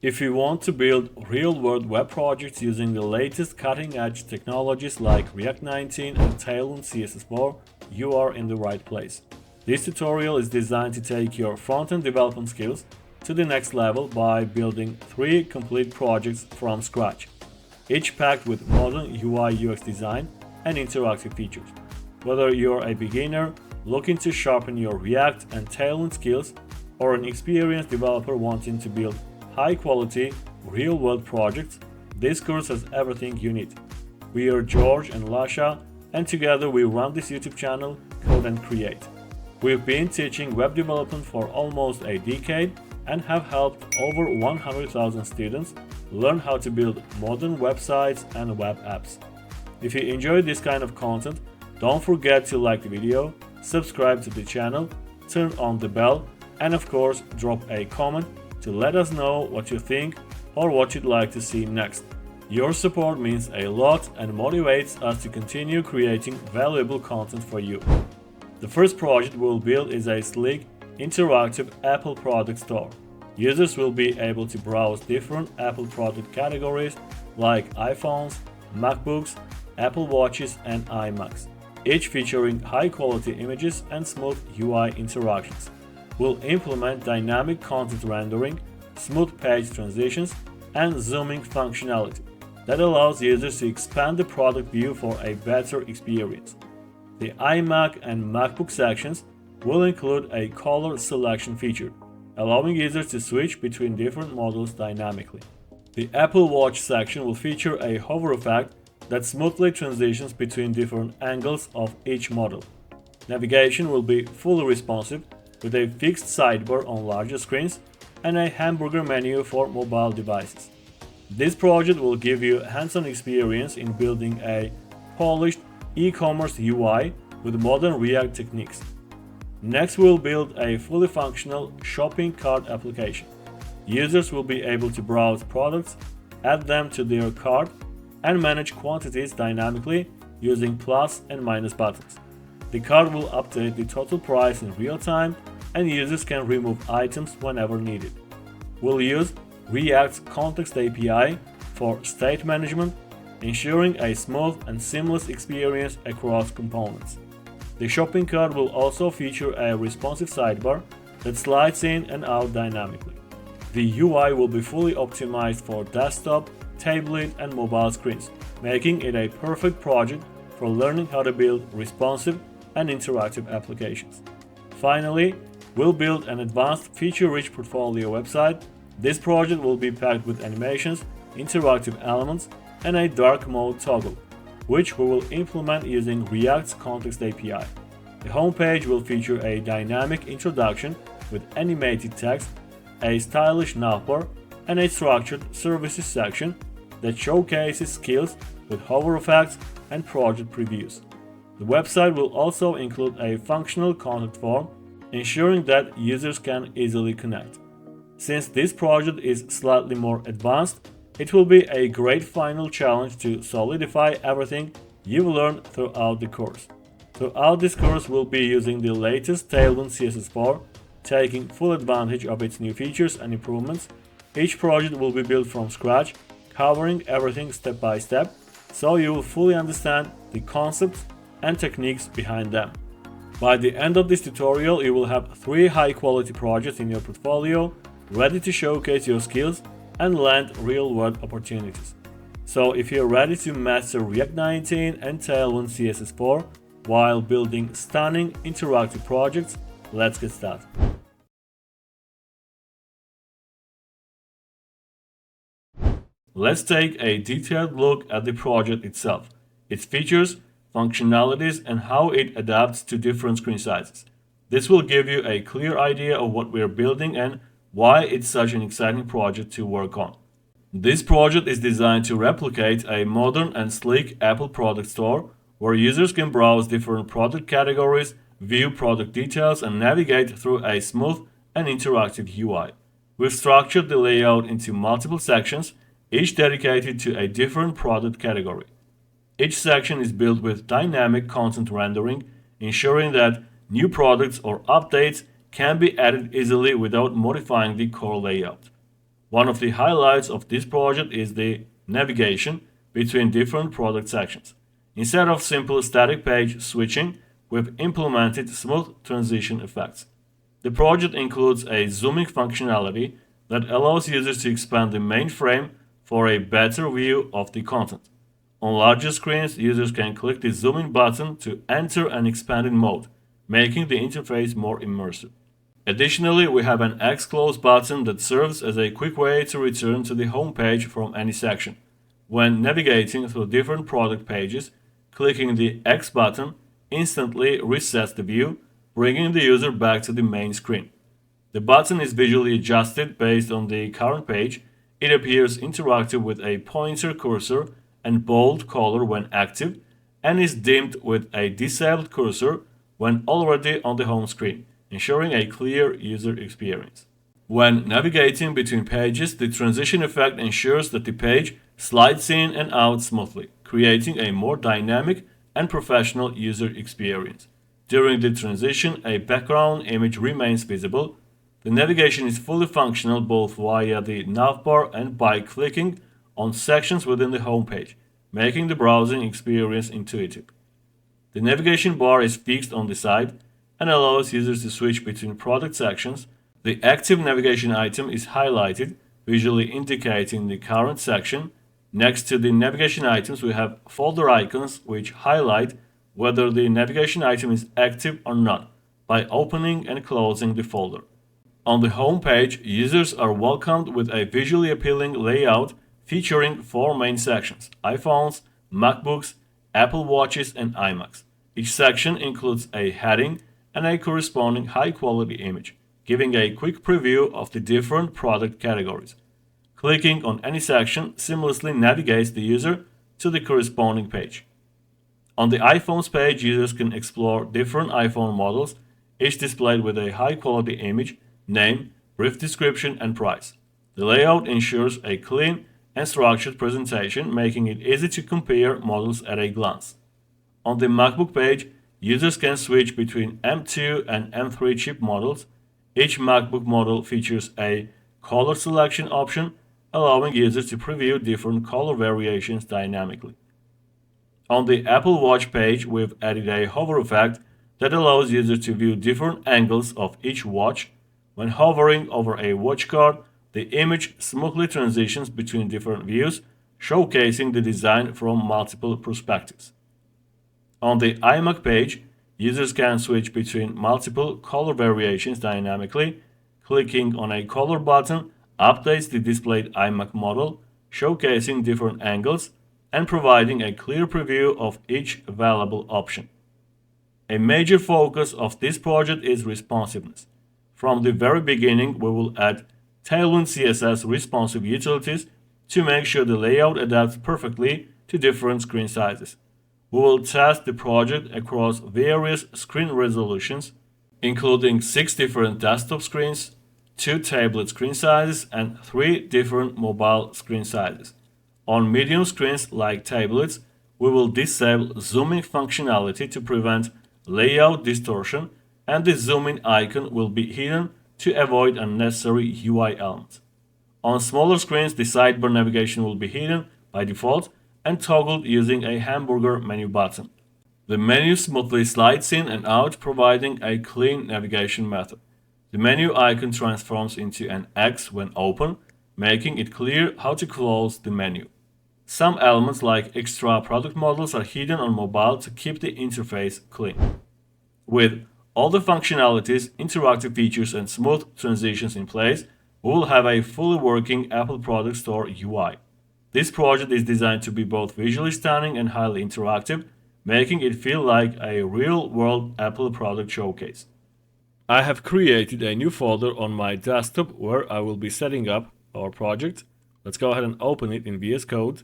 If you want to build real-world web projects using the latest cutting-edge technologies like React 19 and Tailwind CSS4, you are in the right place. This tutorial is designed to take your front-end development skills to the next level by building 3 complete projects from scratch, each packed with modern UI/UX design and interactive features. Whether you're a beginner looking to sharpen your React and Tailwind skills, or an experienced developer wanting to build high-quality, real-world projects, this course has everything you need. We are George and Lasha, and together we run this YouTube channel, Code and Create. We've been teaching web development for almost a decade and have helped over 100,000 students learn how to build modern websites and web apps. If you enjoy this kind of content, don't forget to like the video, subscribe to the channel, turn on the bell, and of course drop a comment to let us know what you think or what you'd like to see next. Your support means a lot and motivates us to continue creating valuable content for you. The first project we'll build is a sleek, interactive Apple product store. Users will be able to browse different Apple product categories like iPhones, MacBooks, Apple Watches, and iMacs, each featuring high-quality images and smooth UI interactions. We'll implement dynamic content rendering, smooth page transitions, and zooming functionality that allows users to expand the product view for a better experience. The iMac and MacBook sections will include a color selection feature, allowing users to switch between different models dynamically. The Apple Watch section will feature a hover effect that smoothly transitions between different angles of each model. Navigation will be fully responsive, with a fixed sidebar on larger screens and a hamburger menu for mobile devices. This project will give you hands-on experience in building a polished e-commerce UI with modern React techniques. Next, we'll build a fully functional shopping cart application. Users will be able to browse products, add them to their cart, and manage quantities dynamically using plus and minus buttons. The cart will update the total price in real time, and users can remove items whenever needed. We'll use React's Context API for state management, ensuring a smooth and seamless experience across components. The shopping cart will also feature a responsive sidebar that slides in and out dynamically. The UI will be fully optimized for desktop, tablet, and mobile screens, making it a perfect project for learning how to build responsive and interactive applications. Finally, we'll build an advanced feature-rich portfolio website. This project will be packed with animations, interactive elements, and a dark mode toggle, which we will implement using React's Context API. The homepage will feature a dynamic introduction with animated text, a stylish navbar, and a structured services section that showcases skills with hover effects and project previews. The website will also include a functional contact form, ensuring that users can easily connect. Since this project is slightly more advanced, it will be a great final challenge to solidify everything you've learned throughout the course. Throughout this course, we'll be using the latest Tailwind CSS4, taking full advantage of its new features and improvements. Each project will be built from scratch, covering everything step by step, so you will fully understand the concepts and techniques behind them. By the end of this tutorial, you will have 3 high-quality projects in your portfolio, ready to showcase your skills and land real-world opportunities. So if you're ready to master React 19 and Tailwind CSS4 while building stunning interactive projects, let's get started. Let's take a detailed look at the project itself, its features, functionalities, and how it adapts to different screen sizes. This will give you a clear idea of what we're building and why it's such an exciting project to work on. This project is designed to replicate a modern and sleek Apple product store where users can browse different product categories, view product details, and navigate through a smooth and interactive UI. We've structured the layout into multiple sections, each dedicated to a different product category. Each section is built with dynamic content rendering, ensuring that new products or updates can be added easily without modifying the core layout. One of the highlights of this project is the navigation between different product sections. Instead of simple static page switching, we've implemented smooth transition effects. The project includes a zooming functionality that allows users to expand the main frame for a better view of the content. On larger screens, users can click the zoom in button to enter an expanded mode, making the interface more immersive. Additionally, we have an X-Close button that serves as a quick way to return to the home page from any section. When navigating through different product pages, clicking the X button instantly resets the view, bringing the user back to the main screen. The button is visually adjusted based on the current page. It appears interactive with a pointer cursor and bold color when active, and is dimmed with a disabled cursor when already on the home screen, ensuring a clear user experience. When navigating between pages, the transition effect ensures that the page slides in and out smoothly, creating a more dynamic and professional user experience. During the transition, a background image remains visible. The navigation is fully functional both via the navbar and by clicking on sections within the home page, making the browsing experience intuitive. The navigation bar is fixed on the side and allows users to switch between product sections. The active navigation item is highlighted, visually indicating the current section. Next to the navigation items, we have folder icons which highlight whether the navigation item is active or not by opening and closing the folder. On the home page, users are welcomed with a visually appealing layout featuring four main sections: iPhones, MacBooks, Apple Watches, and iMacs. Each section includes a heading and a corresponding high-quality image, giving a quick preview of the different product categories. Clicking on any section seamlessly navigates the user to the corresponding page. On the iPhones page, users can explore different iPhone models, each displayed with a high-quality image, name, brief description, and price. The layout ensures a clean and structured presentation, making it easy to compare models at a glance. On the MacBook page, users can switch between M2 and M3 chip models. Each MacBook model features a color selection option, allowing users to preview different color variations dynamically. On the Apple Watch page, we've added a hover effect that allows users to view different angles of each watch. When hovering over a watch guard, the image smoothly transitions between different views, showcasing the design from multiple perspectives. On the iMac page, users can switch between multiple color variations dynamically. Clicking on a color button updates the displayed iMac model, showcasing different angles and providing a clear preview of each available option. A major focus of this project is responsiveness. From the very beginning, we will add Tailwind CSS responsive utilities to make sure the layout adapts perfectly to different screen sizes. We will test the project across various screen resolutions, including 6 different desktop screens, 2 tablet screen sizes, and 3 different mobile screen sizes. On medium screens like tablets, we will disable zooming functionality to prevent layout distortion, and the zoom-in icon will be hidden to avoid unnecessary UI elements. On smaller screens, the sidebar navigation will be hidden by default and toggled using a hamburger menu button. The menu smoothly slides in and out, providing a clean navigation method. The menu icon transforms into an X when open, making it clear how to close the menu. Some elements like extra product models are hidden on mobile to keep the interface clean. With all the functionalities, interactive features, and smooth transitions in place, we will have a fully working Apple Product Store UI. This project is designed to be both visually stunning and highly interactive, making it feel like a real-world Apple product showcase. I have created a new folder on my desktop where I will be setting up our project. Let's go ahead and open it in VS Code.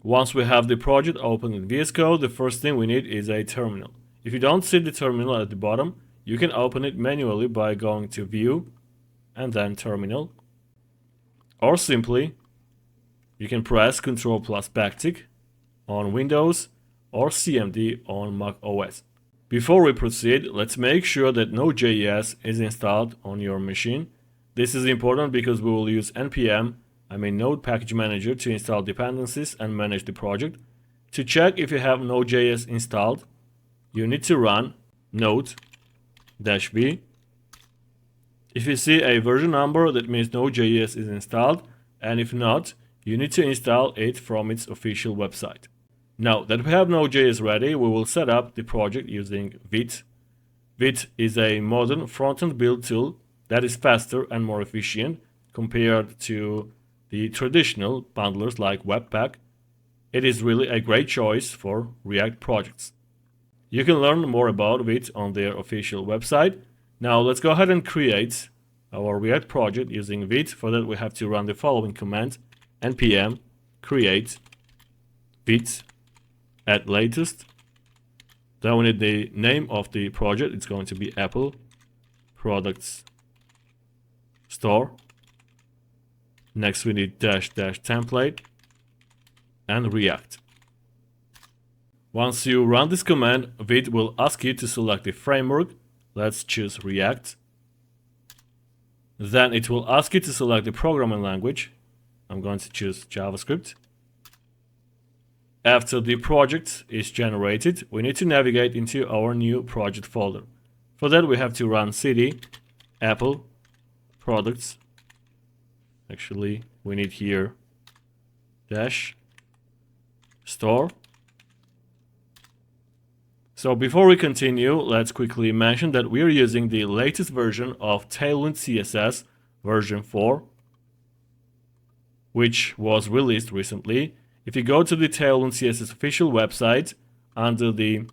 Once we have the project open in VS Code, the first thing we need is a terminal. If you don't see the terminal at the bottom, you can open it manually by going to View and then Terminal. Or simply, you can press Ctrl plus backtick on Windows or CMD on Mac OS. Before we proceed, let's make sure that Node.js is installed on your machine. This is important because we will use npm, Node Package Manager, to install dependencies and manage the project. To check if you have Node.js installed, you need to run node-v. If you see a version number, that means Node.js is installed, and if not, you need to install it from its official website. Now that we have Node.js ready, we will set up the project using Vite. Vite is a modern front-end build tool that is faster and more efficient compared to the traditional bundlers like Webpack. It is really a great choice for React projects. You can learn more about Vite on their official website. Now let's go ahead and create our React project using Vite. For that we have to run the following command: npm create Vite at latest. Then we need the name of the project. It's going to be Apple Products Store. Next we need --template and React. Once you run this command, Vite will ask you to select the framework. Let's choose React. Then it will ask you to select the programming language. I'm going to choose JavaScript. After the project is generated, we need to navigate into our new project folder. For that we have to run cd apple products. Actually, we need here -store. So before we continue, let's quickly mention that we are using the latest version of Tailwind CSS version 4, which was released recently. If you go to the Tailwind CSS official website, under the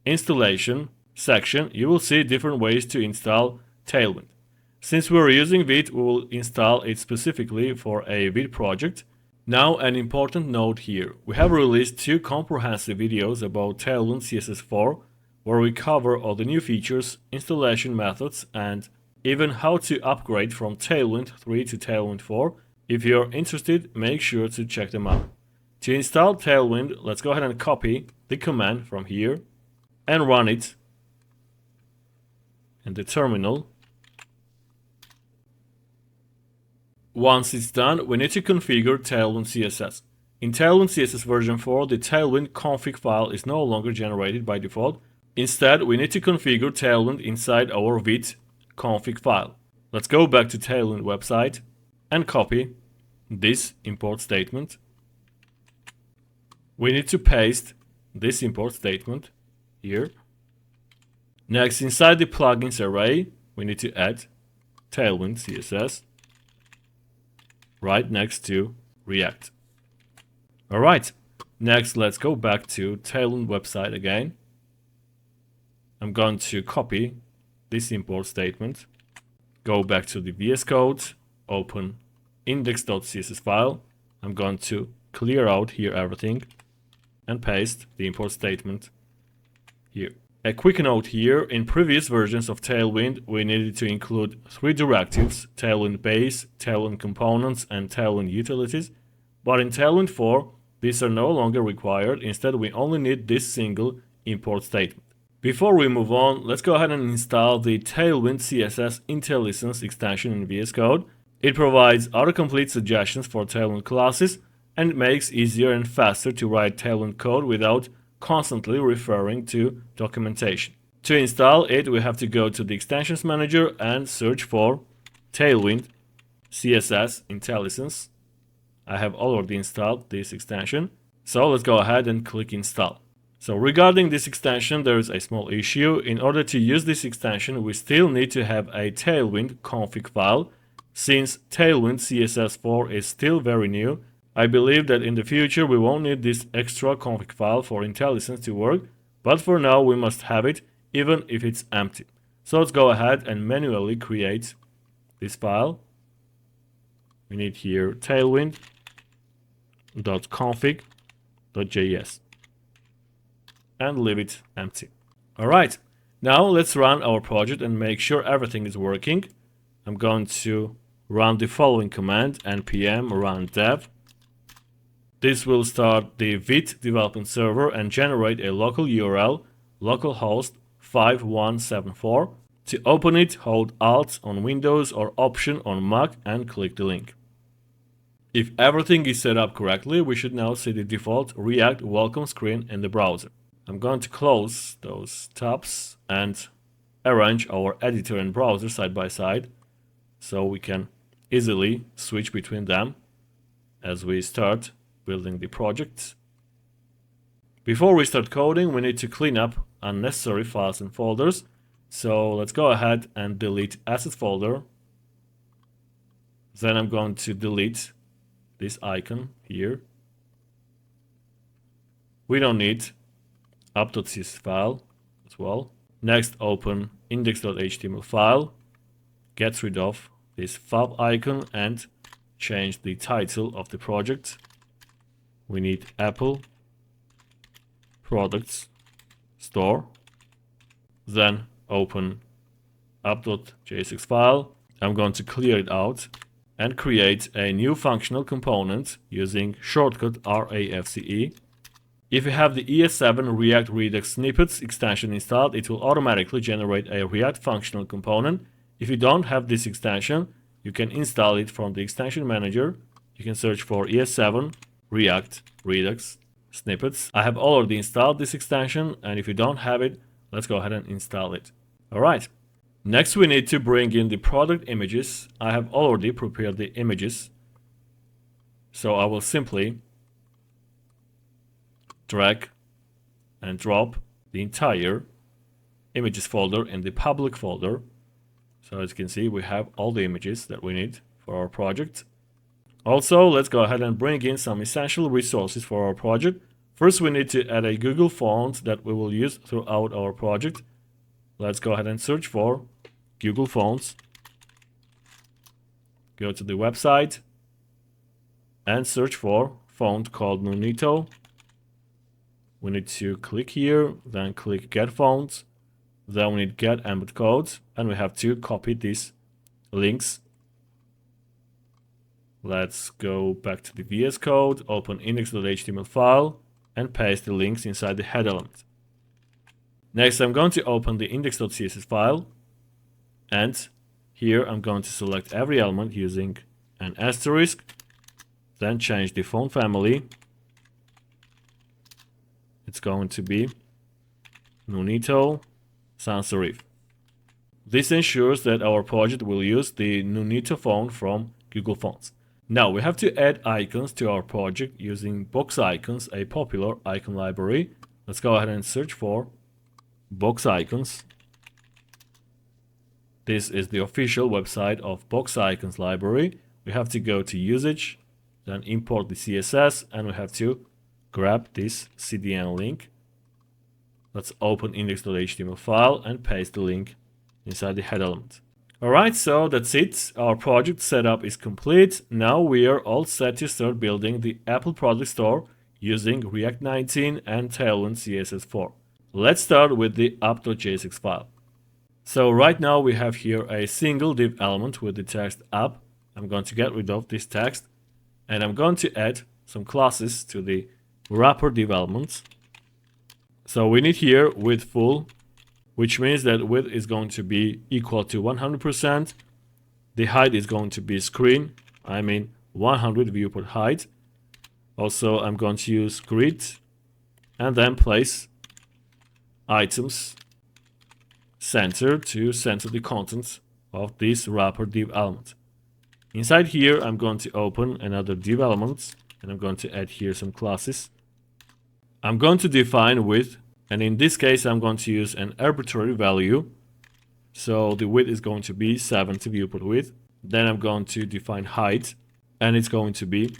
installation section, you will see different ways to install Tailwind. Since we're using Vite, we will install it specifically for a Vite project. Now, an important note here. We have released 2 comprehensive videos about Tailwind CSS 4, where we cover all the new features, installation methods, and even how to upgrade from Tailwind 3 to Tailwind 4. If you're interested, make sure to check them out. To install Tailwind, let's go ahead and copy the command from here and run it in the terminal. Once it's done, we need to configure Tailwind CSS. In Tailwind CSS version 4, the Tailwind config file is no longer generated by default. Instead, we need to configure Tailwind inside our Vite config file. Let's go back to Tailwind website and copy this import statement. We need to paste this import statement here. Next, inside the plugins array, we need to add Tailwind CSS right next to React. Alright, next let's go back to Tailwind website again. I'm going to copy this import statement, go back to the VS Code, open index.css file. I'm going to clear out here everything and paste the import statement here. A quick note here, in previous versions of Tailwind, we needed to include 3 directives: Tailwind base, Tailwind components, and Tailwind utilities. But in Tailwind 4, these are no longer required. Instead, we only need this single import statement. Before we move on, let's go ahead and install the Tailwind CSS IntelliSense extension in VS Code. It provides autocomplete suggestions for Tailwind classes and it makes easier and faster to write Tailwind code without constantly referring to documentation. To install it, we have to go to the Extensions Manager and search for Tailwind CSS IntelliSense. I have already installed this extension, so let's go ahead and click Install. So regarding this extension, there is a small issue. In order to use this extension, we still need to have a Tailwind config file. Since Tailwind CSS 4 is still very new, I believe that in the future we won't need this extra config file for IntelliSense to work, but for now we must have it even if it's empty. So let's go ahead and manually create this file. We need here tailwind.config.js and leave it empty. Alright, now let's run our project and make sure everything is working. I'm going to run the following command: npm run dev. This will start the Vite development server and generate a local URL, localhost 5174. To open it, hold Alt on Windows or Option on Mac and click the link. If everything is set up correctly, we should now see the default React welcome screen in the browser. I'm going to close those tabs and arrange our editor and browser side by side so we can easily switch between them as we start building the project. Before we start coding, we need to clean up unnecessary files and folders. So let's go ahead and delete assets folder. Then I'm going to delete this icon here. We don't need app.css file as well. Next, open index.html file. Get rid of this fab icon and change the title of the project. We need Apple Products Store. Then open app.jsx file. I'm going to clear it out and create a new functional component using shortcut RAFCE. If you have the ES7 React Redux snippets extension installed, it will automatically generate a React functional component. If you don't have this extension, you can install it from the extension manager. You can search for ES7 React Redux snippets. I have already installed this extension, and if you don't have it, let's go ahead and install it. Alright. Next, we need to bring in the product images. I have already prepared the images. So I will simply drag and drop the entire images folder in the public folder. So as you can see, we have all the images that we need for our project. Also, let's go ahead and bring in some essential resources for our project. First, we need to add a Google font that we will use throughout our project. Let's go ahead and search for Google Fonts. Go to the website and search for font called Nunito. We need to click here, then click Get Fonts. Then we need Get Embed Codes, and we have to copy these links. Let's go back to the VS Code, open index.html file, and paste the links inside the head element. Next, I'm going to open the index.css file, and here I'm going to select every element using an asterisk, then change the font family. It's going to be Nunito sans serif. This ensures that our project will use the Nunito font from Google Fonts. Now we have to add icons to our project using box icons, a popular icon library. Let's go ahead and search for box icons. This is the official website of box icons library. We have to go to usage, then import the CSS, and we have to grab this CDN link. Let's open index.html file and paste the link inside the head element. Alright, so that's it. Our project setup is complete. Now we are all set to start building the Apple Product Store using React 19 and Tailwind CSS 4. Let's start with the app.jsx file. So right now we have here a single div element with the text app. I'm going to get rid of this text, and I'm going to add some classes to the wrapper div elements. So we need here width full, which means that width is going to be equal to 100%. The height is going to be screen, 100 viewport height. Also, I'm going to use grid and then place items center to center the contents of this wrapper div element. Inside here, I'm going to open another div element, and I'm going to add here some classes. I'm going to define width, and in this case, I'm going to use an arbitrary value. So the width is going to be 70 viewport width. Then I'm going to define height, and it's going to be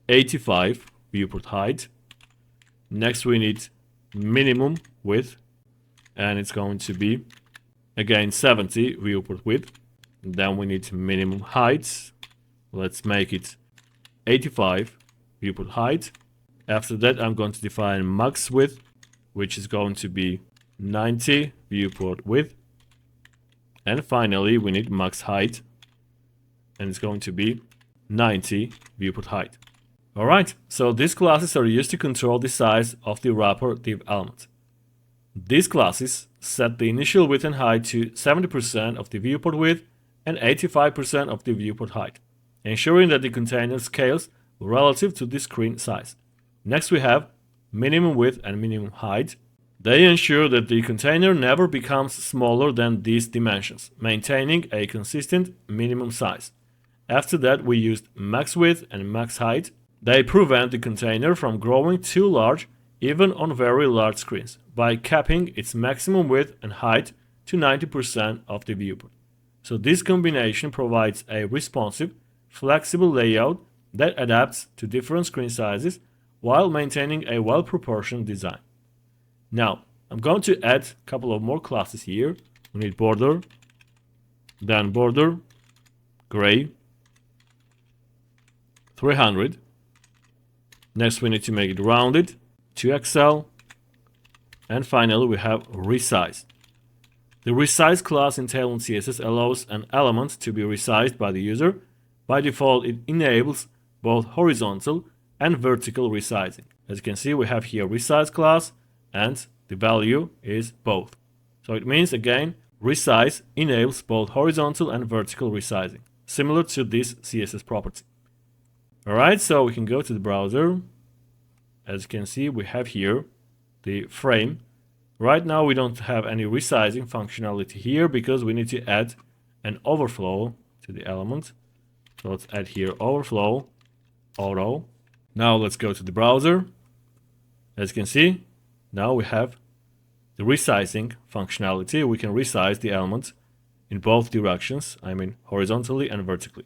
85 viewport height. Next, we need minimum width, and it's going to be again 70 viewport width. Then we need minimum height. Let's make it 85 viewport height. After that, I'm going to define max width, which is going to be 90 viewport width. And finally, we need max height, and it's going to be 90 viewport height. Alright, so these classes are used to control the size of the wrapper div element. These classes set the initial width and height to 70% of the viewport width and 85% of the viewport height, ensuring that the container scales relative to the screen size. Next we have minimum width and minimum height. They ensure that the container never becomes smaller than these dimensions, maintaining a consistent minimum size. After that we used max width and max height. They prevent the container from growing too large even on very large screens by capping its maximum width and height to 90% of the viewport. So this combination provides a responsive, flexible layout that adapts to different screen sizes while maintaining a well-proportioned design. Now, I'm going to add a couple of more classes here. We need border, then border, gray, 300. Next we need to make it rounded, 2XL, and finally we have resize. The resize class in Tailwind CSS allows an element to be resized by the user. By default, it enables both horizontal and vertical resizing. As you can see, we have here resize class and the value is both. So it means again, resize enables both horizontal and vertical resizing, similar to this CSS property. Alright, so we can go to the browser. As you can see, we have here the frame. Right now we don't have any resizing functionality here because we need to add an overflow to the element. So let's add here overflow, auto. Now let's go to the browser. As you can see, now we have the resizing functionality. We can resize the element in both directions, I mean horizontally and vertically.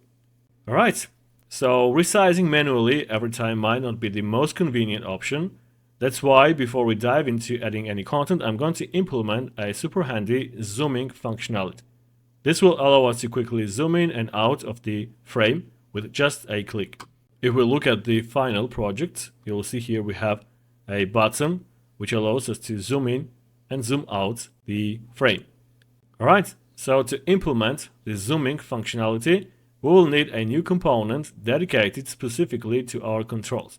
Alright, so resizing manually every time might not be the most convenient option. That's why before we dive into adding any content, I'm going to implement a super handy zooming functionality. This will allow us to quickly zoom in and out of the frame with just a click. If we look at the final project, you'll see here we have a button which allows us to zoom in and zoom out the frame. Alright, so to implement the zooming functionality, we will need a new component dedicated specifically to our controls.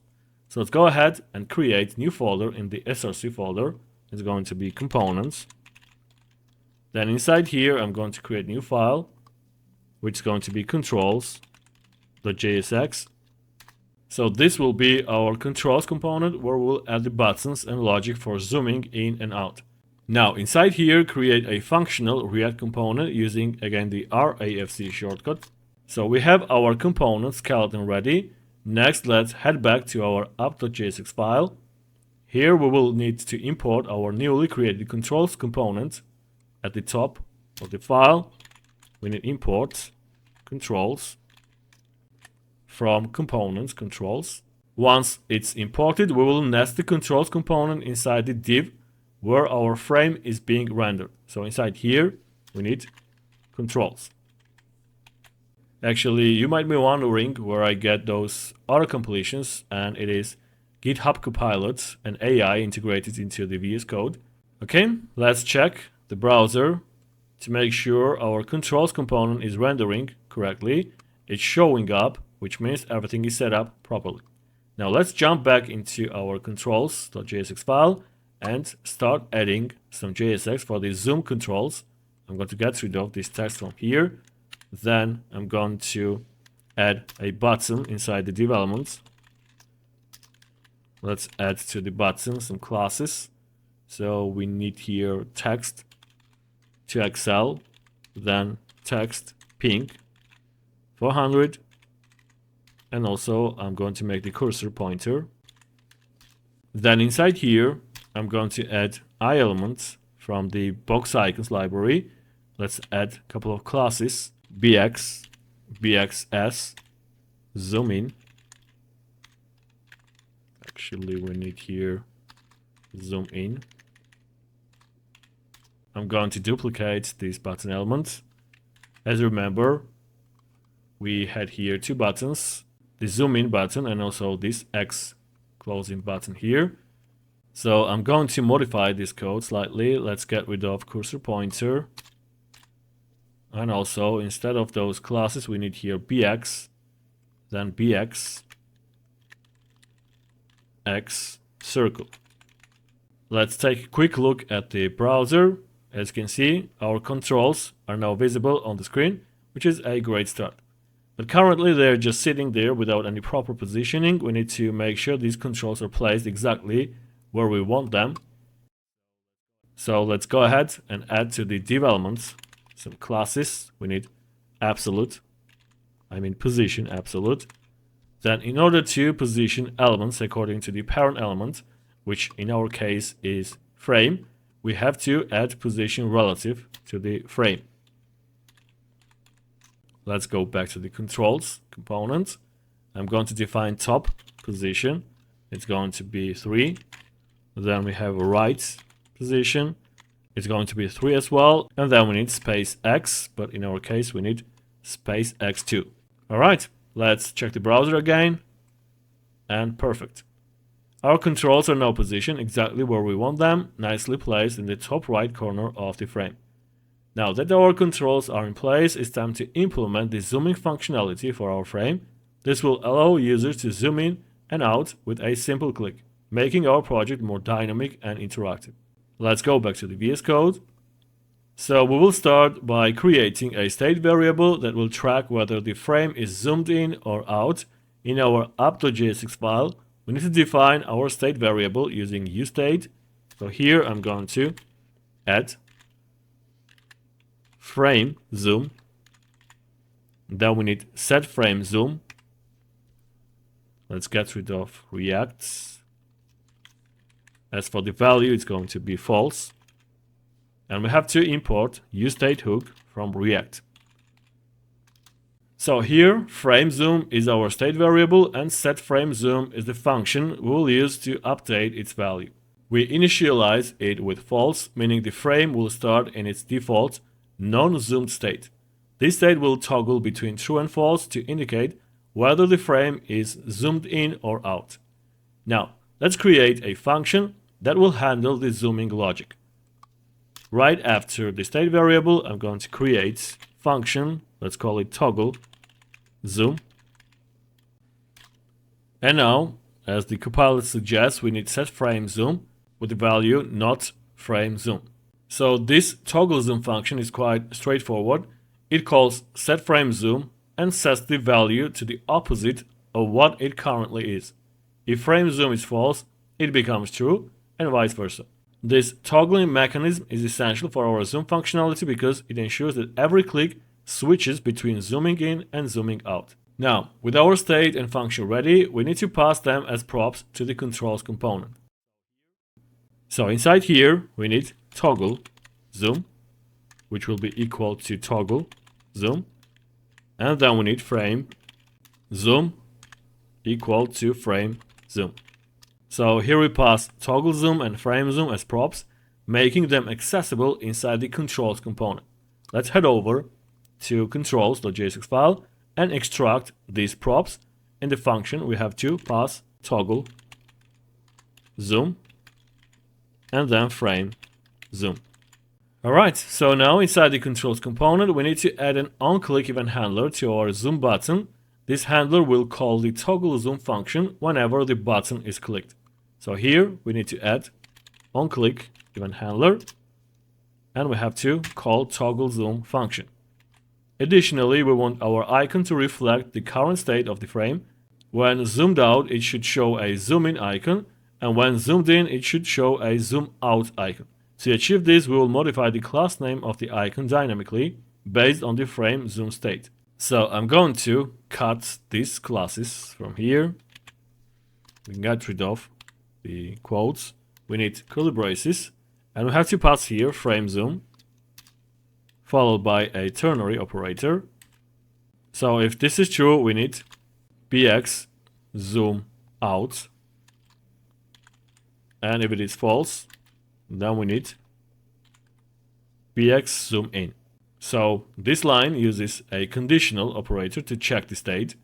So let's go ahead and create new folder in the src folder. It's going to be components. Then inside here, I'm going to create a new file, which is going to be controls.jsx. So this will be our controls component where we'll add the buttons and logic for zooming in and out. Now inside here, create a functional React component using again the RAFC shortcut. So we have our component skeleton ready. Next, let's head back to our app.jsx file. Here we will need to import our newly created controls component. At the top of the file, we need import controls from components controls. Once it's imported, we will nest the controls component inside the div where our frame is being rendered. So inside here, we need controls. Actually, you might be wondering where I get those auto completions, and it is GitHub Copilot and AI integrated into the VS Code. Okay, let's check the browser to make sure our controls component is rendering correctly. It's showing up, which means everything is set up properly. Now let's jump back into our controls.jsx file and start adding some JSX for the zoom controls. I'm going to get rid of this text from here. Then I'm going to add a button inside the div elements. Let's add to the button some classes. So we need here text 2XL, then text pink 400, and also I'm going to make the cursor pointer. Then inside here, I'm going to add elements from the box icons library. Let's add a couple of classes. BX, BXS, zoom in. Actually, we need here zoom in. I'm going to duplicate this button element. As you remember, we had here two buttons, the zoom in button and also this X closing button here. So I'm going to modify this code slightly. Let's get rid of cursor pointer. And also, instead of those classes, we need here BX, then BX, X, circle. Let's take a quick look at the browser. As you can see, our controls are now visible on the screen, which is a great start. But currently they're just sitting there without any proper positioning. We need to make sure these controls are placed exactly where we want them. So let's go ahead and add to the developments some classes. We need position absolute. Then in order to position elements according to the parent element, which in our case is frame, we have to add position relative to the frame. Let's go back to the controls component. I'm going to define top position. It's going to be 3. Then we have a right position. It's going to be 3 as well. And then we need space X, but in our case we need space X2. All right, let's check the browser again. And perfect. Our controls are now positioned exactly where we want them, nicely placed in the top right corner of the frame. Now that our controls are in place, it's time to implement the zooming functionality for our frame. This will allow users to zoom in and out with a simple click, making our project more dynamic and interactive. Let's go back to the VS Code. So we will start by creating a state variable that will track whether the frame is zoomed in or out. In our app.js file, we need to define our state variable using uState. So here I'm going to add frame zoom. Then we need set frame zoom. Let's get rid of reacts. As for the value, it's going to be false. And we have to import uStateHook from React. So here, frame zoom is our state variable and set frame zoom is the function we will use to update its value. We initialize it with false, meaning the frame will start in its default non-zoomed state. This state will toggle between true and false to indicate whether the frame is zoomed in or out. Now, let's create a function that will handle the zooming logic. Right after the state variable, I'm going to create function, let's call it toggle zoom. And now, as the compiler suggests, we need set frame zoom with the value not frame zoom. So this toggle zoom function is quite straightforward. It calls set frame zoom and sets the value to the opposite of what it currently is. If frame zoom is false, it becomes true, and vice versa. This toggling mechanism is essential for our zoom functionality because it ensures that every click switches between zooming in and zooming out. Now, with our state and function ready, we need to pass them as props to the controls component. So inside here, we need toggle zoom, which will be equal to toggle zoom. And then we need frame zoom equal to frame zoom. So here we pass toggle zoom and frame zoom as props, making them accessible inside the controls component. Let's head over to controls.js file and extract these props. In the function, we have to pass toggle zoom and then frame zoom. Alright, so now inside the controls component, we need to add an onClick event handler to our zoom button. This handler will call the toggle zoom function whenever the button is clicked. So here we need to add onClick event handler and we have to call toggle zoom function. Additionally, we want our icon to reflect the current state of the frame. When zoomed out, it should show a zoom in icon, and when zoomed in, it should show a zoom out icon. To achieve this, we will modify the class name of the icon dynamically based on the frame zoom state. So I'm going to cut these classes from here. We can get rid of the quotes. We need curly braces, and we have to pass here frame zoom followed by a ternary operator. So if this is true, we need bx zoom out, and if it is false, then we need bx zoom in. So this line uses a conditional operator to check the state.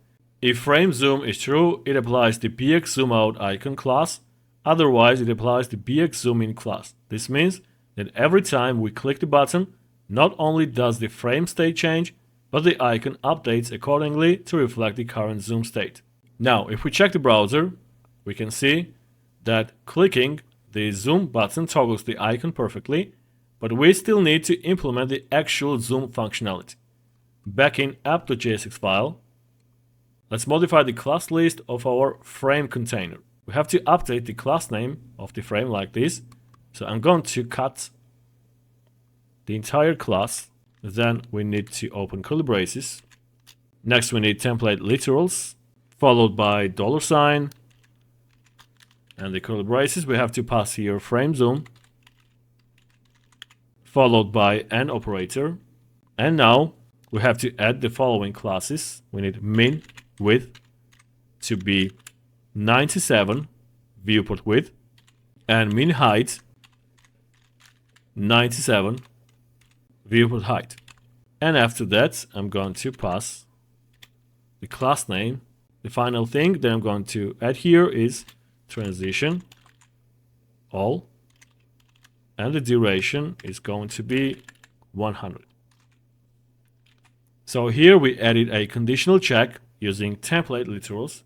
If frame zoom is true, it applies the bx zoom out icon class. Otherwise, it applies the bx zoom in class. This means that every time we click the button, not only does the frame state change, but the icon updates accordingly to reflect the current zoom state. Now, if we check the browser, we can see that clicking the zoom button toggles the icon perfectly, but we still need to implement the actual zoom functionality. Back in app.jsx file, let's modify the class list of our frame container. We have to update the class name of the frame like this. So I'm going to cut the entire class. Then we need to open curly braces. Next we need template literals, followed by $. And the curly braces, we have to pass here frame zoom, followed by an operator. And now we have to add the following classes. We need min width to be 97 viewport width, and min height 97 viewport height. And after that, I'm going to pass the class name. The final thing that I'm going to add here is transition all, and the duration is going to be 100. So here we added a conditional check using template literals.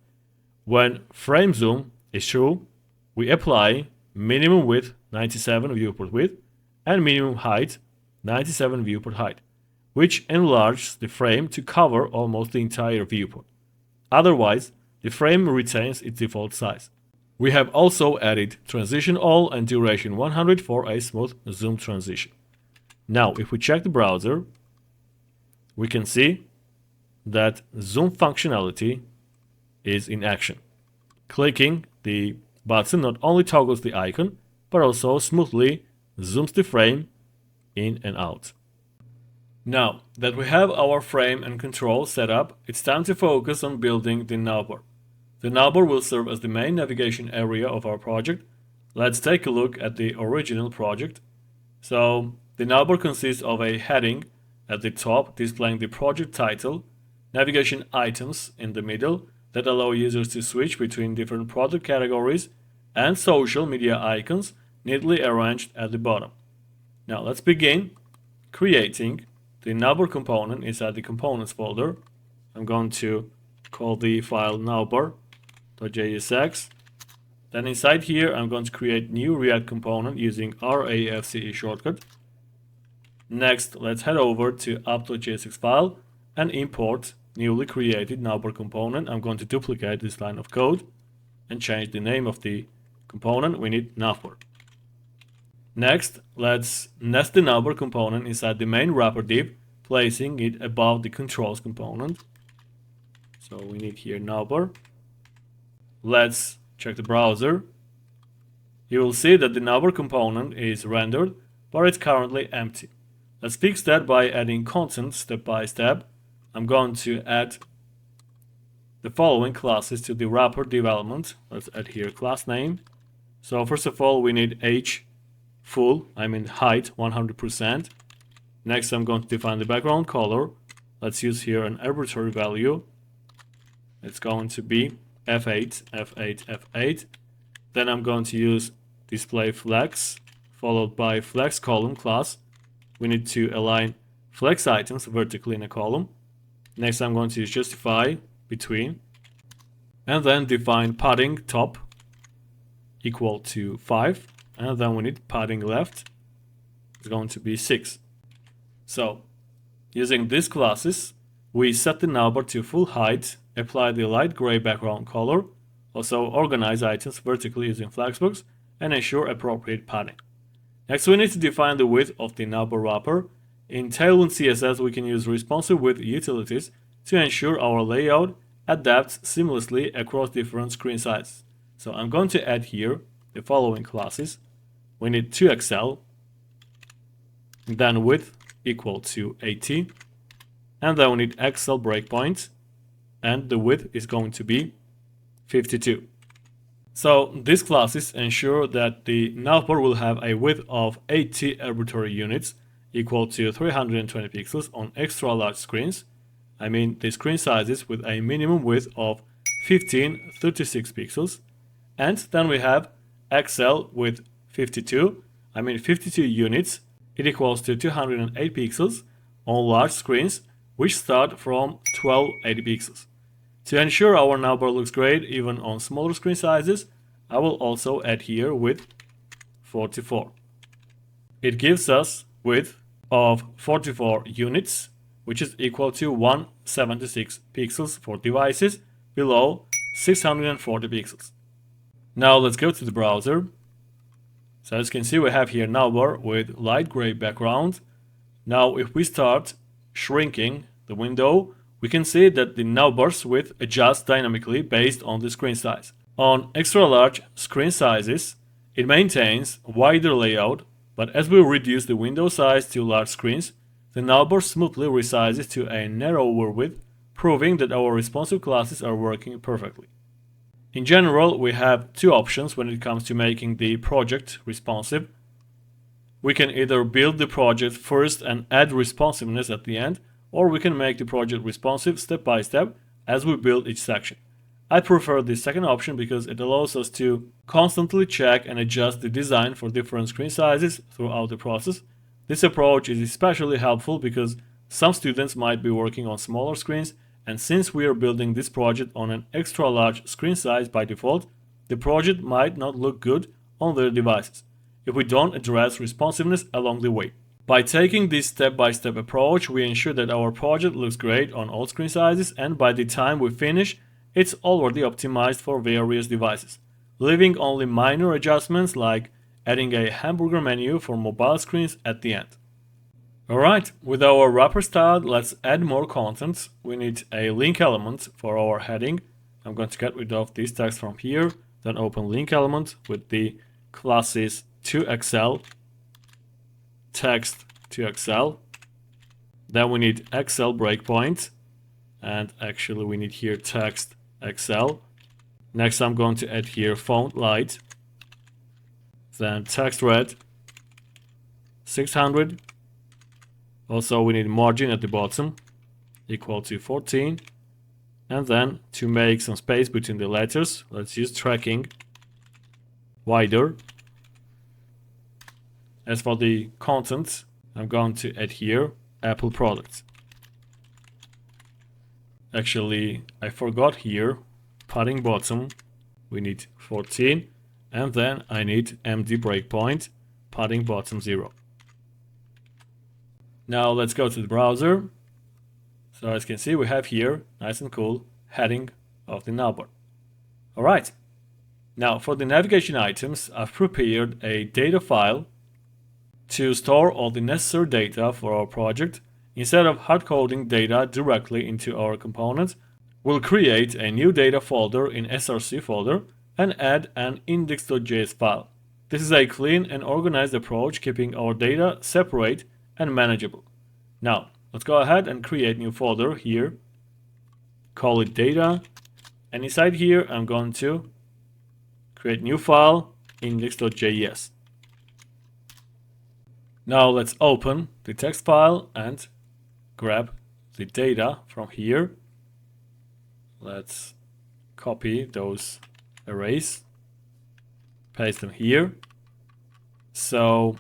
When frame zoom is true, we apply minimum width 97 viewport width and minimum height 97 viewport height, which enlarges the frame to cover almost the entire viewport. Otherwise, the frame retains its default size. We have also added transition all and duration 100 for a smooth zoom transition. Now, if we check the browser, we can see that zoom functionality is in action. Clicking the button not only toggles the icon, but also smoothly zooms the frame in and out. Now that we have our frame and control set up, it's time to focus on building the navbar. The navbar will serve as the main navigation area of our project. Let's take a look at the original project. So the navbar consists of a heading at the top displaying the project title, navigation items in the middle that allow users to switch between different product categories, and social media icons neatly arranged at the bottom. Now let's begin creating the navbar component inside the components folder. I'm going to call the file navbar.jsx. Then inside here I'm going to create new React component using RAFCE shortcut. Next, let's head over to app.jsx file and import newly created navbar component. I'm going to duplicate this line of code and change the name of the component. We need navbar. Next, let's nest the navbar component inside the main wrapper div, placing it above the controls component. So we need here navbar. Let's check the browser. You will see that the navbar component is rendered, but it's currently empty. Let's fix that by adding content step by step. I'm going to add the following classes to the wrapper development. Let's add here class name. So first of all, we need age full, height 100%. Next, I'm going to define the background color. Let's use here an arbitrary value. It's going to be F8, F8, F8. Then I'm going to use display flex, followed by flex column class. We need to align flex items vertically in a column. Next, I'm going to use justify between, and then define padding top equal to 5, and then we need padding left. It's going to be 6. So, using these classes, we set the navbar to full height, apply the light gray background color, also organize items vertically using flexbox, and ensure appropriate padding. Next, we need to define the width of the navbar wrapper. In Tailwind CSS, we can use responsive width utilities to ensure our layout adapts seamlessly across different screen sizes. So I'm going to add here the following classes. We need 2XL, then width equal to 80, and then we need XL breakpoint, and the width is going to be 52. So these classes ensure that the navbar will have a width of 80 arbitrary units equal to 320 pixels on extra large screens. The screen sizes with a minimum width of 1536 pixels. And then we have XL with 52, 52 units. It equals to 208 pixels on large screens, which start from 1280 pixels. To ensure our navbar looks great even on smaller screen sizes, I will also add here width 44. It gives us width of 44 units, which is equal to 176 pixels for devices below 640 pixels. Now let's go to the browser. So as you can see, we have here navbar with light gray background. Now if we start shrinking the window, we can see that the navbar's width adjusts dynamically based on the screen size. On extra large screen sizes, it maintains a wider layout, but as we reduce the window size to large screens, the navbar smoothly resizes to a narrower width, proving that our responsive classes are working perfectly. In general, we have two options when it comes to making the project responsive. We can either build the project first and add responsiveness at the end, or we can make the project responsive step by step as we build each section. I prefer the second option because it allows us to constantly check and adjust the design for different screen sizes throughout the process. This approach is especially helpful because some students might be working on smaller screens, and since we are building this project on an extra large screen size by default, the project might not look good on their devices if we don't address responsiveness along the way. By taking this step-by-step approach, we ensure that our project looks great on all screen sizes, and by the time we finish, it's already optimized for various devices, leaving only minor adjustments like adding a hamburger menu for mobile screens at the end. Alright, with our wrapper styled, let's add more content. We need a link element for our heading. I'm going to get rid of this text from here, then open link element with the classes toXL, text toXL. Then we need XL breakpoint, and actually we need here text XL. Next I'm going to add here font light, then text red 600. Also we need margin at the bottom equal to 14, and then to make some space between the letters, let's use tracking wider. As for the content, I'm going to add here Apple products. Actually, I forgot here padding bottom, we need 14, and then I need MD breakpoint, padding bottom 0. Now let's go to the browser. So as you can see, we have here nice and cool heading of the navbar. Alright, now for the navigation items, I've prepared a data file to store all the necessary data for our project. Instead of hard-coding data directly into our components, we'll create a new data folder in src folder and add an index.js file. This is a clean and organized approach, keeping our data separate and manageable. Now, let's go ahead and create new folder here. Call it data. And inside here, I'm going to create new file, index.js. Now let's open the text file and grab the data from here. Let's copy those arrays, paste them here. So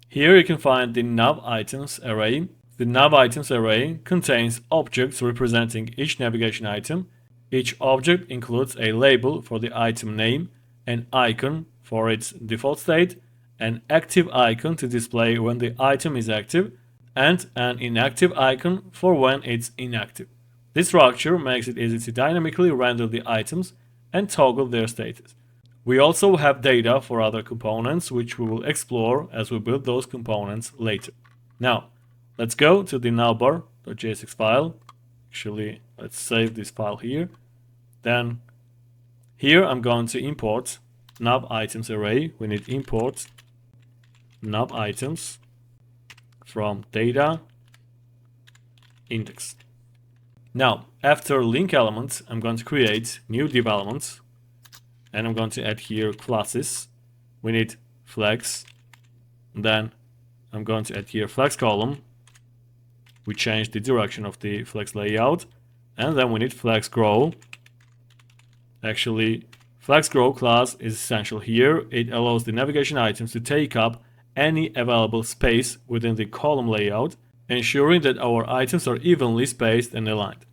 here you can find the nav items array. The nav items array contains objects representing each navigation item. Each object includes a label for the item name, an icon for its default state, an active icon to display when the item is active, and an inactive icon for when it's inactive. This structure makes it easy to dynamically render the items and toggle their status. We also have data for other components, which we will explore as we build those components later. Now, let's go to the navbar.jsx file. Actually, let's save this file here. Then here I'm going to import nav items array. We need import nav items from data index. Now, after link element, I'm going to create new div elements, and I'm going to add here classes. We need flex. Then I'm going to add here flex column. We change the direction of the flex layout, and then we need flex grow. Actually, flex grow class is essential here. It allows the navigation items to take up any available space within the column layout, ensuring that our items are evenly spaced and aligned.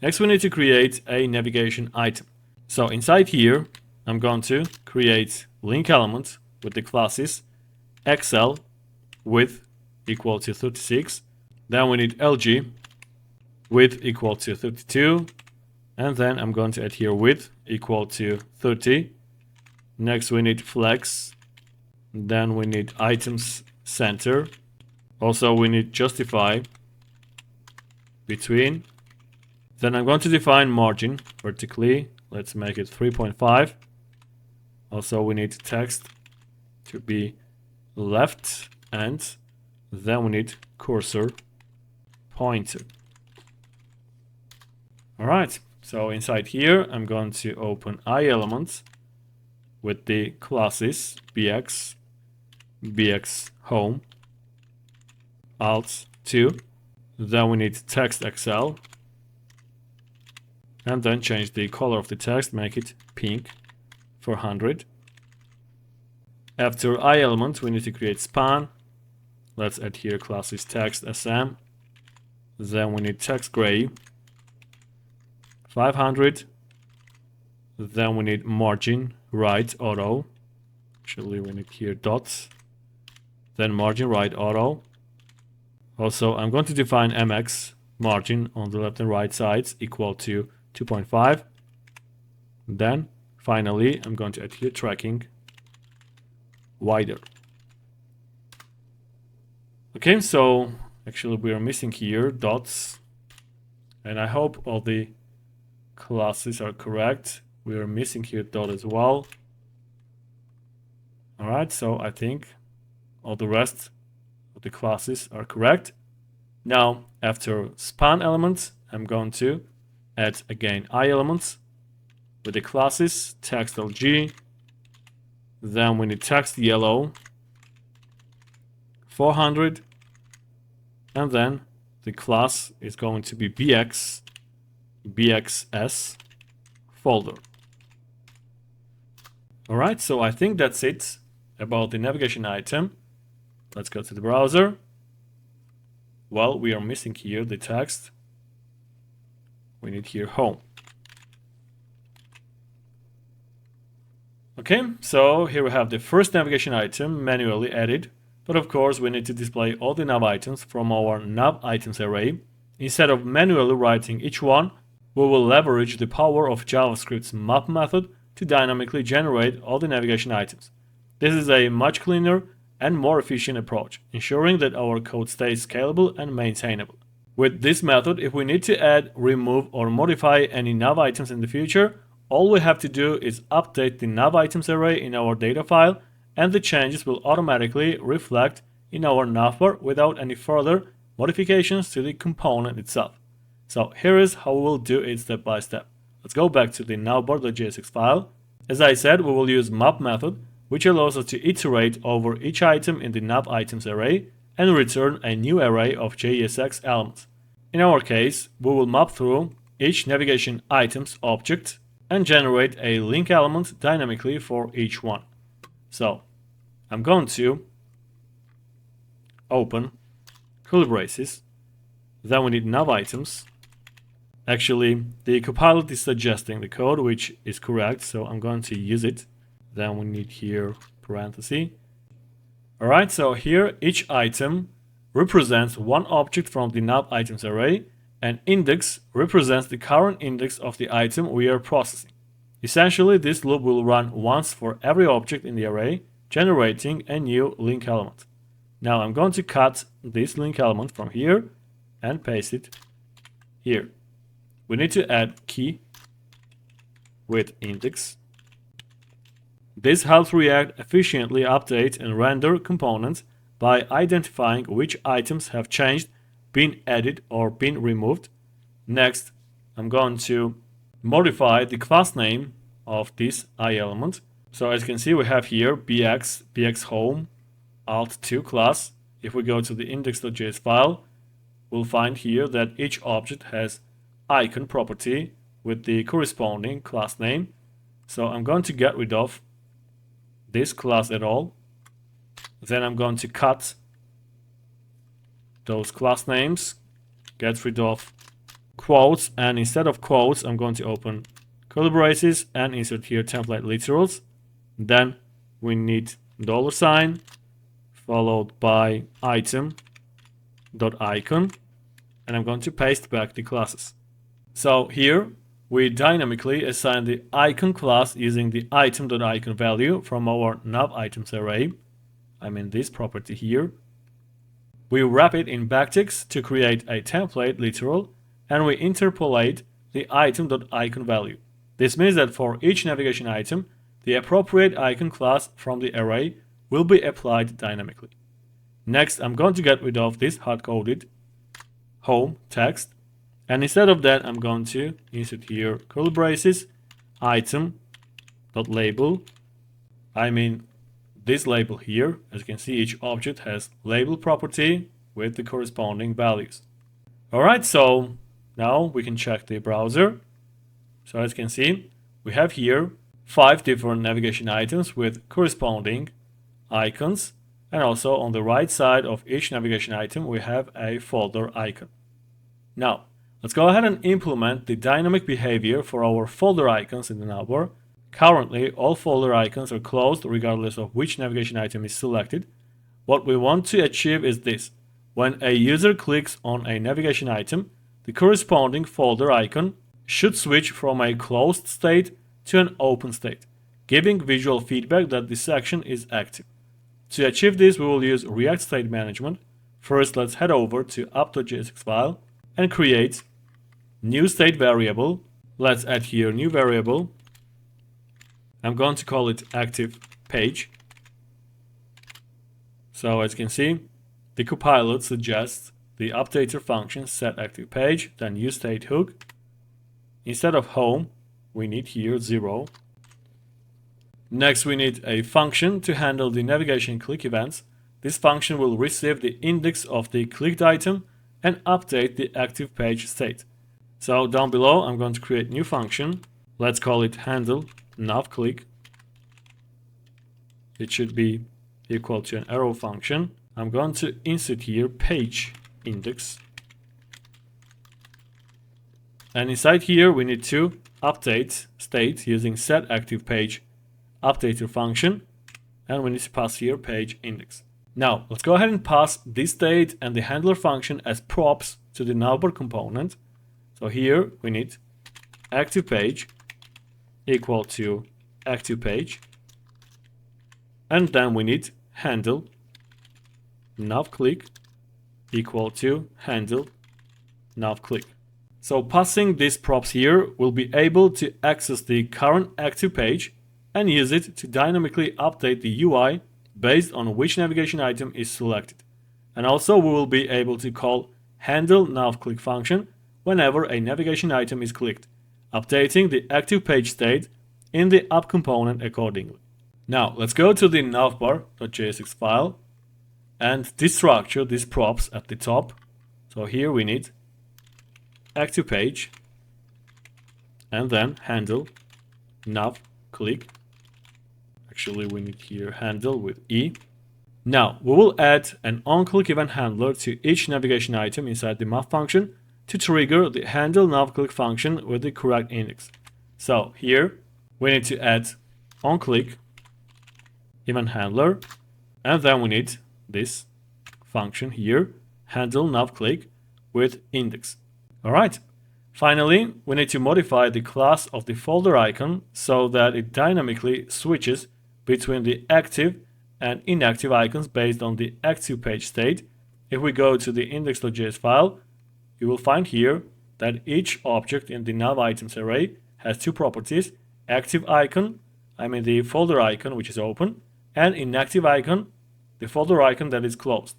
Next, we need to create a navigation item. So inside here, I'm going to create link element with the classes XL width equal to 36. Then we need LG width equal to 32. And then I'm going to add here width equal to 30. Next we need flex. Then we need items center. Also we need justify between. Then I'm going to define margin vertically. Let's make it 3.5. Also we need text to be left, and then we need cursor pointer. Alright, so inside here I'm going to open iElements with the classes bx, bx home, alt 2. Then we need text XL, and then change the color of the text, make it pink for 100. After iElement we need to create span. Let's add here classes text SM. Then we need text gray 500. Then we need margin right auto. Actually we need here dots. Then margin right auto. Also I'm going to define MX margin on the left and right sides equal to 2.5. Then finally I'm going to add here tracking wider. Okay, so actually we are missing here dots, and I hope all the classes are correct. We are missing here dot as well. Alright, so I think all the rest of the classes are correct. Now after span elements I'm going to add again iElements with the classes text LG. Then we need text yellow 400, and then the class is going to be bxss folder. Alright, so I think that's it about the navigation item. Let's go to the browser. Well, we are missing here the text. We need here home. Okay, so here we have the first navigation item manually added, but of course we need to display all the nav items from our nav items array. Instead of manually writing each one, we will leverage the power of JavaScript's map method to dynamically generate all the navigation items. This is a much cleaner and more efficient approach, ensuring that our code stays scalable and maintainable. With this method, if we need to add, remove, or modify any nav items in the future, all we have to do is update the nav items array in our data file, and the changes will automatically reflect in our navbar without any further modifications to the component itself. So here is how we will do it step by step. Let's go back to the navbar.jsx file. As I said, we will use map method, which allows us to iterate over each item in the nav items array and return a new array of JSX elements. In our case, we will map through each navigation items object and generate a link element dynamically for each one. So I'm going to open curly braces. Then we need nav items. Actually, the Copilot is suggesting the code, which is correct, so I'm going to use it. Then we need here parenthesis. Alright, so here each item represents one object from the nav items array, and index represents the current index of the item we are processing. Essentially, this loop will run once for every object in the array, generating a new link element. Now I'm going to cut this link element from here and paste it here. We need to add key with index. This helps React efficiently update and render components by identifying which items have changed, been added, or been removed. Next, I'm going to modify the class name of this iElement. So as you can see, we have here bx home alt2 class. If we go to the index.js file, we'll find here that each object has icon property with the corresponding class name. So I'm going to get rid of this class at all. Then I'm going to cut those class names, get rid of quotes, and instead of quotes I'm going to open curly braces and insert here template literals. Then we need $, followed by item.icon, and I'm going to paste back the classes. So here we dynamically assign the icon class using the item.icon value from our navItems array. I mean this property here. We wrap it in backticks to create a template literal, and we interpolate the item.icon value. This means that for each navigation item, the appropriate icon class from the array will be applied dynamically. Next, I'm going to get rid of this hard-coded home text, and instead of that, I'm going to insert here curly braces, item.label. I mean this label here. As you can see, each object has label property with the corresponding values. Alright, so now we can check the browser. So as you can see, we have here 5 different navigation items with corresponding icons, and also on the right side of each navigation item we have a folder icon. Now, let's go ahead and implement the dynamic behavior for our folder icons in the navbar. Currently, all folder icons are closed regardless of which navigation item is selected. What we want to achieve is this. When a user clicks on a navigation item, the corresponding folder icon should switch from a closed state to an open state, giving visual feedback that the section is active. To achieve this, we will use React State Management. First, let's head over to app.js file and create new state variable. Let's add here new variable. I'm going to call it active page. So as you can see, the copilot suggests the updater function set active page, then use state hook. Instead of home, we need here 0. Next, we need a function to handle the navigation click events. This function will receive the index of the clicked item and update the active page state. So down below, I'm going to create new function. Let's call it handle navclick. It should be equal to an arrow function. I'm going to insert here page index. And inside here, we need to update state using set active page updater function. And we need to pass here page index. Now, let's go ahead and pass this state and the handler function as props to the navbar component. So here we need active page equal to active page. And then we need handle navclick equal to handle navclick. So passing these props here, we'll be able to access the current active page and use it to dynamically update the UI based on which navigation item is selected. And also we will be able to call handle navclick function whenever a navigation item is clicked, updating the active page state in the app component accordingly. Now let's go to the navbar.js file and destructure these props at the top. So here we need active page and then handle navclick. Actually, we need here handle with E. Now we will add an onClick event handler to each navigation item inside the map function to trigger the handle navclick function with the correct index. So here we need to add onClick event handler, and then we need this function here, handle navclick with index. Alright, finally we need to modify the class of the folder icon so that it dynamically switches between the active and inactive icons based on the active page state. If we go to the index.js file, you will find here that each object in the navItems array has two properties: active icon, I mean the folder icon which is open, and inactive icon, the folder icon that is closed.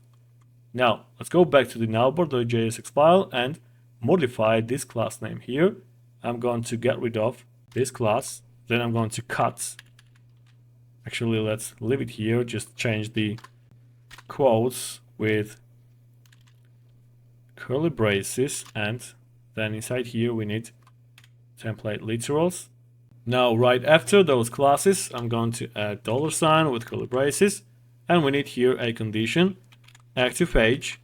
Now let's go back to the navbar.js file and modify this class name here. I'm going to get rid of this class, then I'm going to cut. Actually, let's leave it here, just change the quotes with curly braces, and then inside here we need template literals. Now right after those classes, I'm going to add $sign with curly braces, and we need here a condition, active page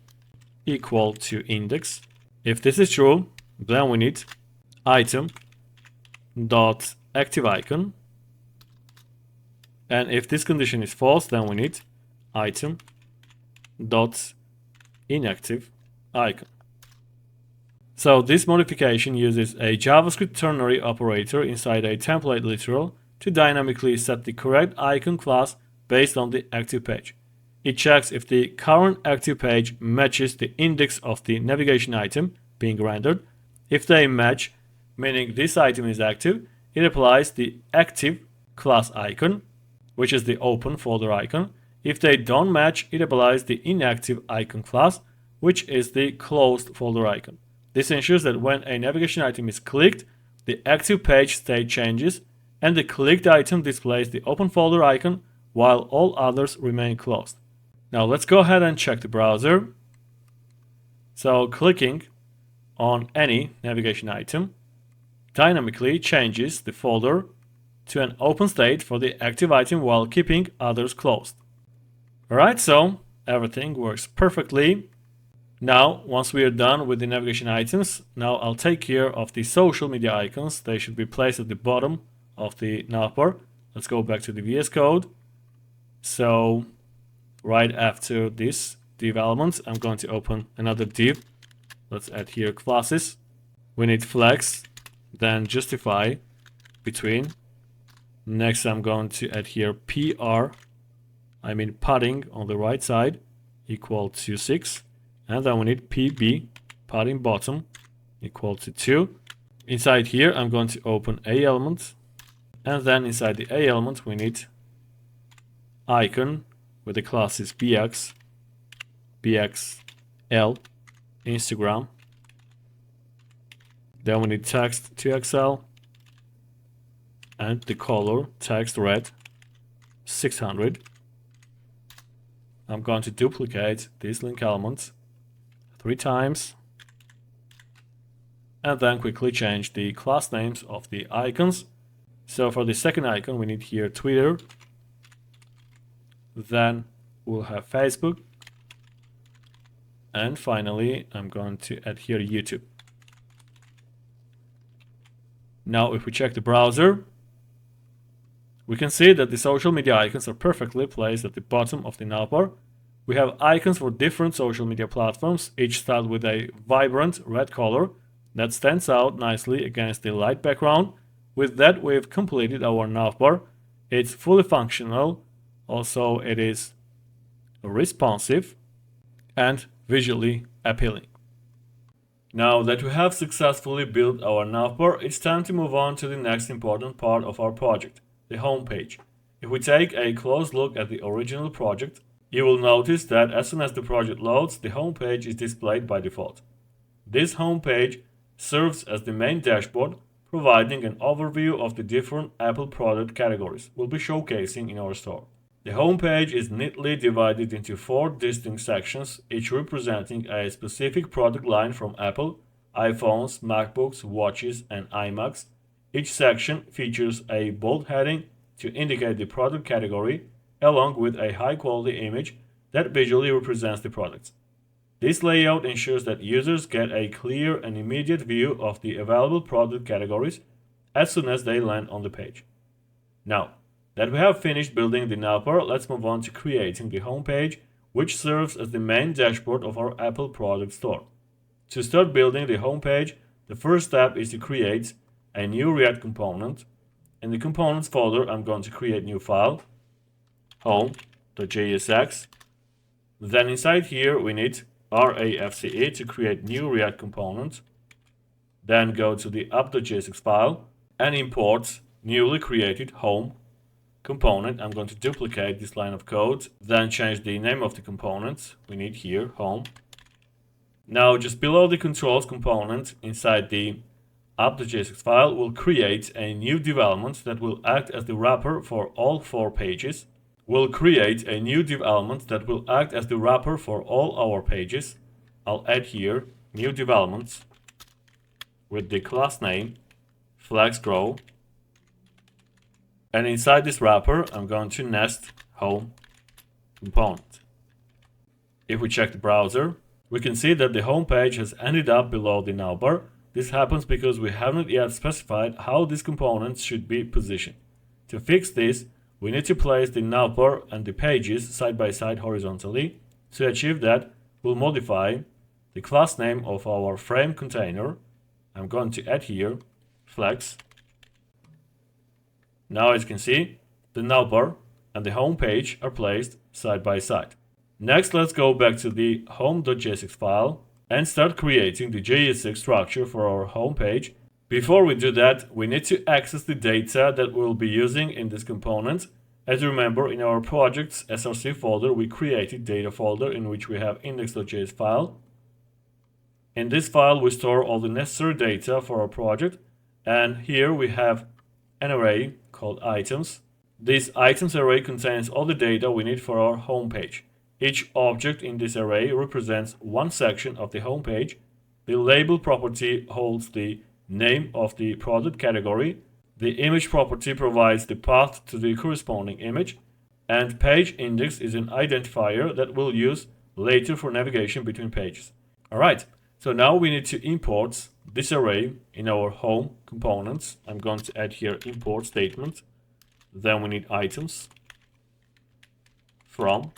equal to index. If this is true, then we need item dot active icon And if this condition is false, then we need item dot inactive icon. So this modification uses a JavaScript ternary operator inside a template literal to dynamically set the correct icon class based on the active page. It checks if the current active page matches the index of the navigation item being rendered. If they match, meaning this item is active, it applies the active class icon, which is the open folder icon. If they don't match, it applies the inactive icon class, which is the closed folder icon. This ensures that when a navigation item is clicked, the active page state changes and the clicked item displays the open folder icon while all others remain closed. Now let's go ahead and check the browser. So clicking on any navigation item dynamically changes the folder to an open state for the active item while keeping others closed. Alright, so everything works perfectly. Now, once we are done with the navigation items, now I'll take care of the social media icons. They should be placed at the bottom of the navbar. Let's go back to the VS Code. So, right after this div element, I'm going to open another div. Let's add here classes. We need flex, then justify between. Next, I'm going to add here padding on the right side equal to 6. And then we need PB, padding bottom, equal to 2. Inside here, I'm going to open a element. And then inside the a element, we need icon with the classes BX, BXL, Instagram. Then we need text 2XL. And the color, text red, 600. I'm going to duplicate this link element 3 times, and then quickly change the class names of the icons. So for the second icon, we need here Twitter, then we'll have Facebook, and finally I'm going to add here YouTube. Now if we check the browser, we can see that the social media icons are perfectly placed at the bottom of the navbar. We have icons for different social media platforms, each styled with a vibrant red color that stands out nicely against the light background. With that, we've completed our navbar. It's fully functional, also it is responsive and visually appealing. Now that we have successfully built our navbar, it's time to move on to the next important part of our project, the home page. If we take a close look at the original project, you will notice that as soon as the project loads, the home page is displayed by default. This home page serves as the main dashboard, providing an overview of the different Apple product categories we'll be showcasing in our store. The home page is neatly divided into 4 distinct sections, each representing a specific product line from Apple: iPhones, MacBooks, watches, and iMacs. Each section features a bold heading to indicate the product category, along with a high-quality image that visually represents the products. This layout ensures that users get a clear and immediate view of the available product categories as soon as they land on the page. Now that we have finished building the navbar, let's move on to creating the homepage, which serves as the main dashboard of our Apple product store. To start building the homepage, the first step is to create a new React component. In the components folder, I'm going to create new file, home.jsx. Then inside here we need RAFCE to create new React component. Then go to the app.jsx file and import newly created home component. I'm going to duplicate this line of code, then change the name of the component. We need here home. Now just below the controls component inside the app.jsx file, we'll create a new development that will act as the wrapper for all 4 pages. We'll create a new div element that will act as the wrapper for all our pages. I'll add here new developments with the class name FlexGrow. And inside this wrapper, I'm going to nest home component. If we check the browser, we can see that the home page has ended up below the navbar. This happens because we haven't yet specified how these components should be positioned. To fix this, we need to place the navbar and the pages side by side horizontally. To achieve that, we'll modify the class name of our frame container. I'm going to add here flex. Now as you can see, the navbar and the home page are placed side by side. Next, let's go back to the home.jsx file and start creating the JSX structure for our home page. Before we do that, we need to access the data that we'll be using in this component. As you remember, in our projects src folder, we created data folder in which we have index.js file. In this file, we store all the necessary data for our project, and here we have an array called items. This items array contains all the data we need for our home page. Each object in this array represents one section of the home page. The label property holds the name of the product category. The image property provides the path to the corresponding image, and page index is an identifier that we'll use later for navigation between pages. Alright, so now we need to import this array in our home components. I'm going to add here import statement. Then we need items from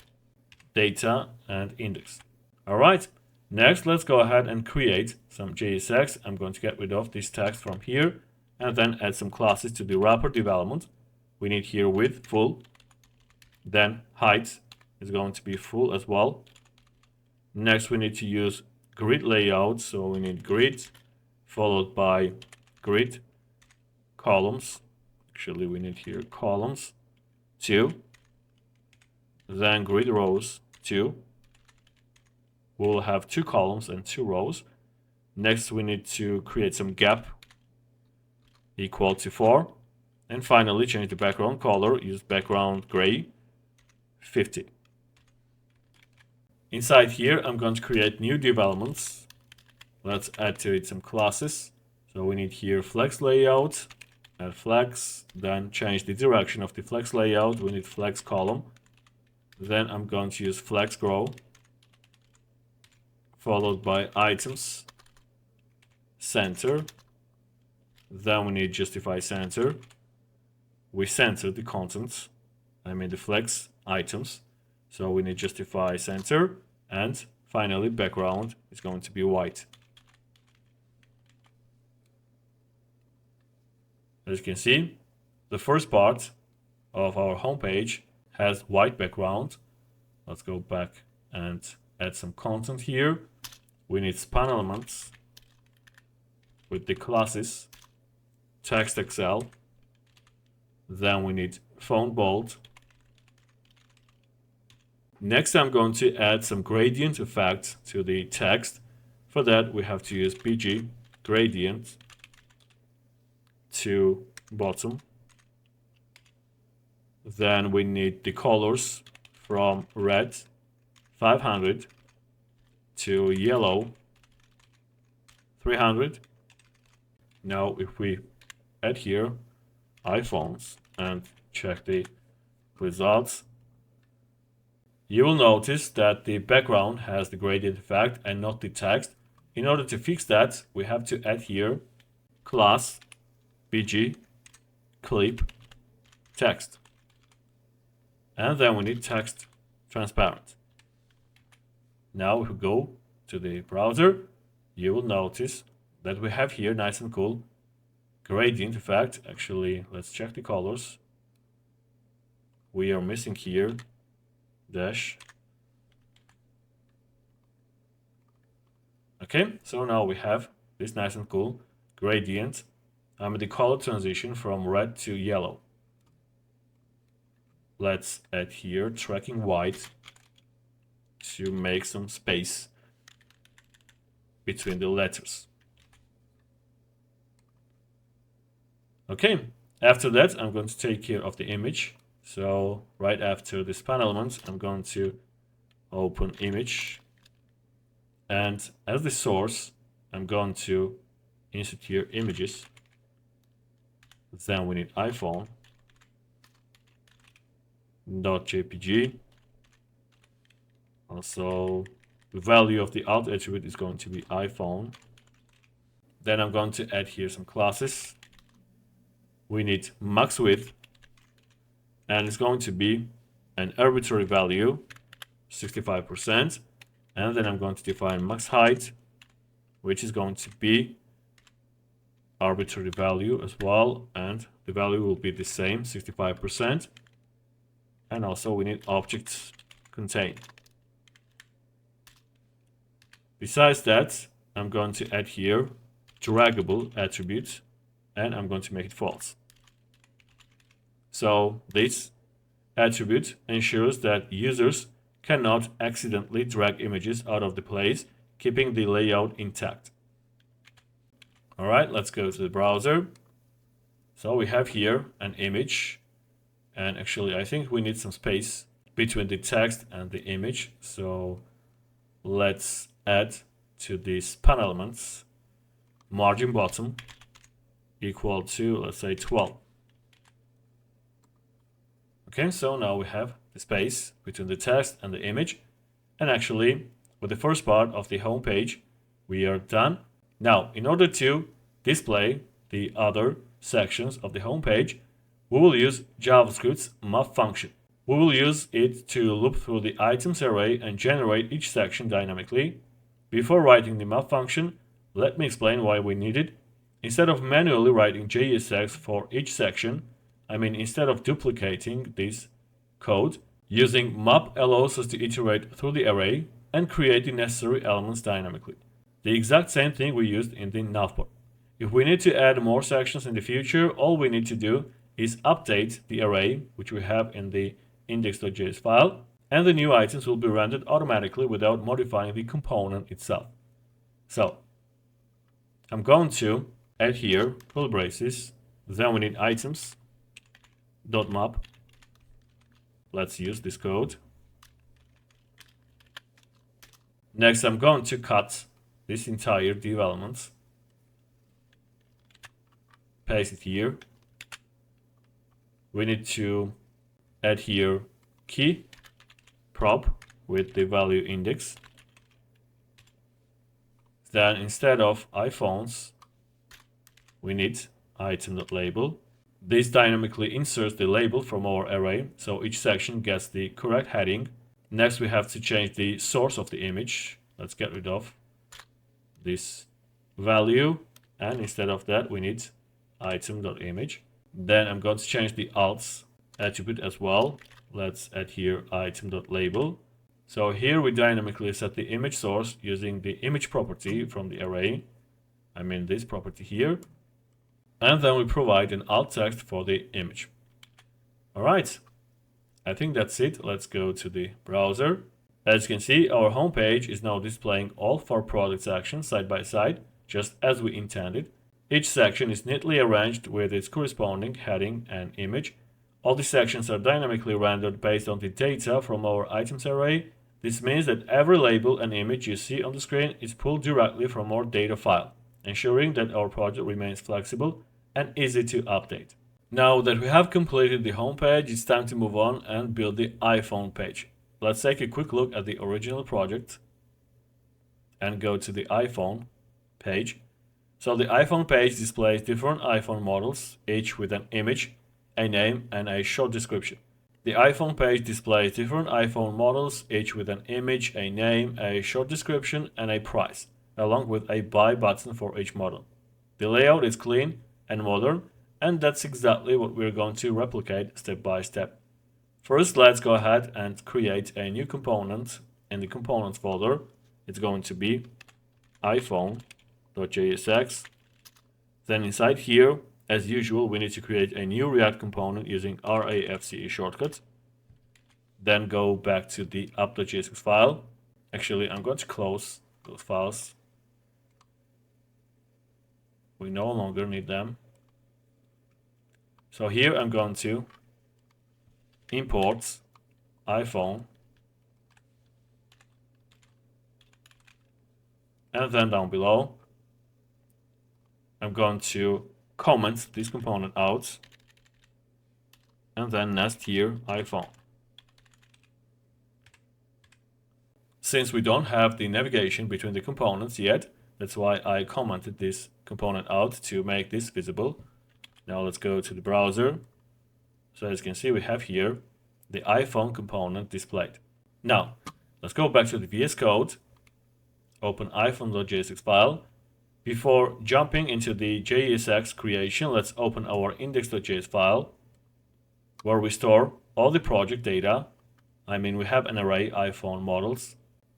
data and index. Alright, next let's go ahead and create some JSX. I'm going to get rid of this text from here and then add some classes to the wrapper development. We need here width full, then height is going to be full as well. Next we need to use grid layout, so we need grid followed by grid columns. Actually we need here columns 2, then grid rows 2. We'll have 2 columns and 2 rows. Next we need to create some gap equal to 4, and finally change the background color, use background gray 50. Inside here I'm going to create new developments. Let's add to it some classes. So we need here flex layout, add flex, then change the direction of the flex layout. We need flex column. Then I'm going to use flex grow, followed by items center. Then we need justify center. We center the contents, I mean the flex items. So we need justify center, and finally background is going to be white. As you can see, the first part of our homepage has white background. Let's go back and add some content here. We need span elements with the classes text XL. Then we need font bold. Next, I'm going to add some gradient effect to the text. For that, we have to use bg gradient to bottom. Then we need the colors from red 500 to yellow 300. Now, if we add here iPhones and check the results, you will notice that the background has the gradient effect and not the text. In order to fix that, we have to add here class bg clip text, and then we need text transparent. Now if we go to the browser, you will notice that we have here nice and cool gradient effect. Actually, let's check the colors. We are missing here dash. Okay, so now we have this nice and cool gradient. The color transition from red to yellow. Let's add here tracking white to make some space between the letters. Okay, after that I'm going to take care of the image. So right after the span element, I'm going to open image, and as the source I'm going to insert here images. Then we need iPhone.jpg. Also, the value of the alt attribute is going to be iPhone. Then I'm going to add here some classes. We need max width and it's going to be an arbitrary value, 65%, and then I'm going to define max height, which is going to be arbitrary value as well, and the value will be the same, 65%. And also we need object contain. Besides that, I'm going to add here draggable attribute, and I'm going to make it false. So this attribute ensures that users cannot accidentally drag images out of the place, keeping the layout intact. All right, let's go to the browser. So we have here an image, and actually I think we need some space between the text and the image. So let's add to these span elements margin bottom equal to, let's say, 12. Okay, so now we have the space between the text and the image. And actually, with the first part of the home page, we are done. Now, in order to display the other sections of the home page, we will use JavaScript's map function. We will use it to loop through the items array and generate each section dynamically. Before writing the map function, let me explain why we need it. Instead of manually writing JSX for each section, instead of duplicating this code, using map allows us to iterate through the array and create the necessary elements dynamically. The exact same thing we used in the navbar. If we need to add more sections in the future, all we need to do is update the array, which we have in the index.js file, and the new items will be rendered automatically without modifying the component itself. So I'm going to add here curly braces, then we need items dot map. Let's use this code. Next, I'm going to cut this entire div element, paste it here. We need to add here key prop with the value index. Then instead of iPhones, we need item.label. This dynamically inserts the label from our array, so each section gets the correct heading. Next, we have to change the source of the image. Let's get rid of this value, and instead of that, we need item.image. Then I'm going to change the alts attribute as well. Let's add here item.label. So here we dynamically set the image source using the image property from the array. This property here. And then we provide an alt text for the image. All right, I think that's it. Let's go to the browser. As you can see, our homepage is now displaying all 4 product sections side by side, just as we intended. Each section is neatly arranged with its corresponding heading and image. All the sections are dynamically rendered based on the data from our items array. This means that every label and image you see on the screen is pulled directly from our data file, ensuring that our project remains flexible and easy to update. Now that we have completed the home page, it's time to move on and build the iPhone page. Let's take a quick look at the original project and go to the iPhone page. So the iPhone page displays different iPhone models, each with an image, a name, and a short description. The iPhone page displays different iPhone models, each with an image, a name, a short description, and a price, along with a buy button for each model. The layout is clean and modern, and that's exactly what we're going to replicate step by step. First, let's go ahead and create a new component in the components folder. It's going to be iPhone.jsx. Then inside here, as usual, we need to create a new React component using RAFCE shortcut. Then go back to the app.jsx file. Actually, I'm going to close those files. We no longer need them. So here I'm going to import iPhone, and then down below I'm going to comment this component out and then nest here iPhone. Since we don't have the navigation between the components yet, that's why I commented this component out to make this visible. Now let's go to the browser. So as you can see, we have here the iPhone component displayed. Now, let's go back to the VS Code, open iPhone.jsx file. Before jumping into the JSX creation, let's open our index.js file, where we store all the project data. I mean, we have an array iPhone models.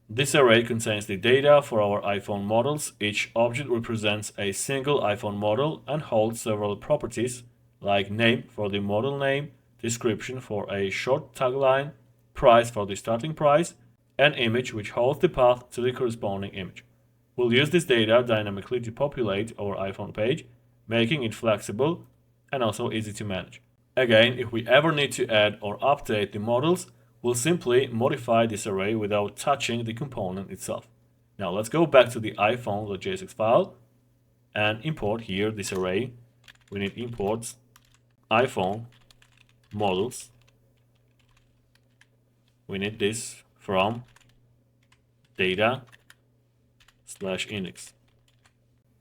This array contains the data for our iPhone models. Each object represents a single iPhone model and holds several properties like name for the model name, description for a short tagline, price for the starting price, and image which holds the path to the corresponding image. We'll use this data dynamically to populate our iPhone page, making it flexible and also easy to manage. Again, if we ever need to add or update the models, we'll simply modify this array without touching the component itself. Now let's go back to the iPhone.jsx file and import here this array. We need imports iPhone models. We need this from data/index.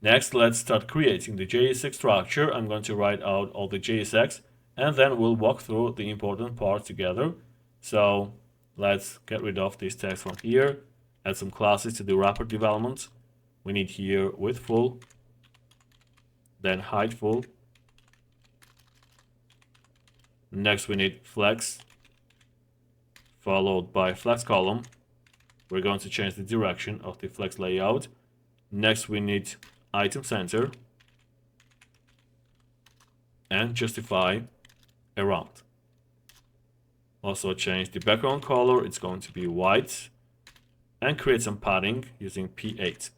Next, let's start creating the JSX structure. I'm going to write out all the JSX and then we'll walk through the important parts together. So let's get rid of this text from here, add some classes to the wrapper development. We need here width full, then height full. Next we need flex, followed by flex column. We're going to change the direction of the flex layout. Next we need item center and justify around. Also change the background color, it's going to be white, and create some padding using P8.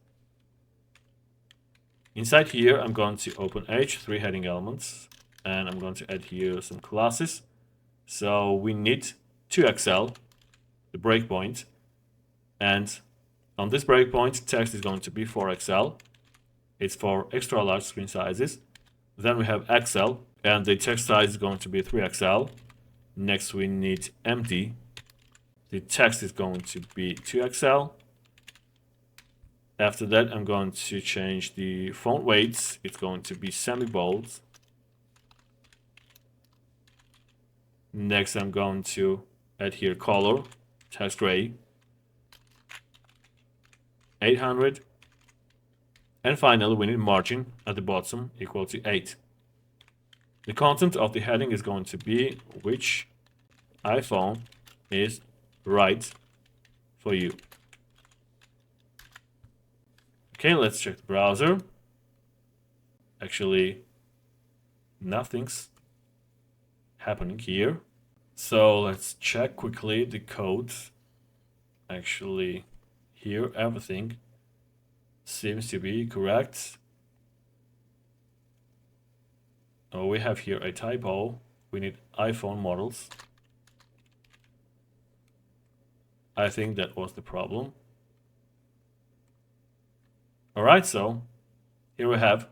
Inside here I'm going to open H3 heading elements and I'm going to add here some classes. So we need 2XL, the breakpoint, and on this breakpoint text is going to be 4XL. It's for extra large screen sizes. Then we have XL and the text size is going to be 3XL. Next we need empty. The text is going to be 2XL. After that I'm going to change the font weights. It's going to be semi-bold. Next I'm going to add here color, text gray, 800. And finally we need margin at the bottom equal to 8. The content of the heading is going to be which iPhone is right for you. Okay, let's check the browser. Actually, nothing's happening here. So let's check quickly the code. Actually, here everything seems to be correct. Oh, we have here a typo. We need iPhone models. I think that was the problem. Alright, so here we have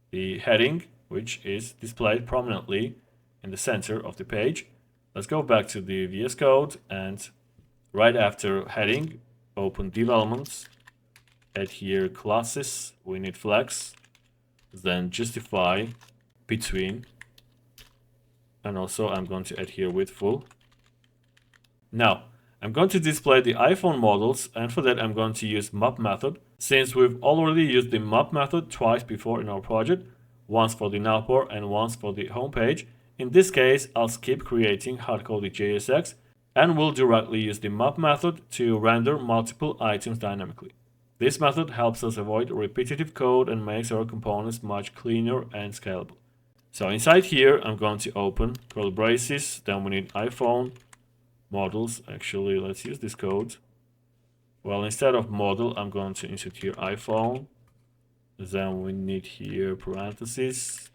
the heading, which is displayed prominently in the center of the page. Let's go back to the VS Code and right after heading, open developments, add here classes, we need flex, then justify between, and also I'm going to add here width full. Now I'm going to display the iPhone models, and for that I'm going to use map method. Since we've already used the map method twice before in our project, once for the navbar and once for the home page, in this case I'll skip creating hard-coded JSX and will directly use the map method to render multiple items dynamically. This method helps us avoid repetitive code and makes our components much cleaner and scalable. So inside here I'm going to open curly braces, then we need iPhone models. Actually, let's use this code. Well, instead of model I'm going to insert here iPhone, then we need here parentheses.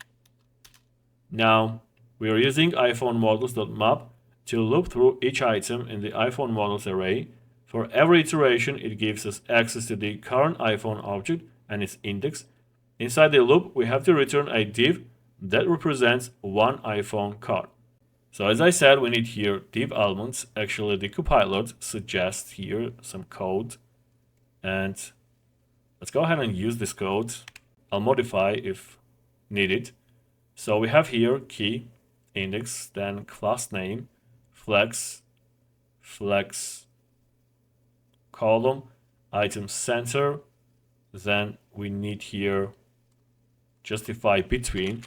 Now we are using iPhone models.map to loop through each item in the iPhone models array. For every iteration it gives us access to the current iPhone object and its index. Inside the loop we have to return a div that represents one iPhone card. So as I said, we need here div elements. Actually the copilot suggests here some code, and let's go ahead and use this code. I'll modify if needed. So we have here key index, then class name, flex column, item center, then we need here justify between,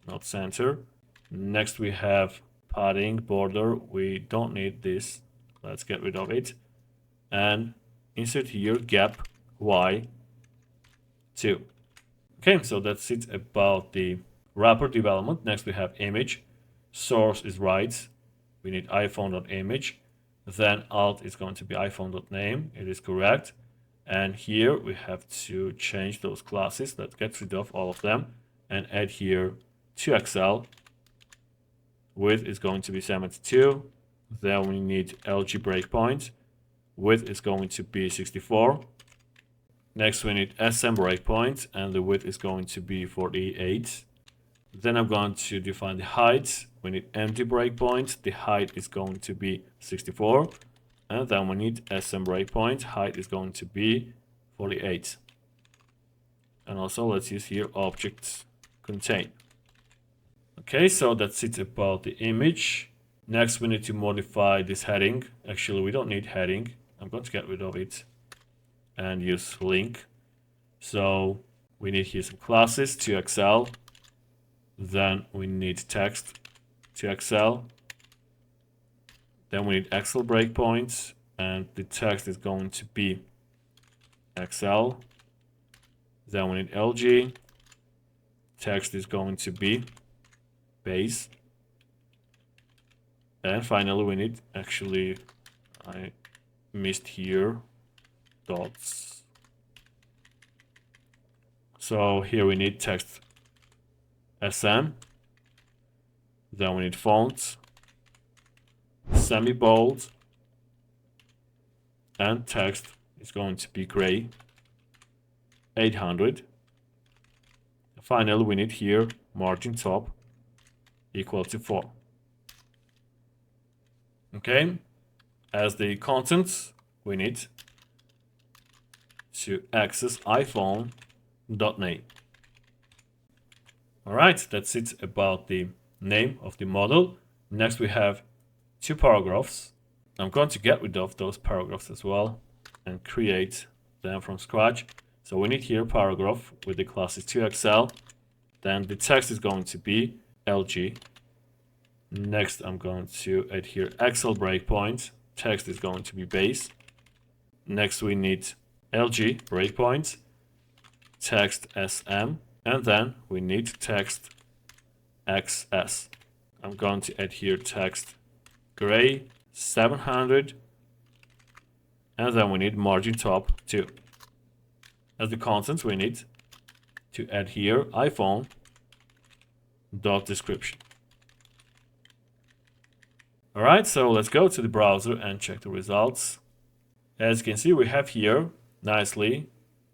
not center. Next we have padding border, we don't need this, let's get rid of it, and insert here gap y2. Okay, so that's it about the wrapper development. Next we have image, source is right, we need iphone.image, then alt is going to be iphone.name, it is correct, and here we have to change those classes. Let's get rid of all of them and add here 2xl, width is going to be 72, then we need LG breakpoint, width is going to be 64. Next we need SM breakpoint and the width is going to be 48. Then I'm going to define the height. We need empty breakpoint, the height is going to be 64. And then we need SM breakpoint, height is going to be 48. And also let's use here object contain. Okay, so that's it about the image. Next we need to modify this heading. Actually we don't need heading, I'm going to get rid of it and use link. So we need here some classes, 2xl, then we need text, 2xl, then we need xl breakpoints, and the text is going to be xl, then we need lg, text is going to be base, and finally we need, actually I missed here dots. So here we need text SM, then we need font, semi-bold, and text is going to be gray, 800. Finally we need here margin top equal to 4. Okay, as the contents we need to access iphone.name. Alright, that's it about the name of the model. Next we have 2 paragraphs. I'm going to get rid of those paragraphs as well and create them from scratch. So we need here paragraph with the classes 2xl. Then the text is going to be LG. Next I'm going to add here XL breakpoint. Text is going to be base. Next we need LG breakpoint, text SM, and then we need text XS. I'm going to add here text gray, 700, and then we need margin top 2. As the contents we need to add here iPhone dot description. Alright, so let's go to the browser and check the results. As you can see, we have here nicely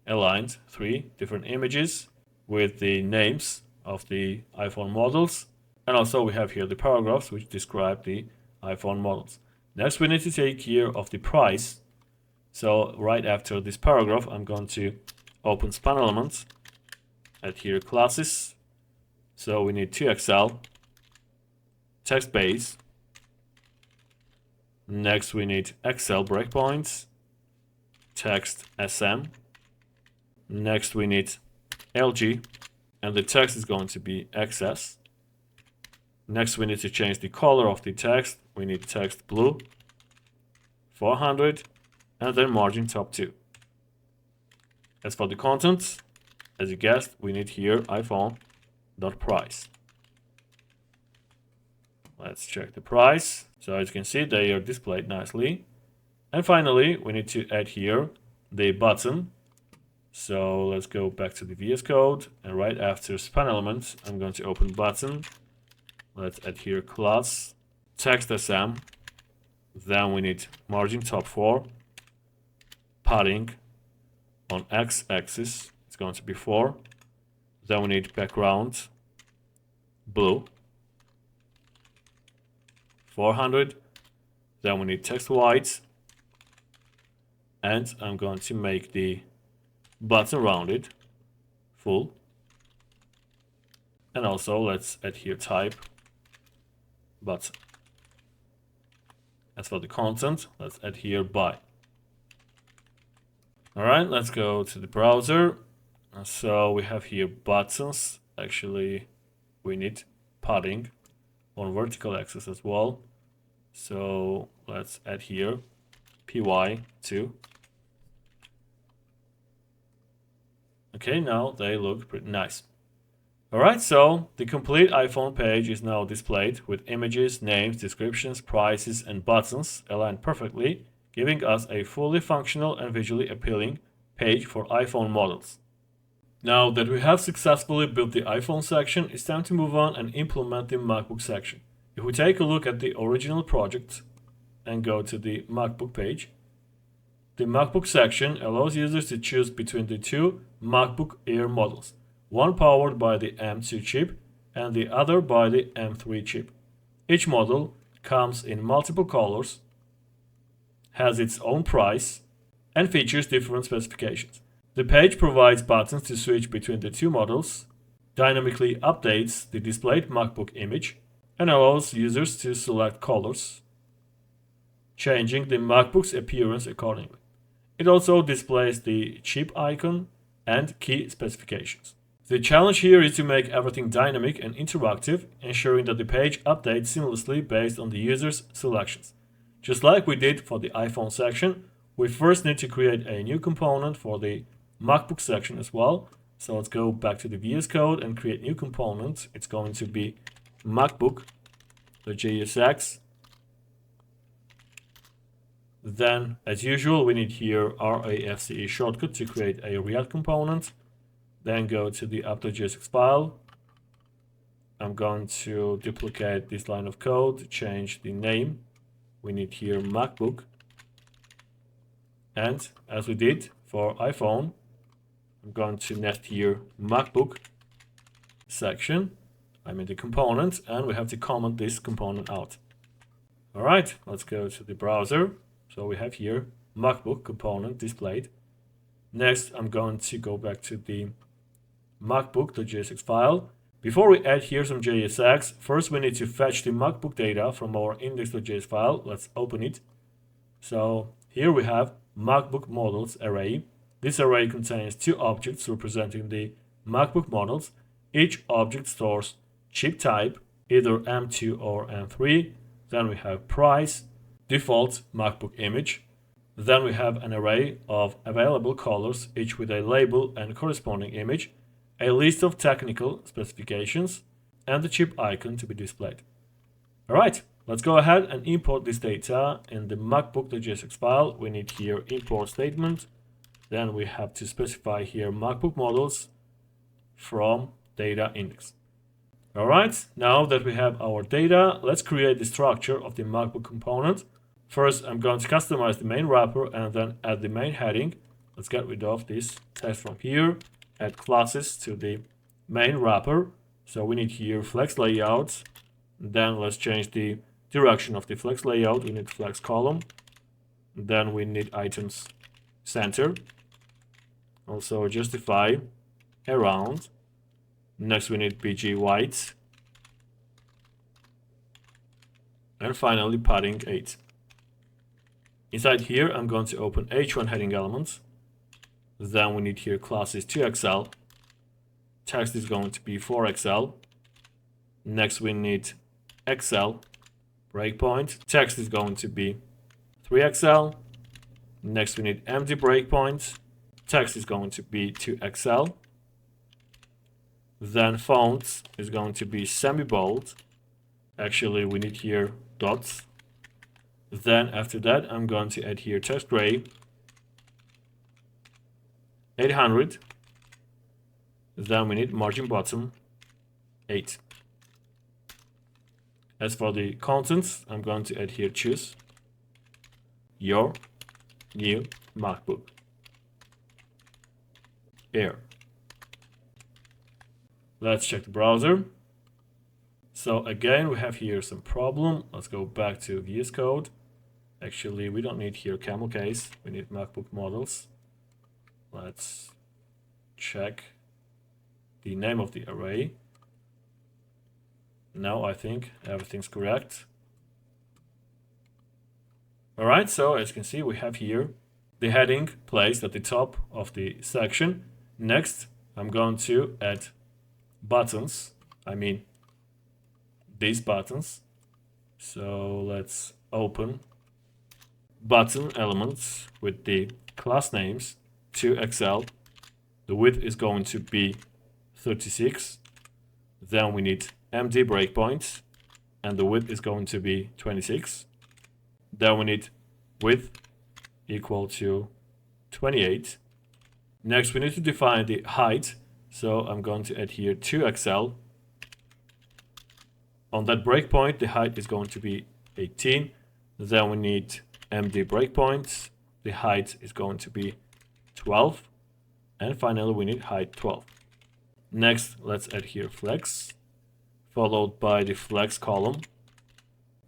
aligned 3 different images with the names of the iPhone models, and also we have here the paragraphs which describe the iPhone models. Next we need to take here of the price. So right after this paragraph I'm going to open span elements, add here classes. So we need 2xl, text base. Next we need XL breakpoints, text SM. Next we need LG, and the text is going to be XS. Next we need to change the color of the text. We need text blue, 400, and then margin top 2. As for the content, as you guessed, we need here iPhone.price. Let's check the price. So as you can see, they are displayed nicely. And finally, we need to add here the button. So let's go back to the VS Code, and right after span elements, I'm going to open button. Let's add here class, text SM. Then we need margin top 4, padding on x-axis, it's going to be 4. Then we need background blue, 400. Then we need text white, and I'm going to make the button rounded, full. And also let's add here type button. As for the content, let's add here by. All right, let's go to the browser. So we have here buttons. Actually, we need padding on vertical axis as well. So let's add here py2. Okay, now they look pretty nice. Alright, so the complete iPhone page is now displayed with images, names, descriptions, prices, and buttons aligned perfectly, giving us a fully functional and visually appealing page for iPhone models. Now that we have successfully built the iPhone section, it's time to move on and implement the MacBook section. If we take a look at the original project and go to the MacBook page, the MacBook section allows users to choose between the two MacBook Air models, one powered by the M2 chip and the other by the M3 chip. Each model comes in multiple colors, has its own price, and features different specifications. The page provides buttons to switch between the two models, dynamically updates the displayed MacBook image, and allows users to select colors, changing the MacBook's appearance accordingly. It also displays the chip icon and key specifications. The challenge here is to make everything dynamic and interactive, ensuring that the page updates seamlessly based on the user's selections. Just like we did for the iPhone section, we first need to create a new component for the MacBook section as well. So let's go back to the VS Code and create new component. It's going to be MacBook.jsx. Then, as usual, we need here RAFCE shortcut to create a React component. Then go to the app.jsx file. I'm going to duplicate this line of code to change the name. We need here MacBook. And as we did for iPhone, I'm going to nest here MacBook section. I'm in the component, and we have to comment this component out. All right, let's go to the browser. So we have here MacBook component displayed. Next, I'm going to go back to the MacBook.jsx file. Before we add here some JSX, first we need to fetch the MacBook data from our index.js file. Let's open it. So here we have MacBook models array. This array contains two objects representing the MacBook models. Each object stores chip type, either M2 or M3. Then we have price, default MacBook image. Then we have an array of available colors, each with a label and corresponding image, a list of technical specifications, and the chip icon to be displayed. Alright, let's go ahead and import this data in the MacBook.jsx file. We need here import statement. Then we have to specify here MacBook models from data index. Alright, now that we have our data, let's create the structure of the MacBook component. First, I'm going to customize the main wrapper and then add the main heading. Let's get rid of this text from here. Add classes to the main wrapper. So we need here flex layout. Then let's change the direction of the flex layout. We need flex column. Then we need items center. Also justify around. Next we need BG white. And finally padding 8. Inside here, I'm going to open H1 heading elements. Then we need here classes 2XL. Text is going to be 4XL. Next we need XL breakpoint. Text is going to be 3XL. Next we need empty breakpoint. Text is going to be 2XL. Then font is going to be semi-bold. Actually, we need here dots. Then after that, I'm going to add here text gray 800. Then we need margin bottom 8. As for the contents, I'm going to add here choose your new MacBook Air. Let's check the browser. So again, we have here some problem. Let's go back to VS Code. Actually, we don't need here camel case. We need MacBook models. Let's check the name of the array. Now I think everything's correct. Alright, so as you can see, we have here the heading placed at the top of the section. Next, I'm going to add buttons. I mean, these buttons. So let's open button elements with the class names to Excel. The width is going to be 36. Then we need empty breakpoints, and the width is going to be 26. Then we need width equal to 28. Next, we need to define the height. So I'm going to add here to Excel. On that breakpoint, the height is going to be 18. Then we need empty breakpoints. The height is going to be 12. And finally, we need height 12. Next, let's add here flex, followed by the flex column.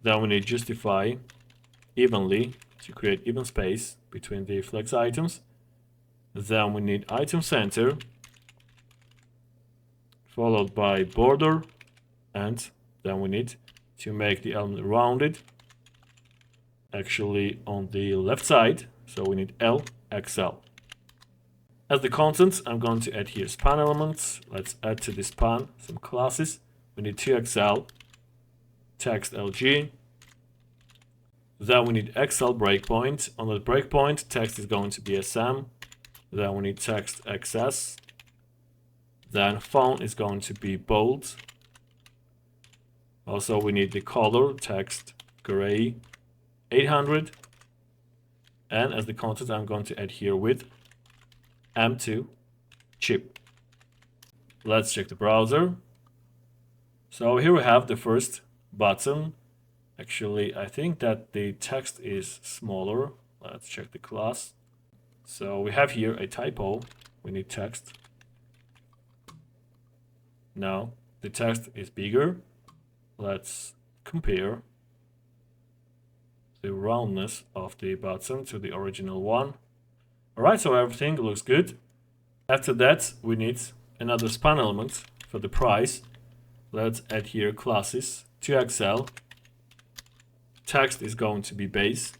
Then we need justify evenly to create even space between the flex items. Then we need item center, followed by border, and then we need to make the element rounded, actually on the left side, so we need LXL. As the content, I'm going to add here span elements. Let's add to the span some classes. We need 2XL, text LG. Then we need XL breakpoint. On the breakpoint, text is going to be SM. Then we need text XS. Then font is going to be bold. Also, we need the color, text gray 800. And as the content, I'm going to add here with M2 chip. Let's check the browser. So here we have the first button. Actually, I think that the text is smaller. Let's check the class. So we have here a typo. We need text. Now the text is bigger. Let's compare the roundness of the button to the original one. Alright, so everything looks good. After that, we need another span element for the price. Let's add here classes to Excel. Text is going to be base.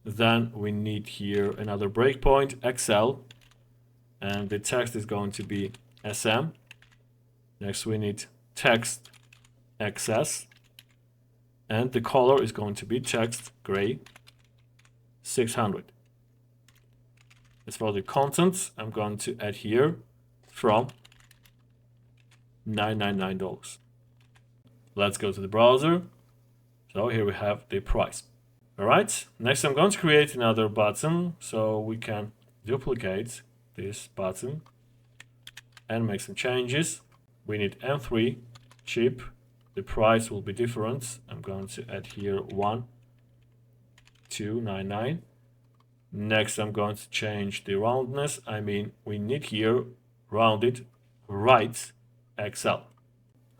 Then we need here another breakpoint, Excel. And the text is going to be SM. Next we need text XS. And the color is going to be text gray 600. As for the content, I'm going to add here from $999. Let's go to the browser. So here we have the price. Alright, next I'm going to create another button so we can duplicate this button and make some changes. We need M3 chip. The price will be different. I'm going to add here 1299. Next, I'm going to change the roundness. I mean, we need here rounded right XL.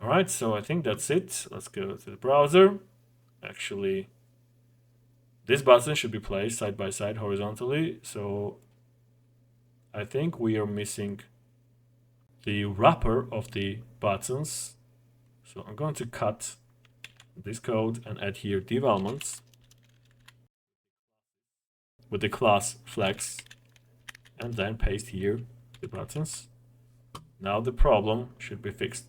Alright, so I think that's it. Let's go to the browser. Actually, this button should be placed side by side horizontally. So I think we are missing the wrapper of the buttons. So I'm going to cut this code and add here div elements with the class flex, and then paste here the buttons. Now the problem should be fixed.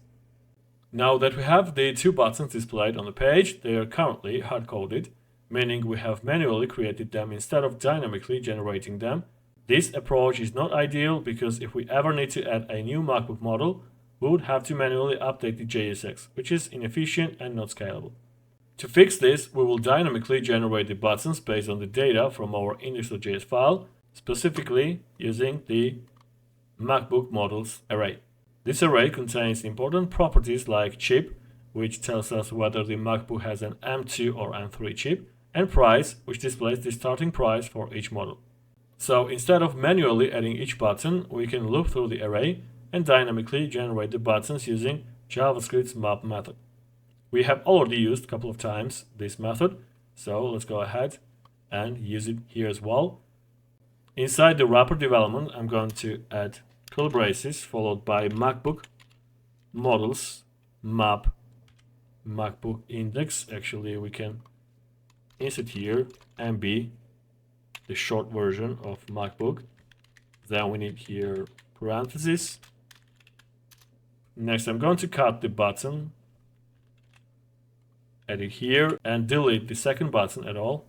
Now that we have the two buttons displayed on the page, they are currently hard-coded, meaning we have manually created them instead of dynamically generating them. This approach is not ideal because if we ever need to add a new MacBook model, we would have to manually update the JSX, which is inefficient and not scalable. To fix this, we will dynamically generate the buttons based on the data from our index.js file, specifically using the MacBook models array. This array contains important properties like chip, which tells us whether the MacBook has an M2 or M3 chip, and price, which displays the starting price for each model. So instead of manually adding each button, we can loop through the array and dynamically generate the buttons using JavaScript's map method. We have already used a couple of times this method, so let's go ahead and use it here as well. Inside the wrapper development, I'm going to add curly braces followed by MacBook models map MacBook index. Actually, we can insert here MB, the short version of MacBook. Then we need here parentheses. Next, I'm going to cut the button, add it here, and delete the second button at all.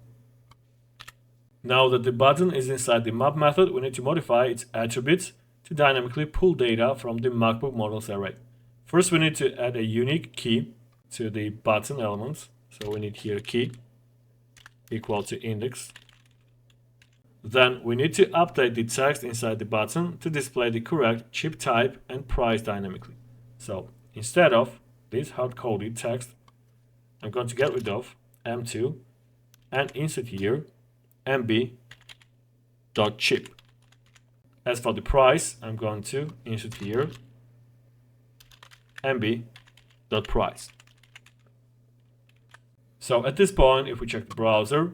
Now that the button is inside the map method, we need to modify its attributes to dynamically pull data from the MacBook models array. First, we need to add a unique key to the button elements. So we need here key equal to index. Then we need to update the text inside the button to display the correct chip type and price dynamically. So instead of this hard-coded text, I'm going to get rid of M2 and insert here MB.chip. As for the price, I'm going to insert here MB.price. So at this point, if we check the browser,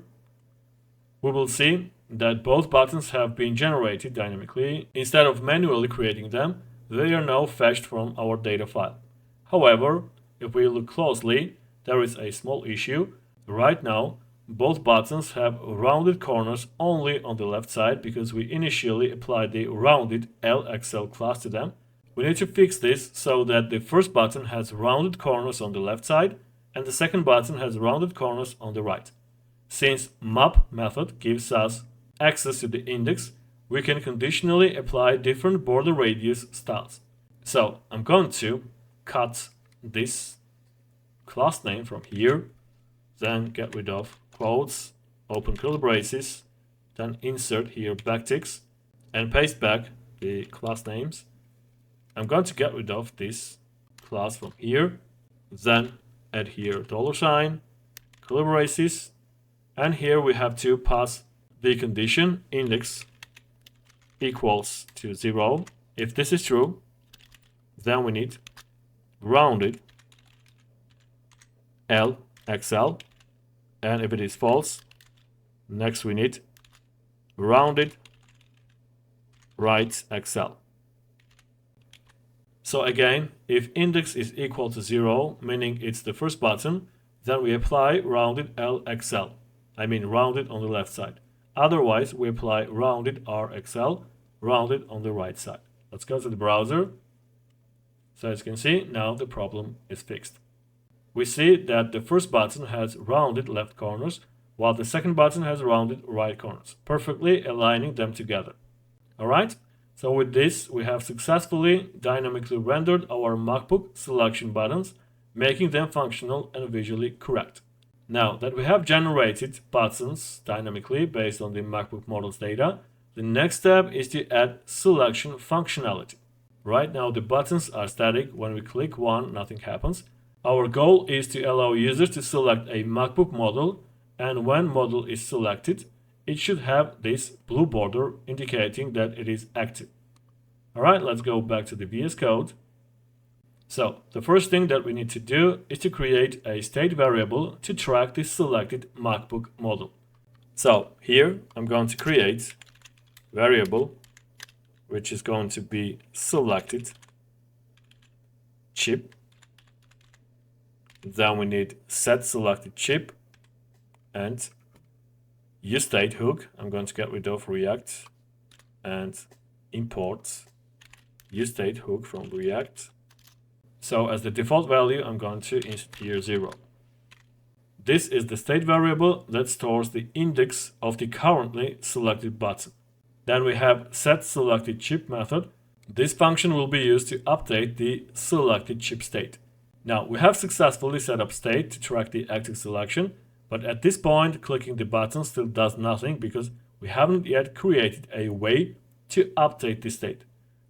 we will see that both buttons have been generated dynamically. Instead of manually creating them, they are now fetched from our data file. However, if we look closely, there is a small issue. Right now, both buttons have rounded corners only on the left side because we initially applied the rounded LXL class to them. We need to fix this so that the first button has rounded corners on the left side and the second button has rounded corners on the right. Since map method gives us access to the index, we can conditionally apply different border radius styles. So I'm going to cut this class name from here, then get rid of quotes, open curly braces, then insert here backticks and paste back the class names. I'm going to get rid of this class from here, then add here $, curly braces, and here we have to pass the condition index equals to 0. If this is true, then we need rounded LXL, and if it is false, next we need rounded right XL. So again, if index is equal to 0, meaning it's the first button, then we apply rounded LXL. I mean rounded on the left side. Otherwise, we apply rounded RXL, rounded on the right side. Let's go to the browser. So as you can see, now the problem is fixed. We see that the first button has rounded left corners, while the second button has rounded right corners, perfectly aligning them together. Alright, so with this, we have successfully dynamically rendered our MacBook selection buttons, making them functional and visually correct. Now that we have generated buttons dynamically based on the MacBook model's data, the next step is to add selection functionality. Right now the buttons are static. When we click one, nothing happens. Our goal is to allow users to select a MacBook model, and when model is selected, it should have this blue border indicating that it is active. Alright, let's go back to the VS Code. So the first thing that we need to do is to create a state variable to track the selected MacBook model. So here I'm going to create variable which is going to be selected chip. Then we need set selected chip and useState hook. I'm going to get rid of React and import useState hook from React. So as the default value, I'm going to insert here 0. This is the state variable that stores the index of the currently selected button. Then we have set selected chip method. This function will be used to update the selected chip state. Now we have successfully set up state to track the active selection, but at this point clicking the button still does nothing because we haven't yet created a way to update the state.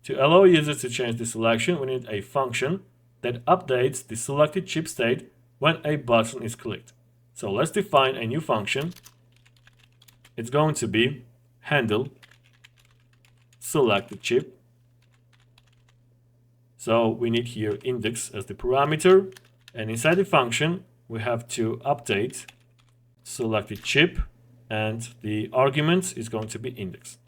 To allow users to change the selection, we need a function that updates the selected chip state when a button is clicked. So let's define a new function. It's going to be handle selected chip. So we need here index as the parameter, and inside the function we have to update selected chip, and the argument is going to be index.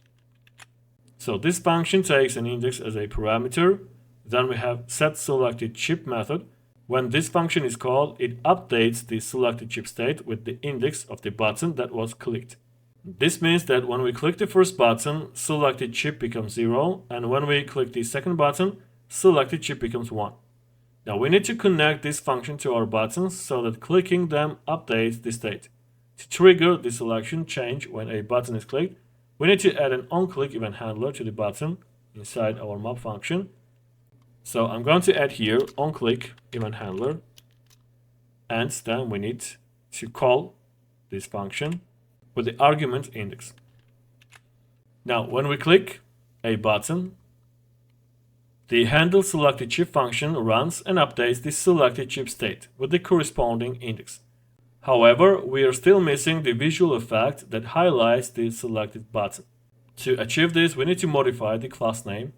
So this function takes an index as a parameter. Then we have set selected chip method, When this function is called, it updates the selected chip state with the index of the button that was clicked. This means that when we click the first button, selected chip becomes 0, and when we click the second button, selected chip becomes 1. Now we need to connect this function to our buttons so that clicking them updates the state. To trigger the selection change when a button is clicked, we need to add an onClick event handler to the button inside our map function. So I'm going to add here onClick event handler, and then we need to call this function with the argument index. Now when we click a button, the handle selected chip function runs and updates the selected chip state with the corresponding index. However, we are still missing the visual effect that highlights the selected button. To achieve this, we need to modify the class name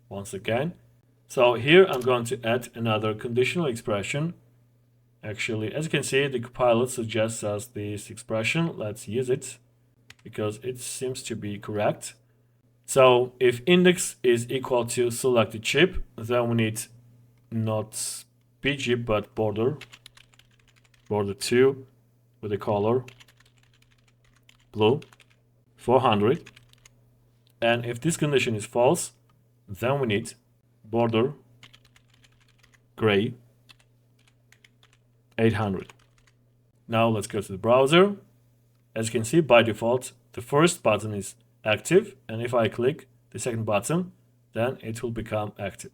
once again. So here I'm going to add another conditional expression. Actually, as you can see, the compiler suggests us this expression. Let's use it because it seems to be correct. So if index is equal to selected chip, then we need not bg but border 2 with the color blue 400. And if this condition is false, then we need border gray 800. Now let's go to the browser. As you can see, by default, the first button is active, and if I click the second button, then it will become active.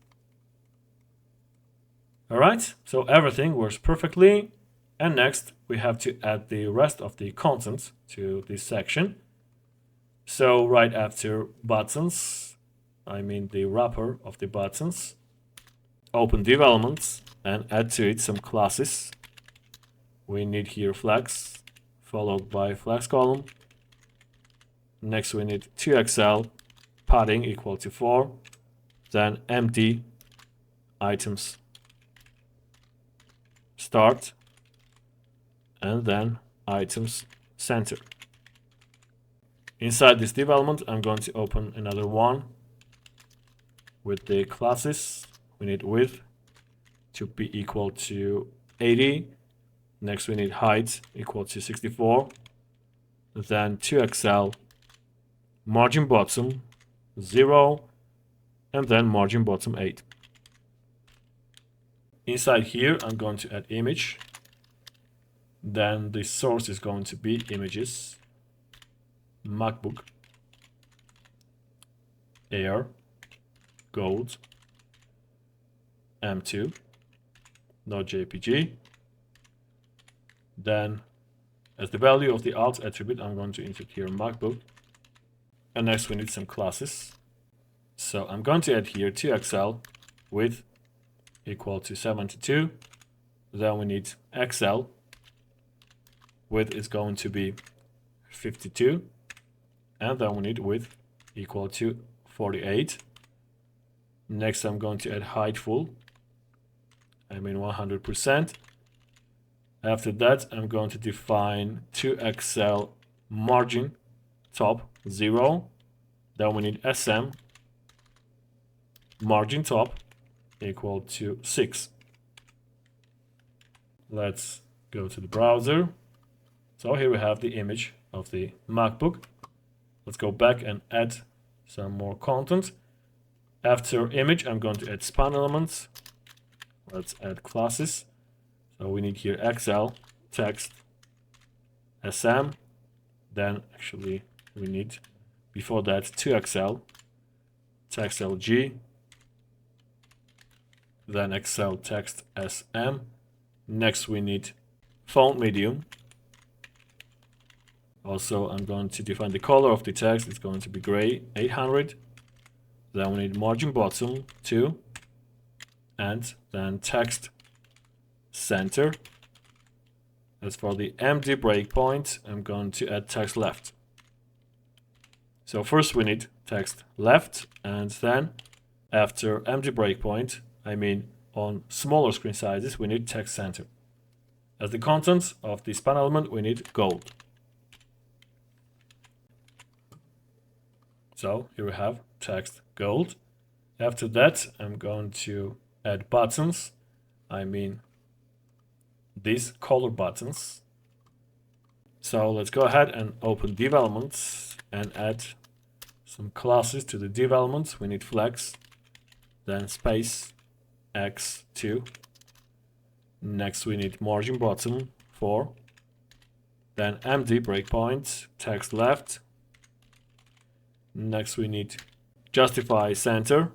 Alright, so everything works perfectly, and next we have to add the rest of the content to this section. So right after buttons, I mean the wrapper of the buttons, open development and add to it some classes. We need here flags, followed by flags column. Next we need 2xl padding equal to 4, then empty items start, and then items center. Inside this development, I'm going to open another one with the classes. We need width to be equal to 80. Next we need height equal to 64. Then 2xl margin bottom 0, and then margin bottom 8. Inside here, I'm going to add image. Then the source is going to be images, MacBook, Air, Gold, M2, not JPG. Then, as the value of the alt attribute, I'm going to insert here MacBook. And next we need some classes. So I'm going to add here 2xl width equal to 72. Then we need xl. Width is going to be 52. And then we need width equal to 48. Next I'm going to add height full. I mean 100%. After that I'm going to define 2xl margin top 0. Then we need SM margin top equal to 6. Let's go to the browser. So here we have the image of the MacBook. Let's go back and add some more content. After image, I'm going to add span elements. Let's add classes. So we need here XL, text, SM. Then actually we need before that 2XL, text LG. Then XL text SM. Next we need font medium. Also I'm going to define the color of the text. It's going to be gray 800. Then we need margin bottom 2. And then text center. As for the empty breakpoint, I'm going to add text left. So first we need text left, and then after empty breakpoint, I mean on smaller screen sizes, we need text center. As the content of the span element, we need gold. So here we have text gold. After that, I'm going to add buttons. I mean these color buttons. So let's go ahead and open developments and add some classes to the developments. We need flex, then space x2. Next we need margin bottom 4, then empty breakpoint, text left. Next we need justify center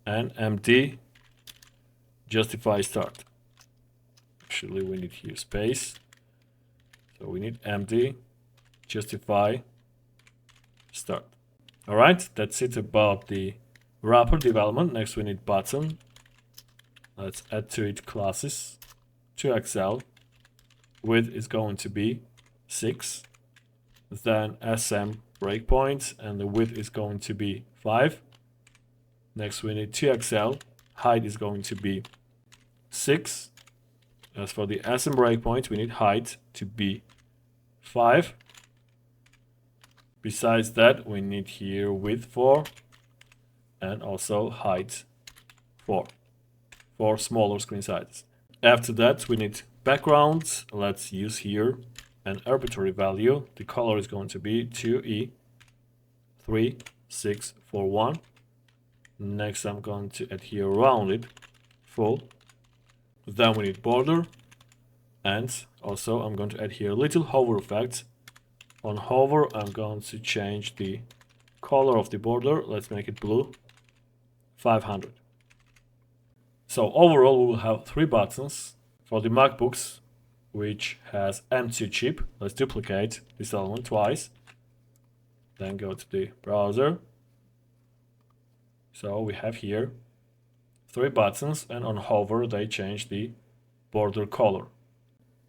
and empty justify start. Actually we need here space, so we need empty justify start. All right, that's it about the wrapper development. Next we need button. Let's add to it classes to Excel. Width is going to be 6, then SM breakpoint, and the width is going to be 5. Next we need to Excel. Height is going to be 6. As for the SM breakpoint, we need height to be 5. Besides that, we need here width 4 and also height 4 for smaller screen sizes. After that, we need background. Let's use here an arbitrary value. The color is going to be 2E3641. Next, I'm going to add here rounded full. Then we need border, and also I'm going to add here little hover effect. On hover, I'm going to change the color of the border. Let's make it blue, 500. So overall, we will have 3 buttons. For the MacBooks, which has M2 chip, let's duplicate this element twice. Then go to the browser. So we have here 3 buttons, and on hover, they change the border color.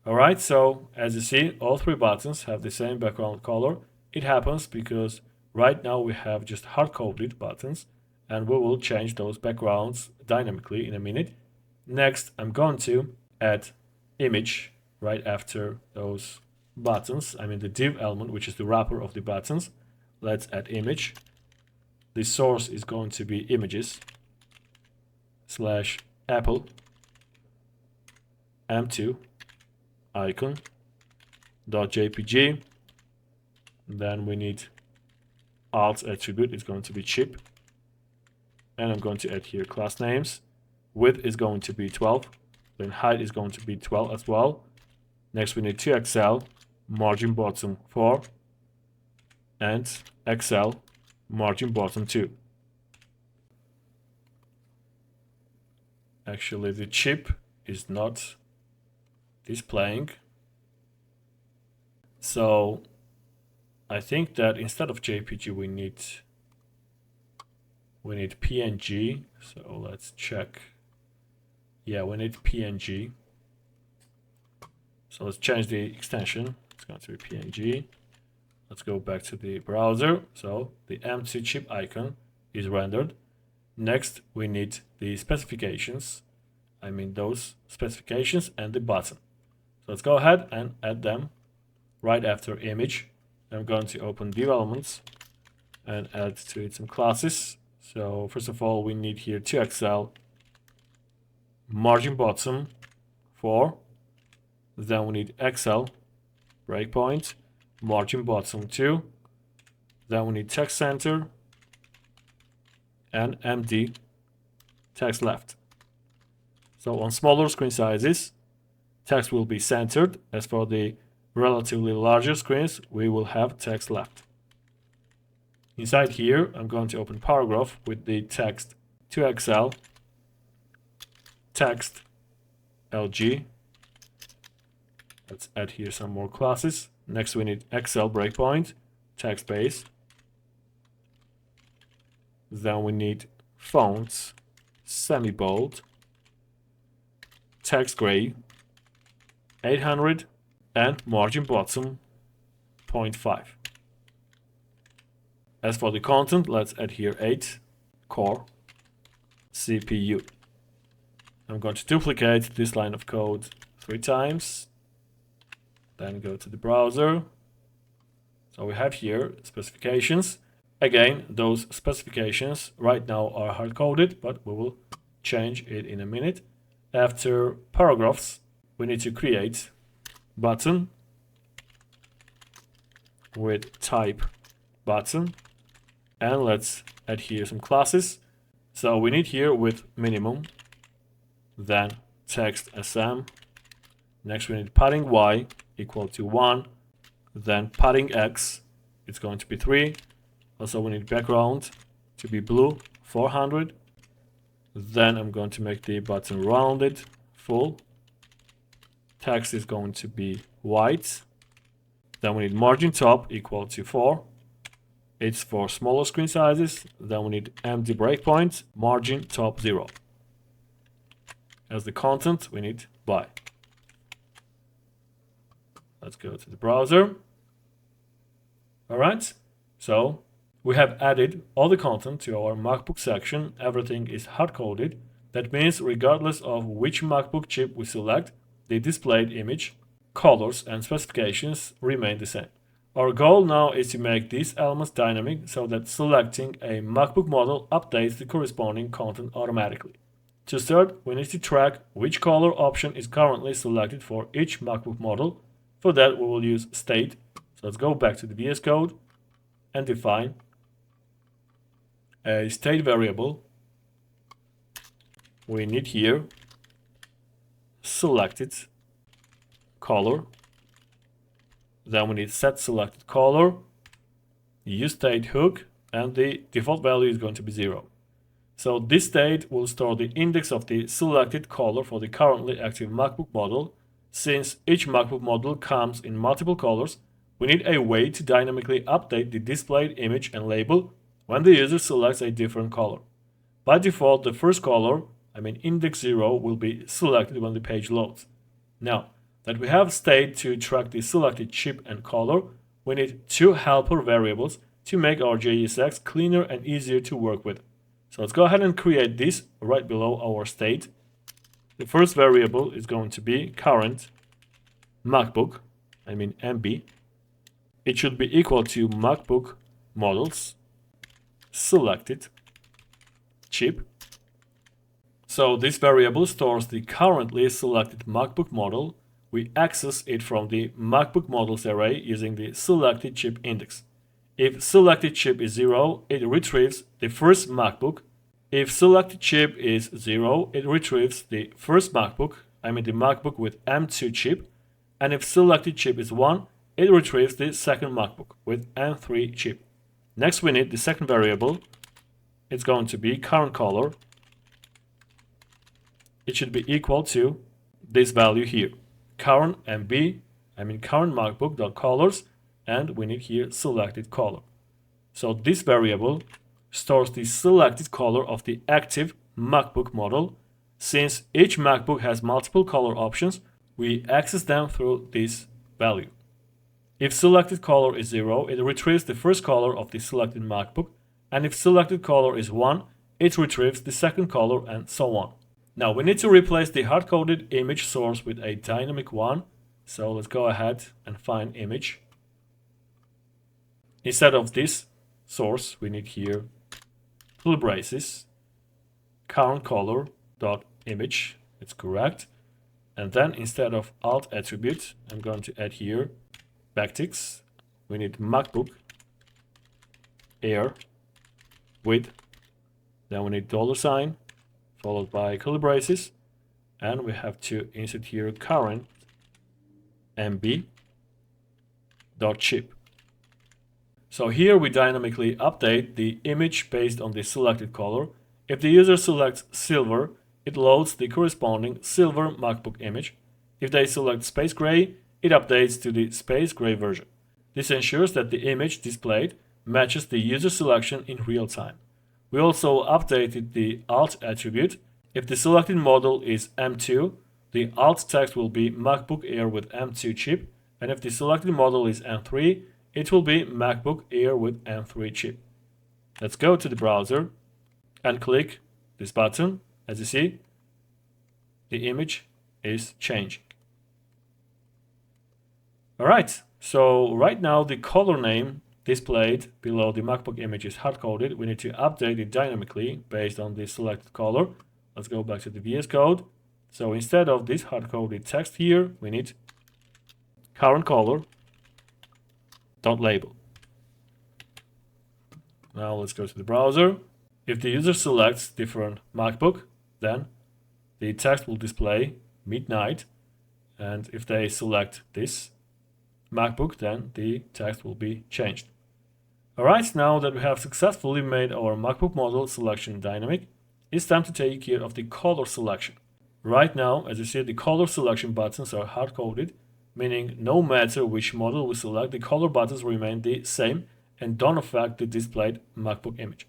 Alright, so as you see, all 3 buttons have the same background color. It happens because right now we have just hard-coded buttons, and we will change those backgrounds dynamically in a minute. Next, I'm going to add image right after those buttons. I mean the div element, which is the wrapper of the buttons. Let's add image. The source is going to be images / Apple M2 icon.jpg. Then we need alt attribute, it's going to be chip, and I'm going to add here class names. Width is going to be 12, then height is going to be 12 as well. Next we need to Excel margin bottom 4 and Excel margin bottom 2. Actually the chip is not displaying, so I think that instead of JPG we need PNG. So let's check. Yeah, we need PNG. So let's change the extension. It's going to be PNG. Let's go back to the browser. So the M2 chip icon is rendered. Next, we need the specifications. I mean those specifications and the button. So let's go ahead and add them right after image. I'm going to open developments and add to it some classes. So first of all, we need here to Excel margin bottom 4. Then we need Excel breakpoint margin bottom 2. Then we need text center and empty text left. So on smaller screen sizes, text will be centered. As for the relatively larger screens, we will have text left. Inside here, I'm going to open paragraph with the text to Excel text LG. Let's add here some more classes. Next we need Excel breakpoint text base. Then we need fonts semi-bold text gray 800 and margin bottom 0.5. As for the content, let's add here 8 core CPU. I'm going to duplicate this line of code 3 times. Then go to the browser. So we have here specifications. Again, those specifications right now are hard-coded, but we will change it in a minute. after paragraphs, we need to create button with type button, and let's add here some classes. So we need here with minimum, then text sm. Next we need padding y equal to 1, then padding x, it's going to be 3. Also we need background to be blue, 400. Then I'm going to make the button rounded, full. Text is going to be white. Then we need margin top equal to 4. It's for smaller screen sizes. Then we need empty breakpoint, margin top 0. As the content, we need by. Let's go to the browser. All right, so we have added all the content to our MacBook section. Everything is hard-coded. That means regardless of which MacBook chip we select, the displayed image, colors, and specifications remain the same. Our goal now is to make these elements dynamic so that selecting a MacBook model updates the corresponding content automatically. To start, we need to track which color option is currently selected for each MacBook model. For that, we will use state. So let's go back to the VS Code and define a state variable. We need here selected color. Then we need set selected color, use state hook, and the default value is going to be 0. So this state will store the index of the selected color for the currently active MacBook model. Since each MacBook model comes in multiple colors, we need a way to dynamically update the displayed image and label when the user selects a different color. By default, the first color, index 0, will be selected when the page loads. Now that we have state to track the selected chip and color, we need 2 helper variables to make our JSX cleaner and easier to work with. So let's go ahead and create this right below our state. The first variable is going to be current MacBook, MB. It should be equal to MacBook models selected chip. So this variable stores the currently selected MacBook model. We access it from the MacBook models array using the selected chip index. If selected chip is 0, it retrieves the first MacBook. If selected chip is 0, it retrieves the first MacBook, the MacBook with M2 chip. And if selected chip is 1, it retrieves the second MacBook with M3 chip. Next we need the second variable. It's going to be current color. It should be equal to this value here. Current MB, current MacBook.colors, and we need here selected color. So this variable stores the selected color of the active MacBook model. Since each MacBook has multiple color options, we access them through this value. If selected color is 0, it retrieves the first color of the selected MacBook, and if selected color is 1, it retrieves the second color, and so on. Now we need to replace the hard-coded image source with a dynamic one. So let's go ahead and find image. Instead of this source, we need here curly braces, current color dot image. It's correct. And then instead of alt attribute, I'm going to add here backticks. We need MacBook Air with. Then we need $, followed by curly braces, and we have to insert here current MB dot chip. So here we dynamically update the image based on the selected color. If the user selects silver, it loads the corresponding silver MacBook image. If they select space gray, it updates to the space gray version. This ensures that the image displayed matches the user selection in real time. We also updated the alt attribute. If the selected model is M2, the alt text will be MacBook Air with M2 chip, and if the selected model is M3, it will be MacBook Air with M3 chip. Let's go to the browser and click this button. As you see, the image is changing. Alright, so right now the color name displayed below the MacBook image is hard-coded. We need to update it dynamically based on the selected color. Let's go back to the VS Code So instead of this hard-coded text here, we need current color dot label. Now let's go to the browser. If the user selects different MacBook, then the text will display midnight. And if they select this MacBook, then the text will be changed. Alright, now that we have successfully made our MacBook model selection dynamic, it's time to take care of the color selection. Right now, as you see, the color selection buttons are hard-coded, meaning no matter which model we select, the color buttons remain the same and don't affect the displayed MacBook image.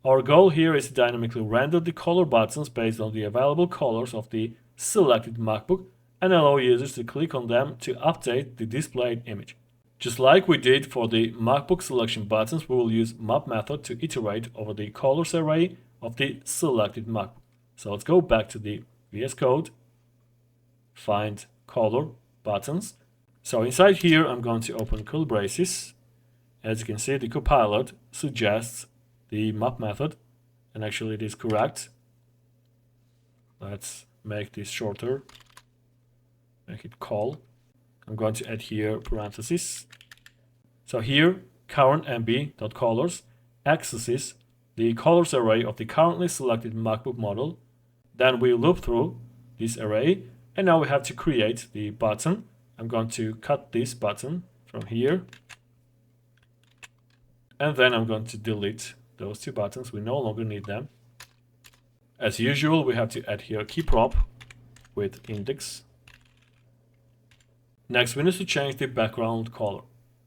Our goal here is to dynamically render the color buttons based on the available colors of the selected MacBook and allow users to click on them to update the displayed image. Just like we did for the MacBook selection buttons, we will use map method to iterate over the colors array of the selected MacBook. So let's go back to the VS Code, find color buttons. So inside here, I'm going to open curly braces. As you can see, the copilot suggests the map method, and actually it is correct. Let's make this shorter, make it call. I'm going to add here parentheses. So here, current MB.colors accesses the colors array of the currently selected MacBook model. Then we loop through this array, and now we have to create the button. I'm going to cut this button from here, and then I'm going to delete those two buttons. We no longer need them. As usual, we have to add here key prop with index. Next, we need to change the background color.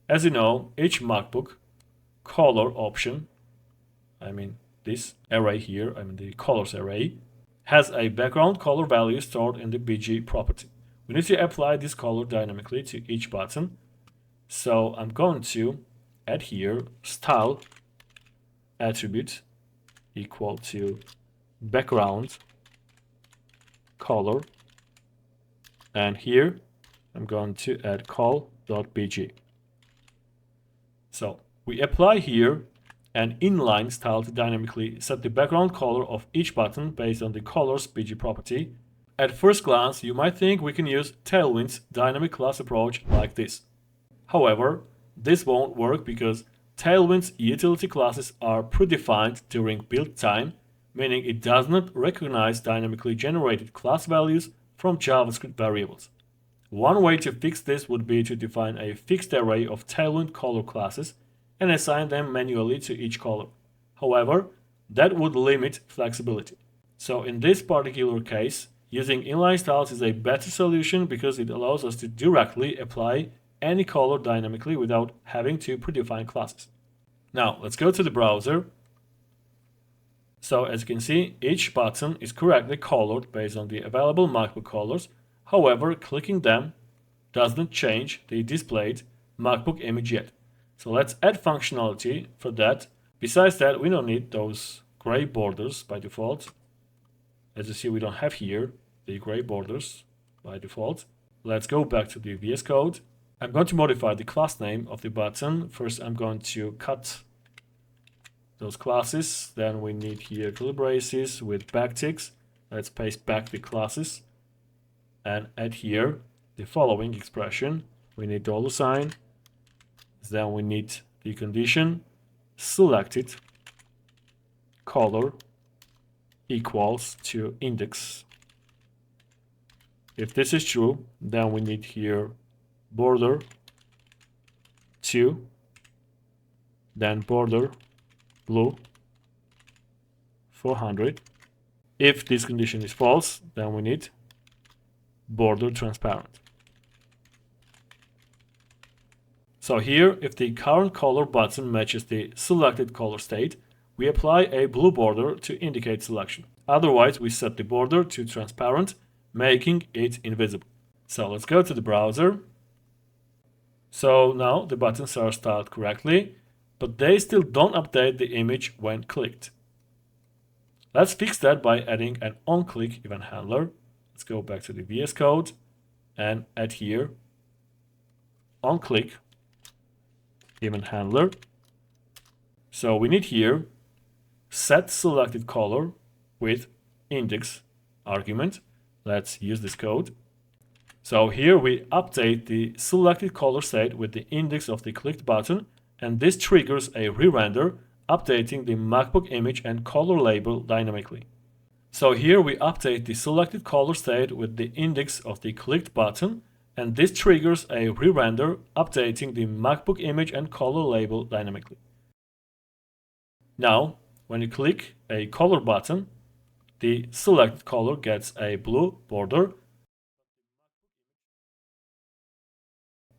As you know, each MacBook color option, this array here, the colors array, has a background color value stored in the BG property. We need to apply this color dynamically to each button. So I'm going to add here style attribute equal to background color, and here I'm going to add col.bg. So we apply here an inline style to dynamically set the background color of each button based on the colors BG property. At first glance, you might think we can use Tailwind's dynamic class approach like this. However, this won't work because Tailwind's utility classes are predefined during build time, meaning it does not recognize dynamically generated class values from JavaScript variables. One way to fix this would be to define a fixed array of Tailwind color classes and assign them manually to each color. However, that would limit flexibility. So in this particular case, using inline styles is a better solution because it allows us to directly apply any color dynamically without having to predefine classes. Now, let's go to the browser. So as you can see, each button is correctly colored based on the available MacBook colors. However, clicking them does not change the displayed MacBook image yet. So let's add functionality for that. Besides that, we don't need those gray borders by default. As you see, we don't have here the gray borders by default. Let's go back to the VS Code. I'm going to modify the class name of the button. First, I'm going to cut those classes. Then we need here curly braces with backticks. Let's paste back the classes and add here the following expression. We need $sign. Then we need the condition selected color equals to index. If this is true, then we need here border 2, then border blue 400. If this condition is false, then we need border transparent. So here, if the current color button matches the selected color state, we apply a blue border to indicate selection. Otherwise, we set the border to transparent, making it invisible. So let's go to the browser. So now the buttons are styled correctly, but they still don't update the image when clicked. Let's fix that by adding an onClick event handler. Let's go back to the VS Code and add here onClick event handler. So we need here set selected color with index argument. Let's use this code. So here we update the selected color state with the index of the clicked button, and this triggers a re-render, updating the MacBook image and color label dynamically. So here we update the selected color state with the index of the clicked button, and this triggers a re-render, updating the MacBook image and color label dynamically. Now, when you click a color button, the selected color gets a blue border.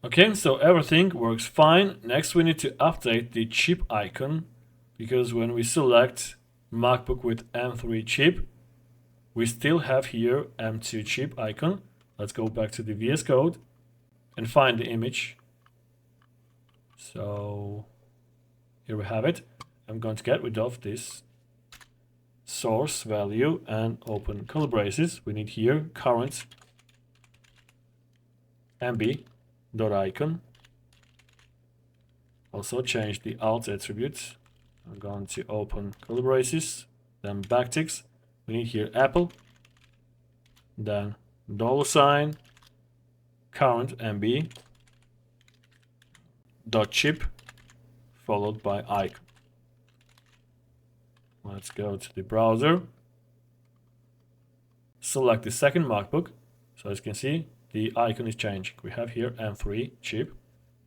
Okay, so everything works fine. Next we need to update the chip icon, because when we select MacBook with M3 chip, we still have here M2 chip icon. Let's go back to the VS Code and find the image. So here we have it. I'm going to get rid of this source value and open curly braces. We need here current MB.icon. Also change the alt attribute. I'm going to open curly braces, then backticks. We need here Apple, then $, current MB dot chip followed by icon. Let's go to the browser, select the second MacBook. So as you can see, the icon is changing. We have here M3 chip,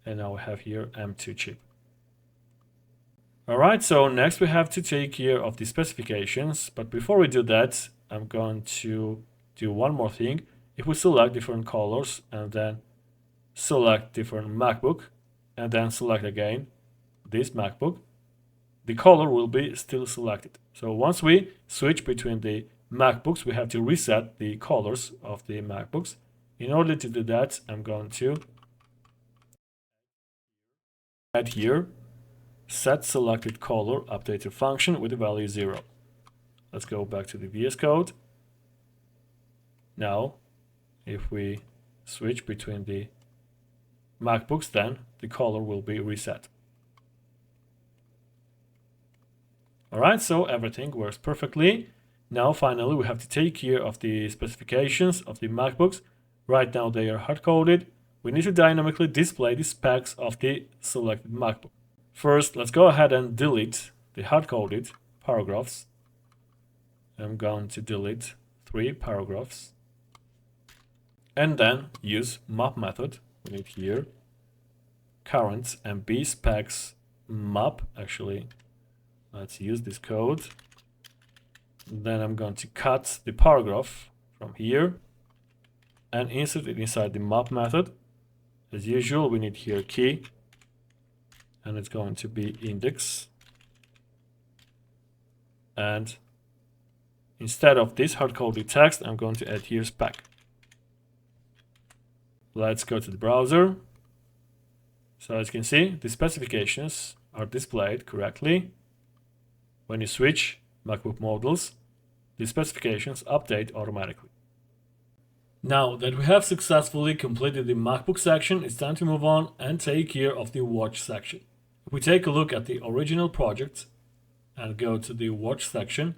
and now we have here M2 chip. Alright, so next we have to take care of the specifications, but before we do that, I'm going to do one more thing. If we select different colors and then select different MacBook and then select again this MacBook, the color will be still selected. So once we switch between the MacBooks, we have to reset the colors of the MacBooks. In order to do that, I'm going to add here set selected color updated function with the value 0. Let's go back to the VS Code. Now, if we switch between the MacBooks, then the color will be reset. Alright, so everything works perfectly. Now finally we have to take care of the specifications of the MacBooks. Right now they are hard-coded. We need to dynamically display the specs of the selected MacBook. First, let's go ahead and delete the hard-coded paragraphs. I'm going to delete 3 paragraphs. And then use map method. We need here current MB specs map. Actually, let's use this code. Then I'm going to cut the paragraph from here and insert it inside the map method. As usual, we need here key, and it's going to be index. And instead of this hard-coded text, I'm going to add here spec. Let's go to the browser. So as you can see, the specifications are displayed correctly. When you switch MacBook models, the specifications update automatically. Now that we have successfully completed the MacBook section, it's time to move on and take care of the watch section. If we take a look at the original project and go to the watch section,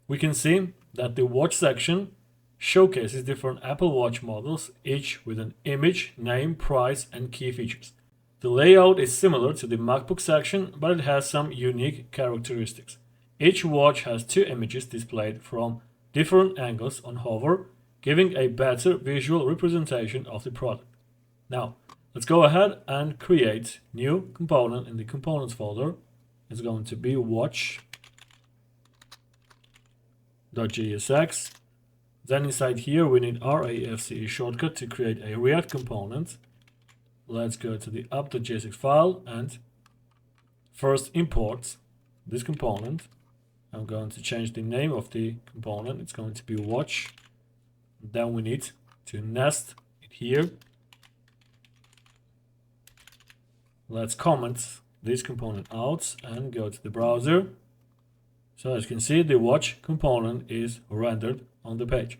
we can see that the watch section showcases different Apple Watch models, each with an image, name, price, and key features. The layout is similar to the MacBook section, but it has some unique characteristics. Each watch has 2 images displayed from different angles on hover, giving a better visual representation of the product. Now, let's go ahead and create new component in the components folder. It's going to be watch.jsx. Then inside here we need RAFCE shortcut to create a React component. Let's go to the app.jsx file and first import this component. I'm going to change the name of the component. It's going to be watch. Then we need to nest it here. Let's comment this component out and go to the browser. So as you can see, the watch component is rendered on the page.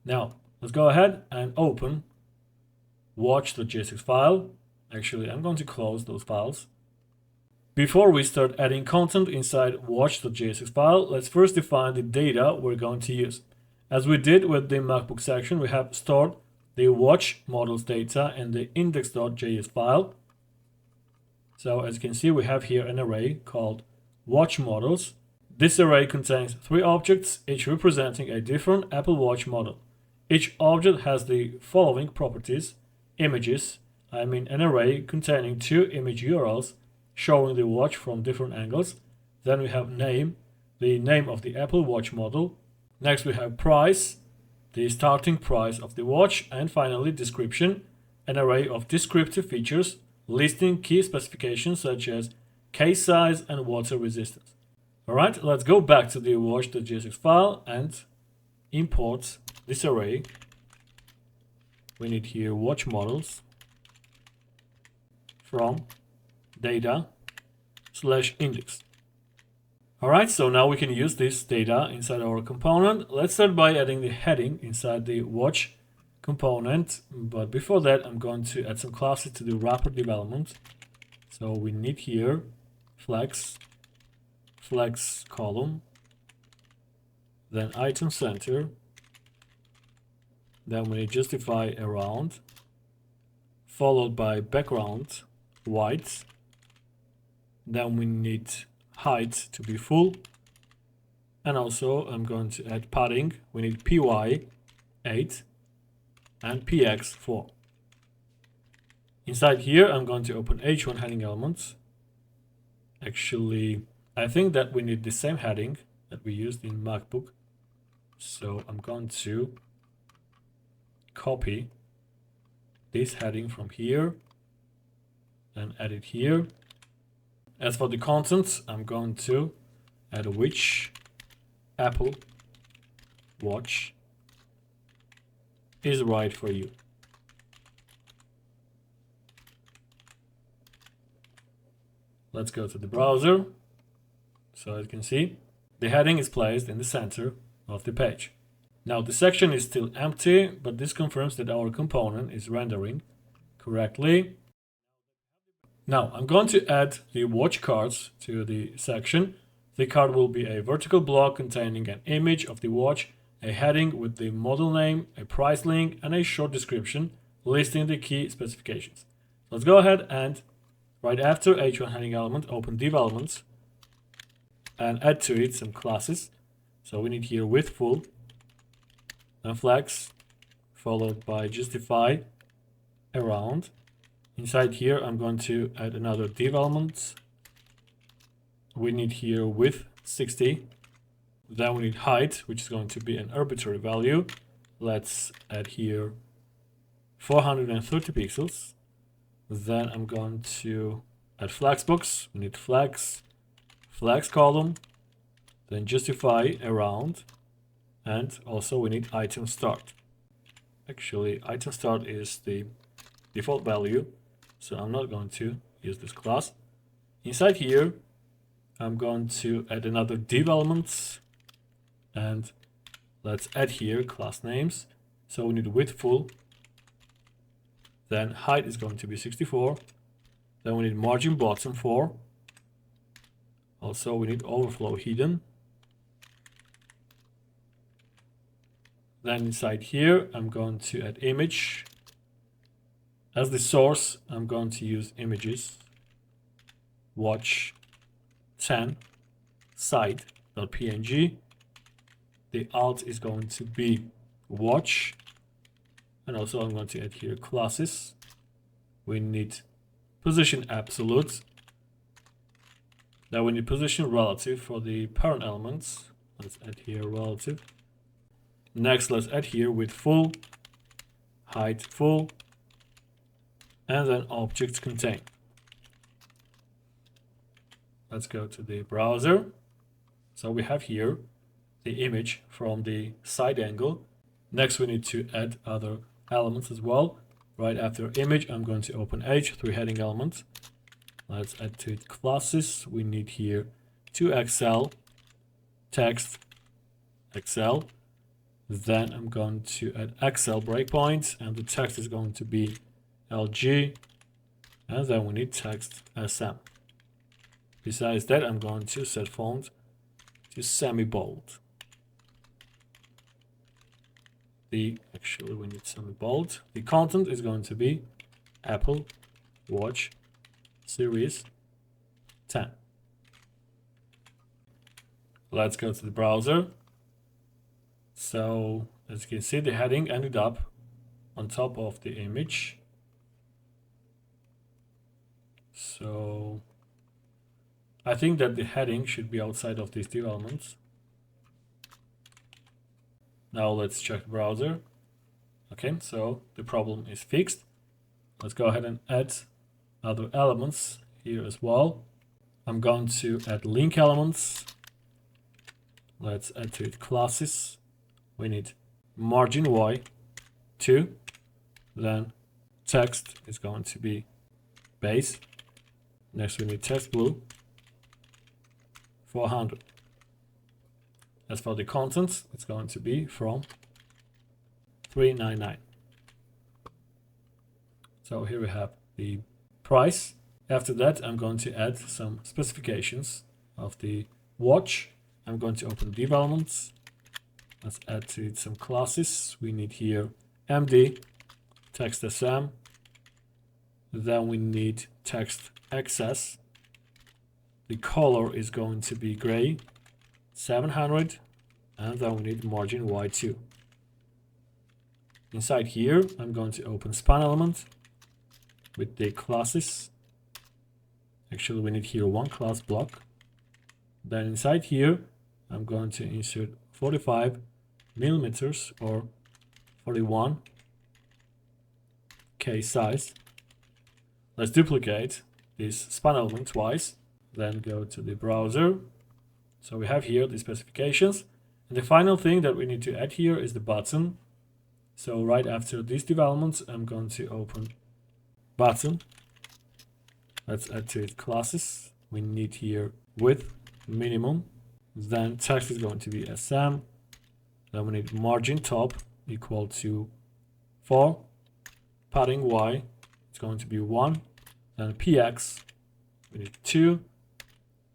Now, let's go ahead and open watch.jsx file. Actually, I'm going to close those files. Before we start adding content inside watch.jsx file, let's first define the data we're going to use. As we did with the MacBook section, we have stored the watch models data in the index.js file. So as you can see, we have here an array called watch models. This array contains 3 objects, each representing a different Apple Watch model. Each object has the following properties: images, an array containing 2 image URLs showing the watch from different angles. Then we have name, the name of the Apple Watch model. Next we have price, the starting price of the watch. And finally description, an array of descriptive features listing key specifications such as case size and water resistance. Alright, let's go back to the watch.jsx file and import this array. We need here watch models from data/index. Alright, so now we can use this data inside our component. Let's start by adding the heading inside the watch component. But before that, I'm going to add some classes to the wrapper development. So we need here flex column, then item center, then we need justify around, followed by background white, then we need height to be full, and also I'm going to add padding. We need py 8 and px 4. Inside here I'm going to open h1 heading elements. Actually, I think that we need the same heading that we used in MacBook, so I'm going to copy this heading from here and add it here. As for the contents, I'm going to add which Apple Watch is right for you. Let's go to the browser. So as you can see, the heading is placed in the center of the page. Now the section is still empty, but this confirms that our component is rendering correctly. Now I'm going to add the watch cards to the section. The card will be a vertical block containing an image of the watch, a heading with the model name, a price link, and a short description listing the key specifications. Let's go ahead and right after h1 heading element, open developments and add to it some classes. So we need here width full, and flex, followed by justify around. Inside here I'm going to add another div element. We need here width 60, then we need height, which is going to be an arbitrary value. Let's add here 430 pixels. Then I'm going to add flexbox. We need flex column, then justify around, and also we need item start. Actually, item start is the default value, so I'm not going to use this class. Inside here I'm going to add another div element, and let's add here class names. So we need width full, then height is going to be 64, then we need margin bottom 4, also we need overflow hidden. Then inside here I'm going to add image. As the source I'm going to use images watch 10 site.png. The alt is going to be watch, and also I'm going to add here classes. We need position absolute, then we need position relative for the parent elements. Let's add here relative. Next, let's add here width full, height full, and then objects contain. Let's go to the browser. So we have here the image from the side angle. Next we need to add other elements as well. Right after image I'm going to open h3 heading elements. Let's add to it classes. We need here to Excel, text, Excel. Then I'm going to add Excel breakpoints, and the text is going to be LG, and then we need text SM. Besides that, I'm going to set font to semi-bold. actually we need some bold. The content is going to be Apple Watch Series 10. Let's go to the browser. So as you can see, the heading ended up on top of the image. So I think that the heading should be outside of these div elements. Now let's check the browser. Okay, so the problem is fixed. Let's go ahead and add other elements here as well. I'm going to add link elements. Let's add to it classes. We need margin Y 2. Then text is going to be base. Next we need text blue 400. As for the content, it's going to be from 399. So here we have the price. After that, I'm going to add some specifications of the watch. I'm going to open div elements. Let's add to it some classes. We need here MD, text SM. Then we need text XS. The color is going to be gray, 700. And then we need margin Y2. Inside here, I'm going to open span element with the classes. Actually, we need here one class block. Then inside here, I'm going to insert 45 millimeters or 41 K size. Let's duplicate this span element twice. Then go to the browser. So we have here the specifications. And the final thing that we need to add here is the button. So right after these developments, I'm going to open button. Let's add to it classes. We need here width minimum. Then text is going to be SM. Then we need margin top equal to 4. Padding Y, it's going to be 1. Then PX, we need 2.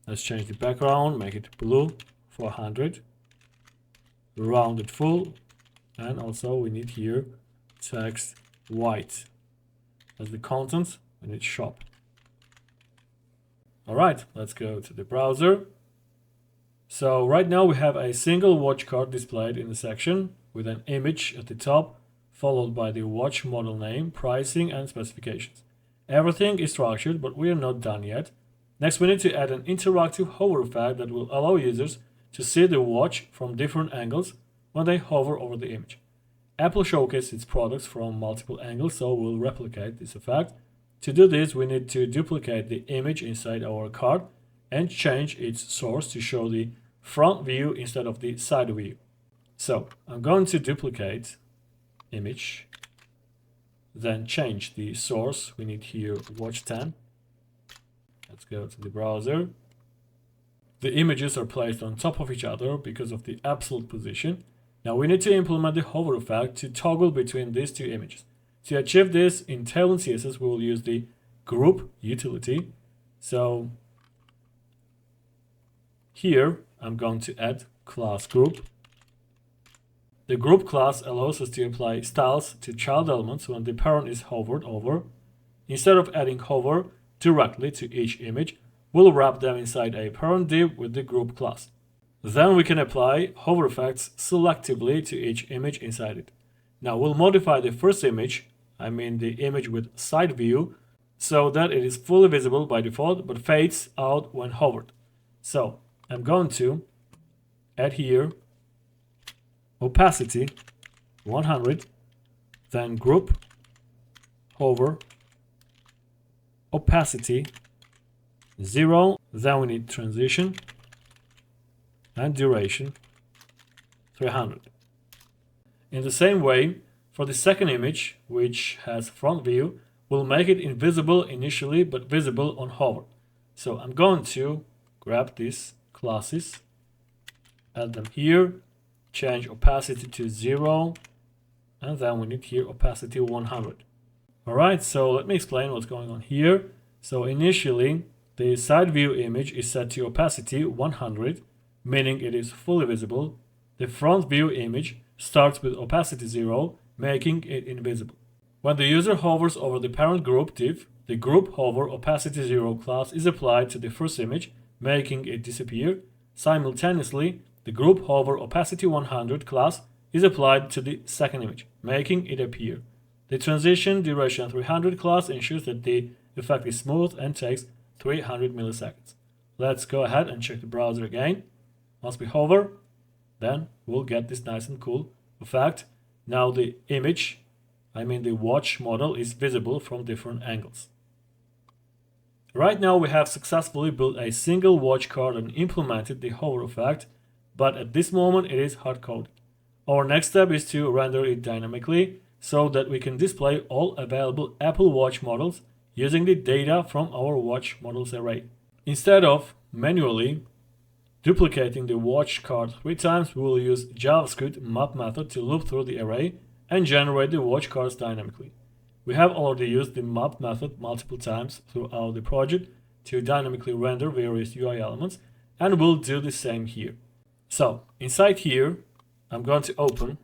Let's change the background, make it blue, 400. Round it full. And also we need here text white. As the content, we need shop. Alright, let's go to the browser. So right now we have a single watch card displayed in the section with an image at the top, followed by the watch model name, pricing, and specifications. Everything is structured, but we are not done yet. Next, we need to add an interactive hover effect that will allow users to see the watch from different angles when they hover over the image. Apple showcases its products from multiple angles, so we'll replicate this effect. To do this, we need to duplicate the image inside our card and change its source to show the front view instead of the side view. So I'm going to duplicate image, then change the source. We need here watch 10. Let's go to the browser. The images are placed on top of each other because of the absolute position. Now we need to implement the hover effect to toggle between these two images. To achieve this, in Tailwind CSS, we will use the group utility. So here I'm going to add class group. The group class allows us to apply styles to child elements when the parent is hovered over. Instead of adding hover directly to each image, we'll wrap them inside a parent div with the group class. Then we can apply hover effects selectively to each image inside it. Now we'll modify the first image, I mean the image with side view, so that it is fully visible by default but fades out when hovered. So I'm going to add here opacity 100, then group hover opacity 0, then we need transition and duration 300. In the same way, for the second image, which has front view, we'll make it invisible initially but visible on hover. So I'm going to grab these classes, add them here, change opacity to 0, and then we need here opacity 100. Alright, so let me explain what's going on here. So initially, the side view image is set to opacity 100, meaning it is fully visible. The front view image starts with opacity 0, making it invisible. When the user hovers over the parent group div, the group hover opacity 0 class is applied to the first image, making it disappear. Simultaneously, the group hover opacity 100 class is applied to the second image, making it appear. The transition duration 300 class ensures that the effect is smooth and takes 300 milliseconds. Let's go ahead and check the browser again. Once we hover, then we'll get this nice and cool effect. Now the image, the watch model, is visible from different angles. Right now we have successfully built a single watch card and implemented the hover effect, but at this moment it is hard-coded. Our next step is to render it dynamically so that we can display all available Apple Watch models using the data from our watch models array. Instead of manually duplicating the watch card 3 times, we will use JavaScript map method to loop through the array and generate the watch cards dynamically. We have already used the map method multiple times throughout the project to dynamically render various UI elements, and we'll do the same here. So inside here, I'm going to open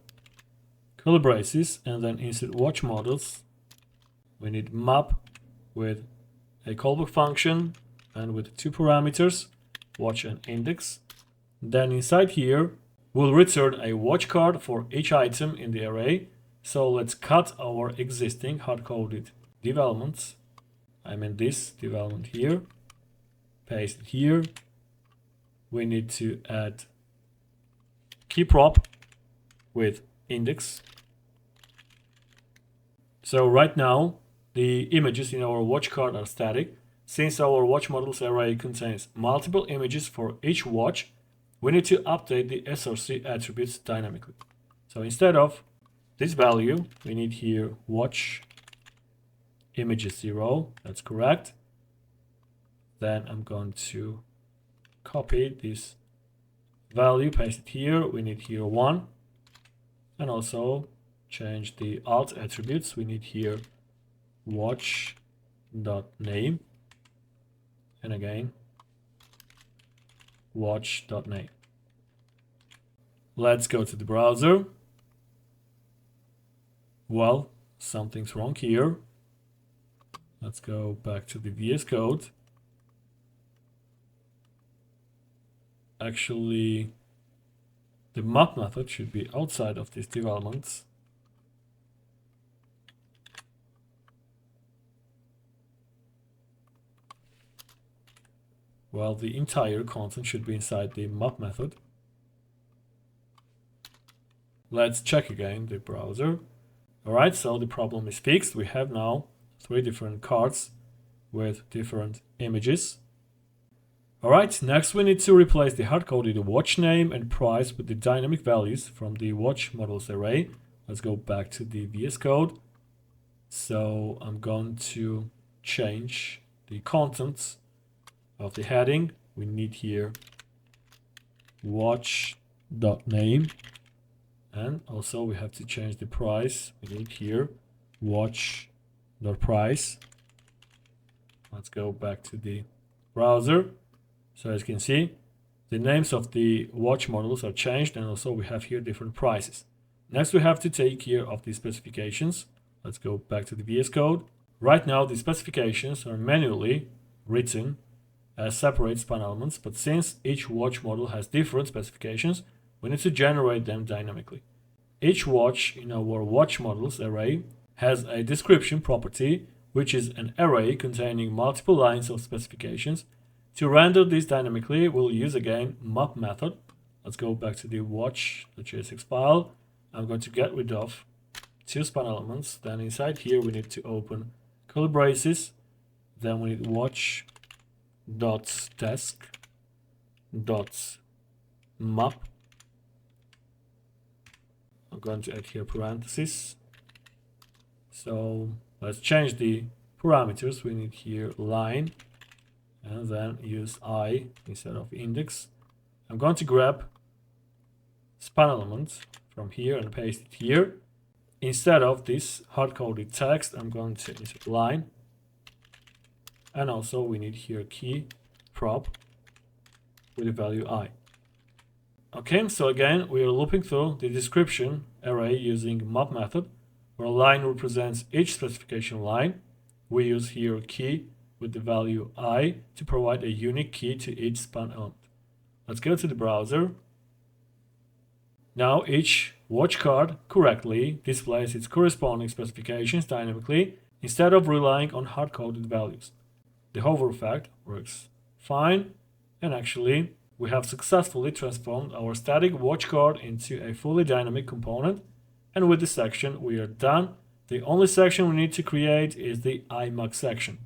curly braces and then insert watch models. We need map with a callback function and with 2 parameters, watch and index. Then inside here, we'll return a watch card for each item in the array. So let's cut our existing hard-coded developments. This development here, paste it here. We need to add key prop with index. So right now, the images in our watch card are static. Since our watch models array contains multiple images for each watch, we need to update the src attributes dynamically. So instead of this value, we need here watch images 0. That's correct. Then I'm going to copy this value, paste it here. We need here 1. And also change the alt attributes. We need here watch.name. And again, watch.name. Let's go to the browser. Well, something's wrong here. Let's go back to the VS Code. Actually, the map method should be outside of these developments. Well, the entire content should be inside the map method. Let's check again the browser. Alright, so the problem is fixed. We have now 3 different cards with different images. Alright, next we need to replace the hard-coded watch name and price with the dynamic values from the watch models array. Let's go back to the VS Code. So I'm going to change the contents of the heading. We need here watch.name, and also we have to change the price. We need here watch.price. Let's go back to the browser. So as you can see, the names of the watch models are changed, and also we have here different prices. Next we have to take care of the specifications. Let's go back to the VS Code. Right now the specifications are manually written as separate span elements, but since each watch model has different specifications, we need to generate them dynamically. Each watch in our watch models array has a description property, which is an array containing multiple lines of specifications. To render this dynamically, we'll use again map method. Let's go back to the watch.js file. I'm going to get rid of 2 span elements. Then inside here we need to open curly braces. Then we need watch.task.map. I'm going to add here parentheses. So let's change the parameters. We need here line, and then use I instead of index. I'm going to grab span element from here and paste it here. Instead of this hard-coded text, I'm going to insert line. And also we need here key prop with the value I. Okay, so again, we are looping through the description array using map method, where a line represents each specification line. We use here key with the value I to provide a unique key to each span element. Let's go to the browser. Now each watch card correctly displays its corresponding specifications dynamically instead of relying on hard-coded values. The hover effect works fine, and actually we have successfully transformed our static watch card into a fully dynamic component, and with this section we are done. The only section we need to create is the IMAG section.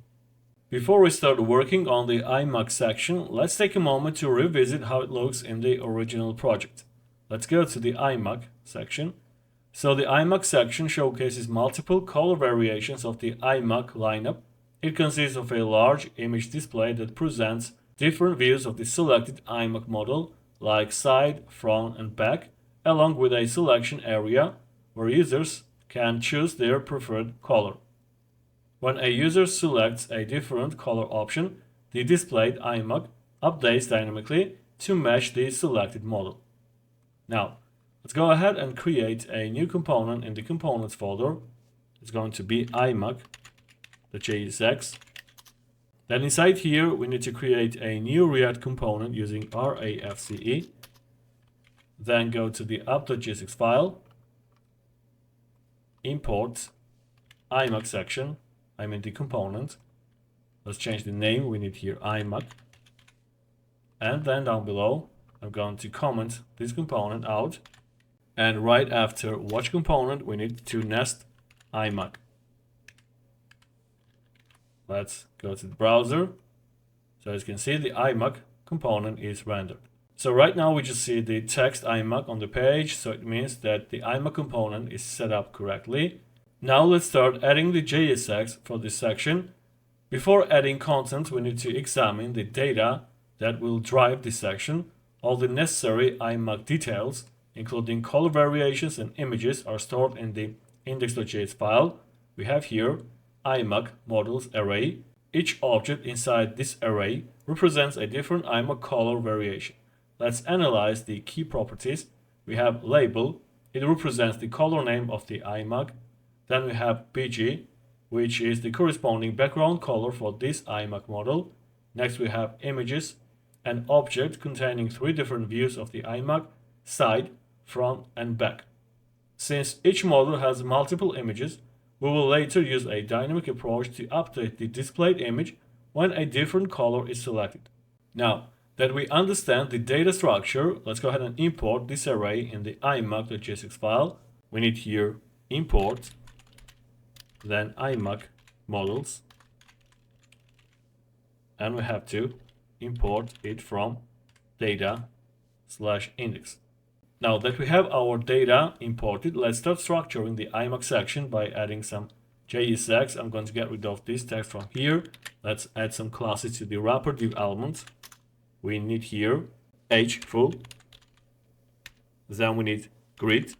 Before we start working on the IMAG section, let's take a moment to revisit how it looks in the original project. Let's go to the IMAG section. So the IMAG section showcases multiple color variations of the IMAG lineup. It consists of a large image display that presents different views of the selected IMAG model, like side, front, and back, along with a selection area where users can choose their preferred color. When a user selects a different color option, the displayed IMAG updates dynamically to match the selected model. Now, let's go ahead and create a new component in the components folder. It's going to be IMAG.jsx. Then inside here, we need to create a new React component using RAFCE. Then go to the app.jsx file, import IMAG section. I'm in the component. Let's change the name. We need here IMAG. And then down below, I'm going to comment this component out. And right after watch component, we need to nest IMAG. Let's go to the browser. So as you can see, the IMAG component is rendered. So right now we just see the text IMAG on the page. So it means that the IMAG component is set up correctly. Now let's start adding the JSX for this section. Before adding content, we need to examine the data that will drive this section. All the necessary IMAG details, including color variations and images, are stored in the index.js file. We have here IMAG models array. Each object inside this array represents a different IMAG color variation. Let's analyze the key properties. We have label. It represents the color name of the IMAG. Then we have BG, which is the corresponding background color for this IMAG model. Next we have images, an object containing 3 different views of the IMAG, side, front, and back. Since each model has multiple images, we will later use a dynamic approach to update the displayed image when a different color is selected. Now that we understand the data structure, let's go ahead and import this array in the imag.jsx file. We need here import, then IMAG models, and we have to import it from data/index. Now that we have our data imported, let's start structuring the IMAG section by adding some JSX. I'm going to get rid of this text from here. Let's add some classes to the wrapper div element. We need here h_full, then we need grid,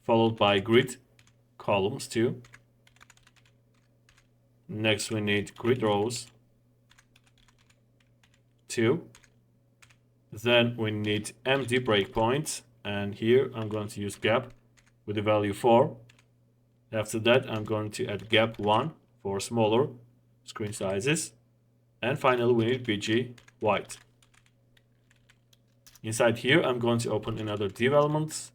followed by grid columns too. Next we need grid rows 2. Then we need empty breakpoints, and here I'm going to use gap with the value 4. After that I'm going to add gap 1 for smaller screen sizes, and finally we need bg white. Inside here I'm going to open another div element.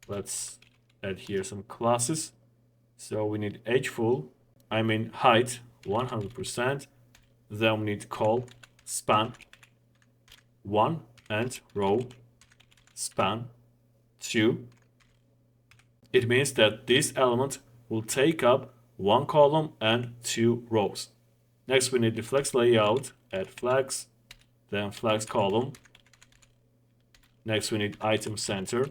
Let's add here some classes. So we need h_full, height 100%. Then we need call span 1 and row span 2. It means that this element will take up 1 column and 2 rows. Next we need the flex layout, add flags, then flags column. Next we need item center.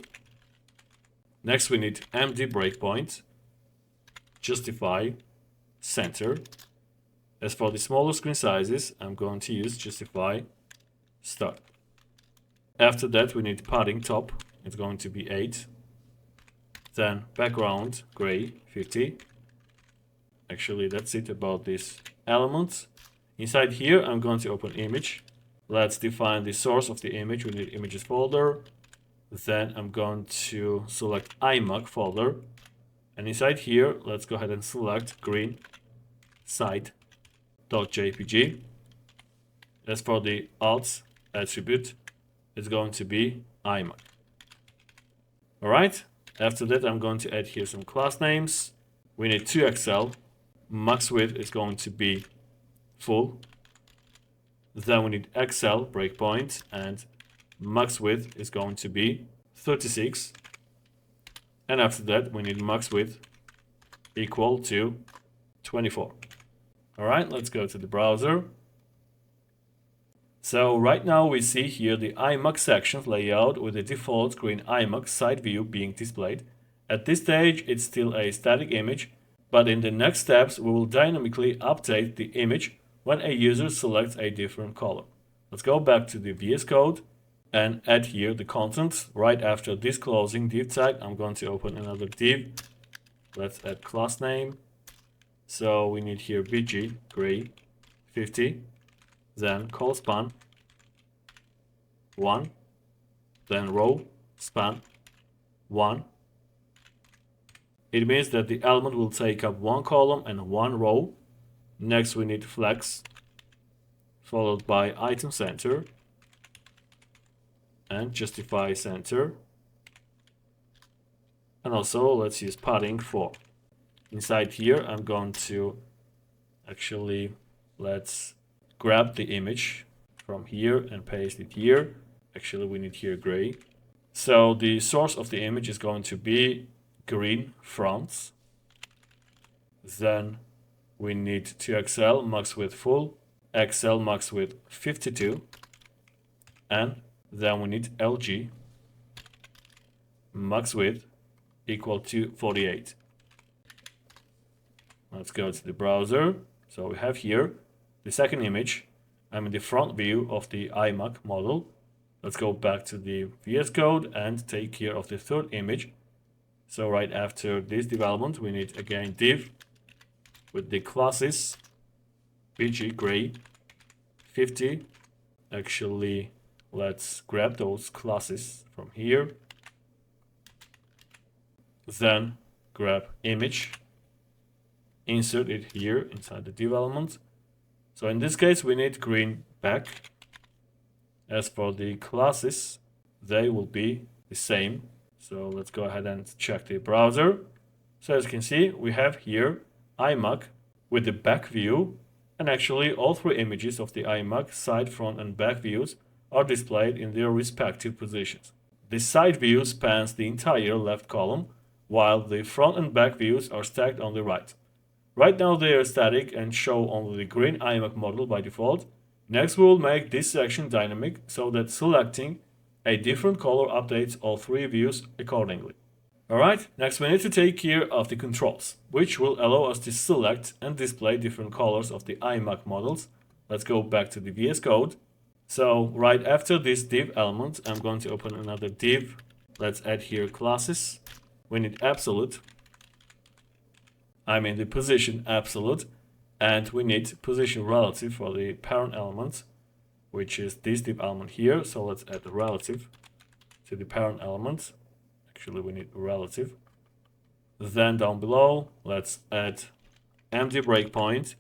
Next we need empty breakpoint, justify center. As for the smaller screen sizes, I'm going to use justify start. After that we need padding top, it's going to be 8. Then background gray 50. Actually that's it about these elements. Inside here I'm going to open image. let's define the source of the image. We need images folder. Then I'm going to select iMac folder. And inside here, let's go ahead and select green site.jpg. As for the alt attribute, it's going to be iMac. Alright, after that I'm going to add here some class names. We need 2XL. Max width is going to be full. Then we need XL breakpoint, and max width is going to be 36. And after that we need max width equal to 24. Alright, let's go to the browser. So right now we see here the iMac sections layout with the default green iMac side view being displayed. At this stage it's still a static image, but in the next steps we will dynamically update the image when a user selects a different color. Let's go back to the VS Code and add here the content. Right after this closing div tag, I'm going to open another div. Let's add class name. So we need here bg gray 50. Then call span 1, then row span 1. It means that the element will take up one column and one row. Next we need flex, followed by item center and justify center. And also let's use padding 4. Inside here I'm going to let's grab the image from here and paste it here. Actually, we need here gray. So the source of the image is going to be green fronts. Then we need 2XL max width full, XL max width 52, and then we need LG max width equal to 48. Let's go to the browser. So we have here the second image. I'm in the front view of the iMac model. Let's go back to the VS Code and take care of the third image. So right after this development, we need again div with the classes bg gray 50. Actually, let's grab those classes from here. Then grab image, insert it here inside the development. So in this case, we need green back. As for the classes, they will be the same. So let's go ahead and check the browser. So as you can see, we have here iMac with the back view. And actually all three images of the iMac side, front and back views are displayed in their respective positions. The side view spans the entire left column, while the front and back views are stacked on the right. Right now they are static and show only the green iMac model by default. Next we will make this section dynamic so that selecting a different color updates all three views accordingly. Alright, next we need to take care of the controls, which will allow us to select and display different colors of the iMac models. Let's go back to the VS Code. So right after this div element, I'm going to open another div. Let's add here classes. We need absolute. I'm in the position absolute, and we need position relative for the parent element, which is this div element here. So let's add the relative to the parent element. Actually, we need relative. Then down below, let's add empty breakpoint.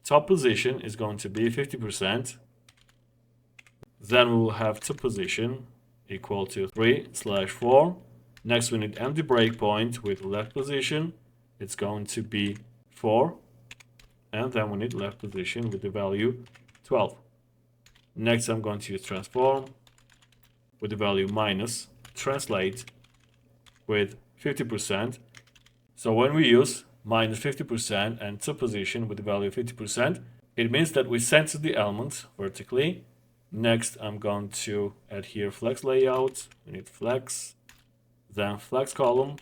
Top position is going to be 50%. Then we will have top position equal to 3/4. Next, we need empty breakpoint with left position. It's going to be 4. And then we need left position with the value 12. Next, I'm going to use transform with the value minus translate with 50%. So when we use minus 50% and top position with the value 50%, it means that we center the element vertically. Next, I'm going to add here flex layout. We need flex, then flex column.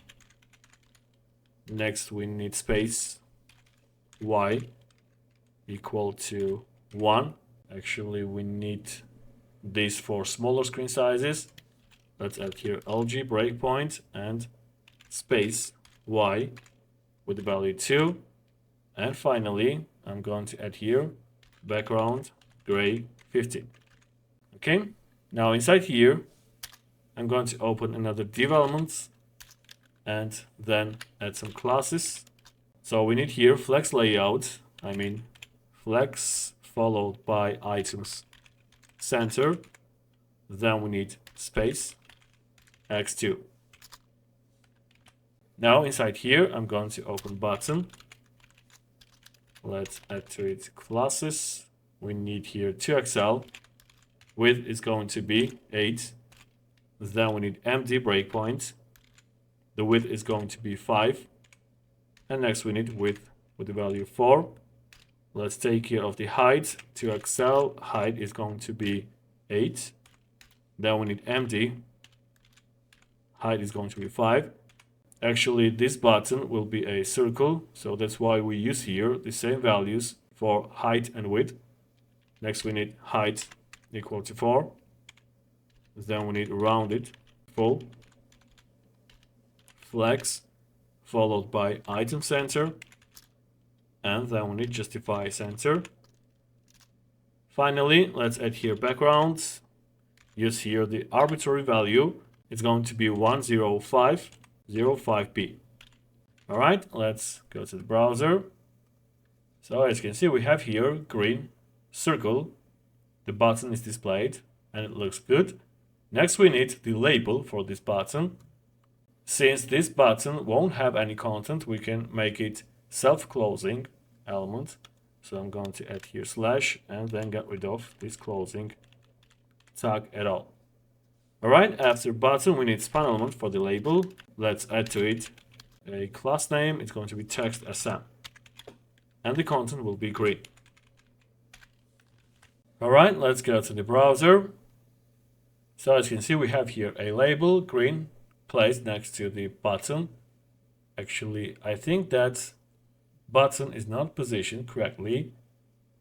Next, we need space y equal to 1. Actually, we need this for smaller screen sizes. Let's add here LG breakpoint and space y with the value 2. And finally, I'm going to add here background gray 50. Okay, now inside here, I'm going to open another div element and then add some classes. So we need here flex layout, flex followed by items center. Then we need space x2. Now inside here, I'm going to open button. Let's add to it classes. We need here 2xl. Width is going to be 8. Then we need empty breakpoint. The width is going to be 5. And next we need width with the value 4. Let's take care of the height. 2xl height is going to be 8. Then we need empty. Height is going to be 5. Actually, this button will be a circle, so that's why we use here the same values for height and width. Next we need height equal to 4. Then we need rounded full. Flex followed by item center. And then we need justify center. Finally, let's add here background. Use here the arbitrary value. It's going to be 10505B. All right, let's go to the browser. So as you can see, we have here green circle. The button is displayed and it looks good. Next, we need the label for this button. Since this button won't have any content, we can make it self-closing element. So I'm going to add here slash and then get rid of this closing tag at all. Alright, after button, we need span element for the label. Let's add to it a class name. It's going to be text SM. And the content will be green. Alright, let's go to the browser. So as you can see, we have here a label, green, placed next to the button. Actually, I think that button is not positioned correctly.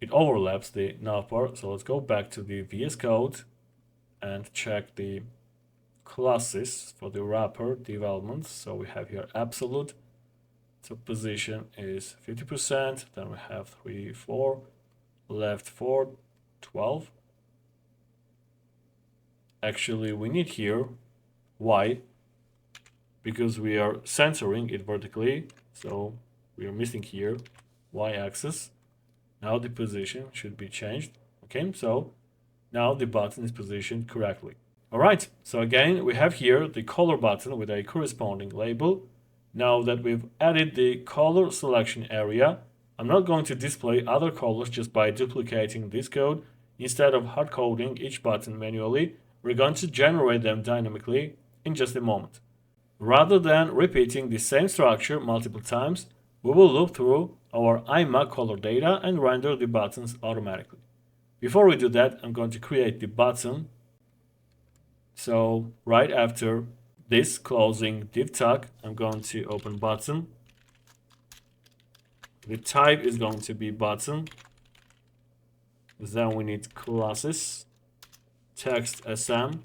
It overlaps the navbar. So let's go back to the VS Code and check the classes for the wrapper development. So we have here absolute. So position is 50%. Then we have 3, 4, left 4, 12. Actually, we need here Y because we are centering it vertically. So we are missing here Y-axis. Now the position should be changed. Okay, so now the button is positioned correctly. All right, so again, we have here the color button with a corresponding label. Now that we've added the color selection area, I'm not going to display other colors just by duplicating this code. Instead of hard coding each button manually, we're going to generate them dynamically in just a moment. Rather than repeating the same structure multiple times, we will loop through our IMAC color data and render the buttons automatically. Before we do that, I'm going to create the button. So right after this closing div tag, I'm going to open button. The type is going to be button. Then we need classes, text SM.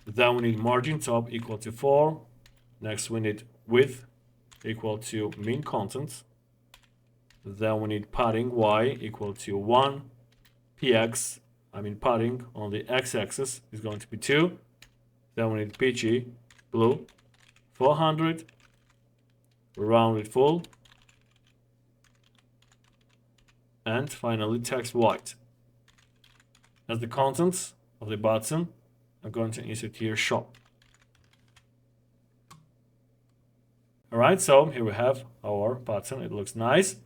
Then we need margin top equal to 4. Next we need width equal to min content. Then we need padding Y equal to 1. PX, padding on the x-axis is going to be 2. Then we need PG, blue, 400, rounded full. And finally text white. As the contents of the button, I'm going to insert here shop. Alright, so here we have our button. It looks nice.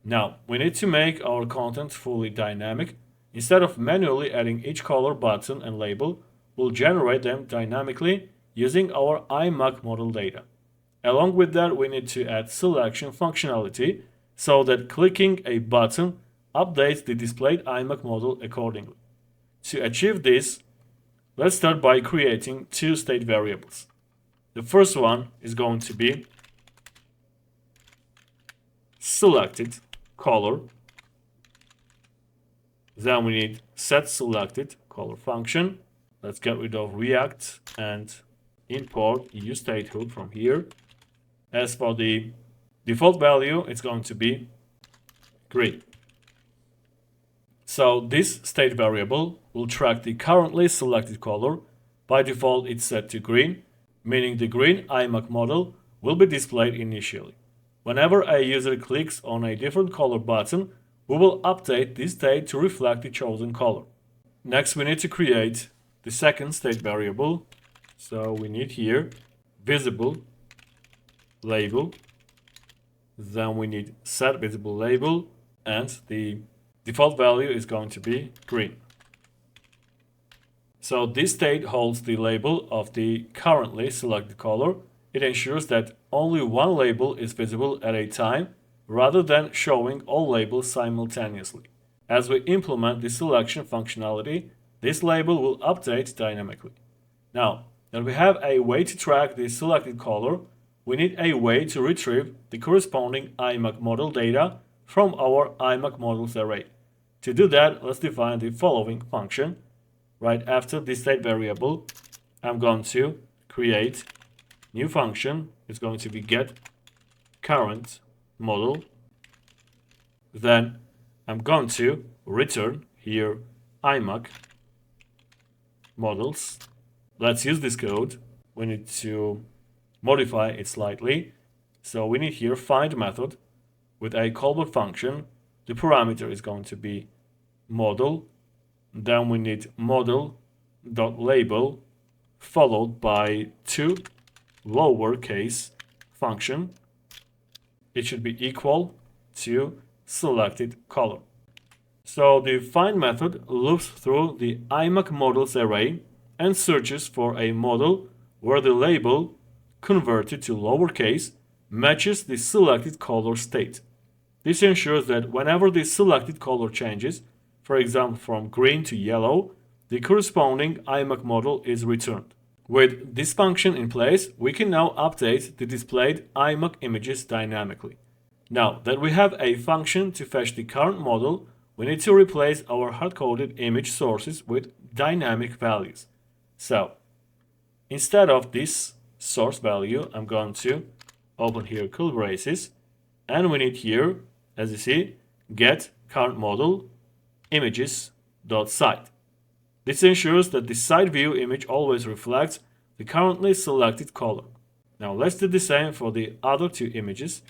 Now, we need to make our content fully dynamic. Instead of manually adding each color, button, and label, we'll generate them dynamically using our IMAC model data. Along with that, we need to add selection functionality so that clicking a button updates the displayed IMAC model accordingly. To achieve this, let's start by creating two state variables. The first one is going to be selected color. Then we need set selected color function. Let's get rid of React and import EU statehood from here. As for the default value, it's going to be green. So this state variable will track the currently selected color. By default, it's set to green, meaning the green IMAC model will be displayed initially. Whenever a user clicks on a different color button, we will update this state to reflect the chosen color. Next, we need to create the second state variable. So we need here visible label. Then we need set visible label, and the default value is going to be green. So this state holds the label of the currently selected color. It ensures that only one label is visible at a time rather than showing all labels simultaneously. As we implement the selection functionality, this label will update dynamically. Now that we have a way to track the selected color, we need a way to retrieve the corresponding IMAC model data from our IMAC models array. To do that, let's define the following function. Right after this state variable, I'm going to create new function. It's going to be get current model. Then I'm going to return here IMAC models. Let's use this code. We need to modify it slightly. So we need here find method with a callback function. The parameter is going to be model. Then we need model.label followed by two lowercase function. It should be equal to selected color. So the find method loops through the IMAC models array and searches for a model where the label converted to lowercase matches the selected color state. This ensures that whenever the selected color changes, for example from green to yellow, the corresponding IMAC model is returned. With this function in place, we can now update the displayed IMAC images dynamically. Now that we have a function to fetch the current model, we need to replace our hard-coded image sources with dynamic values. So instead of this source value, I'm going to open here curly braces, and we need here, as you see, get current model images.side. This ensures that the side view image always reflects the currently selected color. Now let's do the same for the other two images.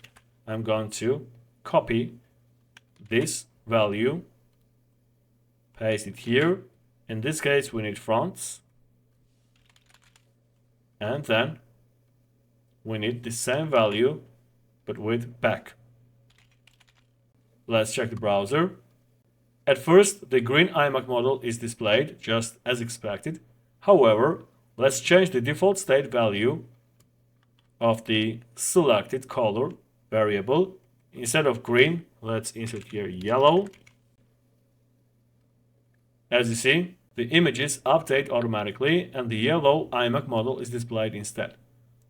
I'm going to copy this value, paste it here. In this case, we need fronts. And then we need the same value, but with back. Let's check the browser. At first, the green IMAC model is displayed just as expected. However, let's change the default state value of the selected color variable. Instead of green, let's insert here yellow. As you see, the images update automatically and the yellow IMAC model is displayed instead.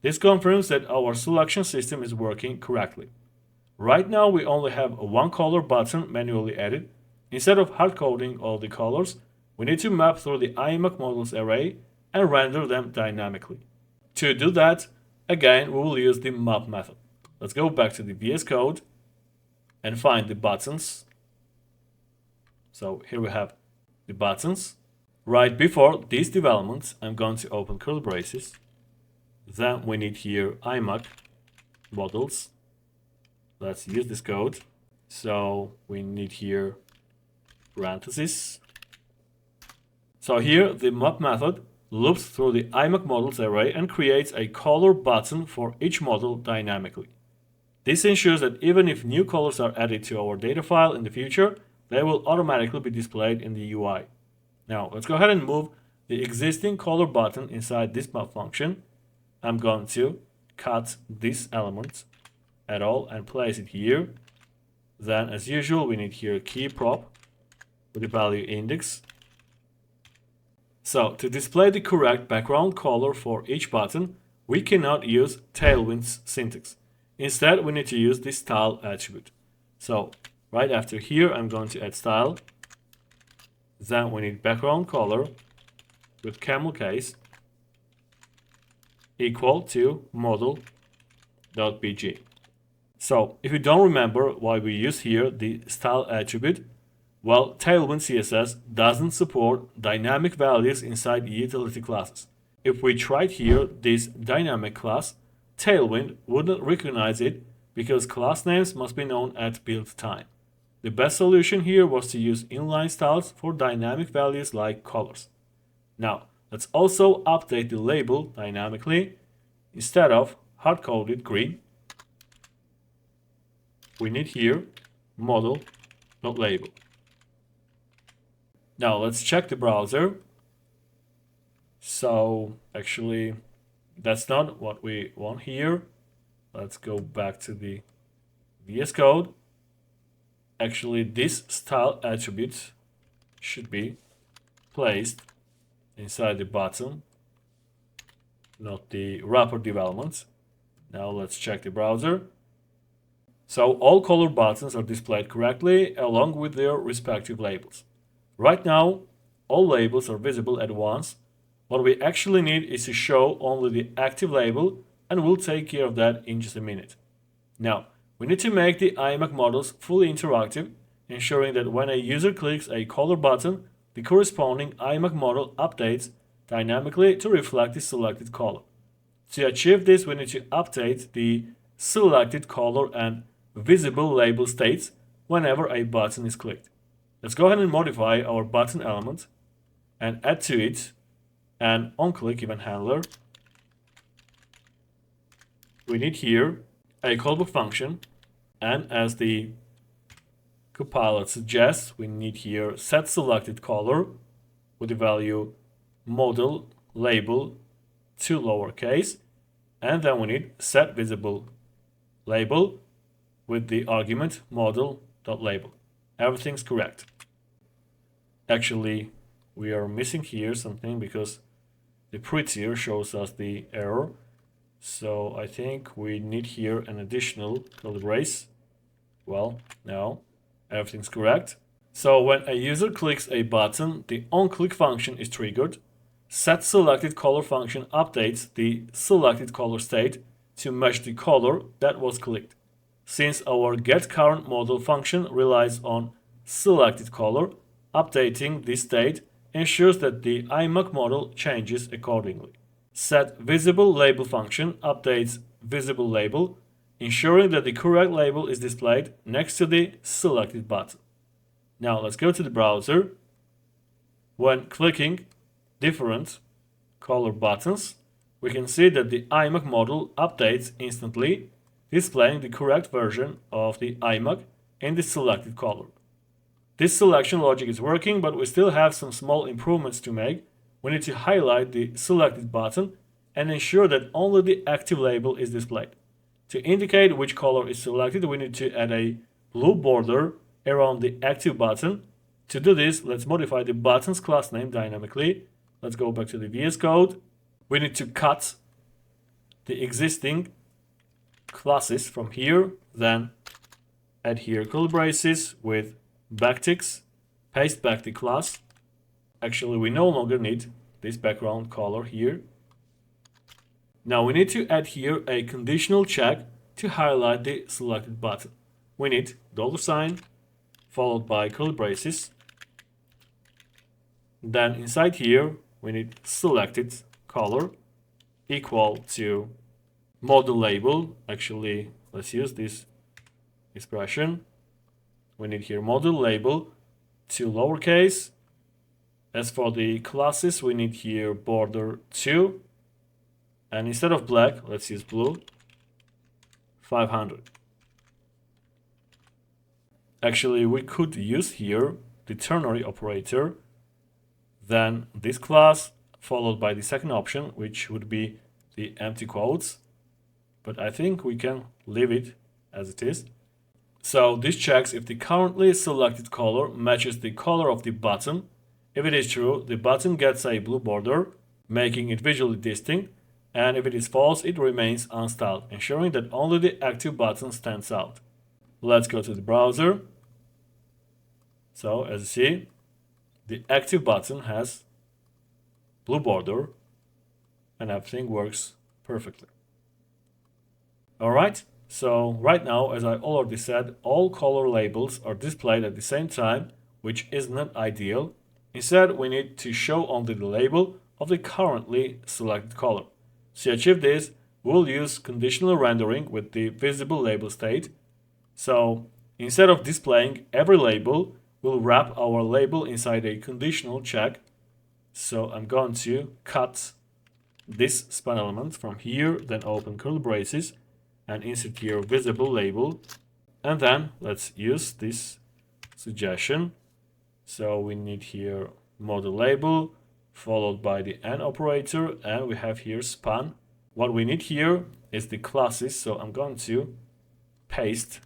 This confirms that our selection system is working correctly. Right now, we only have a one color button manually added. Instead of hard-coding all the colors, we need to map through the IMAC models array and render them dynamically. To do that, again, we will use the map method. Let's go back to the VS Code and find the buttons. So here we have the buttons. Right before these developments, I'm going to open curly braces. Then we need here IMAC models. Let's use this code. So we need here parentheses. So here the map method loops through the IMAC models array and creates a color button for each model dynamically. This ensures that even if new colors are added to our data file in the future, they will automatically be displayed in the UI. Now let's go ahead and move the existing color button inside this map function. I'm going to cut this element at all and place it here. Then as usual, we need here key prop with the value index. So to display the correct background color for each button, we cannot use Tailwind's syntax. Instead, we need to use the style attribute. So right after here, I'm going to add style. Then we need background color with camel case equal to model.bg. So if you don't remember why we use here the style attribute, Well, Tailwind CSS doesn't support dynamic values inside utility classes. If we tried here this dynamic class, Tailwind wouldn't recognize it because class names must be known at build time. The best solution here was to use inline styles for dynamic values like colors. Now, let's also update the label dynamically. Instead of hard-coded green, we need here model.label. Now let's check the browser. So actually, that's not what we want here. Let's go back to the VS Code. Actually, this style attribute should be placed inside the button, not the wrapper development. Now let's check the browser. So all color buttons are displayed correctly along with their respective labels. Right now, all labels are visible at once. What we actually need is to show only the active label, and we'll take care of that in just a minute. Now, we need to make the IMAC models fully interactive, ensuring that when a user clicks a color button, the corresponding IMAC model updates dynamically to reflect the selected color. To achieve this, we need to update the selected color and visible label states whenever a button is clicked. Let's go ahead and modify our button element and add to it an onClick event handler. We need here a callback function, and as the Copilot suggests, we need here set selected color with the value model label to lowercase, and then we need set visible label with the argument model.label. Everything's correct. Actually, we are missing here something because the prettier shows us the error. So I think we need here an additional curly brace. Well, now everything's correct. So when a user clicks a button, the onClick function is triggered. Set selected color function updates the selected color state to match the color that was clicked. Since our getCurrentModel function relies on selected color, updating this state ensures that the IMAC model changes accordingly. Set visible label function updates visible label, ensuring that the correct label is displayed next to the selected button. Now let's go to the browser. When clicking different color buttons, we can see that the IMAC model updates instantly, displaying the correct version of the IMAC in the selected color. This selection logic is working, but we still have some small improvements to make. We need to highlight the selected button and ensure that only the active label is displayed. To indicate which color is selected, we need to add a blue border around the active button. To do this, let's modify the button's class name dynamically. Let's go back to the VS Code. We need to cut the existing classes from here, then add here curly braces with backticks, paste back the class. Actually, we no longer need this background color here. Now we need to add here a conditional check to highlight the selected button. We need $, followed by curly braces. Then inside here, we need selected color equal to model label. Actually, let's use this expression. We need here model label to lowercase. As for the classes, we need here border 2. And instead of black, let's use blue, 500. Actually, we could use here the ternary operator, then this class, followed by the second option, which would be the empty quotes. But I think we can leave it as it is. So this checks if the currently selected color matches the color of the button. If it is true, the button gets a blue border, making it visually distinct. And if it is false, it remains unstyled, ensuring that only the active button stands out. Let's go to the browser. So as you see, the active button has blue border and everything works perfectly. Alright, so right now, as I already said, all color labels are displayed at the same time which is not ideal. Instead, we need to show only the label of the currently selected color. To achieve this, we'll use conditional rendering with the visible label state. So instead of displaying every label, we'll wrap our label inside a conditional check. So I'm going to cut this span element from here, then open curly braces and insert here visible label. And then let's use this suggestion. So we need here model label followed by the and operator, and we have here span. What we need here is the classes, so I'm going to paste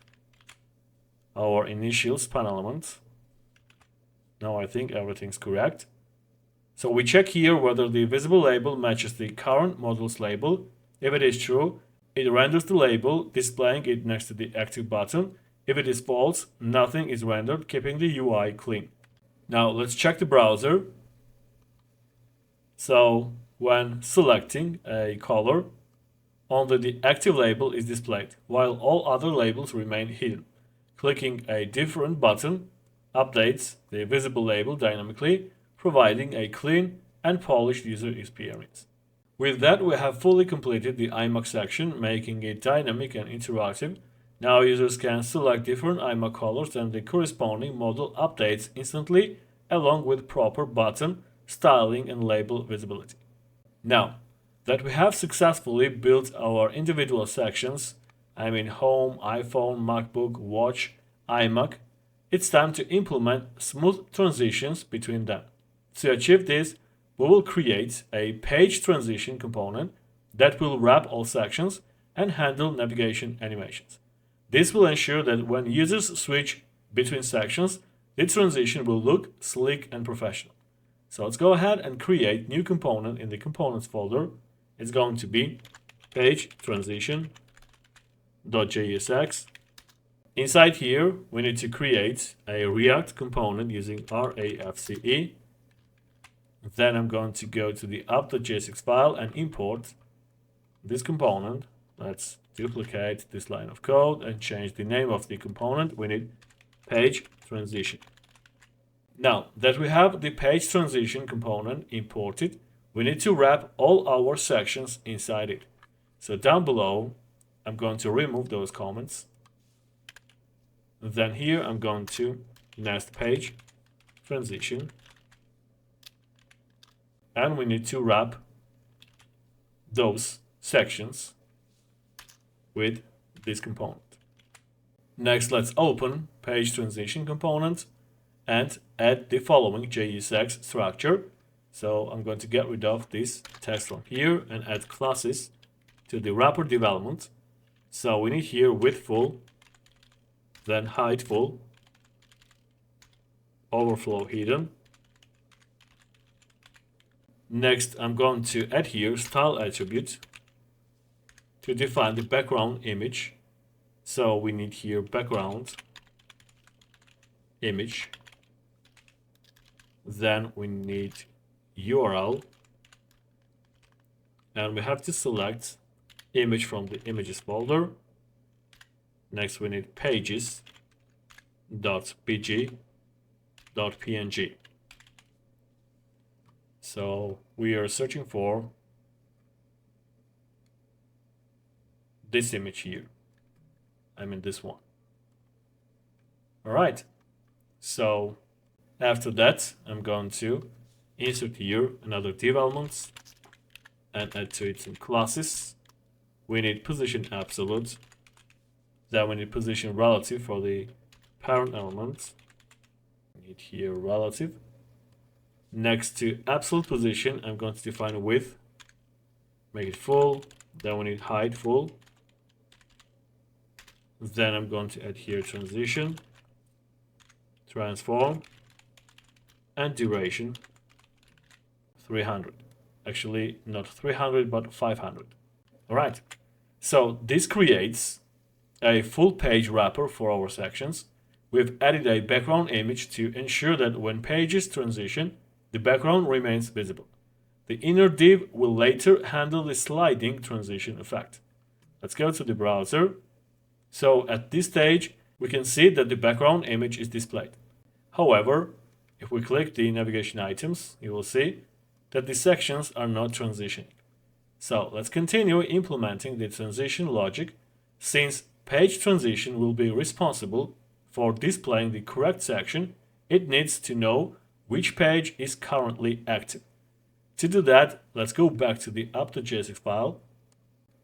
our initial span element. Now I think everything's correct. So we check here whether the visible label matches the current model's label. If it is true, it renders the label, displaying it next to the active button. If it is false, nothing is rendered, keeping the UI clean. Now let's check the browser. So when selecting a color, only the active label is displayed, while all other labels remain hidden. Clicking a different button updates the visible label dynamically, providing a clean and polished user experience. With that, we have fully completed the IMAC section, making it dynamic and interactive. Now users can select different IMAC colors and the corresponding model updates instantly, along with proper button, styling, and label visibility. Now that we have successfully built our individual sections, home, iPhone, MacBook, watch, iMac, it's time to implement smooth transitions between them. To achieve this, we will create a page transition component that will wrap all sections and handle navigation animations. This will ensure that when users switch between sections, the transition will look sleek and professional. So let's go ahead and create new component in the components folder. It's going to be page transition.jsx. Inside here, we need to create a React component using RAFCE. Then I'm going to go to the app.jsx file and import this component. Let's duplicate this line of code and change the name of the component. We need page transition. Now that we have the page transition component imported, we need to wrap all our sections inside it. So down below, I'm going to remove those comments. Then here I'm going to nest page transition. And we need to wrap those sections with this component. Next, let's open page transition component and add the following JSX structure. So I'm going to get rid of this text from here and add classes to the wrapper development. So we need here width full, then height full, overflow hidden. Next, I'm going to add here style attribute to define the background image. So we need here background image. Then we need URL. And we have to select image from the images folder. Next, we need pages.bg.png. So we are searching for this image here. This one. All right. So after that, I'm going to insert here another div element and add to it some classes. We need position absolute. Then we need position relative for the parent element. We need here relative. Next to absolute position, I'm going to define width, make it full. Then we need height full. Then I'm going to add here transition, transform, and duration 300. Actually, not 300, but 500. All right. So this creates a full page wrapper for our sections. We've added a background image to ensure that when pages transition, the background remains visible. The inner div will later handle the sliding transition effect. Let's go to the browser. So at this stage, we can see that the background image is displayed. However, if we click the navigation items, you will see that the sections are not transitioning. So let's continue implementing the transition logic, since page transition will be responsible for displaying the correct section. It needs to know which page is currently active. To do that, let's go back to the app.js file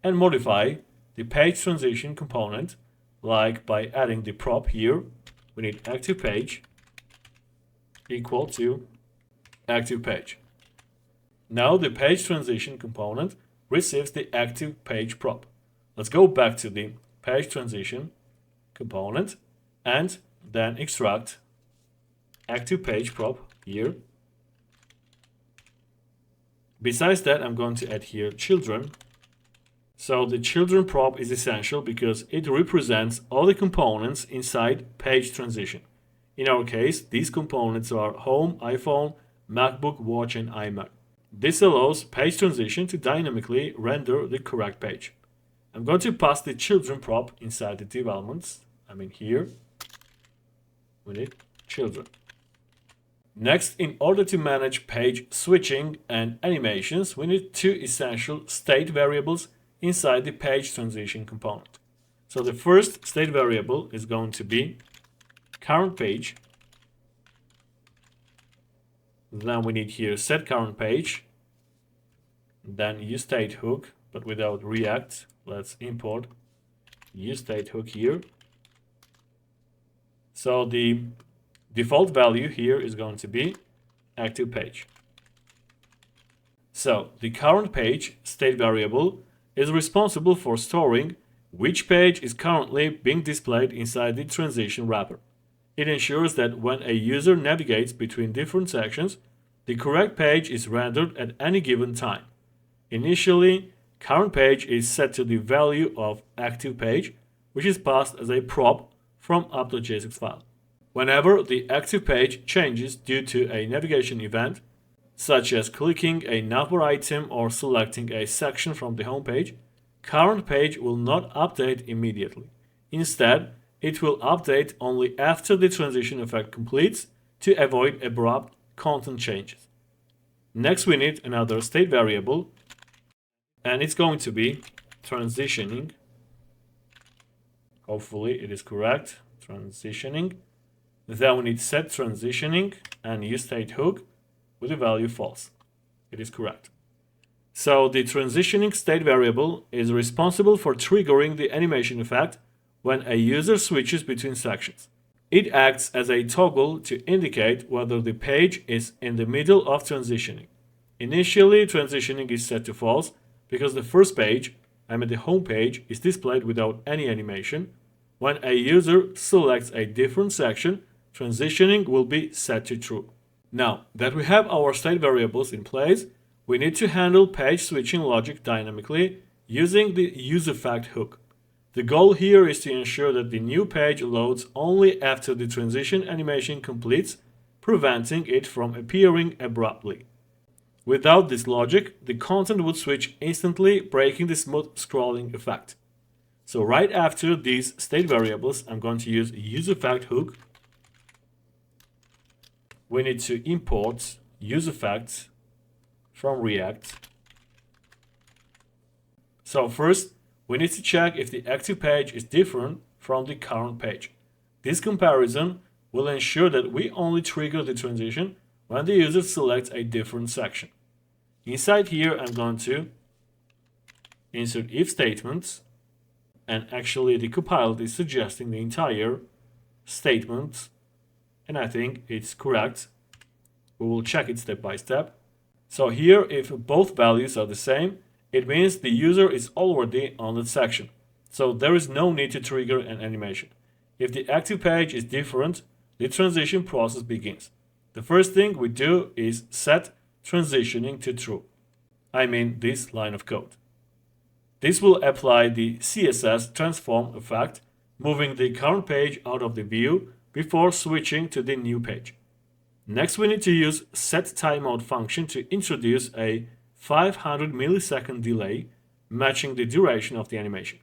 and modify the page transition component, like by adding the prop here. We need active page equal to active page. Now the page transition component receives the active page prop. Let's go back to the page transition component and then extract active page prop here. Besides that, I'm going to add here children. So the children prop is essential because it represents all the components inside page transition. In our case, these components are home, iPhone, MacBook, watch, and iMac. This allows page transition to dynamically render the correct page. I'm going to pass the children prop inside the div elements. Here we need children. Next, in order to manage page switching and animations, we need two essential state variables inside the page transition component. So the first state variable is going to be current page. Then we need here set current page. Then useStateHook, but without React. Let's import useStateHook here. So the default value here is going to be active page. So the current page state variable is responsible for storing which page is currently being displayed inside the transition wrapper. It ensures that when a user navigates between different sections, the correct page is rendered at any given time. Initially, current page is set to the value of active page, which is passed as a prop from app.js file. Whenever the active page changes due to a navigation event, such as clicking a navbar item or selecting a section from the home page, current page will not update immediately. Instead, it will update only after the transition effect completes to avoid abrupt content changes. Next, we need another state variable, and it's going to be transitioning. Hopefully it is correct. Transitioning. Then we need set transitioning and useStateHook with the value false. It is correct. So the transitioning state variable is responsible for triggering the animation effect when a user switches between sections. It acts as a toggle to indicate whether the page is in the middle of transitioning. Initially, transitioning is set to false because the first page, the home page, is displayed without any animation. When a user selects a different section, transitioning will be set to true. Now that we have our state variables in place, we need to handle page switching logic dynamically using the useEffect hook. The goal here is to ensure that the new page loads only after the transition animation completes, preventing it from appearing abruptly. Without this logic, the content would switch instantly, breaking the smooth scrolling effect. So right after these state variables, I'm going to use useEffect hook. We need to import useEffect from React. So first, we need to check if the active page is different from the current page. This comparison will ensure that we only trigger the transition when the user selects a different section. Inside here, I'm going to insert if statements, and actually the compiler is suggesting the entire statement, and I think it's correct. We will check it step by step. So here, if both values are the same, it means the user is already on that section. So there is no need to trigger an animation. If the active page is different, the transition process begins. The first thing we do is set transitioning to true. This line of code. This will apply the CSS transform effect, moving the current page out of the view before switching to the new page. Next, we need to use setTimeout function to introduce a 500 millisecond delay, matching the duration of the animation.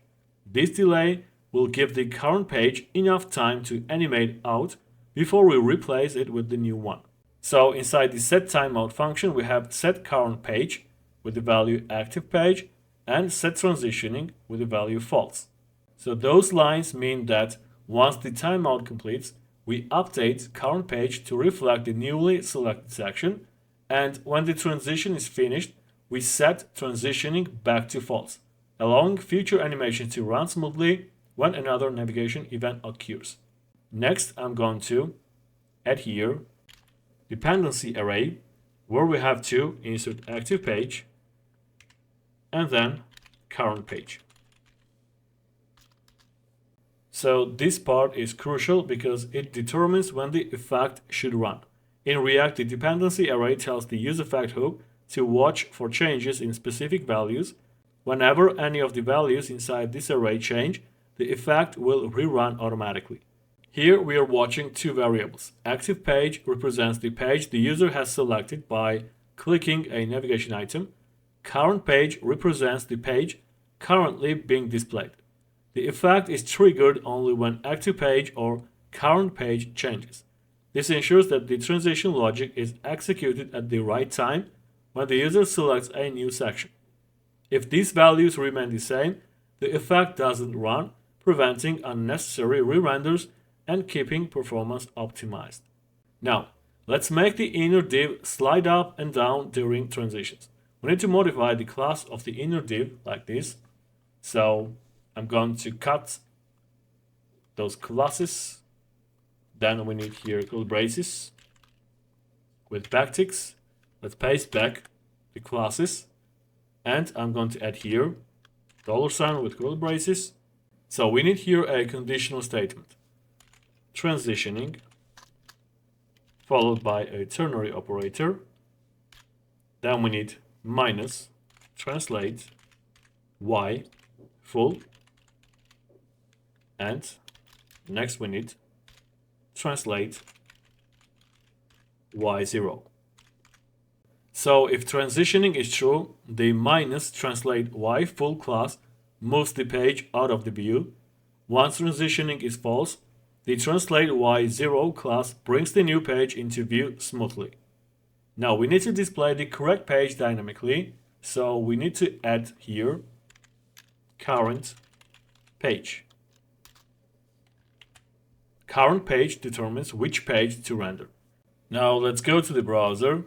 This delay will give the current page enough time to animate out before we replace it with the new one. So inside the set timeout function, we have set current page with the value active page and set transitioning with the value false. So those lines mean that once the timeout completes, we update current page to reflect the newly selected section, and when the transition is finished, we set transitioning back to false, allowing future animation to run smoothly when another navigation event occurs. Next, I'm going to add here dependency array where we have to insert active page and then current page. So this part is crucial because it determines when the effect should run. In React, the dependency array tells the useEffect hook to watch for changes in specific values. Whenever any of the values inside this array change, the effect will rerun automatically. Here we are watching two variables. Active page represents the page the user has selected by clicking a navigation item. Current page represents the page currently being displayed. The effect is triggered only when active page or current page changes. This ensures that the transition logic is executed at the right time when the user selects a new section. If these values remain the same, the effect doesn't run, preventing unnecessary re-renders and keeping performance optimized. Now, let's make the inner div slide up and down during transitions. We need to modify the class of the inner div like this. So I'm going to cut those classes. Then we need here curly braces with backticks. Let's paste back the classes. And I'm going to add here $sign with curly braces. So we need here a conditional statement. Transitioning followed by a ternary operator. Then we need minus translate y full, and next we need translate y0. So if transitioning is true, the minus translate y full class moves the page out of the view. Once transitioning is false, the translate y0 class brings the new page into view smoothly. Now we need to display the correct page dynamically, so we need to add here current page. Current page determines which page to render. Now let's go to the browser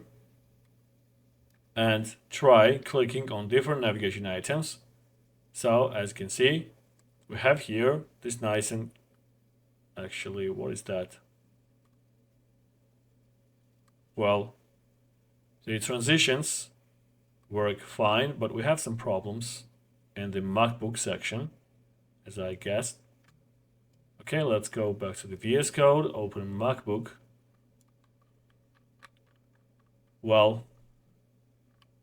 and try clicking on different navigation items. So as you can see, we have here this nice and actually, what is that? Well, the transitions work fine, but we have some problems in the MacBook section, as I guessed. Okay, let's go back to the VS Code, open MacBook. Well,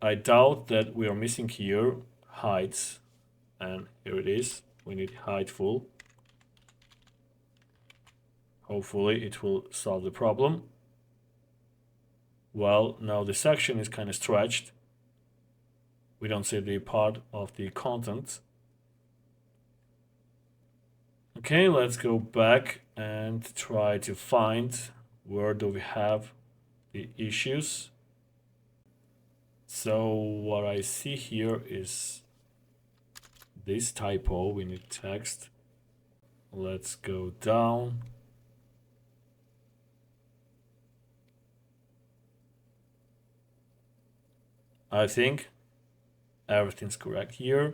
I doubt that we are missing here heights, and here it is. We need height full. Hopefully it will solve the problem. Well, now the section is kind of stretched. We don't see the part of the content. Okay, let's go back and try to find where do we have the issues. So what I see here is this typo. We need text. Let's go down. I think everything's correct here.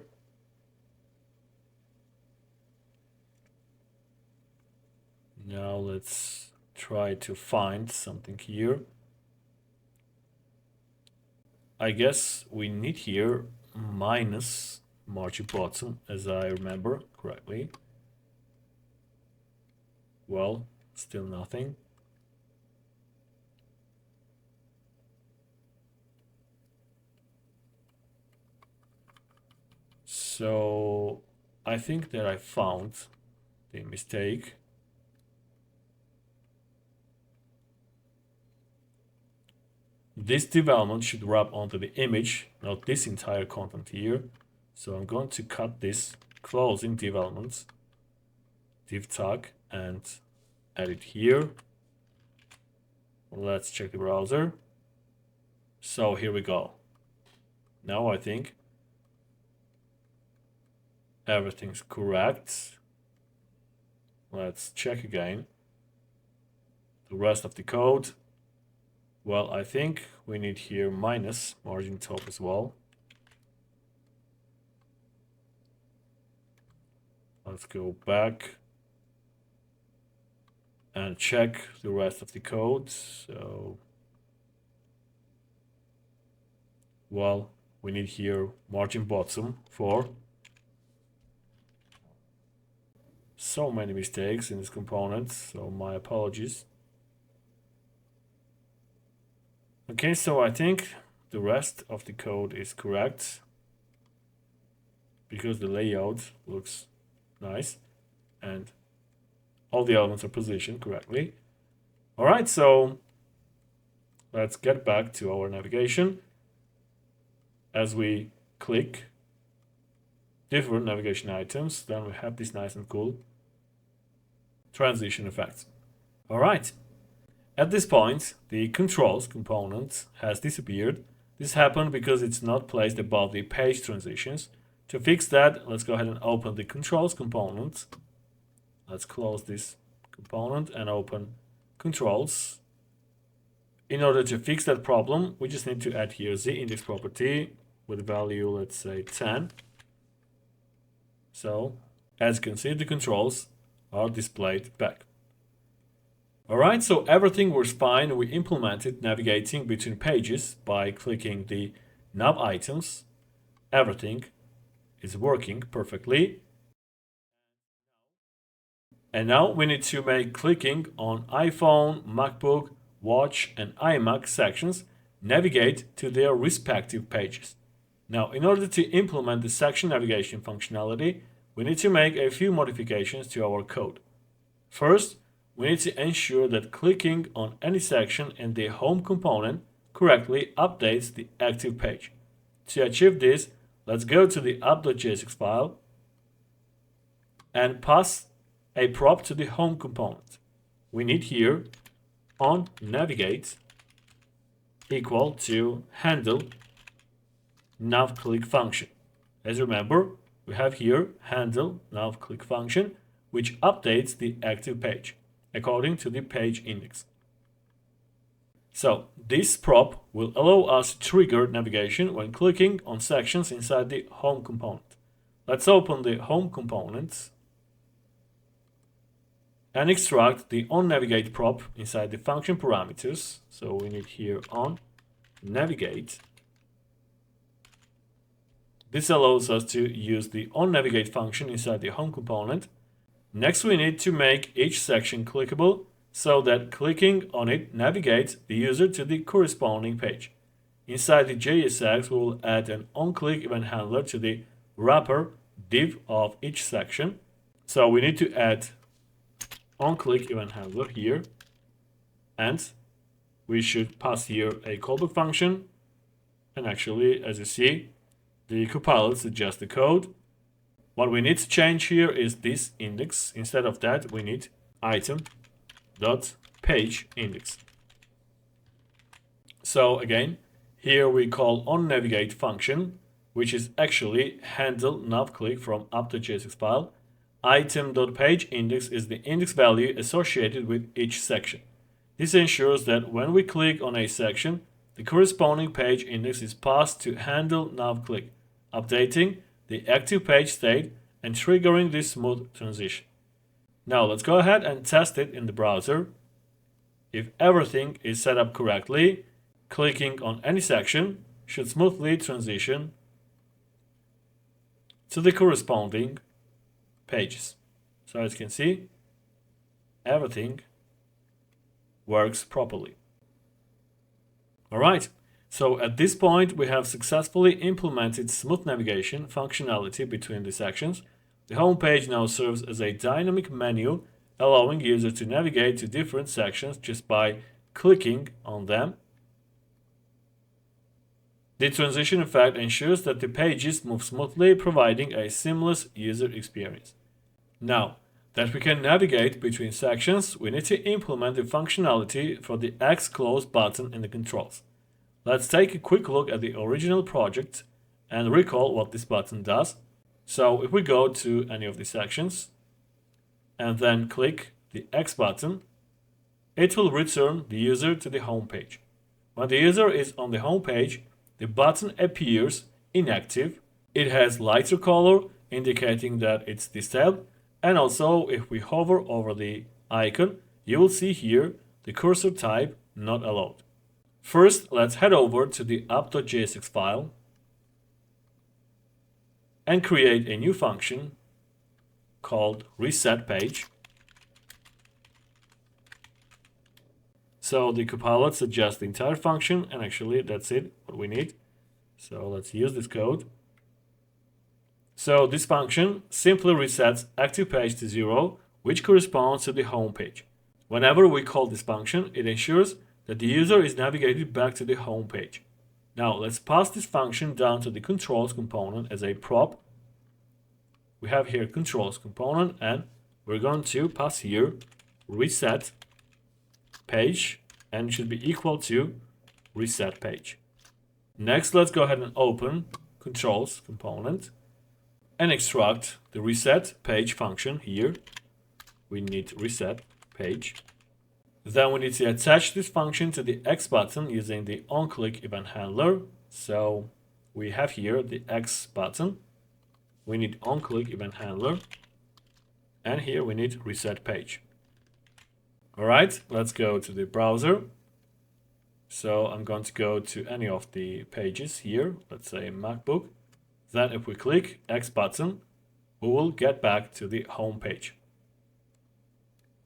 Now let's try to find something here. I guess we need here minus margin bottom, as I remember correctly. Well, still nothing. So I think that I found the mistake. This development should wrap onto the image, not this entire content here. So I'm going to cut this closing developments, div tag, and add it here. Let's check the browser. So here we go. Now I think everything's correct. Let's check again the rest of the code. Well, I think we need here minus margin top as well. Let's go back and check the rest of the code. So, well, we need here margin bottom 4. So many mistakes in this component, so my apologies. Okay, so I think the rest of the code is correct because the layout looks nice and all the elements are positioned correctly. All right, so let's get back to our navigation. As we click different navigation items, then we have this nice and cool transition effects. All right. At this point, the controls component has disappeared. This happened because it's not placed above the page transitions. To fix that, let's go ahead and open the controls component. Let's close this component and open controls. In order to fix that problem, we just need to add here the index property with value, let's say 10. So, as you can see, the controls are displayed back. Alright, so everything was fine. We implemented navigating between pages by clicking the nav items. Everything is working perfectly. And now we need to make clicking on iPhone, MacBook, Watch, and iMac sections navigate to their respective pages. Now, in order to implement the section navigation functionality, we need to make a few modifications to our code. First, we need to ensure that clicking on any section in the home component correctly updates the active page. To achieve this, let's go to the app.jsx file and pass a prop to the home component. We need here on navigate equal to handle navClick function. As you remember, we have here handle navClick function, which updates the active page according to the page index. So this prop will allow us to trigger navigation when clicking on sections inside the home component. Let's open the home component and extract the onNavigate prop inside the function parameters. So we need here onNavigate. This allows us to use the onNavigate function inside the home component. Next, we need to make each section clickable so that clicking on it navigates the user to the corresponding page. Inside the JSX, we will add an onClick event handler to the wrapper div of each section. So we need to add onClick event handler here, and we should pass here a callback function. And actually, as you see, the compiler suggests the code. What we need to change here is this index. Instead of that, we need item.pageIndex. So again, here we call onNavigate function, which is actually handle navClick from app.jsx file. Item.pageIndex is the index value associated with each section. This ensures that when we click on a section, the corresponding page index is passed to handle navClick, updating the active page state and triggering this smooth transition. Now let's go ahead and test it in the browser. If everything is set up correctly, clicking on any section should smoothly transition to the corresponding pages. So as you can see, everything works properly. Alright, so at this point we have successfully implemented smooth navigation functionality between the sections. The home page now serves as a dynamic menu, allowing users to navigate to different sections just by clicking on them. The transition effect ensures that the pages move smoothly, providing a seamless user experience. Now, that we can navigate between sections, we need to implement the functionality for the X-Close button in the controls. Let's take a quick look at the original project and recall what this button does. So if we go to any of the sections and then click the X button, it will return the user to the home page. When the user is on the home page, the button appears inactive. It has lighter color indicating that it's disabled, and also if we hover over the icon, you will see here the cursor type not allowed. First, let's head over to the app.jsx file and create a new function called reset page. So the copilot suggests the entire function, and actually that's it, what we need. So let's use this code. So this function simply resets active page to 0, which corresponds to the home page. Whenever we call this function, it ensures that the user is navigated back to the home page. Now let's pass this function down to the controls component as a prop. We have here controls component, and we're going to pass here reset page, and it should be equal to reset page. Next, let's go ahead and open controls component and extract the reset page function here. We need reset page. Then we need to attach this function to the X button using the onClick event handler. So we have here the X button. We need onClick event handler, and here we need reset page. All right, let's go to the browser. So I'm going to go to any of the pages here, let's say MacBook. Then if we click X button, we will get back to the home page.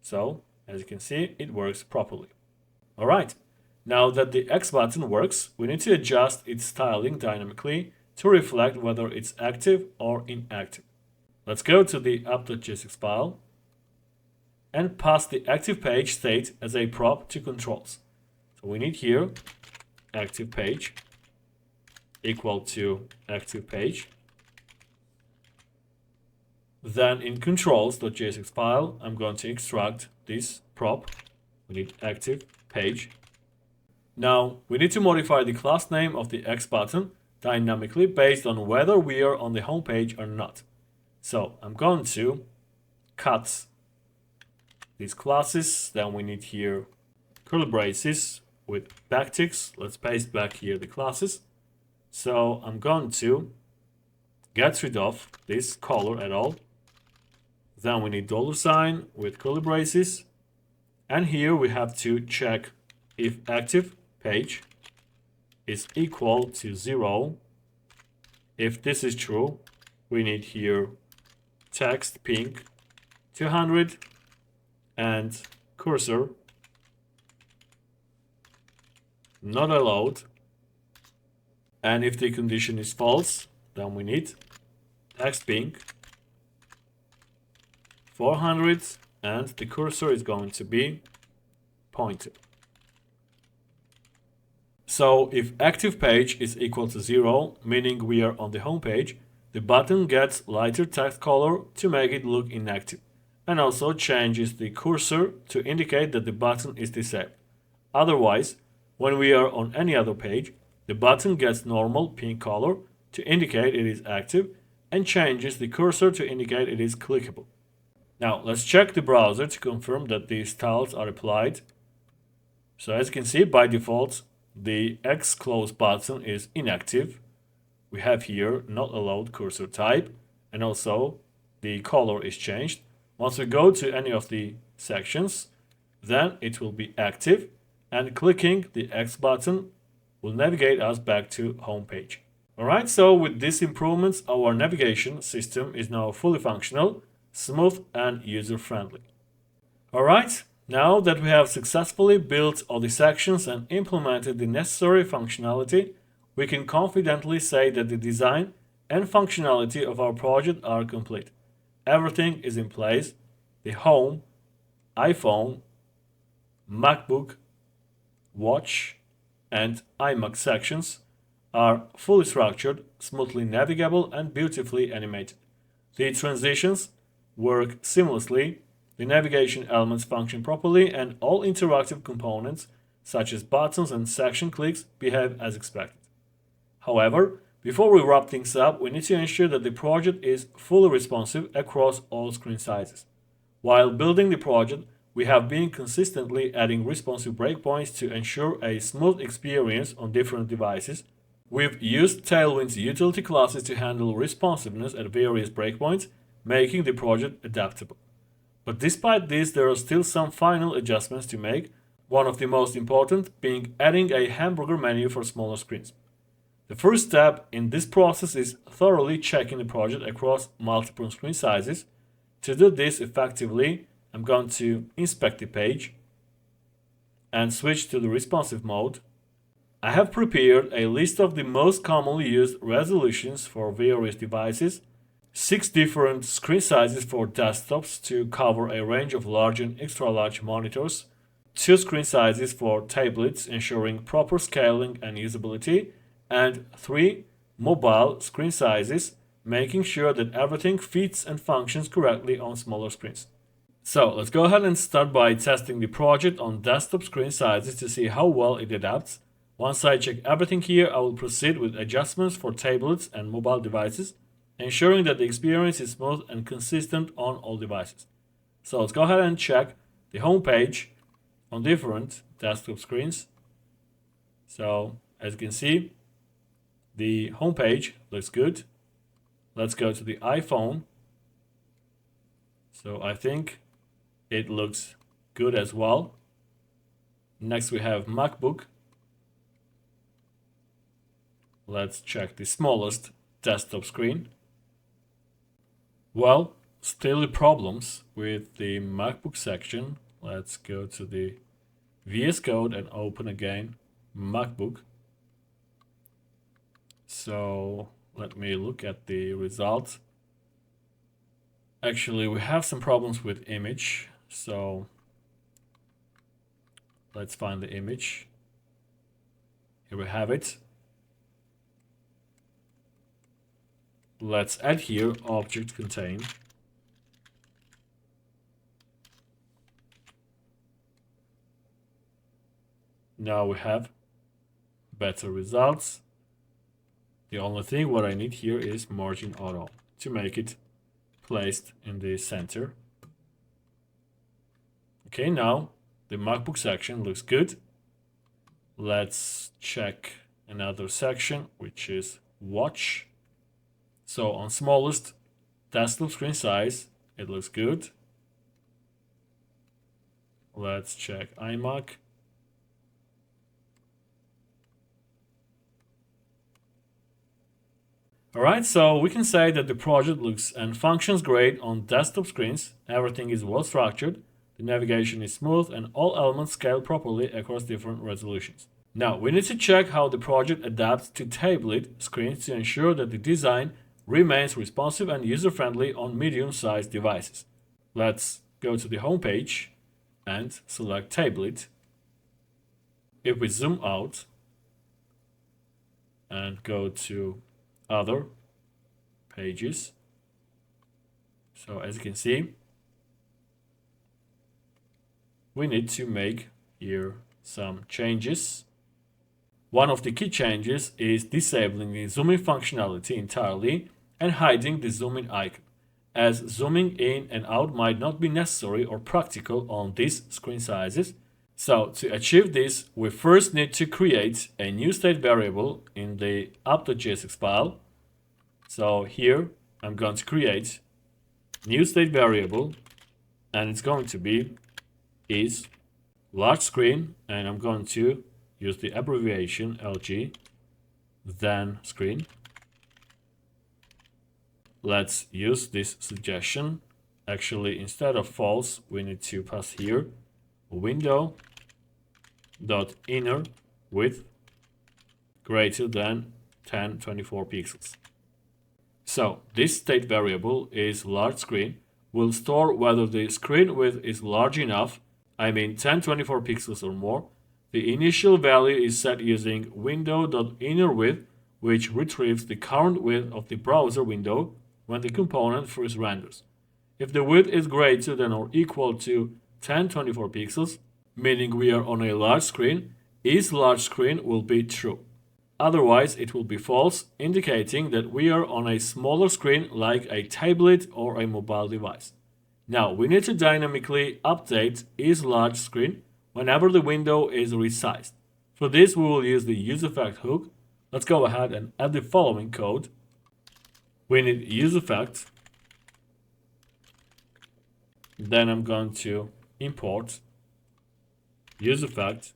So as you can see, it works properly. All right, now that the X button works, we need to adjust its styling dynamically to reflect whether it's active or inactive. Let's go to the app.jsx file and pass the active page state as a prop to controls. So we need here active page equal to active page. Then in controls.jsx file, I'm going to extract this prop. We need active page. Now we need to modify the class name of the X button dynamically based on whether we are on the home page or not. So I'm going to cut these classes. Then we need here curly braces with backticks. Let's paste back here the classes. So I'm going to get rid of this color at all. Then we need $sign with curly braces. And here we have to check if active page is equal to 0. If this is true, we need here text pink 200 and cursor not allowed. And if the condition is false, then we need text pink 400 and the cursor is going to be pointed. So if active page is equal to 0, meaning we are on the home page, the button gets lighter text color to make it look inactive, and also changes the cursor to indicate that the button is disabled. Otherwise, when we are on any other page, the button gets normal pink color to indicate it is active and changes the cursor to indicate it is clickable. Now let's check the browser to confirm that these styles are applied. So as you can see, by default, the X close button is inactive. We have here not allowed cursor type, and also the color is changed. Once we go to any of the sections, then it will be active, and clicking the X button will navigate us back to home page. Alright, so with these improvements, our navigation system is now fully functional, smooth and user-friendly. Alright, now that we have successfully built all the sections and implemented the necessary functionality, we can confidently say that the design and functionality of our project are complete. Everything is in place. The home, iPhone, MacBook, Watch, and iMac sections are fully structured, smoothly navigable, and beautifully animated. The transitions work seamlessly, the navigation elements function properly, and all interactive components, such as buttons and section clicks, behave as expected. However, before we wrap things up, we need to ensure that the project is fully responsive across all screen sizes. While building the project, we have been consistently adding responsive breakpoints to ensure a smooth experience on different devices. We've used Tailwind's utility classes to handle responsiveness at various breakpoints, making the project adaptable. But despite this, there are still some final adjustments to make, one of the most important being adding a hamburger menu for smaller screens. The first step in this process is thoroughly checking the project across multiple screen sizes. To do this effectively, I'm going to inspect the page and switch to the responsive mode. I have prepared a list of the most commonly used resolutions for various devices, 6 different screen sizes for desktops to cover a range of large and extra large monitors, 2 screen sizes for tablets ensuring proper scaling and usability, and 3 mobile screen sizes, making sure that everything fits and functions correctly on smaller screens. So let's go ahead and start by testing the project on desktop screen sizes to see how well it adapts. Once I check everything here, I will proceed with adjustments for tablets and mobile devices, ensuring that the experience is smooth and consistent on all devices. So let's go ahead and check the home page on different desktop screens. So as you can see, the home page looks good. Let's go to the iPhone. So I think it looks good as well. Next we have MacBook. Let's check the smallest desktop screen. Well, still problems with the MacBook section. Let's go to the VS Code and open again MacBook. So let me look at the results. Actually, we have some problems with image. So let's find the image. Here we have it. Let's add here object contain. Now we have better results. The only thing what I need here is margin auto to make it placed in the center. Okay, now the MacBook section looks good. Let's check another section, which is watch. So on smallest desktop screen size, it looks good. Let's check iMac. Alright, so we can say that the project looks and functions great on desktop screens. Everything is well structured, the navigation is smooth, and all elements scale properly across different resolutions. Now, we need to check how the project adapts to tablet screens to ensure that the design remains responsive and user-friendly on medium-sized devices. Let's go to the home page and select tablet. If we zoom out and go to other pages, so as you can see, we need to make here some changes. One of the key changes is disabling the zooming functionality entirely and hiding the zoom-in icon, as zooming in and out might not be necessary or practical on these screen sizes. So to achieve this, we first need to create a new state variable in the app.jsx file. So here I'm going to create new state variable, and it's going to be is large screen, and I'm going to use the abbreviation LG, then screen. Let's use this suggestion. Actually, instead of false, we need to pass here window dot inner width greater than 1024 pixels. So this state variable is large screen, will store whether the screen width is large enough, I mean 1024 pixels or more. The initial value is set using window.innerWidth, which retrieves the current width of the browser window when the component first renders. If the width is greater than or equal to 1024 pixels, meaning we are on a large screen, is large screen will be true. Otherwise, it will be false, indicating that we are on a smaller screen like a tablet or a mobile device. Now, we need to dynamically update is large screen whenever the window is resized. For this, we will use the useEffect hook. Let's go ahead and add the following code. We need useEffect. Then I'm going to import useEffect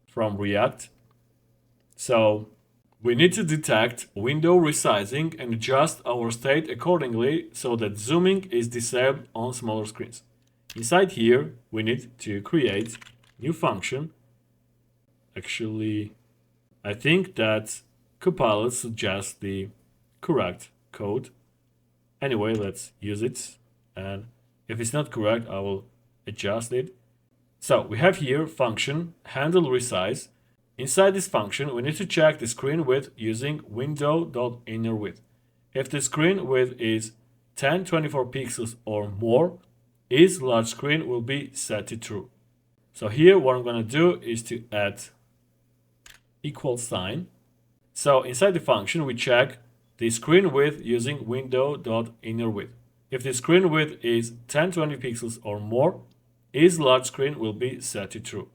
from React. So we need to detect window resizing and adjust our state accordingly so that zooming is disabled on smaller screens. Inside here, we need to create new function. Actually, I think that Copilot suggests the correct code. Anyway, let's use it. And if it's not correct, I will adjust it. So we have here function handle resize. Inside this function, we need to check the screen width using window.innerWidth. If the screen width is 1024 pixels or more, is large screen will be set to true. So here what I'm going to do is to add equal sign. So inside the function, we check the screen width using window.innerWidth. If the screen width is 1020 pixels or more, is large screen will be set to true.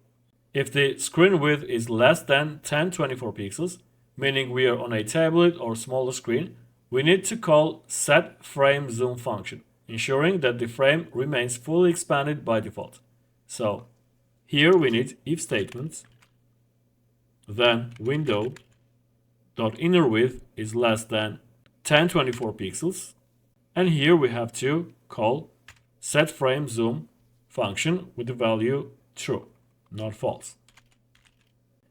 If the screen width is less than 1024 pixels, meaning we are on a tablet or smaller screen, we need to call setFrameZoom function, ensuring that the frame remains fully expanded by default. So here we need if statements, then window.innerWidth is less than 1024 pixels, and here we have to call setFrameZoom function with the value true, not false.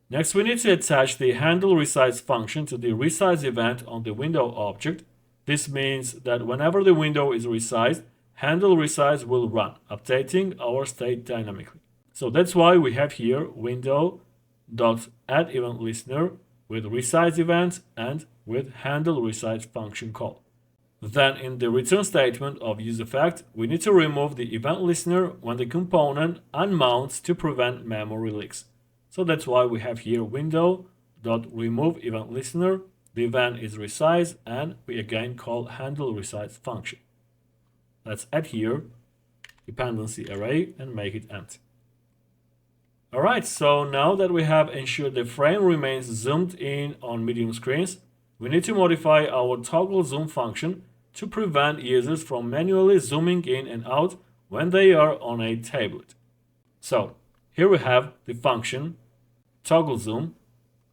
Next, we need to attach the handle resize function to the resize event on the window object. This means that whenever the window is resized, handle resize will run, updating our state dynamically. So that's why we have here window.addEventListener with resize event and with handle resize function call. Then in the return statement of useEffect, we need to remove the event listener when the component unmounts to prevent memory leaks. So that's why we have here window.removeEventListener. The event is resize, and we again call handle resize function. Let's add here dependency array and make it empty. Alright, so now that we have ensured the frame remains zoomed in on medium screens, we need to modify our toggle zoom function to prevent users from manually zooming in and out when they are on a tablet. So here we have the function toggle zoom,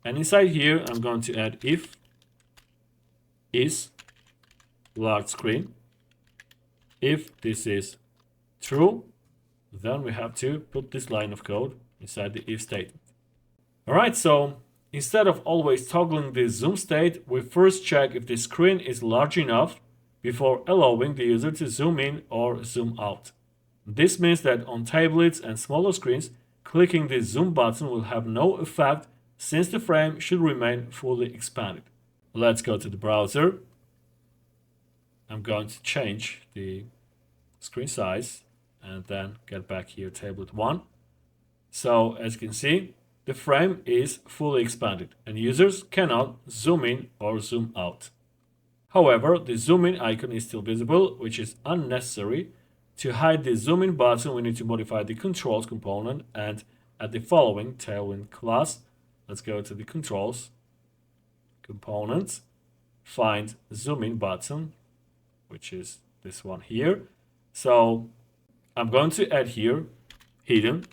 and inside here I'm going to add if is large screen. If this is true, then we have to put this line of code inside the if statement. Alright, so instead of always toggling the zoom state, we first check if the screen is large enough before allowing the user to zoom in or zoom out. This means that on tablets and smaller screens, clicking the zoom button will have no effect since the frame should remain fully expanded. Let's go to the browser. I'm going to change the screen size and then get back here tablet 1. So as you can see, the frame is fully expanded and users cannot zoom in or zoom out. However, the zoom in icon is still visible, which is unnecessary. To hide the zoom in button, we need to modify the controls component and add the following Tailwind class. Let's go to the controls component, find zoom in button, which is this one here. So I'm going to add here hidden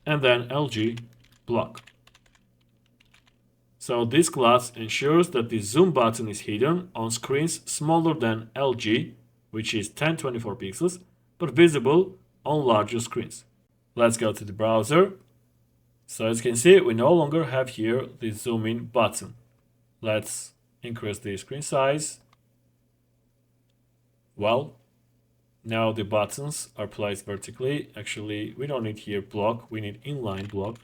and then LG block. So this class ensures that the zoom button is hidden on screens smaller than LG, which is 1024 pixels, but visible on larger screens. Let's go to the browser. So as you can see, we no longer have here the zoom in button. Let's increase the screen size. Well, now the buttons are placed vertically. Actually, we don't need here block, we need inline block.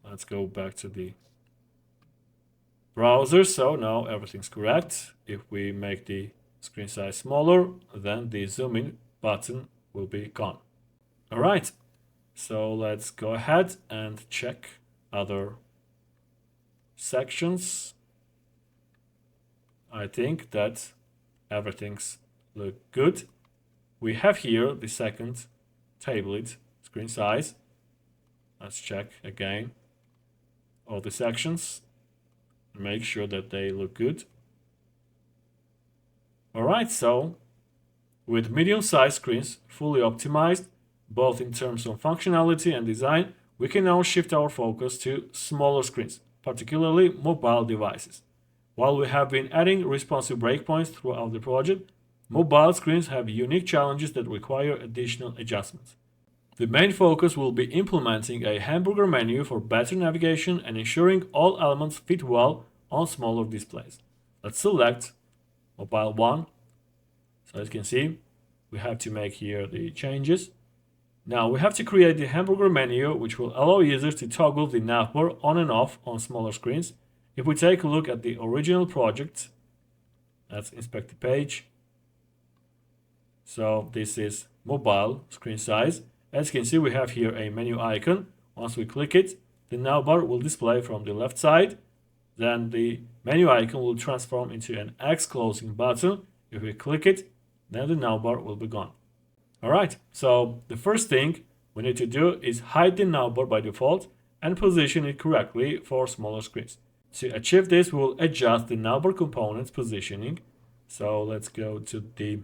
Let's go back to the browser. So now everything's correct. If we make the screen size smaller, then the zoom in button will be gone. All right, so let's go ahead and check other sections. I think that everything's look good. We have here the second tablet screen size. Let's check again all the sections. Make sure that they look good. Alright, so with medium-sized screens fully optimized, both in terms of functionality and design, we can now shift our focus to smaller screens, particularly mobile devices. While we have been adding responsive breakpoints throughout the project, mobile screens have unique challenges that require additional adjustments. The main focus will be implementing a hamburger menu for better navigation and ensuring all elements fit well on smaller displays. Let's select Mobile 1. So as you can see, we have to make here the changes. Now we have to create the hamburger menu, which will allow users to toggle the navbar on and off on smaller screens. If we take a look at the original project, let's inspect the page. So this is mobile screen size. As you can see, we have here a menu icon. Once we click it, the navbar will display from the left side. Then the menu icon will transform into an X closing button. If we click it, then the navbar will be gone. Alright, so the first thing we need to do is hide the navbar by default and position it correctly for smaller screens. To achieve this, we will adjust the navbar components positioning. So let's go to the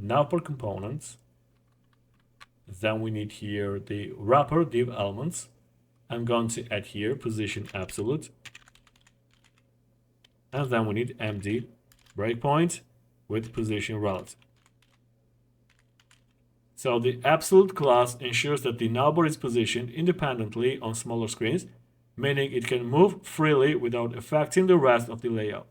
navbar components. Then we need here the wrapper div elements. I'm going to add here position absolute. And then we need MD breakpoint with position relative. So the absolute class ensures that the navbar is positioned independently on smaller screens, meaning it can move freely without affecting the rest of the layout.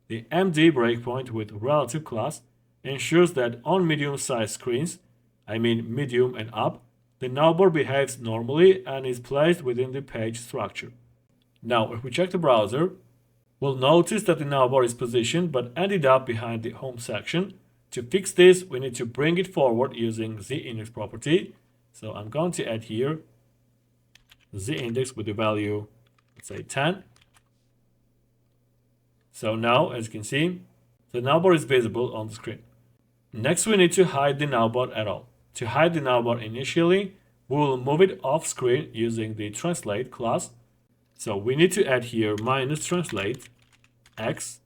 The MD breakpoint with relative class ensures that on medium-sized screens, I mean medium and up, the navbar behaves normally and is placed within the page structure. Now, if we check the browser, we'll notice that the navbar is positioned but ended up behind the home section. To fix this, we need to bring it forward using zIndex property. So I'm going to add here zIndex with the value, let's say 10. So now, as you can see, the navbar is visible on the screen. Next, we need to hide the navbar at all. To hide the navbar initially, we will move it off screen using the translate class. So we need to add here -translate x,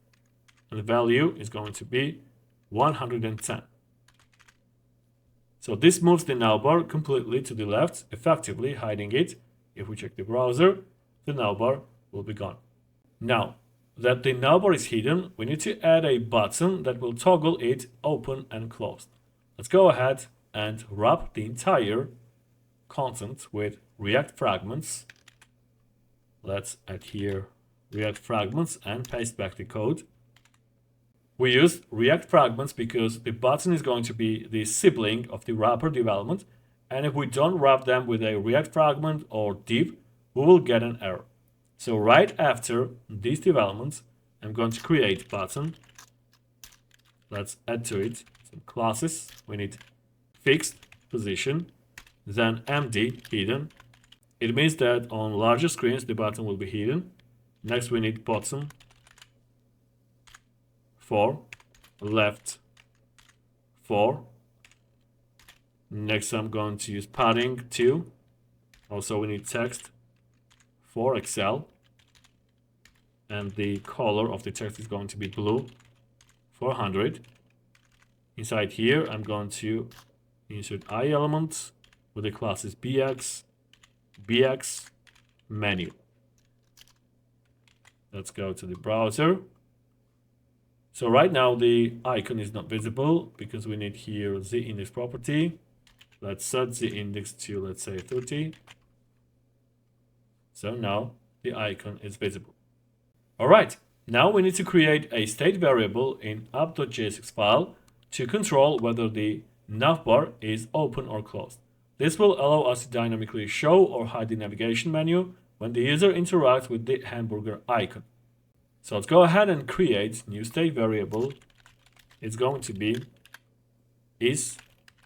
and the value is going to be 110. So this moves the navbar completely to the left, effectively hiding it. If we check the browser, the navbar will be gone. Now that the navbar is hidden, we need to add a button that will toggle it open and closed. Let's go ahead and wrap the entire content with React fragments. Let's add here React fragments and paste back the code. We use React fragments because the button is going to be the sibling of the wrapper development, and if we don't wrap them with a React fragment or div, we will get an error. So right after these developments, I'm going to create button. Let's add to it some classes. We need fixed position, then MD hidden. It means that on larger screens the button will be hidden. Next we need bottom for left 4. Next I'm going to use padding 2. Also we need text for Excel, and the color of the text is going to be blue 400. Inside here I'm going to insert I element with the classes bx menu. Let's go to the browser. So right now the icon is not visible because we need here the index property. Let's set the index to, let's say, 30. So now the icon is visible. All right, now we need to create a state variable in app.jsx file to control whether the navbar is open or closed. This will allow us to dynamically show or hide the navigation menu when the user interacts with the hamburger icon. So let's go ahead and create new state variable it's going to be is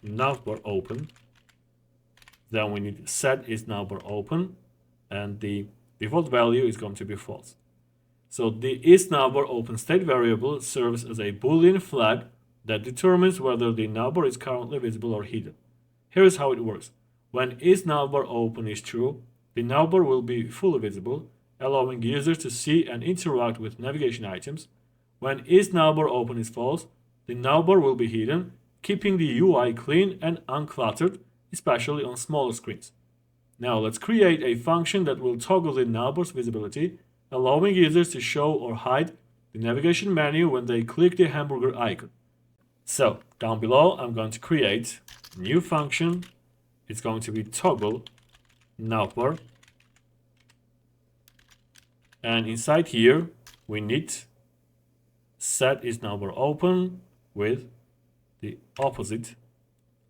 navbar open. Then we need set is navbar open, and the default value is going to be false. So the is navbar open state variable serves as a boolean flag that determines whether the navbar is currently visible or hidden. Here is how it works. When is navbar open is true, the navbar will be fully visible, allowing users to see and interact with navigation items. When is navbar open is false, the navbar will be hidden, keeping the UI clean and uncluttered, especially on smaller screens. Now let's create a function that will toggle the navbar's visibility, allowing users to show or hide the navigation menu when they click the hamburger icon. So down below, I'm going to create a new function. It's going to be toggle navbar. And inside here, we need set is navbar open with the opposite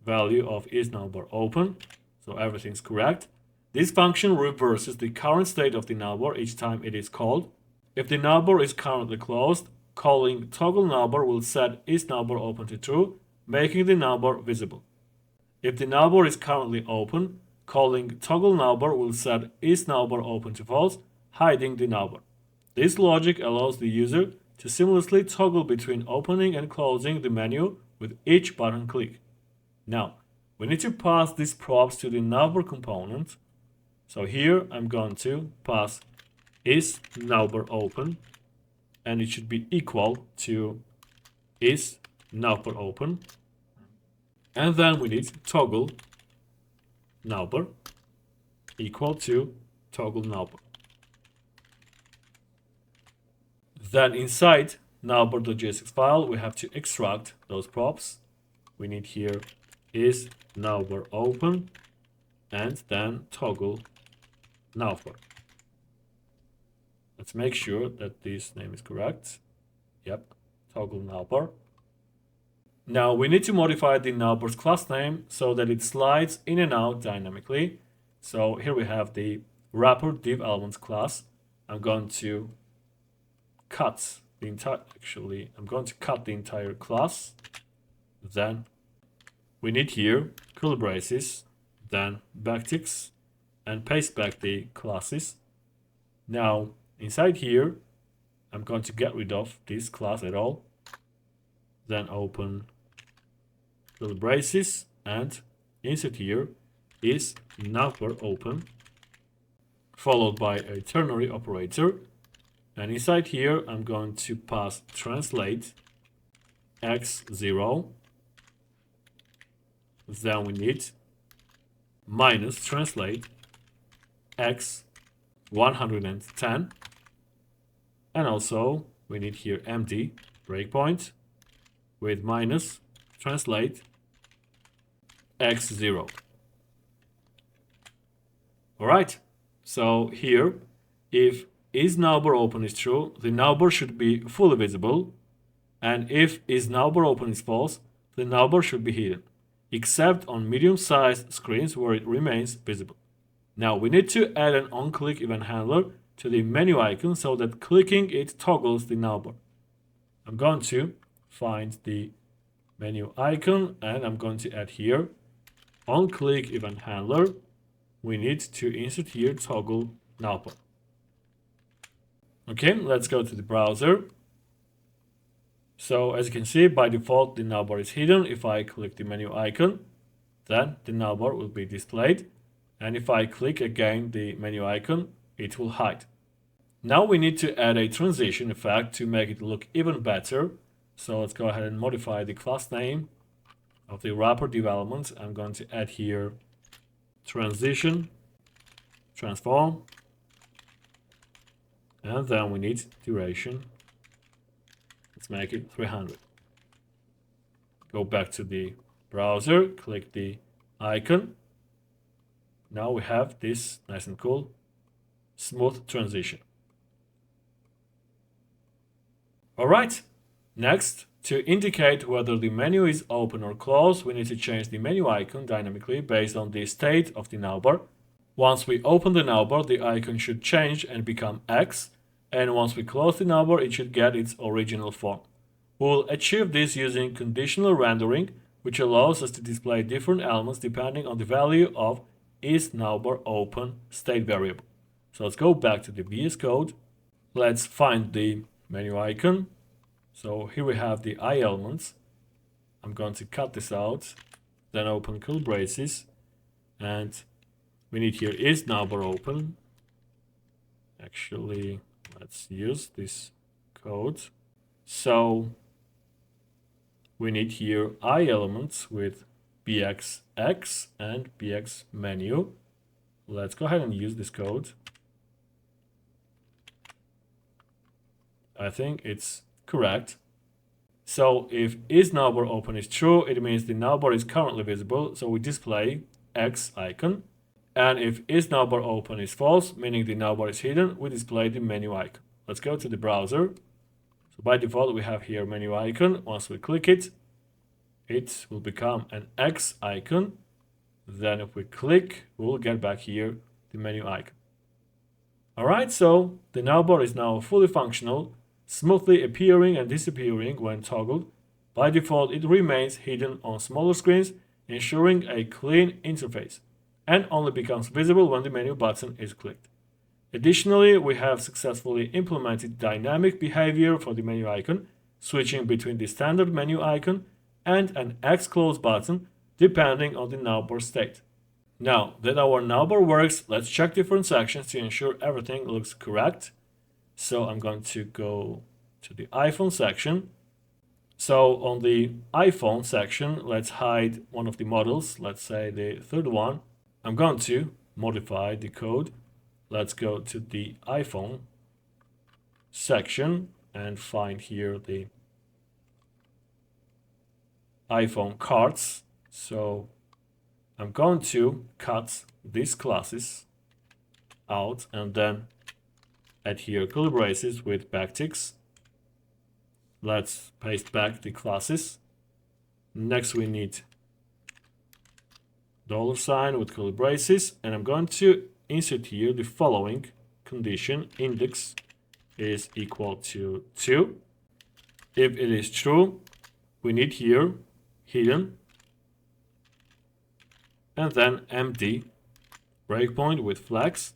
value of is navbar open. So everything's correct. This function reverses the current state of the navbar each time it is called. If the navbar is currently closed, calling toggle navbar will set is navbar open to true, making the navbar visible. If the navbar is currently open, calling toggle navbar will set is navbar open to false, hiding the navbar. This logic allows the user to seamlessly toggle between opening and closing the menu with each button click. Now, we need to pass these props to the navbar component. So here I'm going to pass is navbar open, and it should be equal to is navbar open. And then we need toggle navbar equal to toggle navbar. Then inside navbar.js file, we have to extract those props. We need here is navbar open, and then toggle navbar. Let's make sure that this name is correct. Yep, toggle navbar. Now we need to modify the navbar's class name so that it slides in and out dynamically. So here we have the wrapper div elements class. I'm going to cut the entire class. Then we need here curly braces, then backticks, and paste back the classes. Now inside here, I'm going to get rid of this class at all. Then open curly braces and insert here is navbar open, followed by a ternary operator. And inside here, I'm going to pass translate x0. Then we need minus translate x110. And also we need here empty breakpoint with minus translate x0. All right. So here, if is navbar open is true, the navbar should be fully visible. And if is navbar open is false, the navbar should be hidden, except on medium-sized screens where it remains visible. Now we need to add an on-click event handler to the menu icon so that clicking it toggles the navbar. I'm going to find the menu icon and I'm going to add here on-click event handler. We need to insert here toggle navbar. Okay, let's go to the browser. So as you can see, by default, the navbar is hidden. If I click the menu icon, then the navbar will be displayed. And if I click again the menu icon, it will hide. Now we need to add a transition effect to make it look even better. So let's go ahead and modify the class name of the wrapper development. I'm going to add here transition, transform, and then we need duration. Let's make it 300. Go back to the browser, click the icon. Now we have this nice and cool, smooth transition. All right, next, to indicate whether the menu is open or closed, we need to change the menu icon dynamically based on the state of the navbar. Once we open the navbar, the icon should change and become X, and once we close the navbar, it should get its original form. We'll achieve this using conditional rendering, which allows us to display different elements depending on the value of isNavbarOpen state variable. So let's go back to the VS Code. Let's find the menu icon. So here we have the I elements. I'm going to cut this out, then open curly braces, and we need here isNavbarOpen. Actually, let's use this code. So we need here I elements with bxx and bx menu. Let's go ahead and use this code. I think it's correct. So if isNavbarOpen is true, it means the navbar is currently visible, so we display X icon. And if isNavbarOpen is false, meaning the navbar is hidden, we display the menu icon. Let's go to the browser. So by default, we have here menu icon. Once we click it, it will become an X icon. Then if we click, we'll get back here the menu icon. Alright, so the navbar is now fully functional, smoothly appearing and disappearing when toggled. By default, it remains hidden on smaller screens, ensuring a clean interface, and only becomes visible when the menu button is clicked. Additionally, we have successfully implemented dynamic behavior for the menu icon, switching between the standard menu icon and an X close button depending on the navbar state. Now that our navbar works, let's check different sections to ensure everything looks correct. So I'm going to go to the iPhone section. So on the iPhone section, let's hide one of the models, let's say the third one. I'm going to modify the code. Let's go to the iPhone section and find here the iPhone cards. So I'm going to cut these classes out and then add here curly braces with backticks. Let's paste back the classes. Next we need $sign with curly braces, and I'm going to insert here the following condition: index is equal to 2. If it is true, we need here hidden and then empty breakpoint with flags.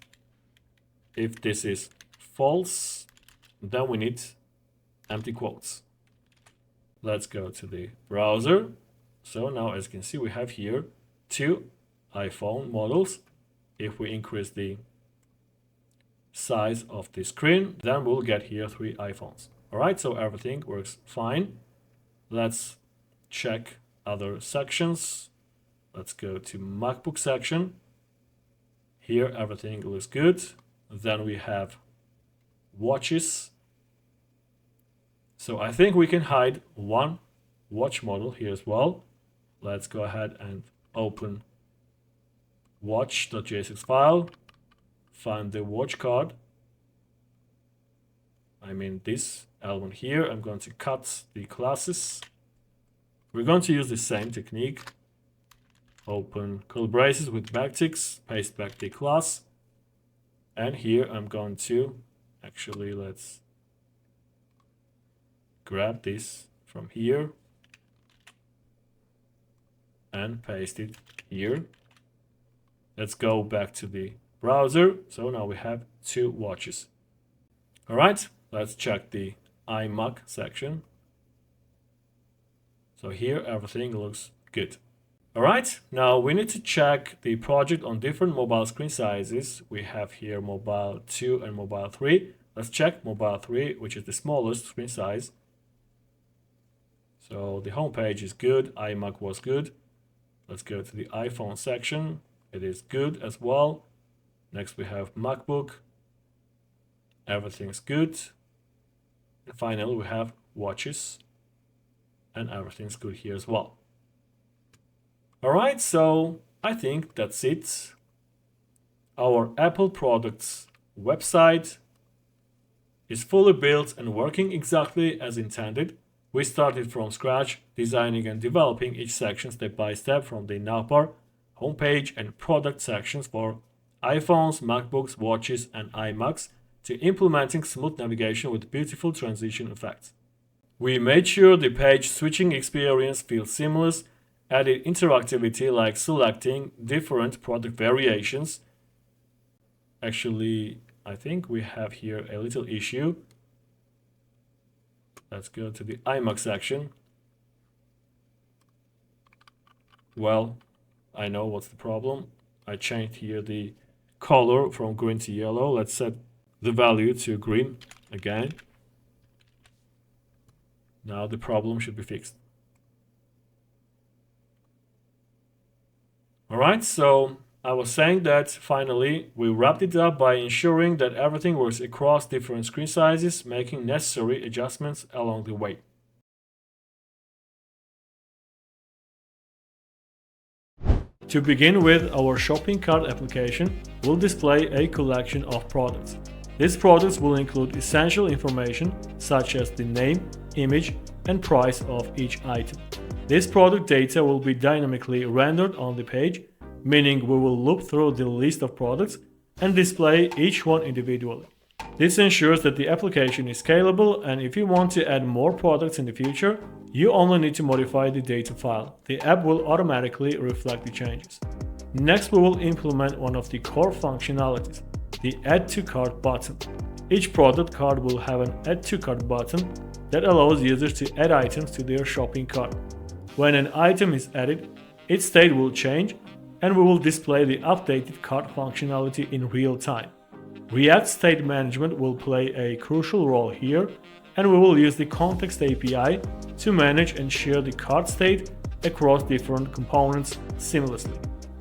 If this is false, then we need empty quotes. Let's go to the browser. So now, as you can see, we have here 2 iPhone models. If we increase the size of the screen, then we'll get here 3 iPhones. All right, so everything works fine. Let's check other sections. Let's go to MacBook section. Here everything looks good. Then we have watches. So I think we can hide one watch model here as well. Let's go ahead and open watch.jsx file, find the watch card. I mean this element here. I'm going to cut the classes. We're going to use the same technique. Open curly braces with backticks, paste back the class. And here I'm going to, actually let's grab this from here and paste it here. Let's go back to the browser. So now we have 2 watches. All right, let's check the iMac section. So here everything looks good. All right, now we need to check the project on different mobile screen sizes. We have here mobile 2 and mobile 3. Let's check mobile 3, which is the smallest screen size. So the home page is good, iMac was good. Let's go to the iPhone section. It is good as well. Next we have MacBook. Everything's good. And finally we have watches. And everything's good here as well. Alright, so I think that's it. Our Apple products website is fully built and working exactly as intended. We started from scratch, designing and developing each section step by step from the navbar, homepage and product sections for iPhones, MacBooks, watches and iMacs to implementing smooth navigation with beautiful transition effects. We made sure the page switching experience feels seamless, added interactivity like selecting different product variations. Actually, I think we have here a little issue. Let's go to the IMAX section. Well, I know what's the problem. I changed here the color from green to yellow. Let's set the value to green again. Now the problem should be fixed. Alright, so I was saying that finally we wrapped it up by ensuring that everything works across different screen sizes, making necessary adjustments along the way. To begin with, our shopping cart application will display a collection of products. These products will include essential information such as the name, image, and price of each item. This product data will be dynamically rendered on the page, meaning we will loop through the list of products and display each one individually. This ensures that the application is scalable, and if you want to add more products in the future, you only need to modify the data file. The app will automatically reflect the changes. Next, we will implement one of the core functionalities, the Add to Cart button. Each product card will have an Add to Cart button that allows users to add items to their shopping cart. When an item is added, its state will change, and we will display the updated cart functionality in real time. React State Management will play a crucial role here, and we will use the Context API to manage and share the cart state across different components seamlessly.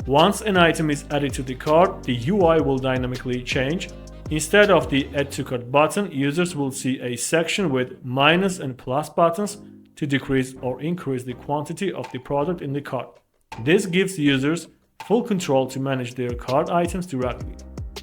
Once an item is added to the cart, the UI will dynamically change. Instead of the Add to Cart button, users will see a section with minus and plus buttons to decrease or increase the quantity of the product in the cart. This gives users full control to manage their cart items directly.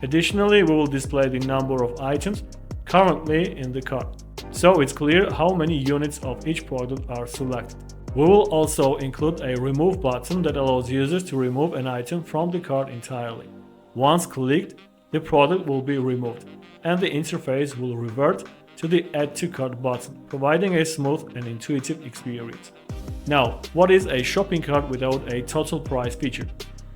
Additionally, we will display the number of items currently in the cart, so it's clear how many units of each product are selected. We will also include a Remove button that allows users to remove an item from the cart entirely. Once clicked, the product will be removed, and the interface will revert to the Add to Cart button, providing a smooth and intuitive experience. Now, what is a shopping cart without a total price feature?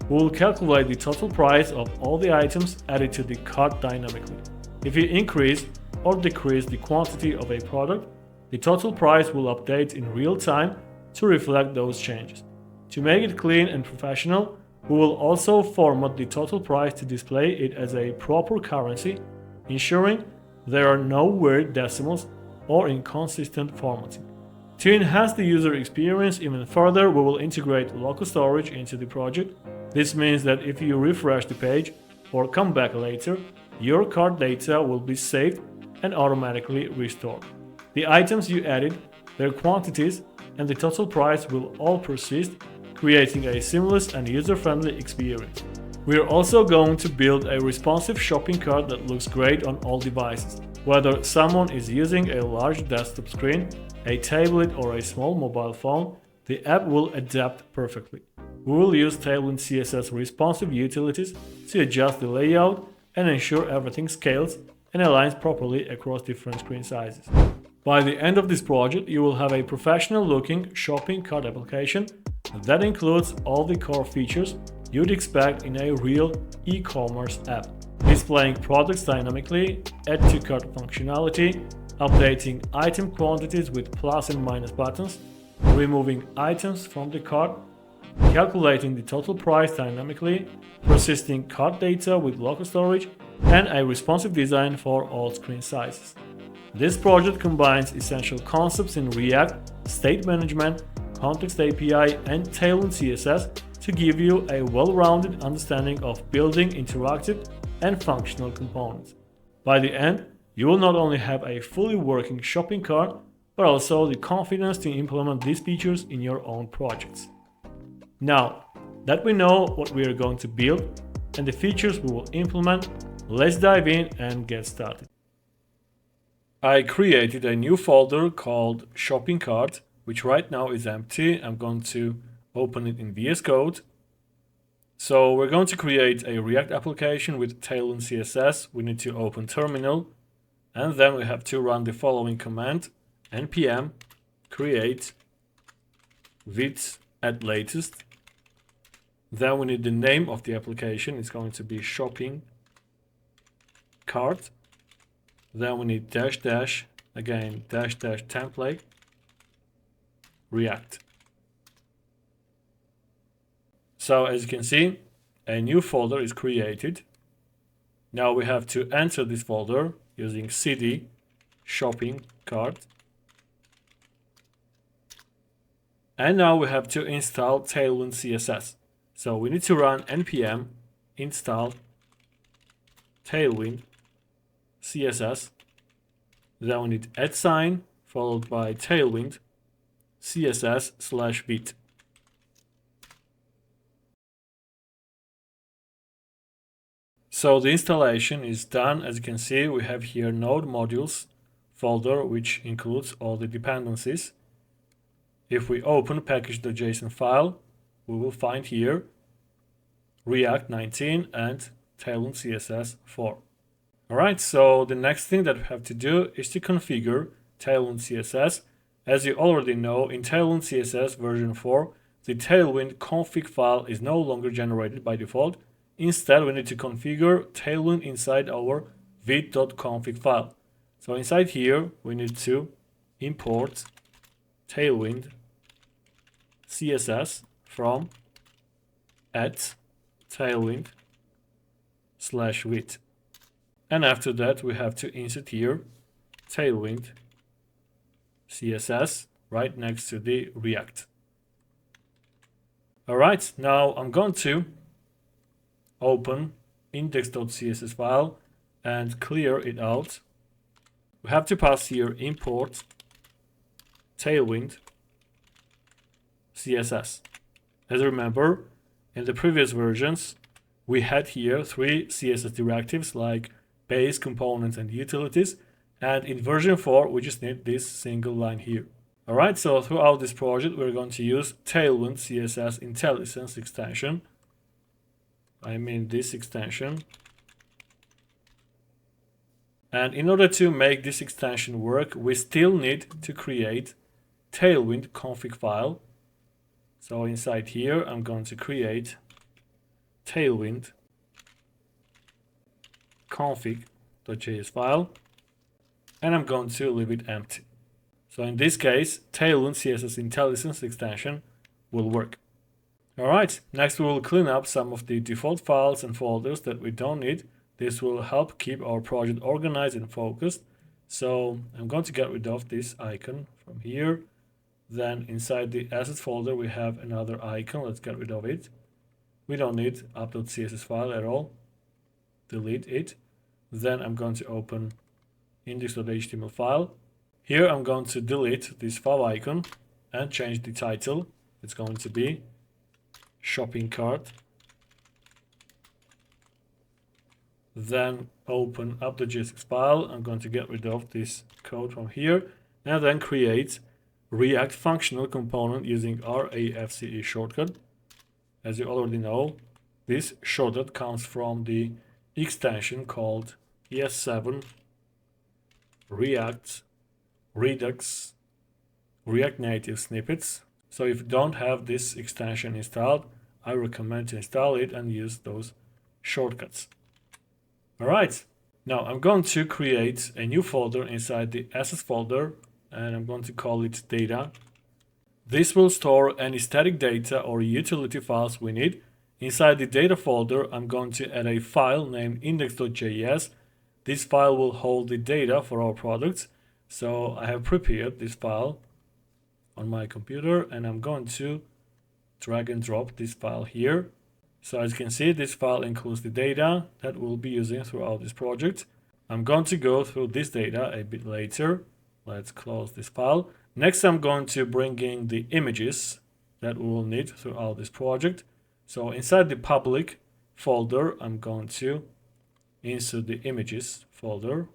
We will calculate the total price of all the items added to the cart dynamically. If you increase or decrease the quantity of a product, the total price will update in real time to reflect those changes. To make it clean and professional, we will also format the total price to display it as a proper currency, ensuring there are no weird decimals or inconsistent formatting. To enhance the user experience even further, we will integrate local storage into the project. This means that if you refresh the page or come back later, your cart data will be saved and automatically restored. The items you added, their quantities, and the total price will all persist, creating a seamless and user-friendly experience. We are also going to build a responsive shopping cart that looks great on all devices. Whether someone is using a large desktop screen, a tablet, or a small mobile phone, the app will adapt perfectly. We will use Tailwind CSS responsive utilities to adjust the layout and ensure everything scales and aligns properly across different screen sizes. By the end of this project, you will have a professional-looking shopping cart application that includes all the core features you'd expect in a real e-commerce app. Displaying products dynamically, add to cart functionality, updating item quantities with plus and minus buttons, removing items from the cart, calculating the total price dynamically, persisting cart data with local storage, and a responsive design for all screen sizes. This project combines essential concepts in React, state management, Context API, and Tailwind CSS to give you a well-rounded understanding of building interactive and functional components. By the end, you will not only have a fully working shopping cart, but also the confidence to implement these features in your own projects. Now that we know what we are going to build and the features we will implement, let's dive in and get started. I created a new folder called Shopping Cart, which right now is empty. I'm going to open it in VS Code. So we're going to create a React application with Tailwind CSS. We need to open terminal, and then we have to run the following command: npm create with at latest. Then we need the name of the application. It's going to be shopping cart. Then we need dash dash, again dash dash template, React. So as you can see, a new folder is created. Now we have to enter this folder using cd shopping cart. And now we have to install Tailwind CSS. So we need to run npm install Tailwind CSS. Then we need @ followed by Tailwind CSS/bit. So the installation is done. As you can see, we have here node modules folder, which includes all the dependencies. If we open package.json file, we will find here React 19 and Tailwind CSS 4. Alright, so the next thing that we have to do is to configure Tailwind CSS. As you already know, in Tailwind CSS version 4, the Tailwind config file is no longer generated by default. Instead, we need to configure Tailwind inside our vid.config file. So inside here, we need to import Tailwind CSS from @tailwind/vid. And after that, we have to insert here Tailwind CSS right next to the React. Alright, now I'm going to open index.css file and clear it out. We have to pass here import Tailwind CSS. As you remember, in the previous versions, we had here 3 CSS directives like base, components, and utilities. And in version 4, we just need this single line here. Alright, so throughout this project, we're going to use Tailwind CSS IntelliSense extension. I mean this extension. And in order to make this extension work, we still need to create Tailwind config file. So inside here, I'm going to create Tailwind config.js file, and I'm going to leave it empty. So in this case, Tailwind CSS IntelliSense extension will work. Alright, next we will clean up some of the default files and folders that we don't need. This will help keep our project organized and focused. So I'm going to get rid of this icon from here. Then inside the assets folder, we have another icon. Let's get rid of it. We don't need app.css file at all. Delete it. Then I'm going to open index.html file. Here I'm going to delete this file icon and change the title. It's going to be shopping cart. Then open app.js file. I'm going to get rid of this code from here and then create React functional component using RAFCE shortcut. As you already know, this shortcut comes from the extension called ES7 React Redux React Native Snippets. So if you don't have this extension installed, I recommend to install it and use those shortcuts. Alright, now I'm going to create a new folder inside the assets folder, and I'm going to call it data. This will store any static data or utility files we need. Inside the data folder, I'm going to add a file named index.js. This file will hold the data for our products. So I have prepared this file on my computer, and I'm going to drag and drop this file here. So as you can see, this file includes the data that we'll be using throughout this project. I'm going to go through this data a bit later. Let's close this file. Next, I'm going to bring in the images that we will need throughout this project. So inside the public folder, I'm going to insert the images folder.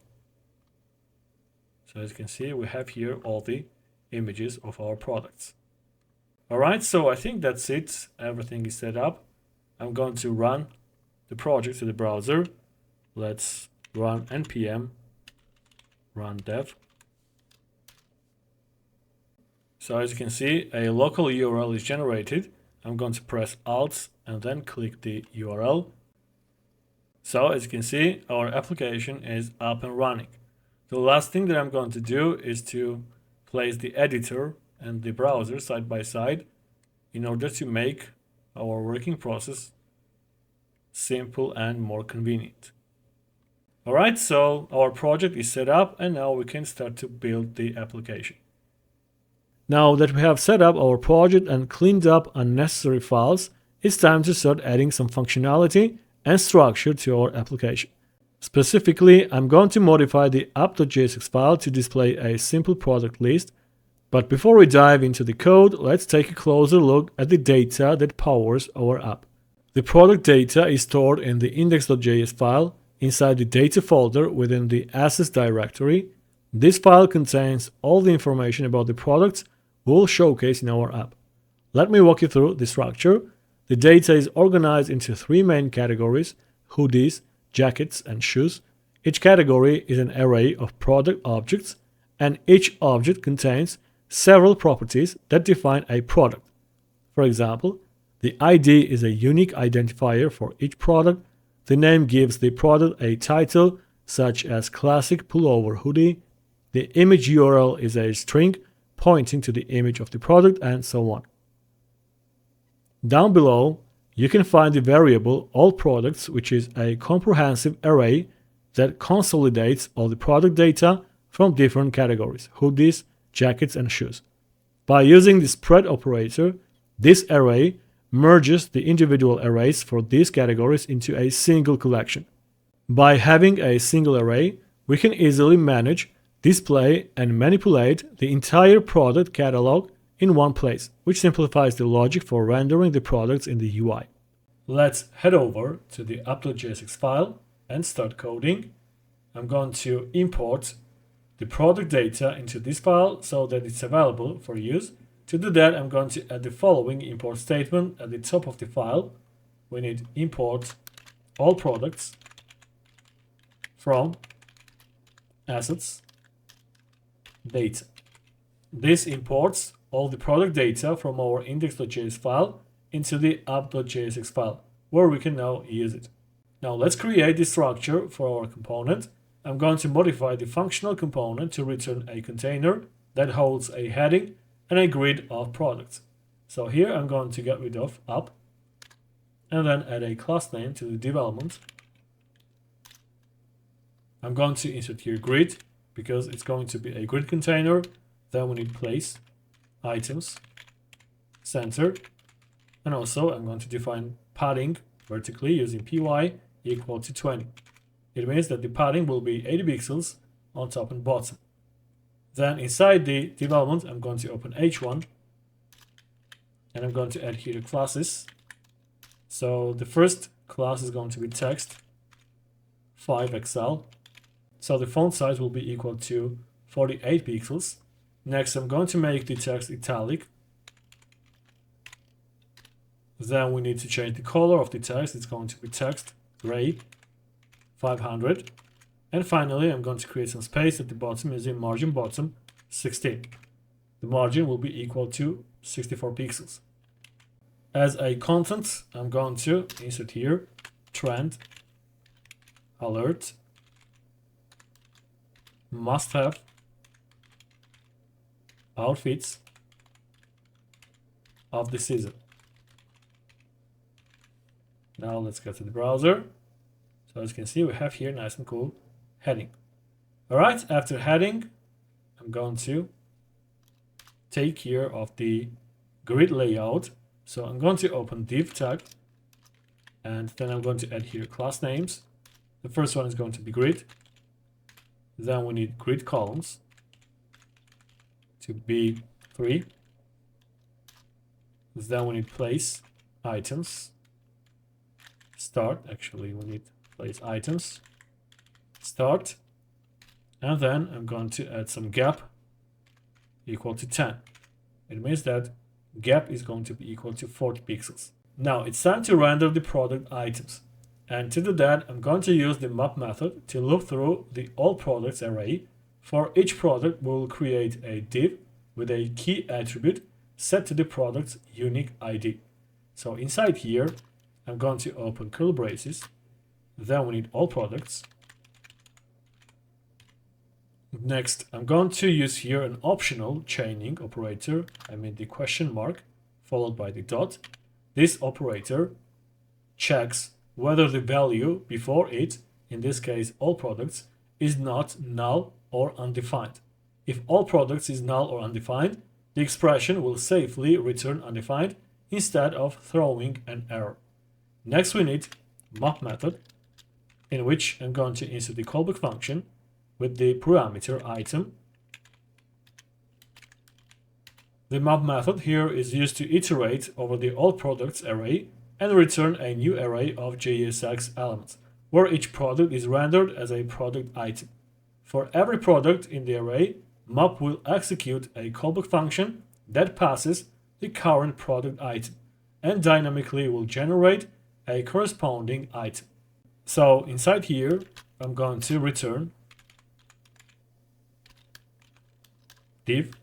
So as you can see, we have here all the images of our products. Alright, so I think that's it. Everything is set up. I'm going to run the project to the browser. Let's run npm run dev. So as you can see, a local URL is generated. I'm going to press Alt and then click the URL. So as you can see, our application is up and running. The last thing that I'm going to do is to place the editor and the browser side by side in order to make our working process simple and more convenient. Alright, so our project is set up and now we can start to build the application. Now that we have set up our project and cleaned up unnecessary files, it's time to start adding some functionality and structure to our application. Specifically, I'm going to modify the app.jsx file to display a simple product list. But before we dive into the code, let's take a closer look at the data that powers our app. The product data is stored in the index.js file inside the data folder within the assets directory. This file contains all the information about the products we'll showcase in our app. Let me walk you through the structure. The data is organized into three main categories: hoodies, jackets, and shoes. Each category is an array of product objects, and each object contains several properties that define a product. For example, the ID is a unique identifier for each product. The name gives the product a title, such as classic pullover hoodie. The image URL is a string pointing to the image of the product, and so on. Down below, you can find the variable all products, which is a comprehensive array that consolidates all the product data from different categories: hoodies, jackets, and shoes. By using the spread operator, this array merges the individual arrays for these categories into a single collection. By having a single array, we can easily manage, display, and manipulate the entire product catalog in one place, which simplifies the logic for rendering the products in the UI. Let's head over to the app.jsx file and start coding. I'm going to import the product data into this file so that it's available for use. To do that, I'm going to add the following import statement at the top of the file. We need import all products from assets data. This imports all the product data from our index.js file into the app.jsx file, where we can now use it. Now let's create the structure for our component. I'm going to modify the functional component to return a container that holds a heading and a grid of products. So here I'm going to get rid of app and then add a class name to the development. I'm going to insert here grid because it's going to be a grid container. Then we need place, items, center, and also I'm going to define padding vertically using py equal to 20. It means that the padding will be 80 pixels on top and bottom. Then inside the development, I'm going to open h1 and I'm going to add here the classes. So the first class is going to be text 5xl. So the font size will be equal to 48 pixels. Next, I'm going to make the text italic. Then we need to change the color of the text. It's going to be text gray 500. And finally, I'm going to create some space at the bottom using margin bottom 16. The margin will be equal to 64 pixels. As a content, I'm going to insert here trend alert must have outfits of the season. Now let's go to the browser. So as you can see, we have here nice and cool heading. All right, after heading, I'm going to take care of the grid layout. So I'm going to open div tag, and then I'm going to add here class names. The first one is going to be grid. Then we need grid columns to be 3. Then we need place items. Start, actually we need place items. Start. And then I'm going to add some gap equal to 10. It means that gap is going to be equal to 40 pixels. Now it's time to render the product items. And to do that, I'm going to use the map method to loop through the all products array. For each product, we will create a div with a key attribute set to the product's unique ID. So inside here, I'm going to open curly braces. Then we need all products. Next, I'm going to use here an optional chaining operator, the question mark, followed by the dot. This operator checks whether the value before it, in this case all products, is not null or undefined. If all products is null or undefined, the expression will safely return undefined instead of throwing an error. Next we need map method, in which I'm going to insert the callback function with the parameter item. The map method here is used to iterate over the all products array and return a new array of JSX elements, where each product is rendered as a product item. For every product in the array, map will execute a callback function that passes the current product item and dynamically will generate a corresponding item. So inside here, I'm going to return div.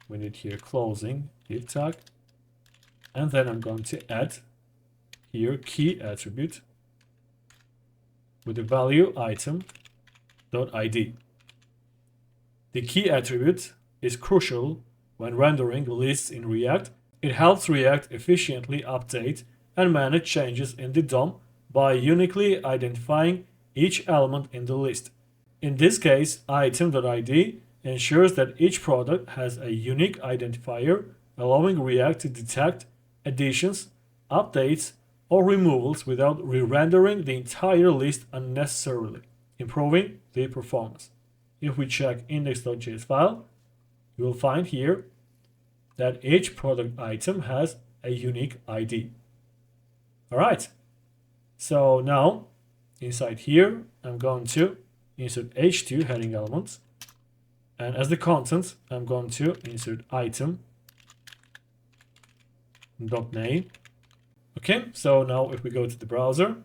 We need here closing div tag. And then I'm going to add here key attribute with the value item.id. The key attribute is crucial when rendering lists in React. It helps React efficiently update and manage changes in the DOM by uniquely identifying each element in the list. In this case, item.id ensures that each product has a unique identifier, allowing React to detect additions, updates, or removals without re-rendering the entire list unnecessarily, improving the performance. If we check index.js file, you will find here that each product item has a unique ID. Alright, so now inside here, I'm going to insert h2 heading elements, and as the content, I'm going to insert item.name. Okay, so now if we go to the browser,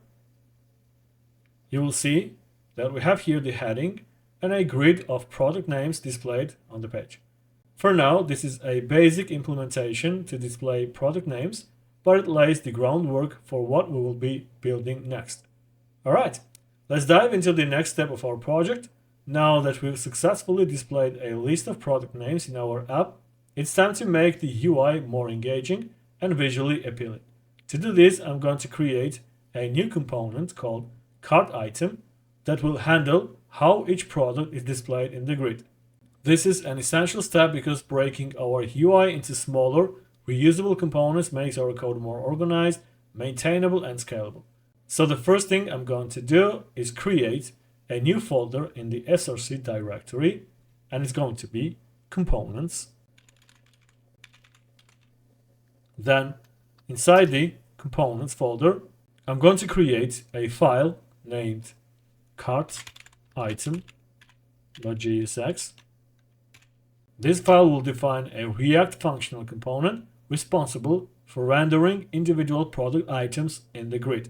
you will see that we have here the heading and a grid of product names displayed on the page. For now, this is a basic implementation to display product names, but it lays the groundwork for what we will be building next. Alright, let's dive into the next step of our project. Now that we've successfully displayed a list of product names in our app, it's time to make the UI more engaging and visually appealing. To do this, I'm going to create a new component called cart item that will handle how each product is displayed in the grid. This is an essential step because breaking our UI into smaller, reusable components makes our code more organized, maintainable, and scalable. So the first thing I'm going to do is create a new folder in the src directory, and it's going to be components. Then inside the components folder, I'm going to create a file named cart item.jsx. This file will define a React functional component responsible for rendering individual product items in the grid.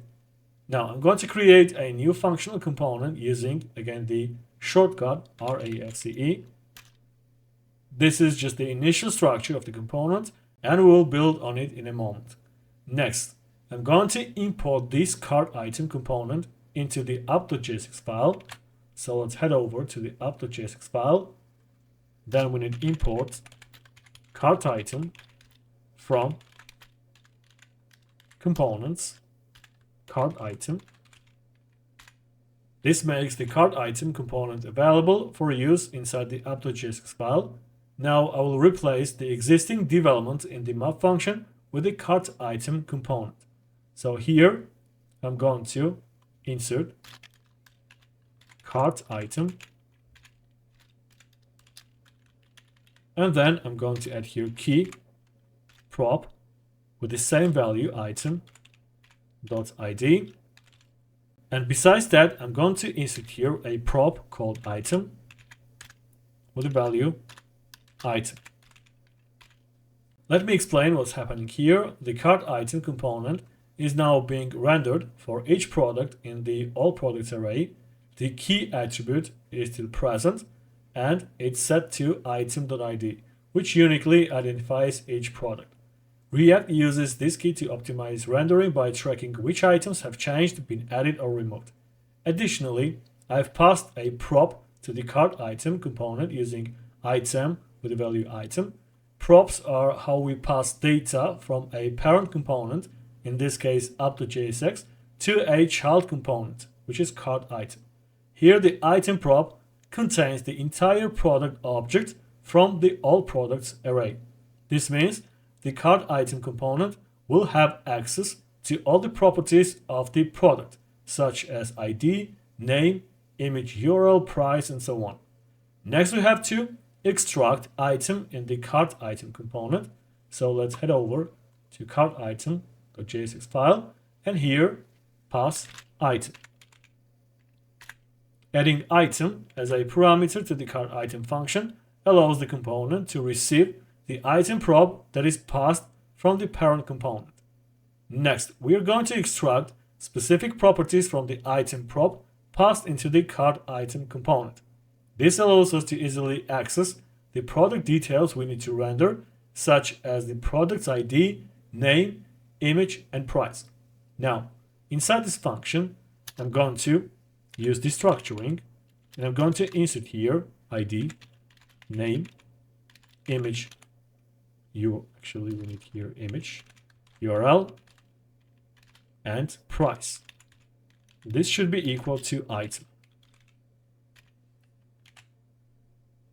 Now I'm going to create a new functional component using, again, the shortcut RAFCE. This is just the initial structure of the component, and we will build on it in a moment. Next, I'm going to import this cart item component into the app.jsx file. So let's head over to the app.jsx file. Then we need import cart item from components cart item. This makes the cart item component available for use inside the app.jsx file. Now I will replace the existing div element in the map function with the cart item component. So here I'm going to insert cart item, and then I'm going to add here key prop with the same value item.id, and besides that I'm going to insert here a prop called item with the value item. Let me explain what's happening here. The cart item component is now being rendered for each product in the all products array. The key attribute is still present, and it's set to item.id, which uniquely identifies each product. React uses this key to optimize rendering by tracking which items have changed, been added, or removed. Additionally, I've passed a prop to the cart item component using item with the value item. Props are how we pass data from a parent component, in this case up.jsx, to a child component, which is cart item. Here the item prop contains the entire product object from the all products array. This means the cart item component will have access to all the properties of the product, such as ID, name, image URL, price, and so on. Next, we have to extract item in the cart item component. So let's head over to cart item.jsx file, and here pass item. Adding item as a parameter to the cart item function allows the component to receive the item prop that is passed from the parent component. Next, we are going to extract specific properties from the item prop passed into the cart item component. This allows us to easily access the product details we need to render, such as the product's ID, name, image, and price. Now, inside this function, I'm going to use the structuring, and I'm going to insert here ID, name, image, we need here image, URL, and price. This should be equal to item.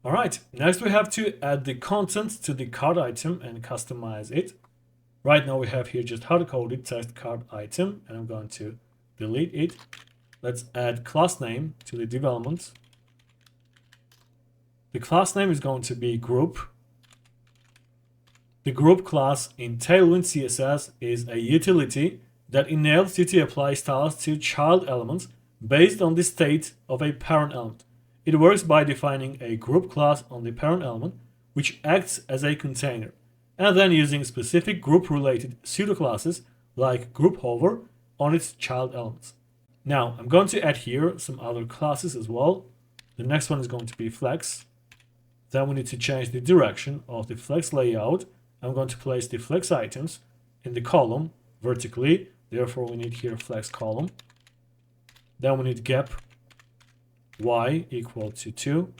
Alright, next we have to add the content to the cart item and customize it. Right now we have here just hard-coded text cart item, and I'm going to delete it. Let's add class name to the development. The class name is going to be group. The group class in Tailwind CSS is a utility that enables you to apply styles to child elements based on the state of a parent element. It works by defining a group class on the parent element, which acts as a container, and then using specific group-related pseudo-classes like group hover on its child elements. Now, I'm going to add here some other classes as well. The next one is going to be flex. Then we need to change the direction of the flex layout. I'm going to place the flex items in the column vertically. Therefore, we need here flex column. Then we need gap y equal to 2.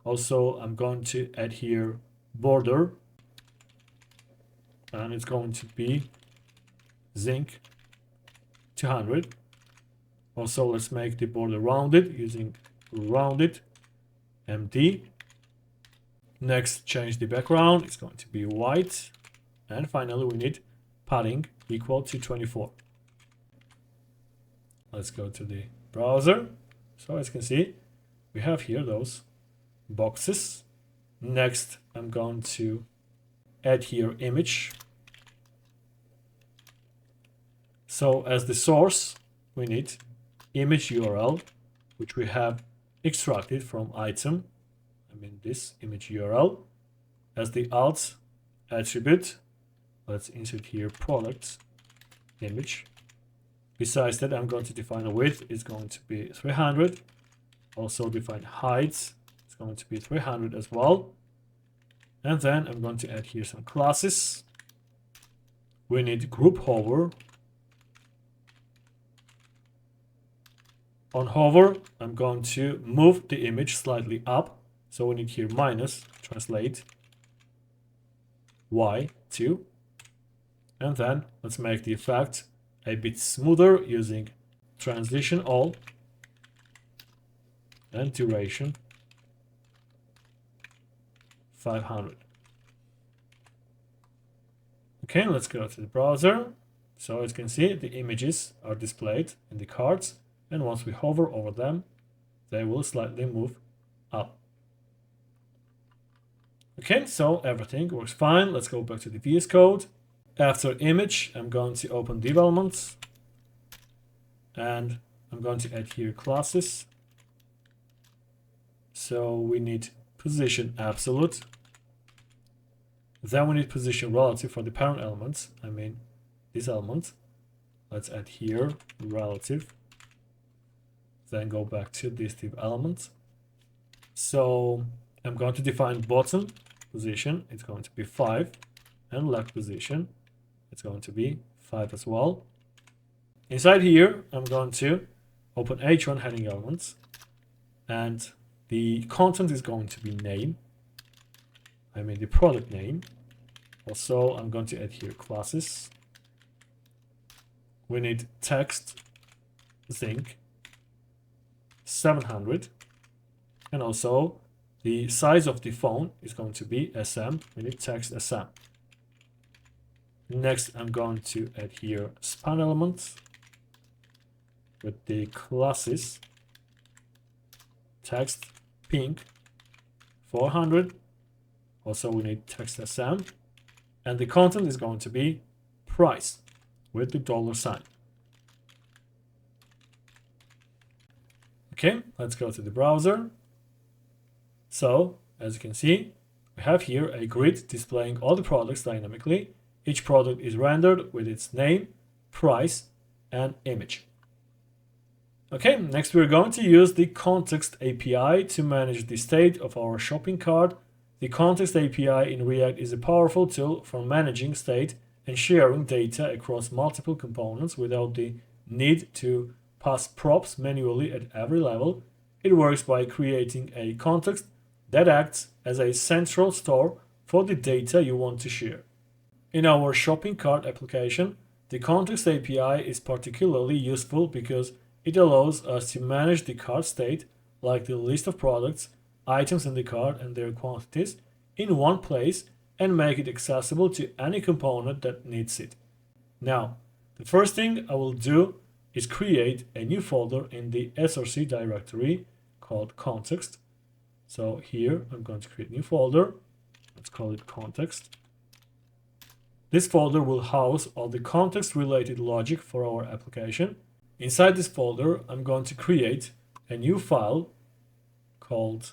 Also, I'm going to add here border, and it's going to be zinc 200. Also, let's make the border rounded using rounded MD. Next, change the background. It's going to be white. And finally, we need padding equal to 24. Let's go to the browser. So as you can see, we have here those boxes. Next, I'm going to add here image. So as the source, we need image URL, which we have extracted from item. This image URL. As the alt attribute, let's insert here product image. Besides that, I'm going to define a width. It's going to be 300. Also define height. It's going to be 300 as well. And then I'm going to add here some classes. We need group hover. On hover, I'm going to move the image slightly up. So we need here minus, translate, y2. And then let's make the effect a bit smoother using transition all and duration 500. Okay, let's go to the browser. So as you can see, the images are displayed in the cards, and once we hover over them, they will slightly move up. Okay, so everything works fine. Let's go back to the VS Code. After image, I'm going to open development, and I'm going to add here classes. So we need position absolute. Then we need position relative for the parent elements. This element. Let's add here relative. Then go back to this div element. So I'm going to define bottom position, it's going to be 5, and left position, it's going to be 5 as well. Inside here, I'm going to open h1 heading elements, and the content is going to be name, the product name. Also, I'm going to add here classes. We need text zinc 700, and also the size of the font is going to be SM. We need text SM. Next, I'm going to add here span elements with the classes text pink 400. Also, we need text SM, and the content is going to be price with the $sign. Okay, let's go to the browser. So, as you can see, we have here a grid displaying all the products dynamically. Each product is rendered with its name, price, and image. Okay, next we're going to use the Context API to manage the state of our shopping cart. The Context API in React is a powerful tool for managing state and sharing data across multiple components without the need to pass props manually at every level. It works by creating a context that acts as a central store for the data you want to share. In our shopping cart application, the Context API is particularly useful because it allows us to manage the cart state, like the list of products, items in the cart and their quantities, in one place and make it accessible to any component that needs it. Now, the first thing I will do is create a new folder in the src directory called context. So here I'm going to create a new folder. Let's call it context. This folder will house all the context-related logic for our application. Inside this folder, I'm going to create a new file called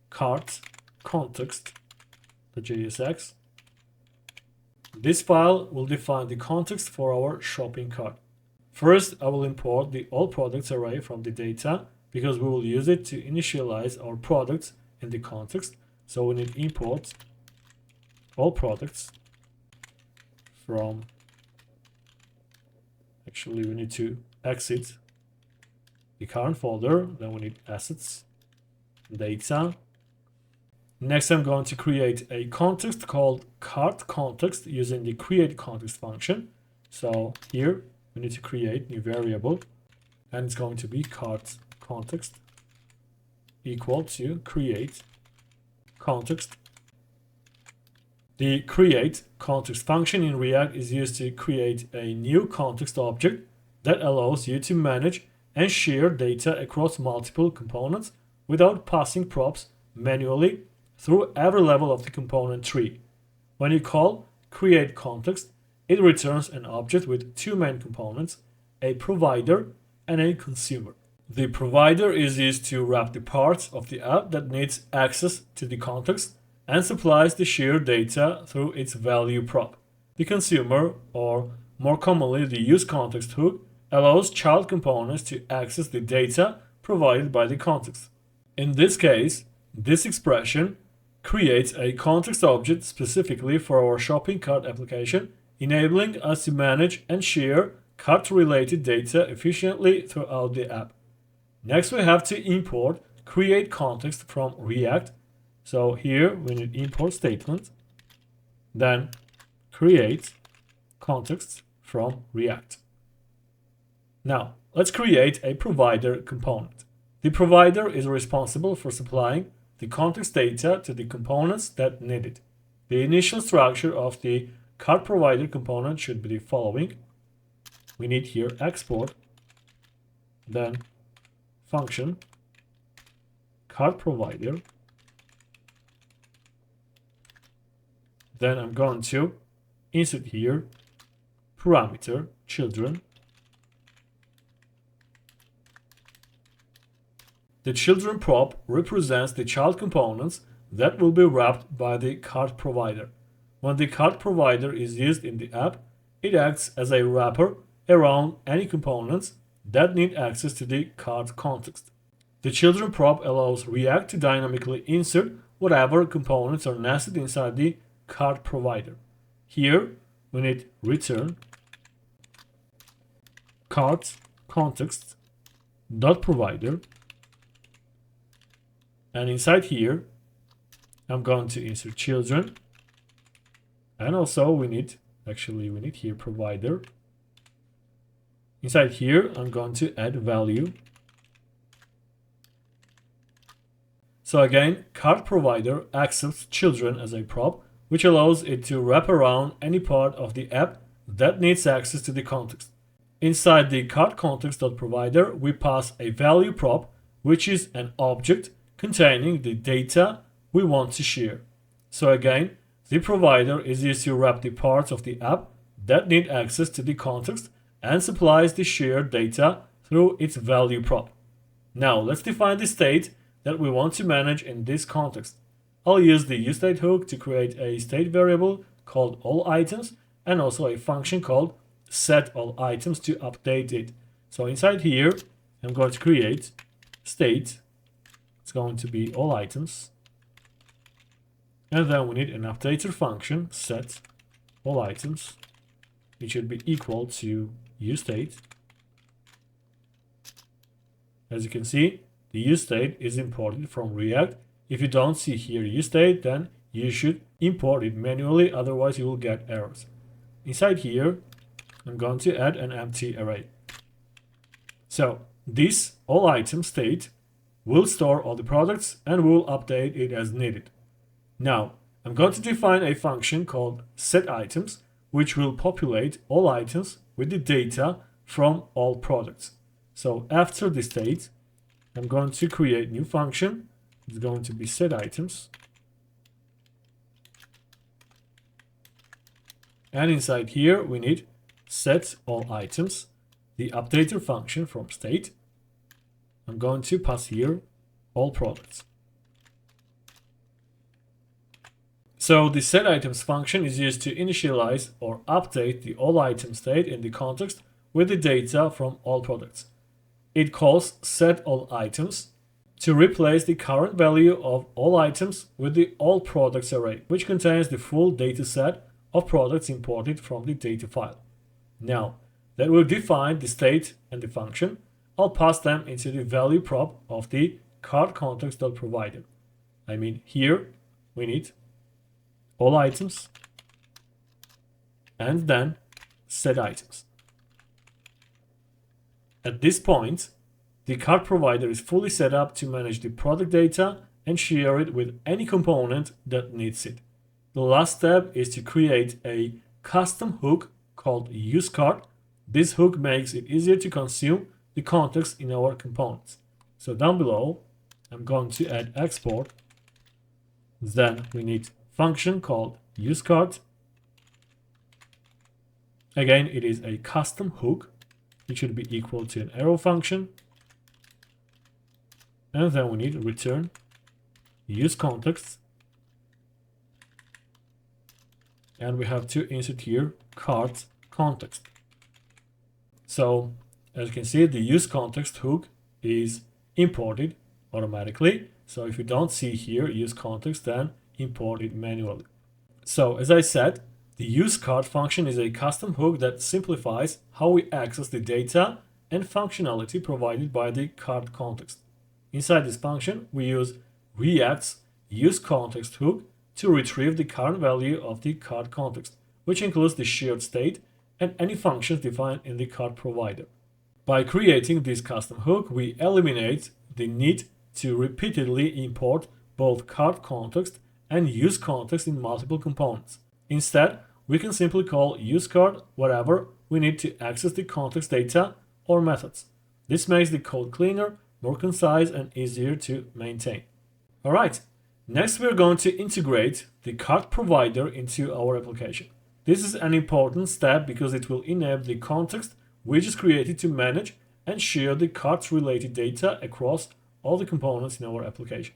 cart context.jsx. This file will define the context for our shopping cart. First, I will import the all products array from the data because we will use it to initialize our products in the context. So we need import all products from, actually we need to exit the current folder, then we need assets, data. Next, I'm going to create a context called cart context using the create context function. So here we need to create new variable, and it's going to be cart context equal to create context. The create context function in React is used to create a new context object that allows you to manage and share data across multiple components without passing props manually through every level of the component tree. When you call create context, it returns an object with two main components, a provider and a consumer. The provider is used to wrap the parts of the app that needs access to the context and supplies the shared data through its value prop. The consumer, or more commonly the useContext hook, allows child components to access the data provided by the context. In this case, this expression creates a context object specifically for our shopping cart application, enabling us to manage and share cart-related data efficiently throughout the app. Next, we have to import create context from React. So here we need import statement, then create context from React. Now, let's create a provider component. The provider is responsible for supplying the context data to the components that need it. The initial structure of the cart provider component should be the following. We need here export, then function cart provider. Then I'm going to insert here parameter children. The children prop represents the child components that will be wrapped by the cart provider. When the cart provider is used in the app, it acts as a wrapper around any components that need access to the cart context. The children prop allows React to dynamically insert whatever components are nested inside the cart provider. Here, we need return cart context dot provider, and inside here I'm going to insert children, and also we need here provider. Inside here I'm going to add value. So again, cart provider accepts children as a prop, which allows it to wrap around any part of the app that needs access to the context. Inside the cart context.provider, we pass a value prop, which is an object containing the data we want to share. So again, the provider is used to wrap the parts of the app that need access to the context and supplies the shared data through its value prop. Now let's define the state that we want to manage in this context. I'll use the useState hook to create a state variable called allItems and also a function called setAllItems to update it. So inside here, I'm going to create state. It's going to be allItems. And then we need an updater function, setAllItems. It should be equal to useState. As you can see, the useState is imported from React. If you don't see here useState, then you should import it manually, otherwise you will get errors. Inside here, I'm going to add an empty array. So this allItems state will store all the products and will update it as needed. Now, I'm going to define a function called setItems, which will populate all items with the data from all products. So after the state, I'm going to create new function. It's going to be setItems. And inside here, we need setAllItems, the updater function from state. I'm going to pass here all products. So the setItems function is used to initialize or update the allItem state in the context with the data from all products. It calls setAllItems to replace the current value of all items with the all products array, which contains the full data set of products imported from the data file. Now that we've defined the state and the function, I'll pass them into the value prop of the cart context.provider. I mean, here we need all items and then setItems. At this point, the cart provider is fully set up to manage the product data and share it with any component that needs it. The last step is to create a custom hook called useCart. This hook makes it easier to consume the context in our components. So down below, I'm going to add export. Then we need function called useCart. Again, it is a custom hook. It should be equal to an arrow function. And then we need return useContext. And we have to insert here cart context. So as you can see, the useContext hook is imported automatically. So if you don't see here useContext, then import it manually. So as I said, the useCart function is a custom hook that simplifies how we access the data and functionality provided by the cart context. Inside this function, we use React's useContext hook to retrieve the current value of the cart context, which includes the shared state and any functions defined in the cart provider. By creating this custom hook, we eliminate the need to repeatedly import both cart context and useContext in multiple components. Instead, we can simply call useCart whatever we need to access the context data or methods. This makes the code cleaner, more concise, and easier to maintain. Alright, next we're going to integrate the cart provider into our application. This is an important step because it will enable the context we just created to manage and share the carts related data across all the components in our application.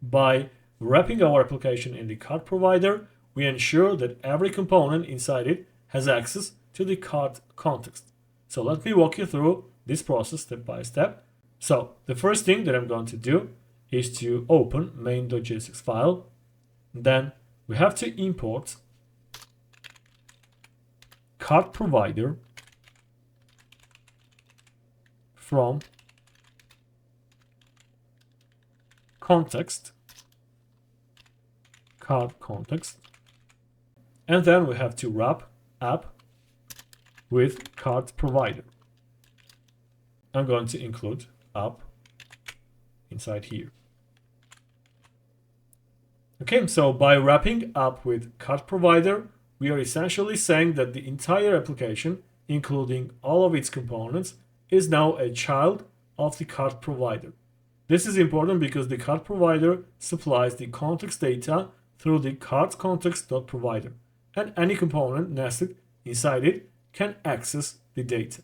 By wrapping our application in the cart provider, we ensure that every component inside it has access to the cart context. So let me walk you through this process step by step. So the first thing that I'm going to do is to open main.jsx file. Then we have to import card provider from context, card context, and then we have to wrap app with card provider. I'm going to include app inside here. Okay, so by wrapping up with card provider, we are essentially saying that the entire application, including all of its components, is now a child of the card provider. This is important because the card provider supplies the context data through the card context.provider, and any component nested inside it can access the data.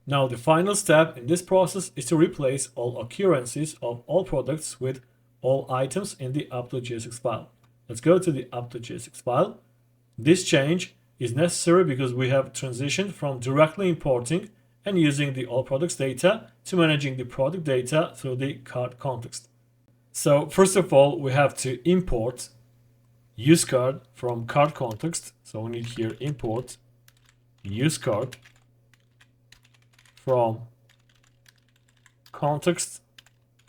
Now the final step in this process is to replace all occurrences of all products with all items in the app.jsx file. Let's go to the app.jsx file. This change is necessary because we have transitioned from directly importing and using the all products data to managing the product data through the card context. So first of all, we have to import use card from card context. So we need here import use card from context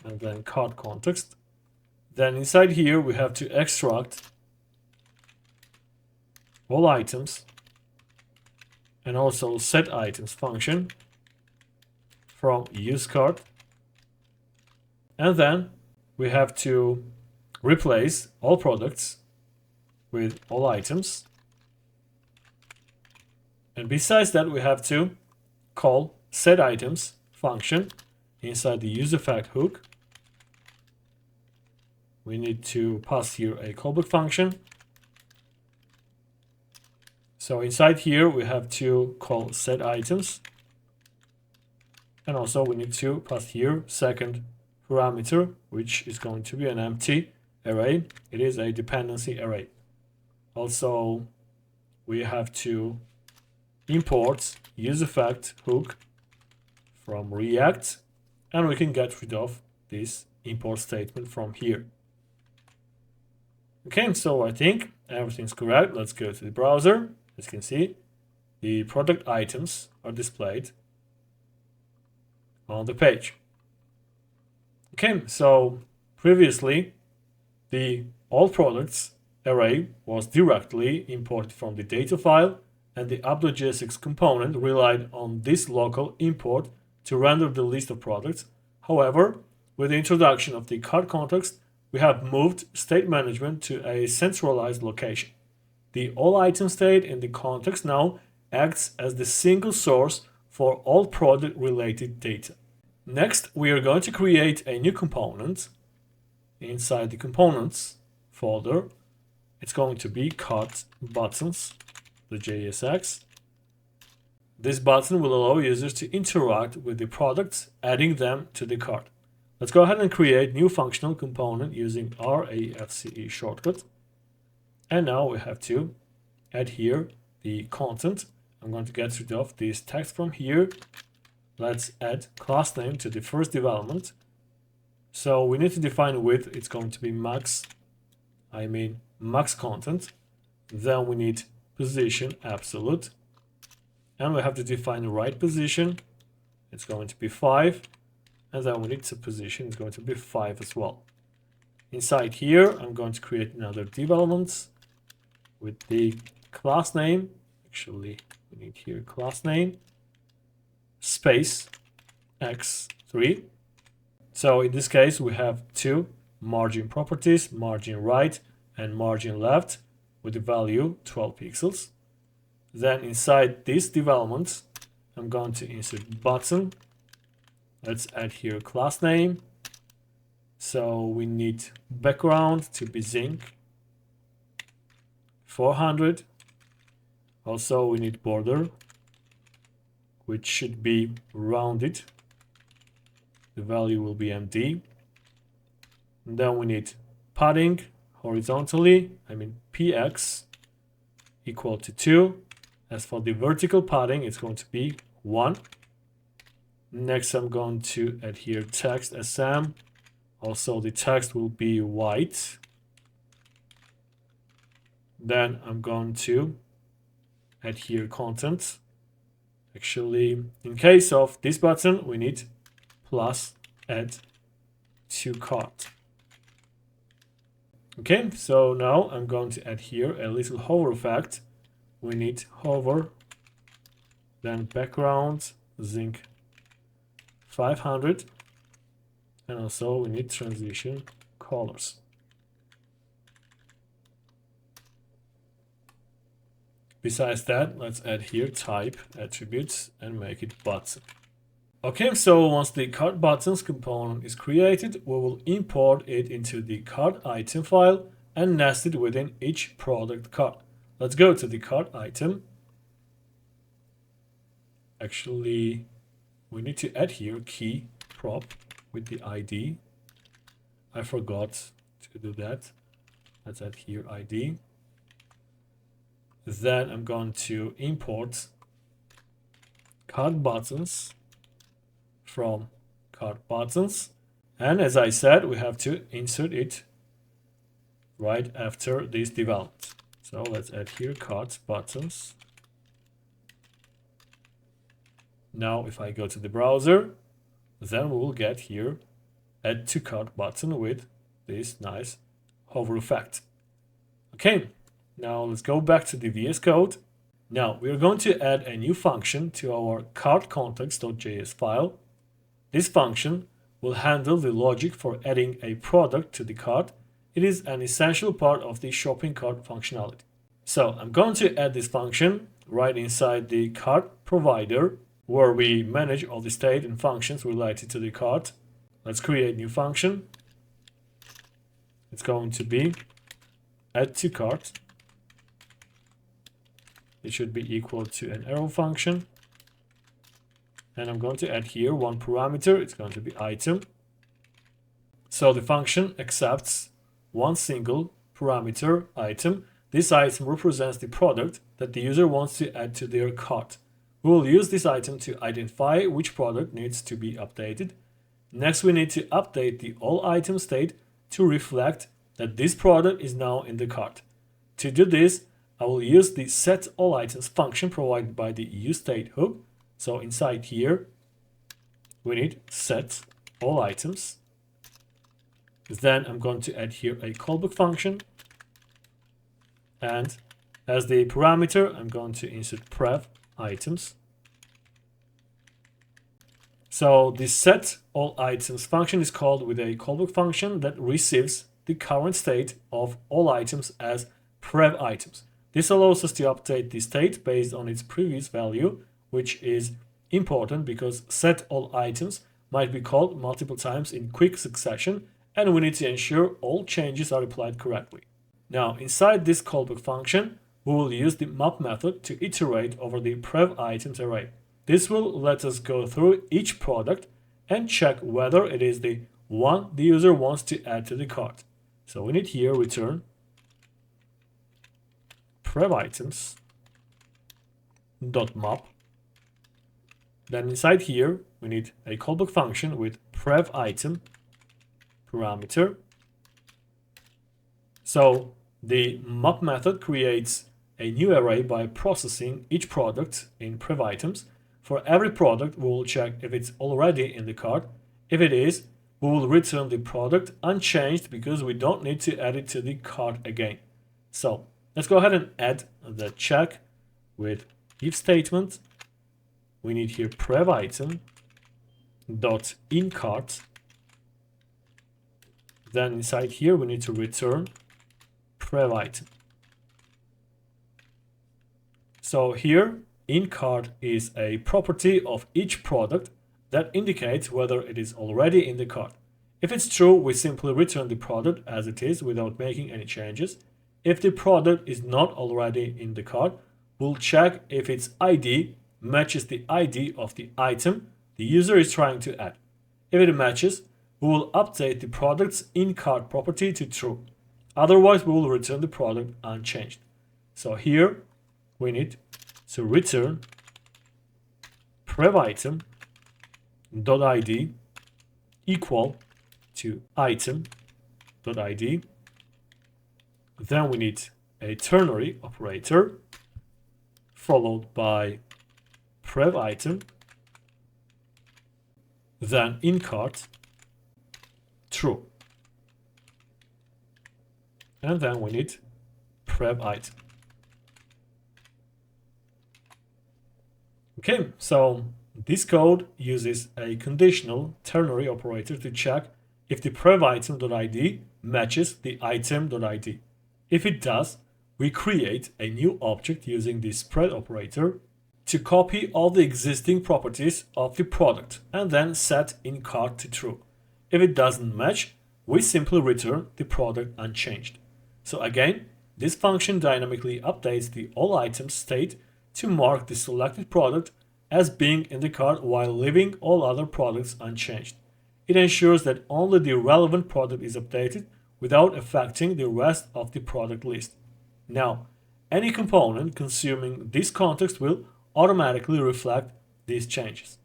and then card context. Then inside here we have to extract all items and also set items function from use card, and then we have to replace all products with all items, and besides that we have to call set items function inside the use effect hook. We need to pass here a callback function. So inside here we have to call set items, and also we need to pass here second parameter, which is going to be an empty array. It is a dependency array. Also we have to import use effect hook from React, and we can get rid of this import statement from here. Okay, so I think everything's correct. Let's go to the browser. As you can see, the product items are displayed on the page. Okay, so previously the all products array was directly imported from the data file, and the app.jsx component relied on this local import to render the list of products. However, with the introduction of the card context, we have moved state management to a centralized location. The all item state in the context now acts as the single source for all product related data. Next, we are going to create a new component inside the components folder. It's going to be card buttons, the JSX. This button will allow users to interact with the products, adding them to the cart. Let's go ahead and create new functional component using RAFCE shortcut. And now we have to add here the content. I'm going to get rid of this text from here. Let's add class name to the first development. So we need to define width. It's going to be max content. Then we need position absolute. And we have to define the right position. It's going to be 5. And then we need to position. It's going to be 5 as well. Inside here, I'm going to create another development with the class name. Actually, we need here class name space x3. So in this case, we have two margin properties, margin right and margin left, with the value 12 pixels. Then inside this development, I'm going to insert button. Let's add here class name. So we need background to be zinc 400. Also we need border, which should be rounded. The value will be MD. And then we need padding horizontally, PX equal to 2. As for the vertical padding, it's going to be 1. Next, I'm going to add here text SM. Also, the text will be white. Then I'm going to add here content. Actually, in case of this button, we need plus add to cart. Okay, so now I'm going to add here a little hover effect. We need hover, then background, zinc 500, and also we need transition colors. Besides that, let's add here type attributes and make it button. Okay, so once the cart buttons component is created, we will import it into the cart item file and nest it within each product cart. Let's go to the cart item. Actually, we need to add here key prop with the ID. I forgot to do that. Let's add here ID. Then I'm going to import cart buttons from cart buttons. And as I said, we have to insert it right after this development. So let's add here cart buttons. Now, if I go to the browser, then we will get here add to cart button with this nice hover effect. Okay, now let's go back to the VS Code. Now we are going to add a new function to our cart context.js file. This function will handle the logic for adding a product to the cart. It is an essential part of the shopping cart functionality. So I'm going to add this function right inside the cart provider, where we manage all the state and functions related to the cart. Let's create a new function. It's going to be add to cart. It should be equal to an arrow function. And I'm going to add here one parameter. It's going to be item. So the function accepts one single parameter item. This item represents the product that the user wants to add to their cart. We will use this item to identify which product needs to be updated. Next, we need to update the all item state to reflect that this product is now in the cart. To do this, I will use the set all items function provided by the useState hook. So inside here, we need set all items. Then I'm going to add here a callback function. And as the parameter, I'm going to insert prev items. So the set all items function is called with a callback function that receives the current state of all items as prev items. This allows us to update the state based on its previous value, which is important because set all items might be called multiple times in quick succession, and we need to ensure all changes are applied correctly. Now, inside this callback function, we will use the map method to iterate over the prev items array. This will let us go through each product and check whether it is the one the user wants to add to the cart. So we need here return prev items dot map. Then inside here we need a callback function with prev item parameter. So the map method creates a new array by processing each product in prev items. For every product, we will check if it's already in the cart. If it is, we will return the product unchanged because we don't need to add it to the cart again. So let's go ahead and add the check with if statement. We need here prev item dot in cart. Then inside here we need to return prev item. So here in cart is a property of each product that indicates whether it is already in the cart. If it's true, we simply return the product as it is without making any changes. If the product is not already in the cart, we'll check if its ID matches the ID of the item the user is trying to add. If it matches, we will update the product's in cart property to true. Otherwise, we will return the product unchanged. So here we need to return prev item .id equal to item.id. Then we need a ternary operator followed by prev item, then in cart true, and then we need prev item. Okay, so this code uses a conditional ternary operator to check if the prev item.id matches the item.id. If it does, we create a new object using the spread operator to copy all the existing properties of the product and then set in cart to true. If it doesn't match, we simply return the product unchanged. So again, this function dynamically updates the all items state to mark the selected product as being in the cart while leaving all other products unchanged. It ensures that only the relevant product is updated without affecting the rest of the product list. Now, any component consuming this context will automatically reflect these changes.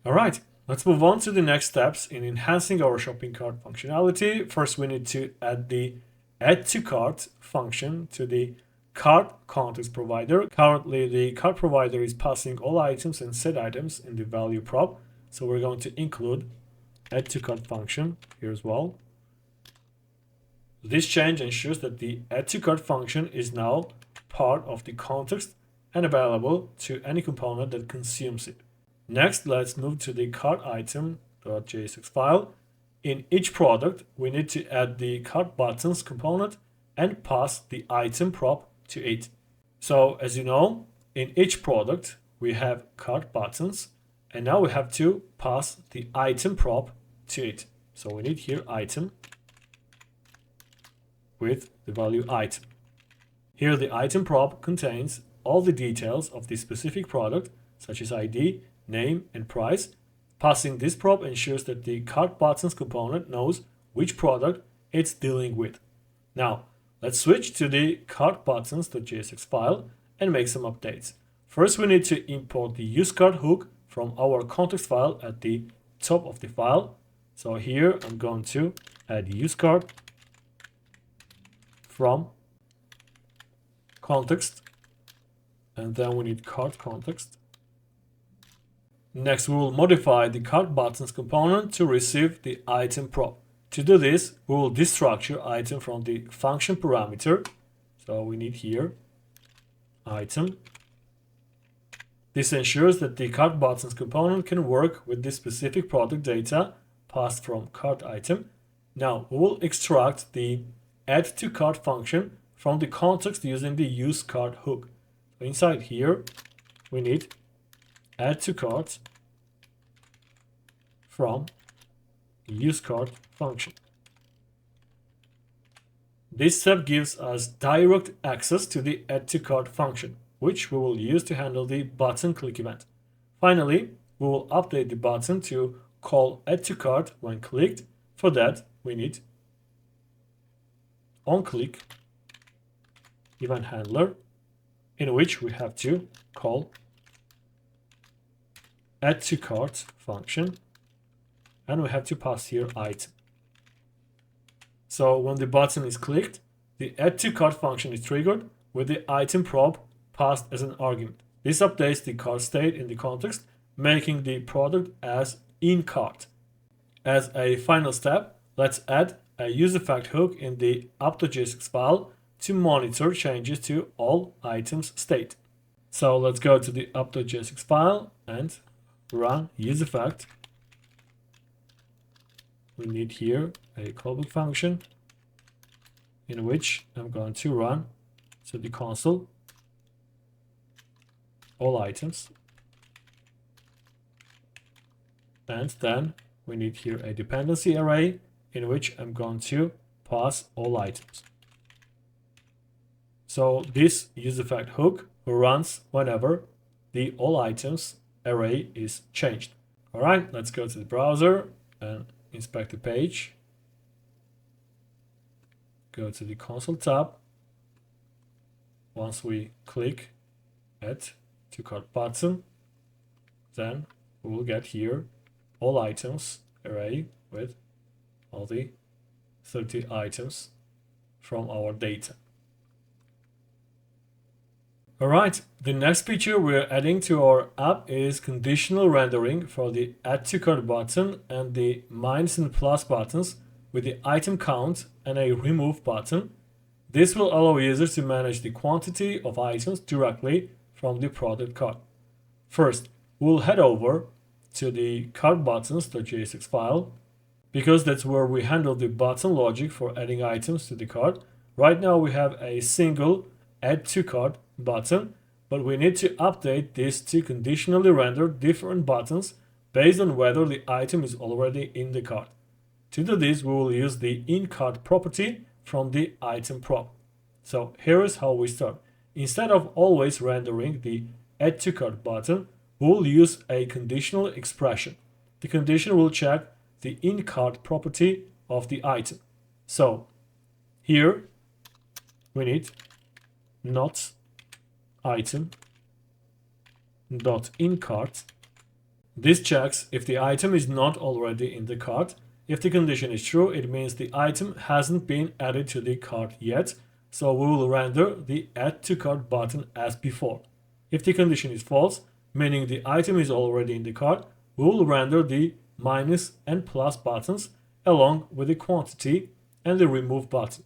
Alright, let's move on to the next steps in enhancing our shopping cart functionality. First, we need to add the add to cart function to the cart context provider. Currently, the cart provider is passing all items and set items in the value prop, so we're going to include add to cart function here as well. This change ensures that the add to cart function is now part of the context and available to any component that consumes it. Next, let's move to the cart item.jsx file. In each product, we need to add the cart buttons component and pass the item prop to it. So as you know, in each product, we have cart buttons, and now we have to pass the item prop to it. So we need here item with the value item. Here the item prop contains all the details of the specific product, such as ID, name, and price. Passing this prop ensures that the cart buttons component knows which product it's dealing with. Now, let's switch to the cart buttons.jsx file and make some updates. First, we need to import the useCart hook from our context file at the top of the file. So here I'm going to add useCart from context, and then we need cart context. Next, we will modify the cart buttons component to receive the item prop. To do this, we will destructure item from the function parameter. So we need here item. This ensures that the cart buttons component can work with the specific product data passed from cart item. Now we will extract the add to cart function from the context using the use cart hook. So inside here, we need add to cart from use cart function. This step gives us direct access to the add to cart function, which we will use to handle the button click event. Finally, we will update the button to call add to cart when clicked. For that, we need onClick event handler, in which we have to call add to cart function, and we have to pass here item. So when the button is clicked, the add to cart function is triggered with the item prop passed as an argument. This updates the cart state in the context, making the product as in cart. As a final step, let's add a use effect hook in the up.jsx file to monitor changes to all items state. So let's go to the up.jsx file and run use effect. We need here a callback function in which I'm going to run to the console all items, and then we need here a dependency array in which I'm going to pass all items. So this use effect hook runs whenever the all items array is changed. All right, let's go to the browser and inspect the page. Go to the console tab. Once we click add to cart button, then we will get here all items array with all the 30 items from our data. Alright, the next feature we're adding to our app is conditional rendering for the add to cart button and the minus and plus buttons with the item count and a remove button. This will allow users to manage the quantity of items directly from the product cart. First, we'll head over to the cart buttons.jsx file because that's where we handle the button logic for adding items to the cart. Right now we have a single add to cart button, but we need to update this to conditionally render different buttons based on whether the item is already in the cart. To do this, we will use the in-cart property from the item prop. So here is how we start. Instead of always rendering the add to cart button, we'll use a conditional expression. The condition will check the in-cart property of the item. So here we need not item dot in cart. This checks if the item is not already in the cart. If the condition is true, it means the item hasn't been added to the cart yet, so we will render the add to cart button as before. If the condition is false, meaning the item is already in the cart, we will render the minus and plus buttons along with the quantity and the remove button.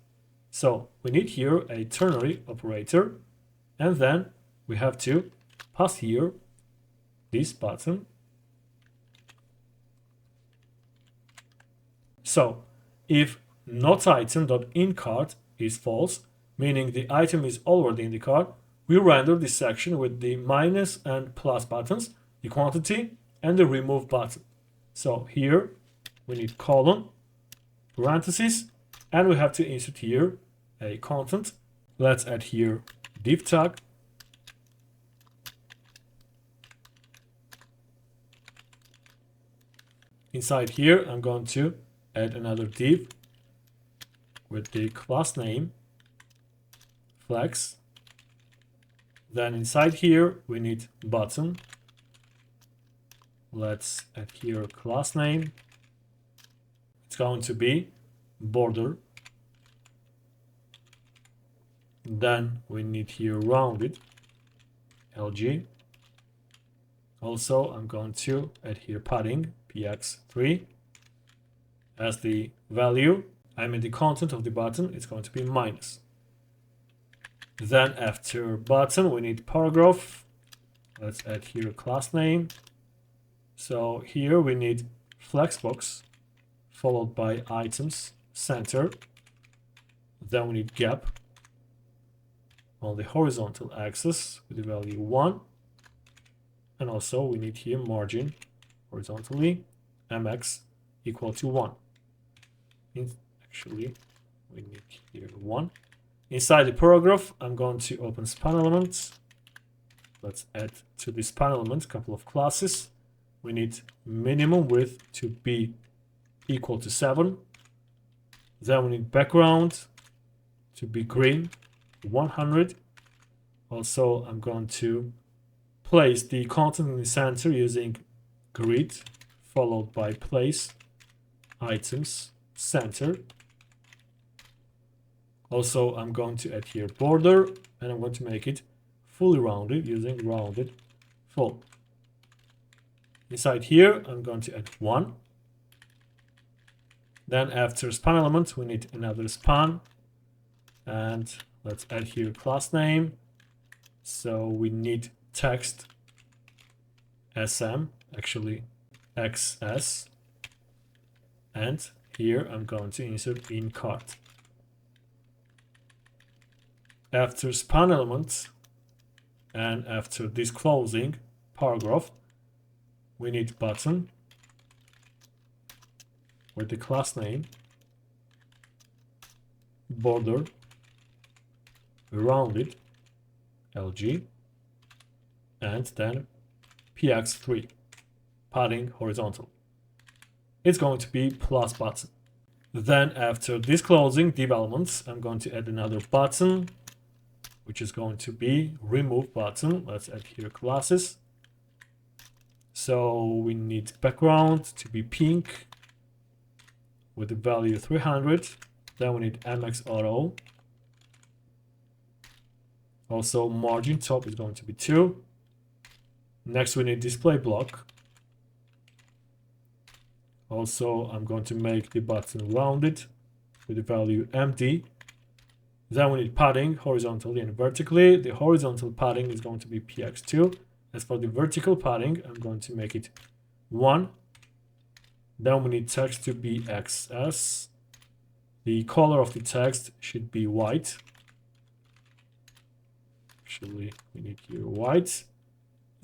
So we need here a ternary operator, and then we have to pass here this button. So if not item.inCart is false, meaning the item is already in the cart, we render this section with the minus and plus buttons, the quantity, and the remove button. So here we need colon, parentheses, and we have to insert here a content. Let's add here div tag. Inside here, I'm going to add another div with the class name flex. Then inside here, we need button. Let's add here class name. It's going to be border. Then we need here rounded LG. Also, I'm going to add here padding px3 as the value. I mean the content of the button, it's going to be minus. Then after button, we need paragraph. Let's add here class name. So here we need flexbox followed by items center. Then we need gap on the horizontal axis with the value 1. And also we need here margin horizontally mx equal to 1. Actually, we need here 1. Inside the paragraph, I'm going to open span elements. Let's add to the span element a couple of classes. We need minimum width to be equal to 7. Then we need background to be green, 100. Also, I'm going to place the content in the center using grid followed by place items center. Also, I'm going to add here border, and I'm going to make it fully rounded using rounded full. Inside here, I'm going to add 1. Then after span element, we need another span. And let's add here class name. So we need text sm, actually xs. And here I'm going to insert in cart. After span element and after this closing paragraph, we need button with the class name, border, rounded, LG, and then px3, padding horizontal. It's going to be plus button. Then after this closing div elements, I'm going to add another button, which is going to be remove button. Let's add here classes. So we need background to be pink with the value 300. Then we need MX auto. Also margin top is going to be 2. Next we need display block. Also I'm going to make the button rounded with the value empty. Then we need padding horizontally and vertically. The horizontal padding is going to be px2. As for the vertical padding, I'm going to make it 1. Then we need text to be XS. The color of the text should be white. Actually, we need here white.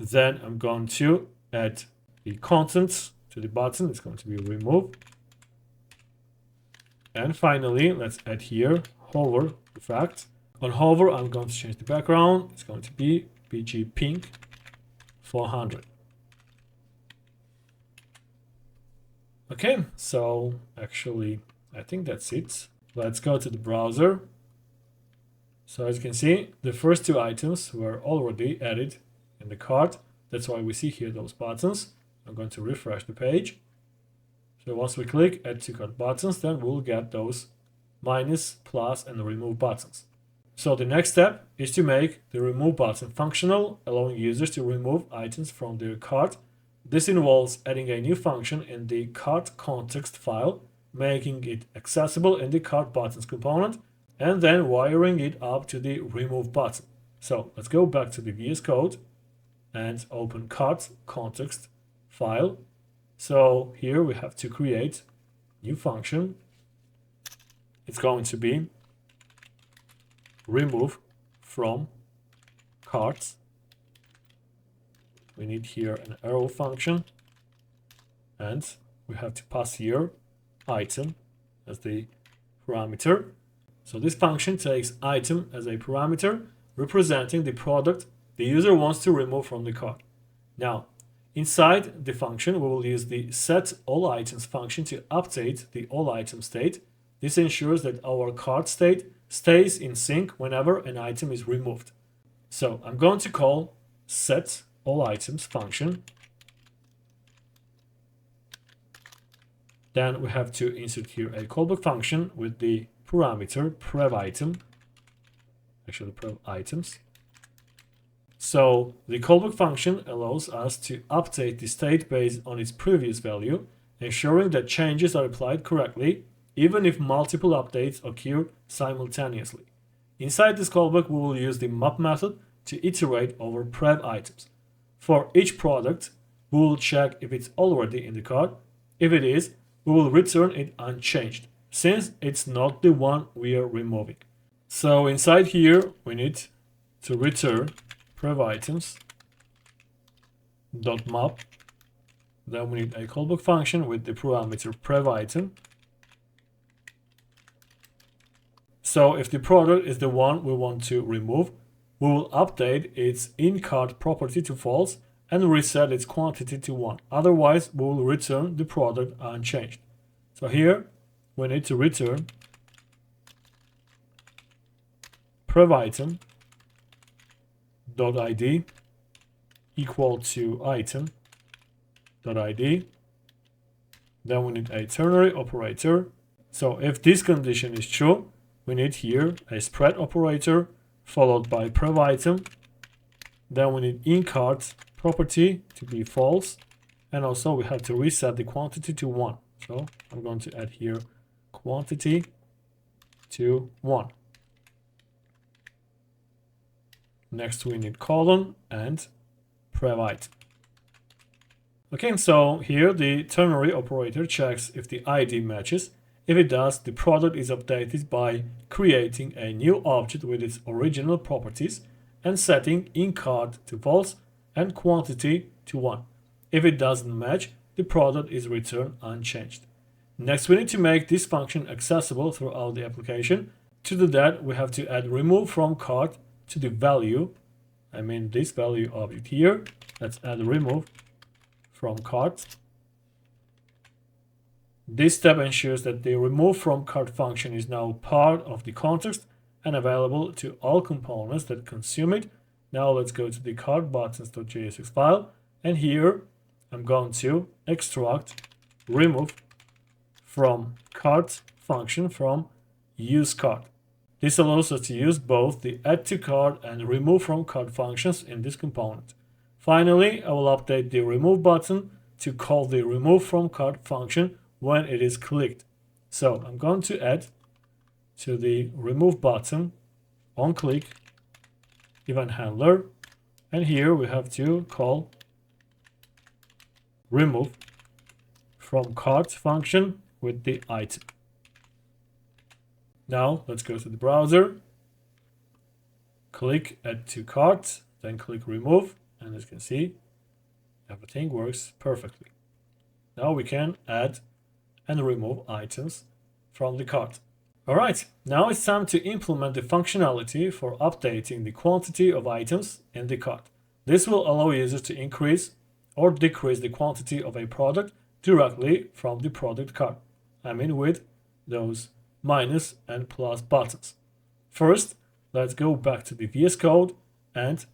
Then I'm going to add the content to the button. It's going to be remove. And finally, let's add here hover effect. On hover, I'm going to change the background. It's going to be BG pink 400. Okay, so actually, I think that's it. Let's go to the browser. So as you can see, the first 2 items were already added in the cart. That's why we see here those buttons. I'm going to refresh the page. So once we click add to cart buttons, then we'll get those minus, plus, and remove buttons. So the next step is to make the remove button functional, allowing users to remove items from their cart. This involves adding a new function in the cart context file, making it accessible in the cart buttons component, and then wiring it up to the remove button. So let's go back to the VS Code and open cart context file. So here we have to create new function. It's going to be remove from cart. We need here an arrow function, and we have to pass here item as the parameter. So this function takes item as a parameter representing the product the user wants to remove from the cart. Now, inside the function, we will use the set all items function to update the all item state. This ensures that our cart state stays in sync whenever an item is removed. So I'm going to call set all items function. Then we have to insert here a callback function with the parameter prev item, actually prev items. So the callback function allows us to update the state based on its previous value, ensuring that changes are applied correctly, even if multiple updates occur simultaneously. Inside this callback, we will use the map method to iterate over prev items. For each product, we will check if it's already in the cart. If it is, we will return it unchanged, since it's not the one we are removing. So inside here, we need to return prev items dot map. Then we need a callback function with the parameter prev item. So if the product is the one we want to remove, we will update its in-cart property to false and reset its quantity to 1. Otherwise, we will return the product unchanged. So here, we need to return prev item dot id equal to item dot id. Then we need a ternary operator. So if this condition is true, we need here a spread operator followed by prev item. Then we need in-cart property to be false, and also we have to reset the quantity to 1. So I'm going to add here quantity to 1. Next we need colon and prev item. Okay, so here the ternary operator checks if the ID matches. If it does, the product is updated by creating a new object with its original properties and setting in-cart to false and quantity to 1. If it doesn't match, the product is returned unchanged. Next, we need to make this function accessible throughout the application. To do that, we have to add remove from cart to the value. I mean this value object here. Let's add remove from cart. This step ensures that the remove from cart function is now part of the context and available to all components that consume it. Now let's go to the cart buttons.jsx file, and here I'm going to extract remove from cart function from use cart. This allows us to use both the add to cart and remove from cart functions in this component. Finally, I will update the remove button to call the remove from cart function when it is clicked. So I'm going to add to the remove button on click event handler, and here we have to call remove from cart function with the item. Now let's go to the browser, click add to cart, then click remove, and as you can see, everything works perfectly. Now we can add and remove items from the cart. Alright, now it's time to implement the functionality for updating the quantity of items in the cart. This will allow users to increase or decrease the quantity of a product directly from the product cart. I mean with those minus and plus buttons. First, let's go back to the VS Code and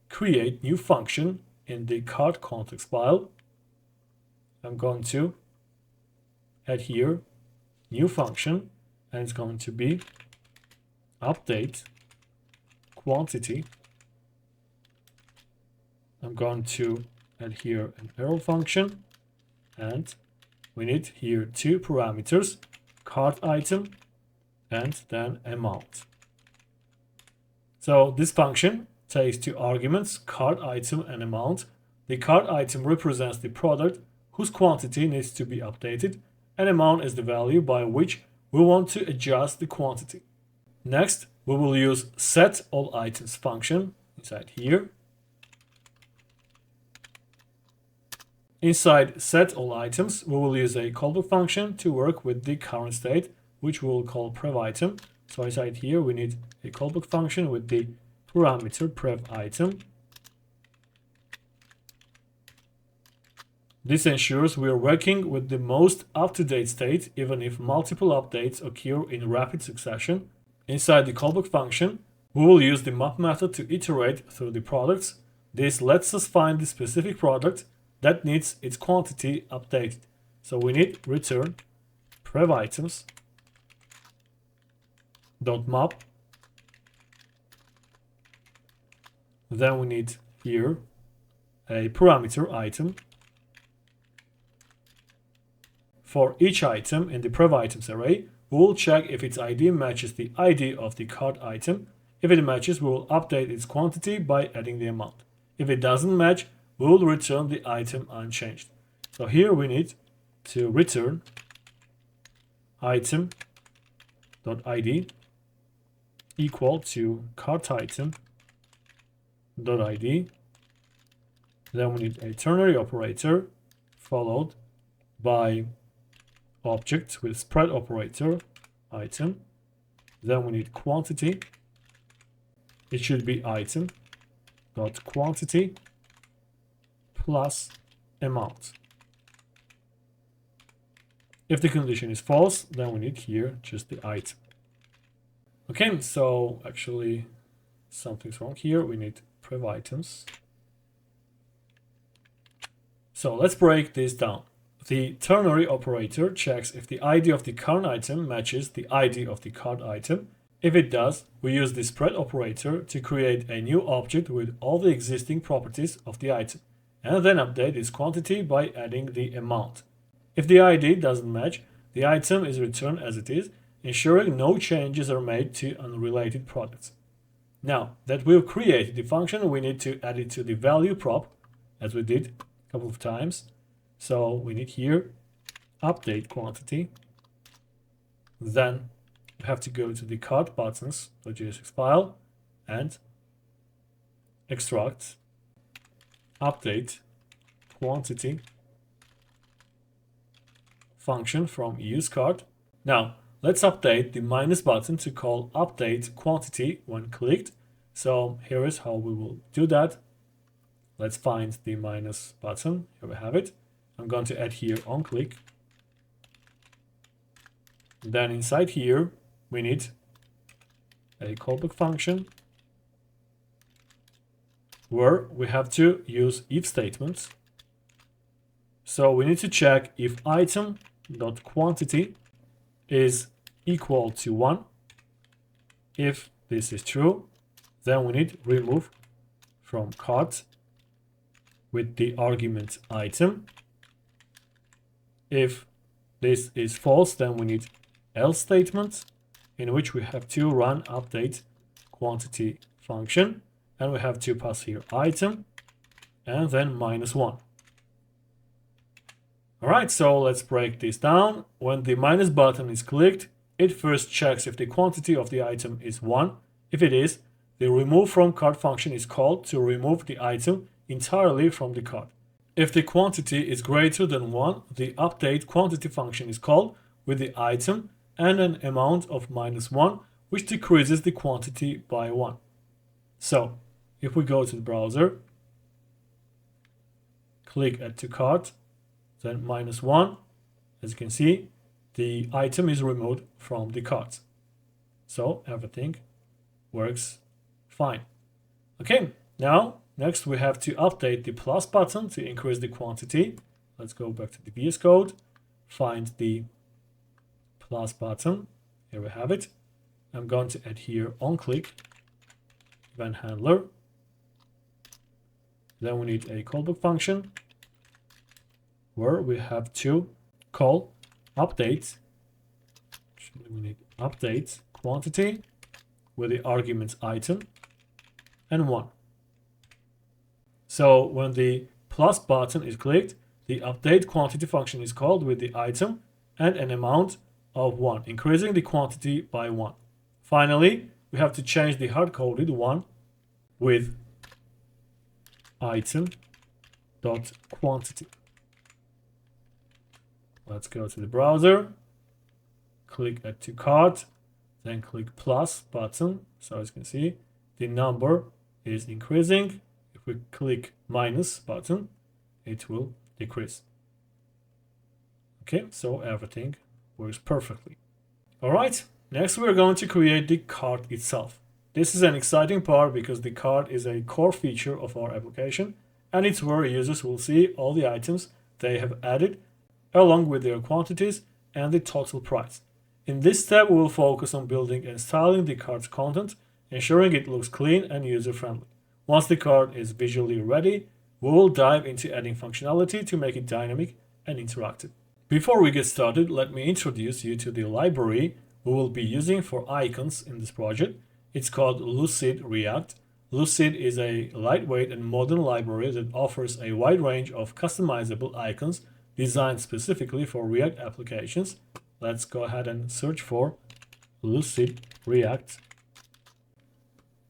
create new function in the cart context file. I'm going to add here new function, and it's going to be update quantity. I'm going to add here an arrow function, and we need here two parameters, cart item and then amount. So this function takes two arguments, cart item and amount. The cart item represents the product whose quantity needs to be updated, and amount is the value by which we want to adjust the quantity. Next, we will use set all items function inside here. Inside set all items, we will use a callback function to work with the current state, which we will call prev item. So inside here, we need a callback function with the parameter prev item. This ensures we are working with the most up-to-date state, even if multiple updates occur in rapid succession. Inside the callback function, we will use the map method to iterate through the products. This lets us find the specific product that needs its quantity updated. So we need return prev items dot map. Then we need here a parameter item. For each item in the prev items array, we will check if its ID matches the ID of the cart item. If it matches, we will update its quantity by adding the amount. If it doesn't match, we will return the item unchanged. So here we need to return item.id equal to cart item.id. Then we need a ternary operator followed by object with spread operator item. Then we need quantity. It should be item dot quantity plus amount. If the condition is false, then we need here just the item. Okay, so actually something's wrong here. We need prev items. So let's break this down. The ternary operator checks if the ID of the current item matches the ID of the cart item. If it does, we use the spread operator to create a new object with all the existing properties of the item, and then update its quantity by adding the amount. If the ID doesn't match, the item is returned as it is, ensuring no changes are made to unrelated products. Now that we've created the function, we need to add it to the value prop, as we did a couple of times. So we need here update quantity. Then we have to go to the cart buttons.jsx file and extract update quantity function from use cart. Now let's update the minus button to call update quantity when clicked. So here is how we will do that. Let's find the minus button. Here we have it. I'm going to add here on click. Then inside here, we need a callback function where we have to use if statements. So we need to check if item.quantity is equal to 1. If this is true, then we need remove from cart with the argument item. If this is false, then we need else statement, in which we have to run update quantity function, and we have to pass here item and then -1. Alright, so let's break this down. When the minus button is clicked, it first checks if the quantity of the item is 1. If it is, the remove from cart function is called to remove the item entirely from the cart. If the quantity is greater than 1, the update quantity function is called with the item and an amount of -1, which decreases the quantity by 1. So, if we go to the browser, click add to cart, then -1, as you can see, the item is removed from the cart. So everything works fine. Okay, now next we have to update the plus button to increase the quantity. Let's go back to the VS Code, find the plus button. Here we have it. I'm going to add here onClick event handler. Then we need a callback function where we have to call update. Actually, we need update quantity with the arguments item and 1. So when the plus button is clicked, the update quantity function is called with the item and an amount of 1, increasing the quantity by 1. Finally, we have to change the hard-coded 1 with item.quantity. Let's go to the browser, click add to cart, then click plus button. So as you can see, the number is increasing. If we click minus button, it will decrease. Okay, so everything works perfectly. All right, next we're going to create the cart itself. This is an exciting part because the cart is a core feature of our application, and it's where users will see all the items they have added along with their quantities and the total price. In this step, we will focus on building and styling the cart's content, ensuring it looks clean and user-friendly. Once the cart is visually ready, we will dive into adding functionality to make it dynamic and interactive. Before we get started, let me introduce you to the library we will be using for icons in this project. It's called Lucid React. Lucid is a lightweight and modern library that offers a wide range of customizable icons designed specifically for React applications. Let's go ahead and search for Lucid React.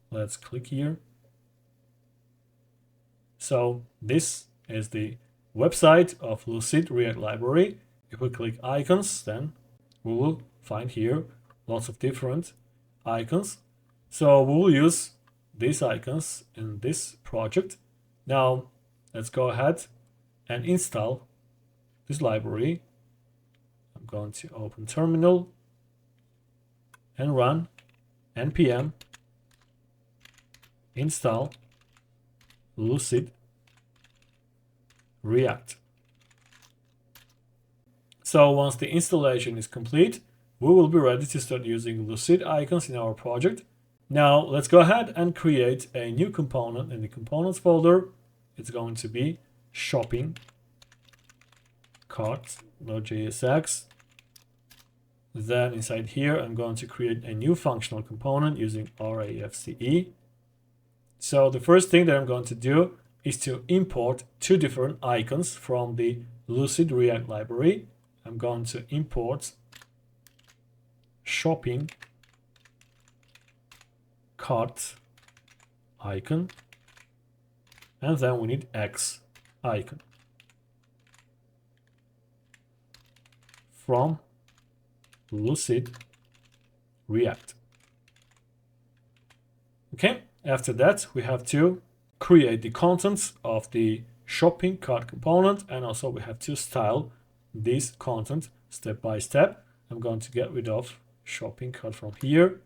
Let's click here. So this is the website of Lucid React library. If we click icons, then we will find here lots of different icons. So we will use these icons in this project. Now let's go ahead and install this library. I'm going to open terminal and run npm install Lucid React. So once the installation is complete, we will be ready to start using Lucid icons in our project. Now let's go ahead and create a new component in the components folder. It's going to be shopping cart.jsx. Then inside here, I'm going to create a new functional component using RAFCE. So the first thing that I'm going to do is to import two different icons from the Lucid React library. I'm going to import shopping cart icon, and then we need X icon from Lucid React. Okay, after that we have to create the contents of the shopping cart component, and also we have to style this content step by step. I'm going to get rid of shopping cart from here.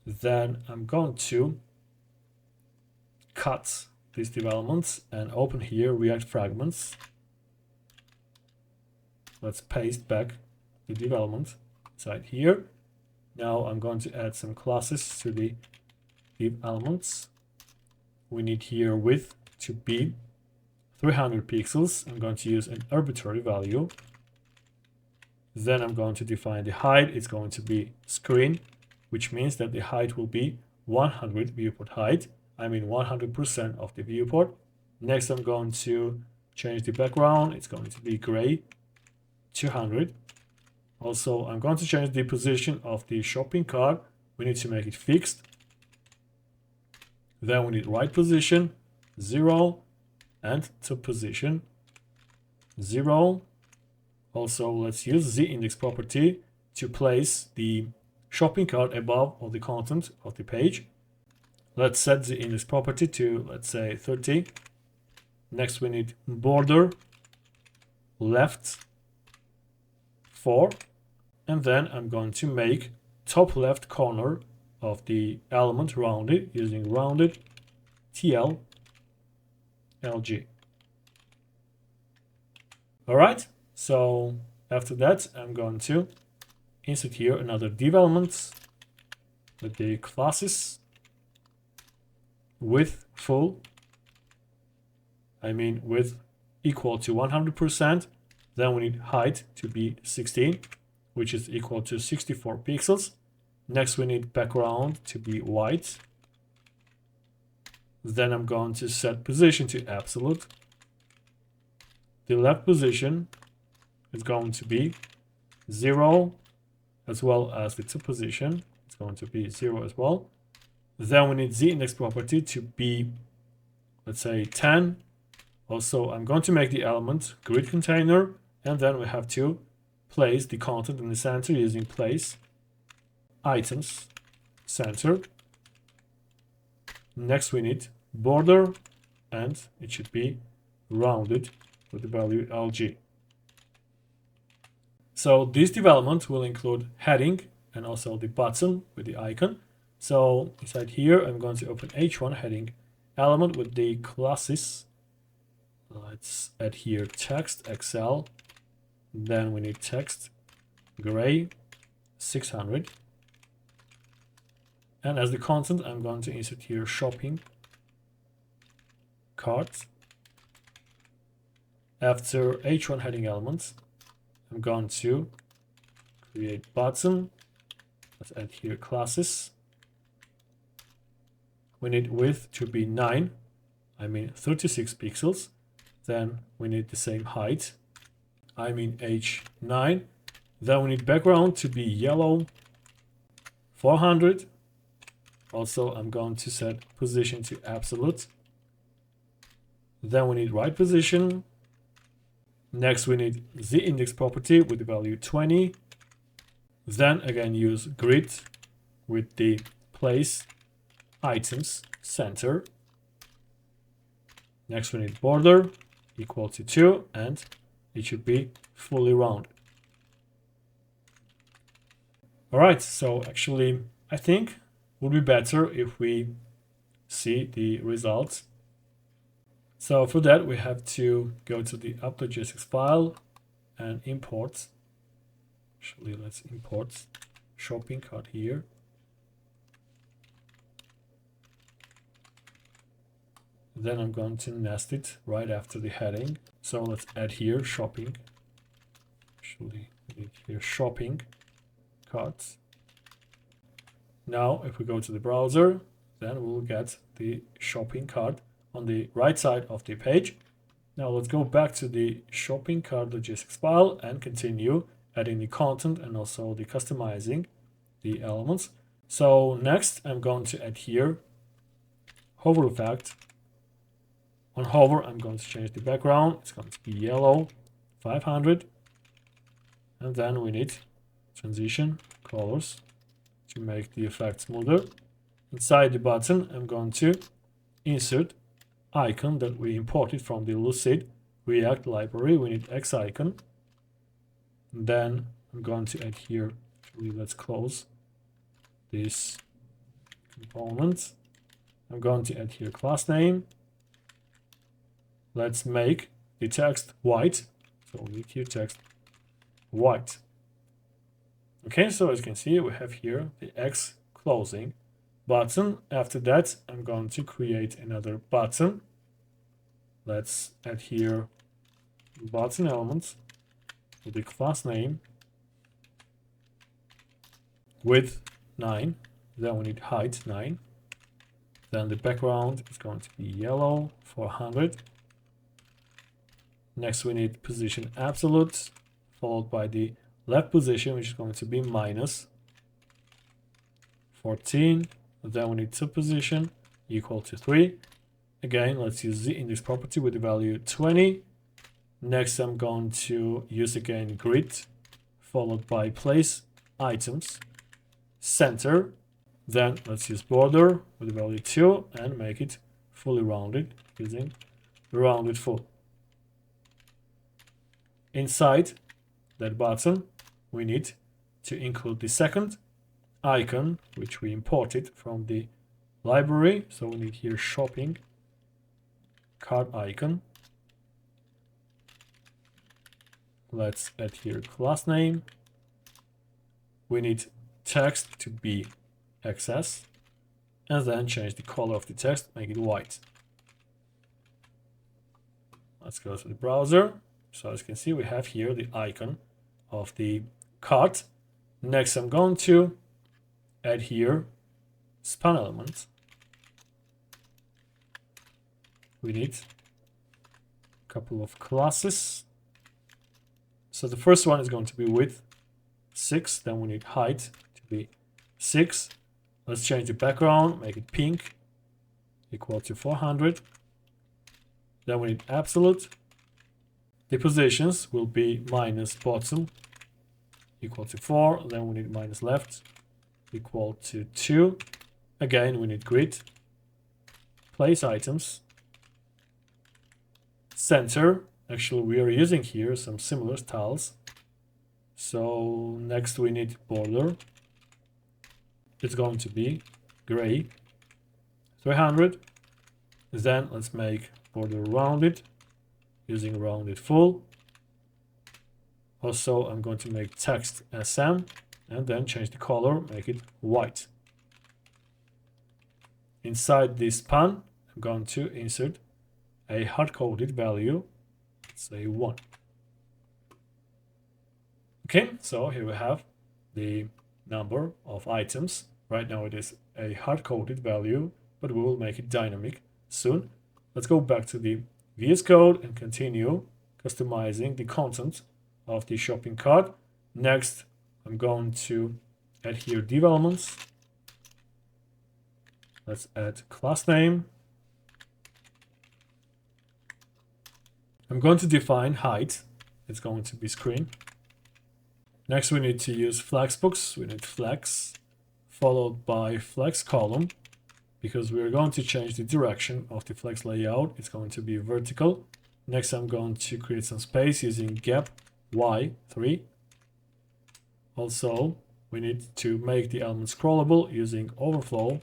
Then I'm going to cut these developments and open here React fragments. let's paste back the development side here. Now I'm going to add some classes to the div elements. We need here width to be 300 pixels. I'm going to use an arbitrary value. Then I'm going to define the height. It's going to be screen, which means that the height will be 100 viewport height. I mean 100% of the viewport. Next, I'm going to change the background. It's going to be gray, 200. Also, I'm going to change the position of the shopping cart. We need to make it fixed. Then we need right position, 0, and top position, 0. Also, let's use the index property to place the shopping cart above all the content of the page. Let's set the index property to, let's say, 30. Next, we need border left 4. And then I'm going to make top left corner of the element rounded using rounded TL LG. All right. So after that, I'm going to insert here another div element with the classes width full. I mean width equal to 100%. Then we need height to be 16, which is equal to 64 pixels. Next, we need background to be white. Then I'm going to set position to absolute. The left position is going to be 0, as well as the top position. It's going to be 0 as well. Then we need the index property to be, let's say, 10. Also, I'm going to make the element grid container, and then we have to place the content in the center using place items center. Next, we need border, and it should be rounded with the value LG. So this development will include heading and also the button with the icon. So inside here, I'm going to open H1 heading element with the classes. Let's add here text XL. Then we need text gray 600. And as the content, I'm going to insert here shopping cart. After H1 heading elements, I'm going to create button. Let's add here classes. We need width to be 9, I mean 36 pixels. Then we need the same height, I mean H9. Then we need background to be yellow, 400. Also, I'm going to set position to absolute. Then we need right position. Next, we need the index property with the value 20. Then again, use grid with the place items center. Next, we need border equal to 2, and it should be fully rounded. All right, so actually, I think it would be better if we see the results. So for that, we have to go to the app.js file and import. Actually, let's import shopping cart here. Then I'm going to nest it right after the heading. So let's add here shopping. Actually, we need here shopping cart. Now, if we go to the browser, then we'll get the shopping cart on the right side of the page. Now let's go back to the shopping cart.js file and continue adding the content and also the customizing the elements. So next, I'm going to add here hover effect. On hover, I'm going to change the background. It's going to be yellow, 500. And then we need transition colors to make the effect smoother. Inside the button, I'm going to insert icon that we imported from the Lucid React library. We need X icon. And then I'm going to add here, actually, let's close this component. I'm going to add here class name. Let's make the text white. So we need here text white. Okay, so as you can see, we have here the X closing button. After that, I'm going to create another button. Let's add here button element with the class name, width 9, then we need height 9, then the background is going to be yellow 400. Next we need position absolute, followed by the left position, which is going to be minus 14. Then we need top position equal to 3. Again, let's use the index property with the value 20. Next, I'm going to use again grid, followed by place items, center. Then let's use border with the value 2 and make it fully rounded using rounded full. Inside that button, we need to include the second icon, which we imported from the library. So we need here shopping cart icon. Let's add here class name. We need text to be XS, and then change the color of the text, make it white. Let's go to the browser. So as you can see, we have here the icon of the cart. Next, I'm going to add here span element. We need a couple of classes. So the first one is going to be width 6, then we need height to be 6. Let's change the background, make it pink, equal to 400. Then we need absolute. The positions will be minus bottom, equal to 4. Then we need minus left, equal to 2. Again, we need grid, place items, center. Actually, we are using here some similar styles. So next we need border. It's going to be gray, 300. Then let's make border rounded using rounded full. Also, I'm going to make text SM and then change the color, make it white. Inside this span, I'm going to insert a hard-coded value, say 1. Okay, so here we have the number of items. Right now it is a hard-coded value, but we will make it dynamic soon. Let's go back to the VS Code and continue customizing the content of the shopping cart. Next, I'm going to add here div elements. Let's add class name. I'm going to define height. It's going to be screen. Next, we need to use flexbox. We need flex, followed by flex column, because we are going to change the direction of the flex layout. It's going to be vertical. Next, I'm going to create some space using gap y3. Also, we need to make the element scrollable using overflow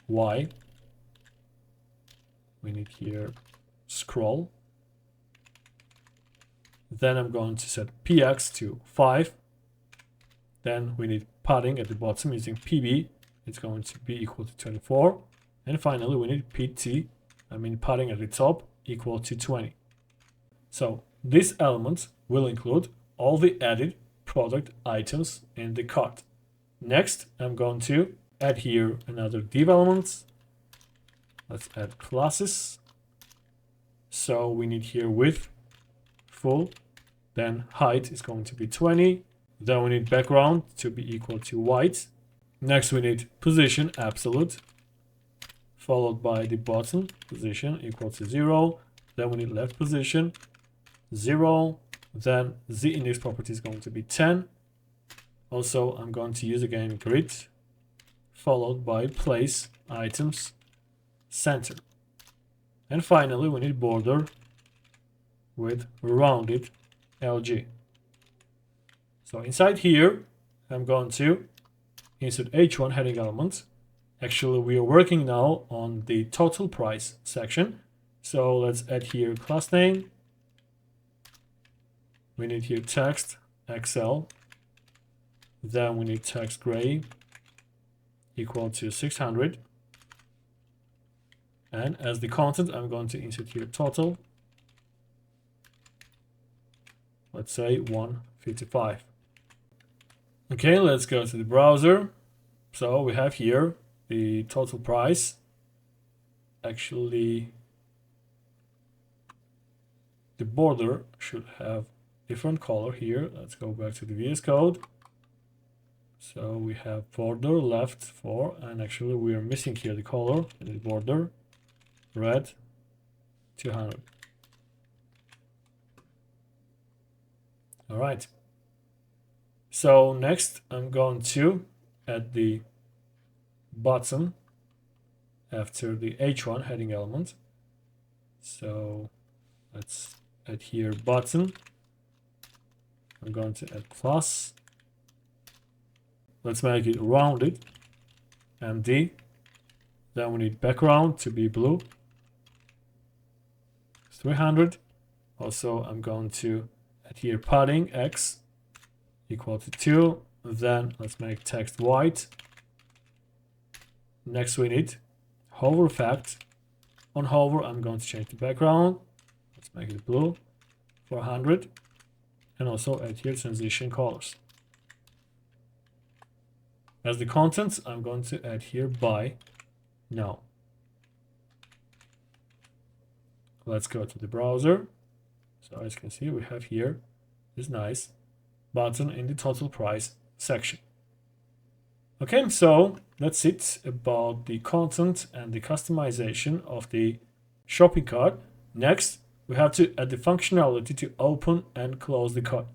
y. We need here scroll. Then I'm going to set px to 5. Then we need padding at the bottom using pb. It's going to be equal to 24. And finally, we need padding at the top equal to 20. So this element will include all the added product items in the cart. Next, I'm going to add here another div element. Let's add classes. So we need here width full, then height is going to be 20. Then we need background to be equal to white. Next we need position absolute, followed by the bottom position equal to 0. Then we need left position 0. Then the index property is going to be 10. Also, I'm going to use again grid, followed by place items center. And finally, we need border with rounded LG. So inside here, I'm going to insert H1 heading element. Actually, we are working now on the total price section. So let's add here class name. We need here text XL. Then we need text gray equal to 600. And as the content, I'm going to insert here total. Let's say 155. Okay, let's go to the browser. So we have here the total price. Actually, the border should have different color here. Let's go back to the VS Code. So we have border left 4, and actually we are missing here the color in the border. Red 200. All right. So next I'm going to add the button after the H1 heading element. So let's add here button. I'm going to add plus. Let's make it rounded, MD. Then we need background to be blue, 300. Also, I'm going to add here padding X equal to 2. Then let's make text white. Next we need hover effect. On hover, I'm going to change the background. Let's make it blue, 400. And also add here transition colors. As the contents, I'm going to add here by now. Let's go to the browser. So as you can see, we have here this nice button in the total price section. Okay, so that's it about the content and the customization of the shopping cart. Next, we have to add the functionality to open and close the cart.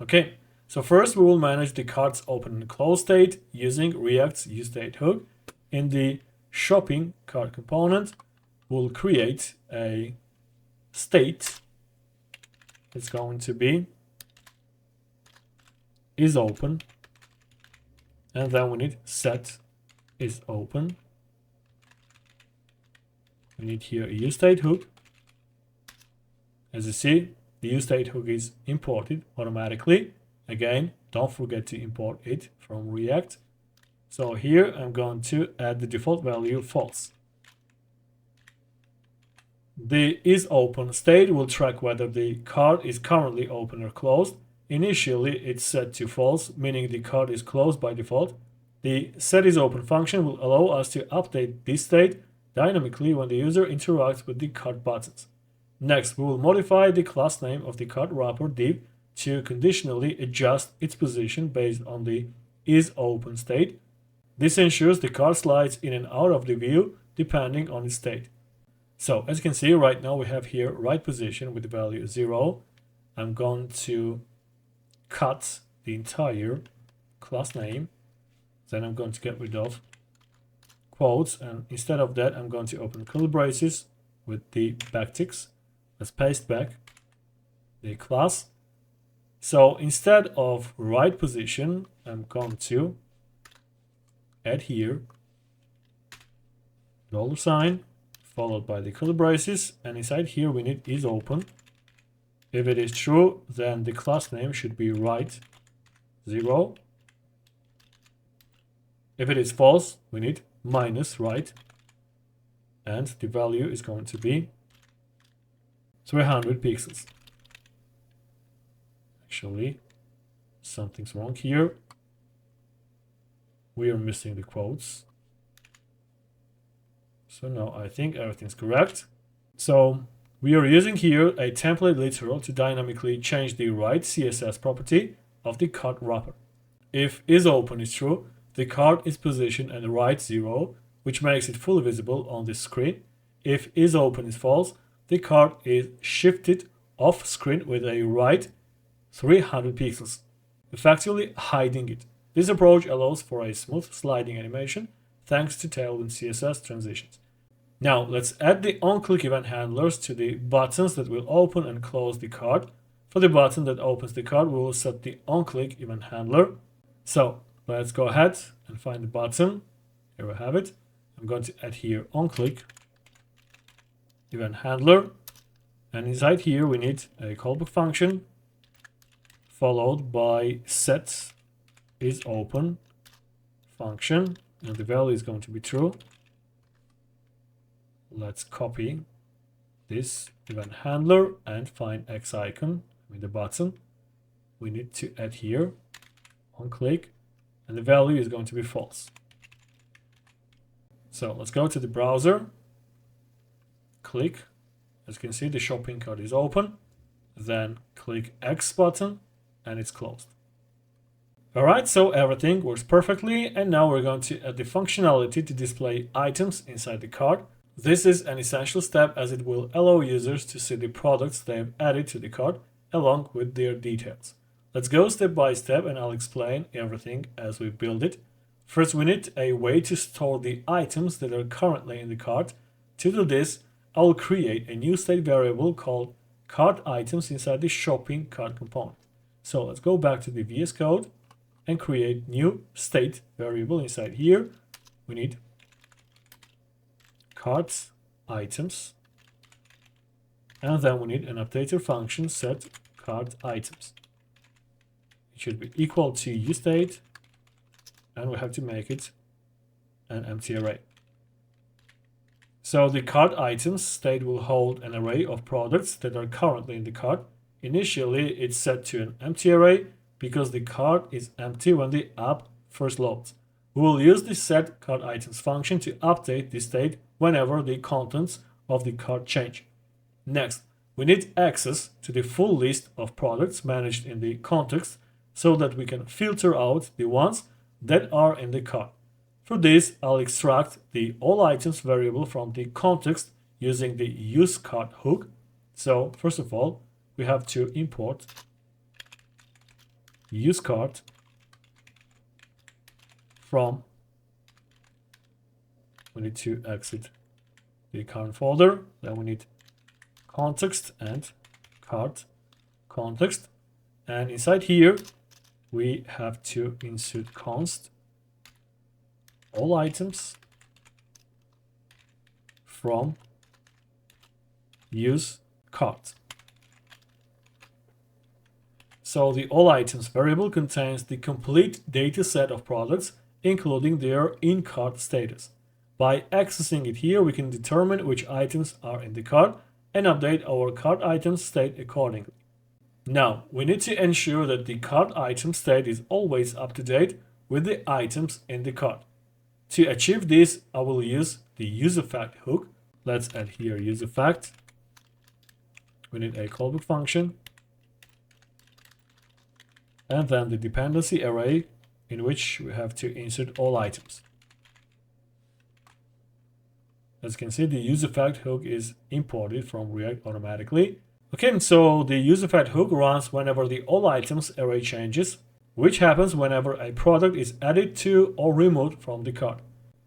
Okay, so first we will manage the cart's open and close state using React's useStateHook. In the shopping cart component, we'll create a state. It's going to be is open, and then we need set is open. We need here a useStateHook. As you see, the useStateHook is imported automatically. Again, don't forget to import it from React. So here I'm going to add the default value false. The is open state will track whether the cart is currently open or closed. Initially, it's set to false, meaning the cart is closed by default. The set is open function will allow us to update this state dynamically when the user interacts with the cart buttons. Next, we will modify the class name of the cart wrapper div to conditionally adjust its position based on the is open state. This ensures the cart slides in and out of the view depending on its state. So as you can see right now, we have here right position with the value 0. I'm going to cut the entire class name. Then I'm going to get rid of quotes, and instead of that I'm going to open curly braces with the backticks. Let's paste back the class. So instead of right position, I'm going to add here $, followed by the curly braces, and inside here we need is open. If it is true, then the class name should be right 0. If it is false, we need minus right, and the value is going to be 300 pixels. Actually, something's wrong here. We are missing the quotes. So now I think everything's correct. So we are using here a template literal to dynamically change the right CSS property of the cart wrapper. If is open is true, the cart is positioned at the right 0, which makes it fully visible on the screen. If is open is false, the cart is shifted off screen with a right 300 pixels, effectively hiding it. This approach allows for a smooth sliding animation thanks to Tailwind CSS transitions. Now let's add the onClick event handlers to the buttons that will open and close the cart. For the button that opens the cart, we will set the onClick event handler. So let's go ahead and find the button. Here we have it. I'm going to add here onClick event handler, and inside here we need a callback function followed by set is open function, and the value is going to be true. Let's copy this event handler and find X icon with the button. We need to add here on click, and the value is going to be false. So let's go to the browser, click. As you can see, the shopping cart is open. Then click X button and it's closed. Alright, so everything works perfectly, and now we're going to add the functionality to display items inside the cart. This is an essential step as it will allow users to see the products they have added to the cart along with their details. Let's go step by step and I'll explain everything as we build it. First, we need a way to store the items that are currently in the cart. To do this, I will create a new state variable called cart items inside the shopping cart component. So let's go back to the VS Code and create new state variable inside here. We need cart items, and then we need an updater function set cart items. It should be equal to uState, and we have to make it an empty array. So the cart items state will hold an array of products that are currently in the cart. Initially, it's set to an empty array because the cart is empty when the app first loads. We will use the set cart items function to update the state whenever the contents of the cart change. Next, we need access to the full list of products managed in the context so that we can filter out the ones that are in the cart. For this, I'll extract the all items variable from the context using the useCart hook. So first of all, we have to import useCart from, we need to exit the current folder, then we need context and cart context, and inside here we have to insert const all items from use cart. So the all items variable contains the complete data set of products, including their in-cart status. By accessing it here, we can determine which items are in the cart and update our cart items state accordingly. Now, we need to ensure that the cart item state is always up to date with the items in the cart. To achieve this, I will use the useEffect hook. Let's add here useEffect. We need a callback function, and then the dependency array in which we have to insert all items. As you can see, the useEffect hook is imported from React automatically. Okay, so the useEffect hook runs whenever the all items array changes, which happens whenever a product is added to or removed from the cart.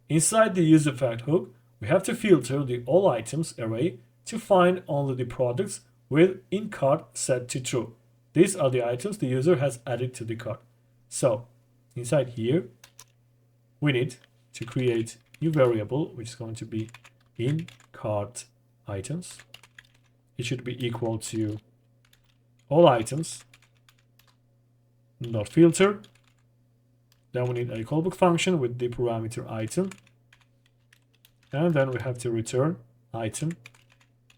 Inside the useEffect hook, we have to filter the all items array to find only the products with in cart set to true. These are the items the user has added to the cart. So inside here, we need to create new variable, which is going to be in cart items. It should be equal to all items dot filter. Then we need a callback function with the parameter item, and then we have to return item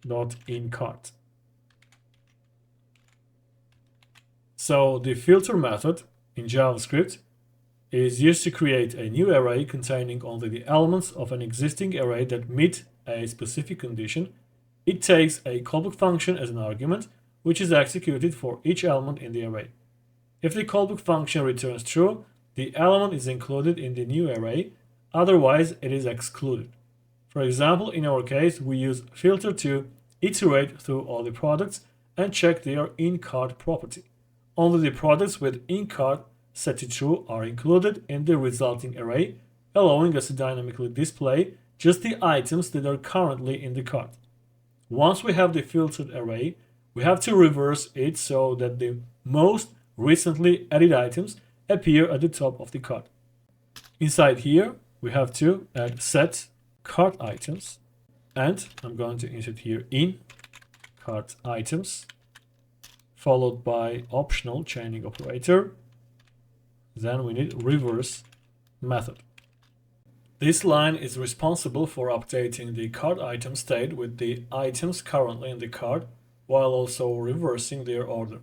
dot in cart. So the filter method in JavaScript is used to create a new array containing only the elements of an existing array that meet a specific condition. It takes a callback function as an argument, which is executed for each element in the array. If the callback function returns true, the element is included in the new array, otherwise it is excluded. For example, in our case, we use filter to iterate through all the products and check their in-cart property. Only the products with in-cart set to true are included in the resulting array, allowing us to dynamically display just the items that are currently in the cart. Once we have the filtered array, we have to reverse it so that the most recently added items appear at the top of the cart. Inside here, we have to add set cart items, and I'm going to insert here in cart items followed by optional chaining operator. Then we need reverse method. This line is responsible for updating the cart item state with the items currently in the cart, while also reversing their order.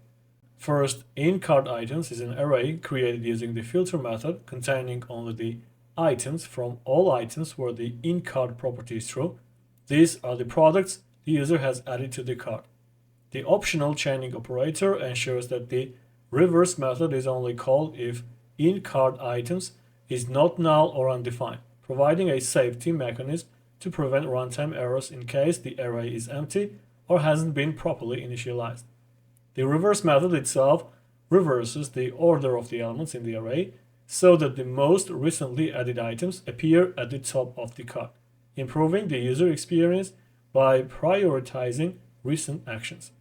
First, in-cart items is an array created using the filter method containing only the items from all items where the in-cart property is true. These are the products the user has added to the cart. The optional chaining operator ensures that the reverse method is only called if in-cart items is not null or undefined, providing a safety mechanism to prevent runtime errors in case the array is empty or hasn't been properly initialized. The reverse method itself reverses the order of the elements in the array so that the most recently added items appear at the top of the cart, improving the user experience by prioritizing recent actions.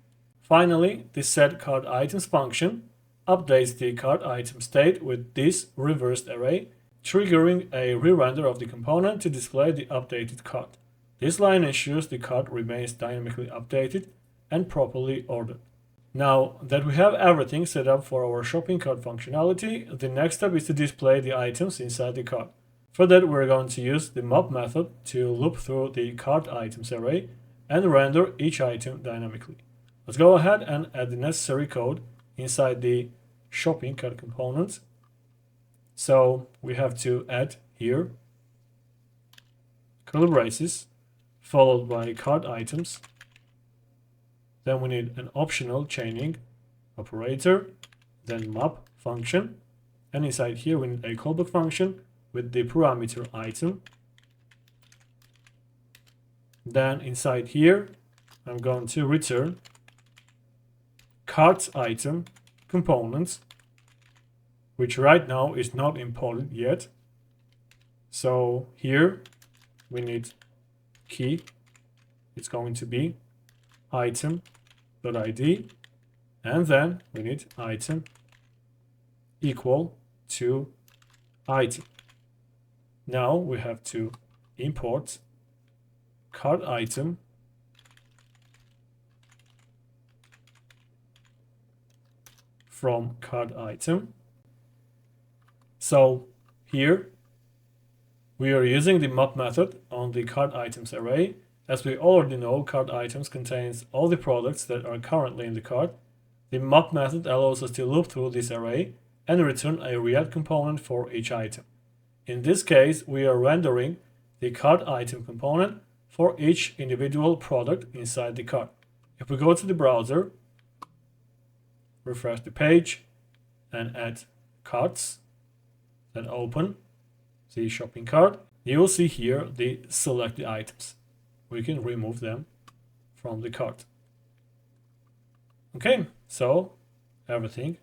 Finally, the setCartItems function updates the cart item state with this reversed array, triggering a re-render of the component to display the updated cart. This line ensures the cart remains dynamically updated and properly ordered. Now that we have everything set up for our shopping cart functionality, the next step is to display the items inside the cart. For that, we're going to use the map method to loop through the cart items array and render each item dynamically. Let's go ahead and add the necessary code inside the shopping cart component. So we have to add here curly braces followed by cart items. Then we need an optional chaining operator, then map function, and inside here we need a callback function with the parameter item. Then inside here I'm going to return cart item components, which right now is not imported yet. So here we need key, it's going to be item.id, and then we need item equal to item. Now we have to import cart item from cart item. So here we are using the map method on the cart items array. As we already know, cart items contains all the products that are currently in the cart. The map method allows us to loop through this array and return a React component for each item. In this case, we are rendering the cart item component for each individual product inside the cart. If we go to the browser, refresh the page, and add carts, then open the shopping cart, you will see here the selected items. We can remove them from the cart. Okay, so everything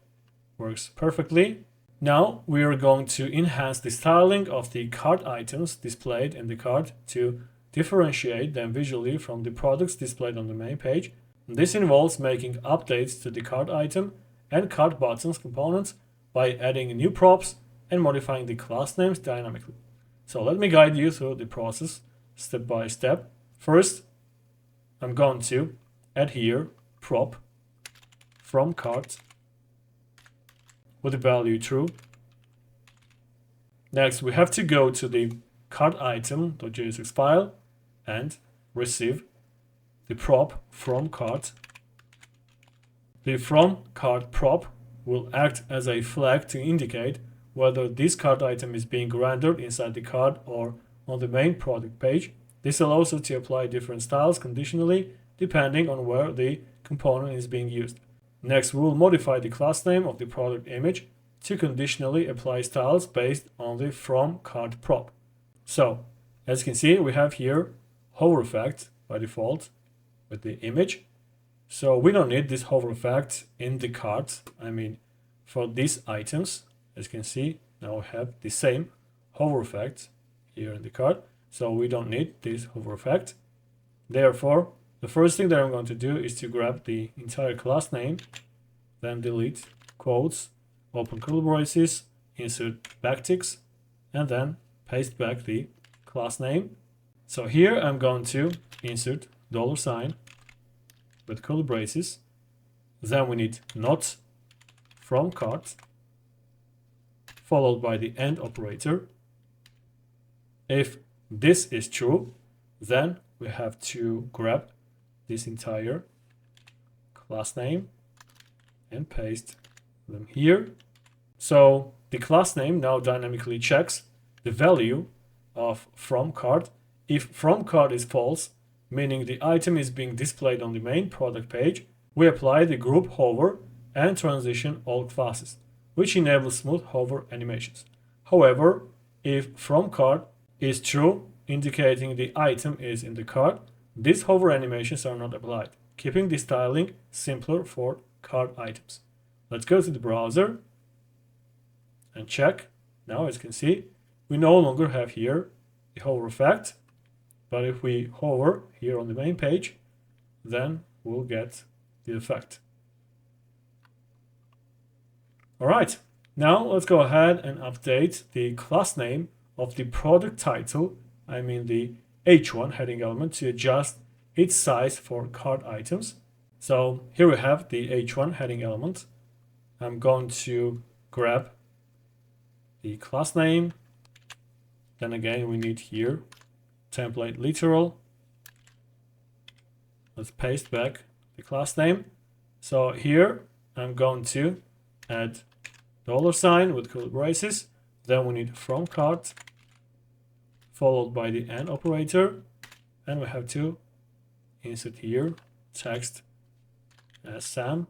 works perfectly. Now we are going to enhance the styling of the cart items displayed in the cart to differentiate them visually from the products displayed on the main page. This involves making updates to the cart item and cart buttons components by adding new props and modifying the class names dynamically. So let me guide you through the process step by step. First, I'm going to add here prop from cart with the value true. Next, we have to go to the cart item.jsx file and receive the prop from cart. The from cart prop will act as a flag to indicate whether this cart item is being rendered inside the cart or on the main product page. This allows us to apply different styles conditionally depending on where the component is being used. Next, we will modify the class name of the product image to conditionally apply styles based on the from cart prop. So, as you can see, we have here hover effect by default with the image. So we don't need this hover effect in the cart. I mean, for these items, as you can see, now we have the same hover effect here in the cart. So we don't need this hover effect. Therefore, the first thing that I'm going to do is to grab the entire class name, then delete quotes, open curly braces, insert backticks, and then paste back the class name. So here I'm going to insert $sign with curly braces, Then we need not from cart, followed by the AND operator. If this is true, then we have to grab this entire class name and paste them here. So the class name now dynamically checks the value of from cart. If from cart is false, meaning the item is being displayed on the main product page, we apply the group hover and transition all classes, which enables smooth hover animations. However, if from cart is true, indicating the item is in the cart, these hover animations are not applied, keeping the styling simpler for cart items. Let's go to the browser and check. Now, as you can see, we no longer have here the hover effect, but if we hover here on the main page, then we'll get the effect. All right, now let's go ahead and update the class name of the product title, I mean the H1 heading element, to adjust its size for cart items. So here we have the H1 heading element. I'm going to grab the class name. Then again, we need here template literal. Let's paste back the class name. So here I'm going to add $sign with curly braces. Then we need from cart, followed by the AND operator, and we have to insert here text as Sam.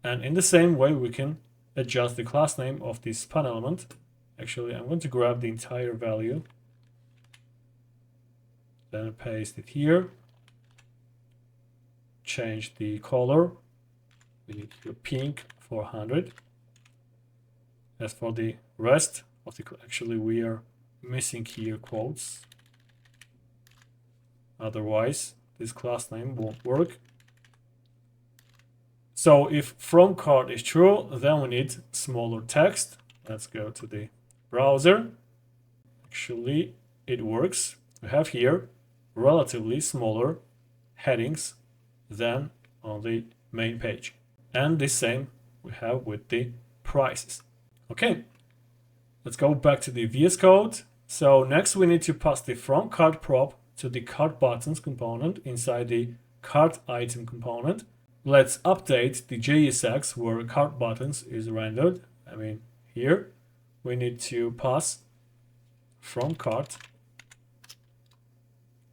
And in the same way, we can adjust the class name of this span element. Actually, I'm going to grab the entire value, then paste it here, change the color. We need here pink 400. As for the rest of the, actually we are missing here quotes. Otherwise, this class name won't work. So if from cart is true, then we need smaller text. Let's go to the browser. Actually, it works. We have here relatively smaller headings than on the main page. And the same we have with the prices. Okay, let's go back to the VS Code. So next we need to pass the from cart prop to the cart buttons component inside the cart item component. Let's update the JSX where cart buttons is rendered. I mean, here we need to pass from cart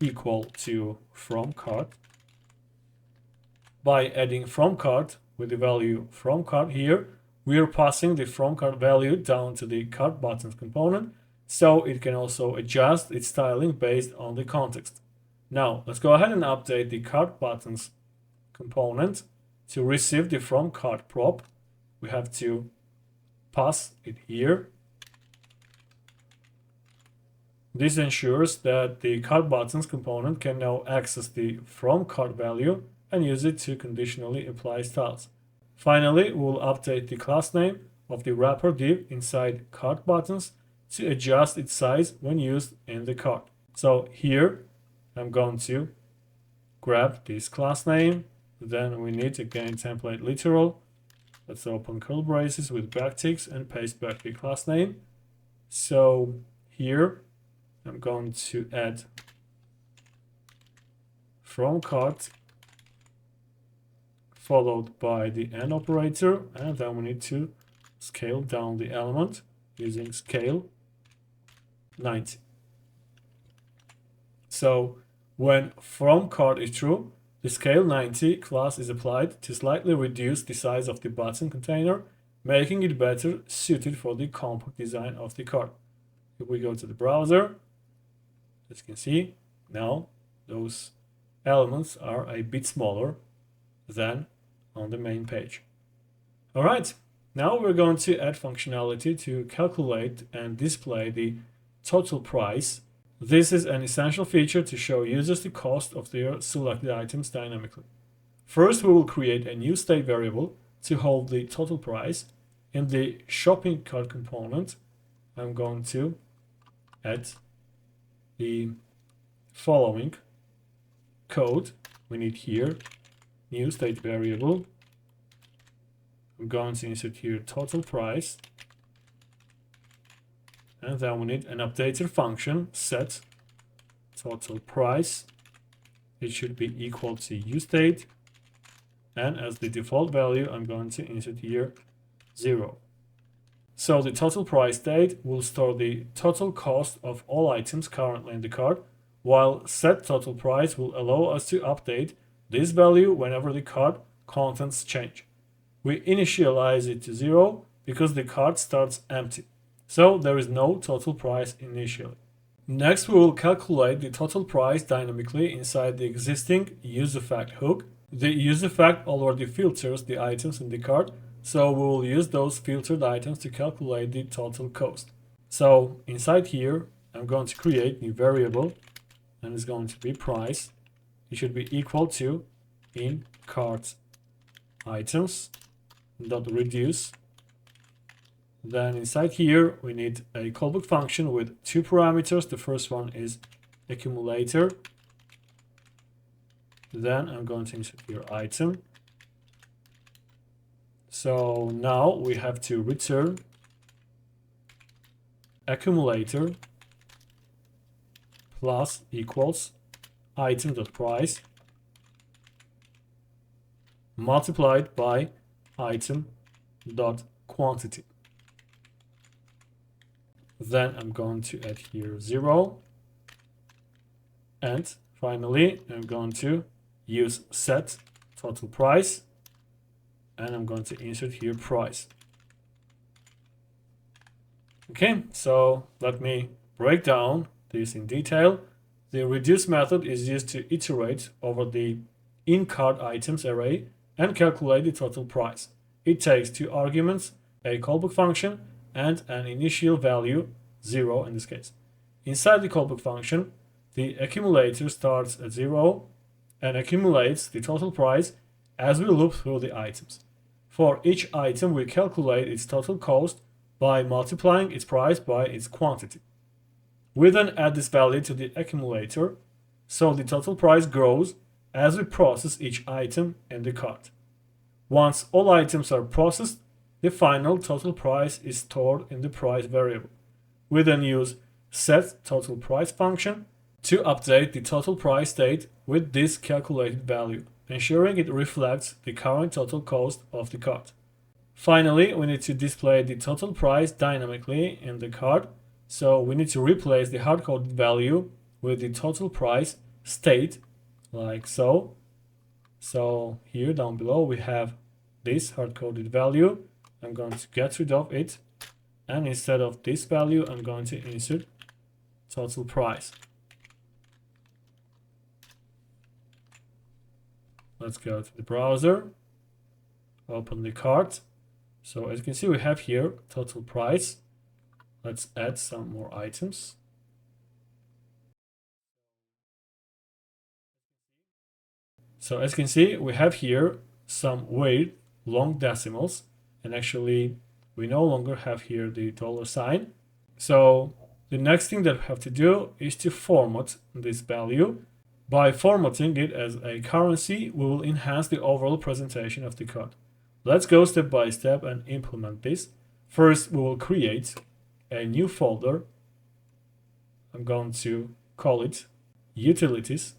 equal to from cart by adding from cart with the value from cart here. We are passing the from cart value down to the cart buttons component, so it can also adjust its styling based on the context. Now, let's go ahead and update the cart buttons component to receive the from cart prop. We have to pass it here. This ensures that the cart buttons component can now access the from cart value and use it to conditionally apply styles. Finally, we'll update the class name of the wrapper div inside cart buttons to adjust its size when used in the cart. So here I'm going to grab this class name. Then we need again template literal. Let's open curly braces with backticks and paste back the class name. So here I'm going to add from cart followed by the AND operator, and then we need to scale down the element using scale 90. So when from cart is true, the scale 90 class is applied to slightly reduce the size of the button container, making it better suited for the compact design of the cart. If we go to the browser, as you can see, now those elements are a bit smaller than on the main page. All right, now we're going to add functionality to calculate and display the total price. This is an essential feature to show users the cost of their selected items dynamically. First, we will create a new state variable to hold the total price. In the shopping cart component, I'm going to add the following code. We need here new state variable I'm going to insert here total price. And then we need an updater function, set total price. It should be equal to useDate. And as the default value, I'm going to insert here 0. So the total price date will store the total cost of all items currently in the cart, while set total price will allow us to update this value whenever the cart contents change. We initialize it to 0 because the cart starts empty, so there is no total price initially. Next, we will calculate the total price dynamically inside the existing useEffect hook. The useEffect already filters the items in the cart, so we will use those filtered items to calculate the total cost. So inside here, I'm going to create a new variable, and it's going to be price. It should be equal to in cart items dot reduce. Then inside here, we need a callback function with two parameters. The first one is accumulator. Then I'm going to insert here item. So now we have to return accumulator plus equals item.price multiplied by item.quantity. Then I'm going to add here 0. And finally, I'm going to use set total price. And I'm going to insert here price. Okay, so let me break down this in detail. The reduce method is used to iterate over the in-cart items array and calculate the total price. It takes two arguments, a callback function and an initial value, 0 in this case. Inside the callback function, the accumulator starts at 0 and accumulates the total price as we loop through the items. For each item, we calculate its total cost by multiplying its price by its quantity. We then add this value to the accumulator, so the total price grows as we process each item in the cart. Once all items are processed, the final total price is stored in the price variable. We then use set total price function to update the total price date with this calculated value, ensuring it reflects the current total cost of the cart. Finally, we need to display the total price dynamically in the cart, so we need to replace the hard-coded value with the total price state, like so. So here down below we have this hard-coded value. I'm going to get rid of it, and instead of this value, I'm going to insert total price. Let's go to the browser, open the cart. So as you can see, we have here total price. Let's add some more items. So as you can see, we have here some weird long decimals, and actually we no longer have here the $sign. So the next thing that we have to do is to format this value. By formatting it as a currency, we will enhance the overall presentation of the card. Let's go step by step and implement this. First, we will create a new folder. I'm going to call it utilities.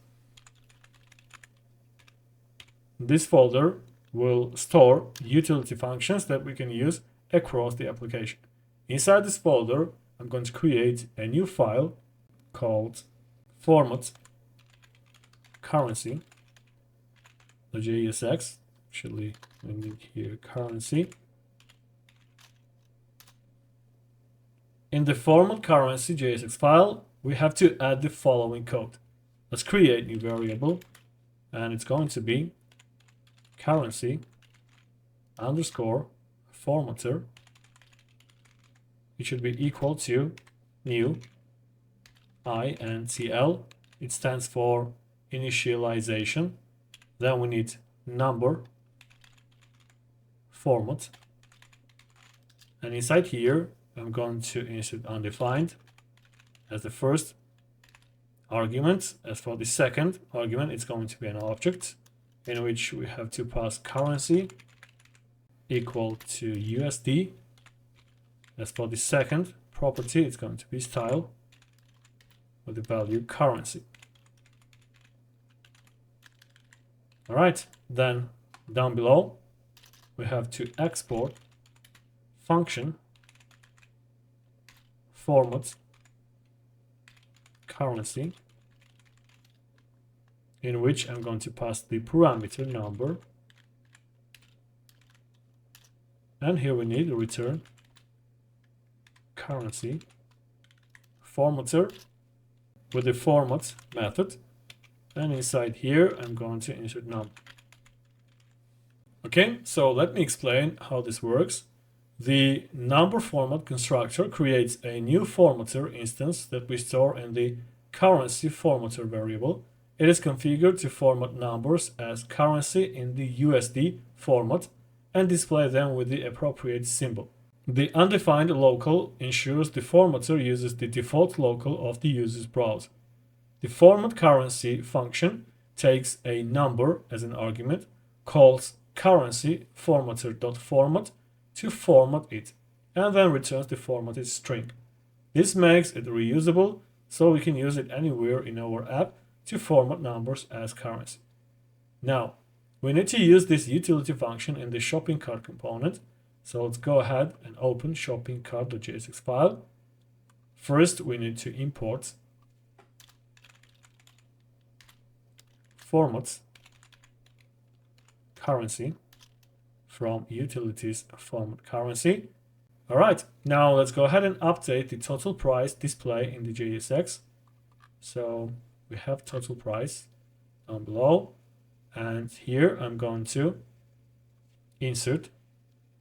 This folder will store utility functions that we can use across the application. Inside this folder, I'm going to create a new file called format currency.jsx. Actually, we need here currency. In the format currency.jsx file, we have to add the following code. Let's create a new variable, and it's going to be currency underscore formatter. It should be equal to new intl. It stands for initialization. Then we need number format, and inside here I'm going to insert undefined as the first argument. As for the second argument, it's going to be an object in which we have to pass currency. equal to USD. As for the second property, it's going to be style with the value currency. All right, then down below, we have to export function format currency, in which I'm going to pass the parameter number. And here we need to return currency formatter with the format method. And inside here, I'm going to insert number. Okay, so let me explain how this works. The number format constructor creates a new formatter instance that we store in the currency formatter variable. It is configured to format numbers as currency in the USD format and display them with the appropriate symbol. The undefined local ensures the formatter uses the default local of the user's browser. The format currency function takes a number as an argument, calls currency formatter.format to format it, and then returns the formatted string. This makes it reusable, so we can use it anywhere in our app to format numbers as currency. Now, we need to use this utility function in the shopping cart component. So let's go ahead and open shopping cart.jsx file. First, we need to import formats currency from utilities format currency. All right, now let's go ahead and update the total price display in the JSX. So we have total price down below, and here I'm going to insert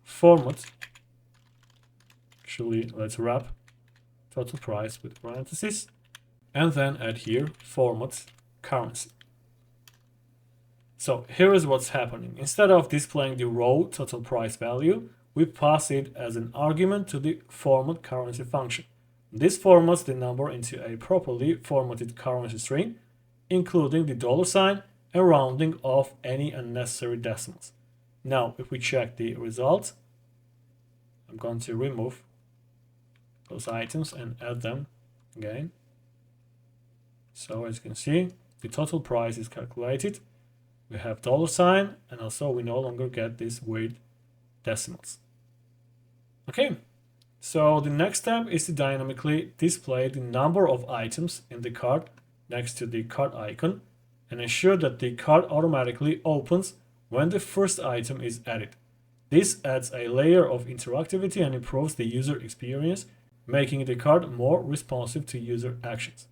format. Actually, let's wrap total price with parentheses, and then add here format currency. So here is what's happening. Instead of displaying the raw total price value, we pass it as an argument to the format currency function. This formats the number into a properly formatted currency string, including the $sign and rounding off any unnecessary decimals. Now, if we check the results, I'm going to remove those items and add them again. So as you can see, the total price is calculated. We have $sign, and also we no longer get these weird decimals. Okay, so the next step is to dynamically display the number of items in the cart next to the cart icon and ensure that the cart automatically opens when the first item is added. This adds a layer of interactivity and improves the user experience, making the cart more responsive to user actions.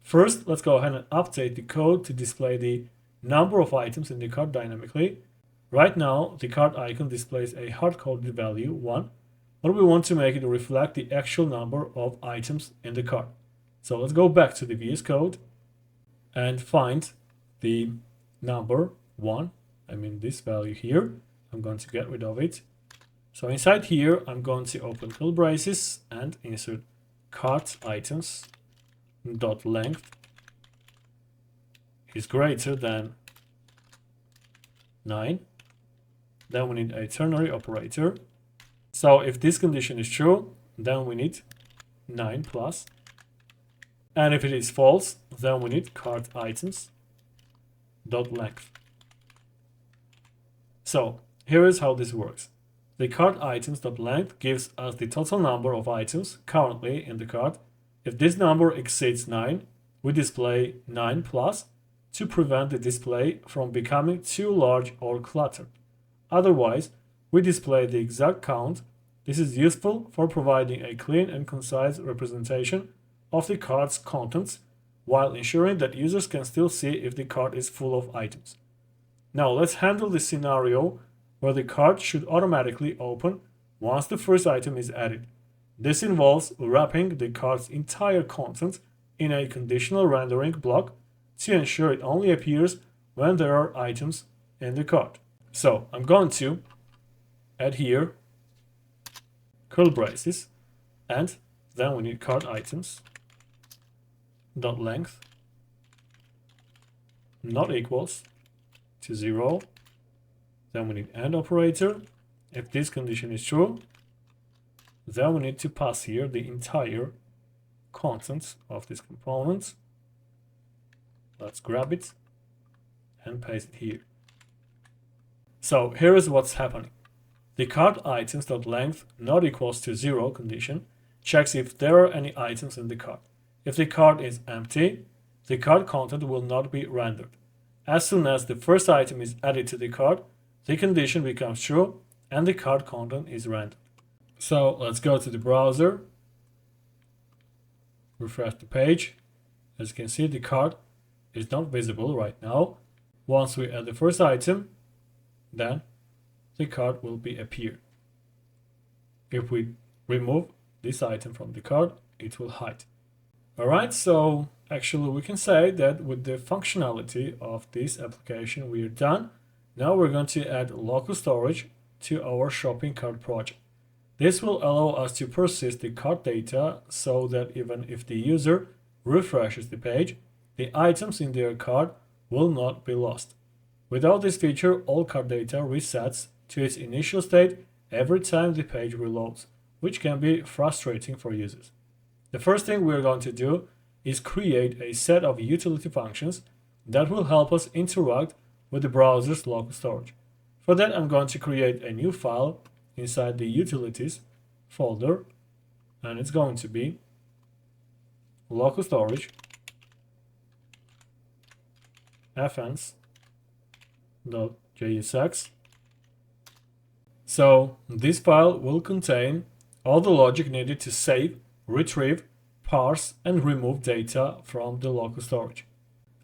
First, let's go ahead and update the code to display the number of items in the cart dynamically. Right now, the cart icon displays a hard-coded value 1, but we want to make it reflect the actual number of items in the cart. So let's go back to the VS Code and find the number 1, this value here. I'm going to get rid of it. So inside here, I'm going to open curly braces and insert cart items dot length is greater than 9. Then we need a ternary operator. So if this condition is true, then we need 9 plus. And if it is false, then we need cart items dot length. So here is how this works. The cart items dot length gives us the total number of items currently in the cart. If this number exceeds 9, we display 9 plus to prevent the display from becoming too large or cluttered. Otherwise, we display the exact count. This is useful for providing a clean and concise representation of the cart's contents while ensuring that users can still see if the cart is full of items. Now let's handle the scenario where the cart should automatically open once the first item is added. This involves wrapping the cart's entire content in a conditional rendering block to ensure it only appears when there are items in the cart. So I'm going to add here curly braces, and then we need cart items dot length not equals to 0. Then we need AND operator, If this condition is true, then we need to pass here the entire contents of this component. Let's grab it and paste it here. So here is what's happening. The cart items.length not equals to 0 condition checks if there are any items in the cart. If the cart is empty, the cart content will not be rendered. As soon as the first item is added to the cart, the condition becomes true and the cart content is rendered. So let's go to the browser, refresh the page. As you can see, the cart is not visible right now. Once we add the first item, then the cart will be appear. If we remove this item from the cart, it will hide. Alright, so actually we can say that with the functionality of this application we are done. Now we're going to add local storage to our shopping cart project. This will allow us to persist the cart data so that even if the user refreshes the page, the items in their cart will not be lost. Without this feature, all cart data resets to its initial state every time the page reloads, which can be frustrating for users. The first thing we're going to do is create a set of utility functions that will help us interact with the browser's local storage. For that, I'm going to create a new file inside the utilities folder, and it's going to be local storage fns.jsx. So this file will contain all the logic needed to save, retrieve, parse, and remove data from the local storage.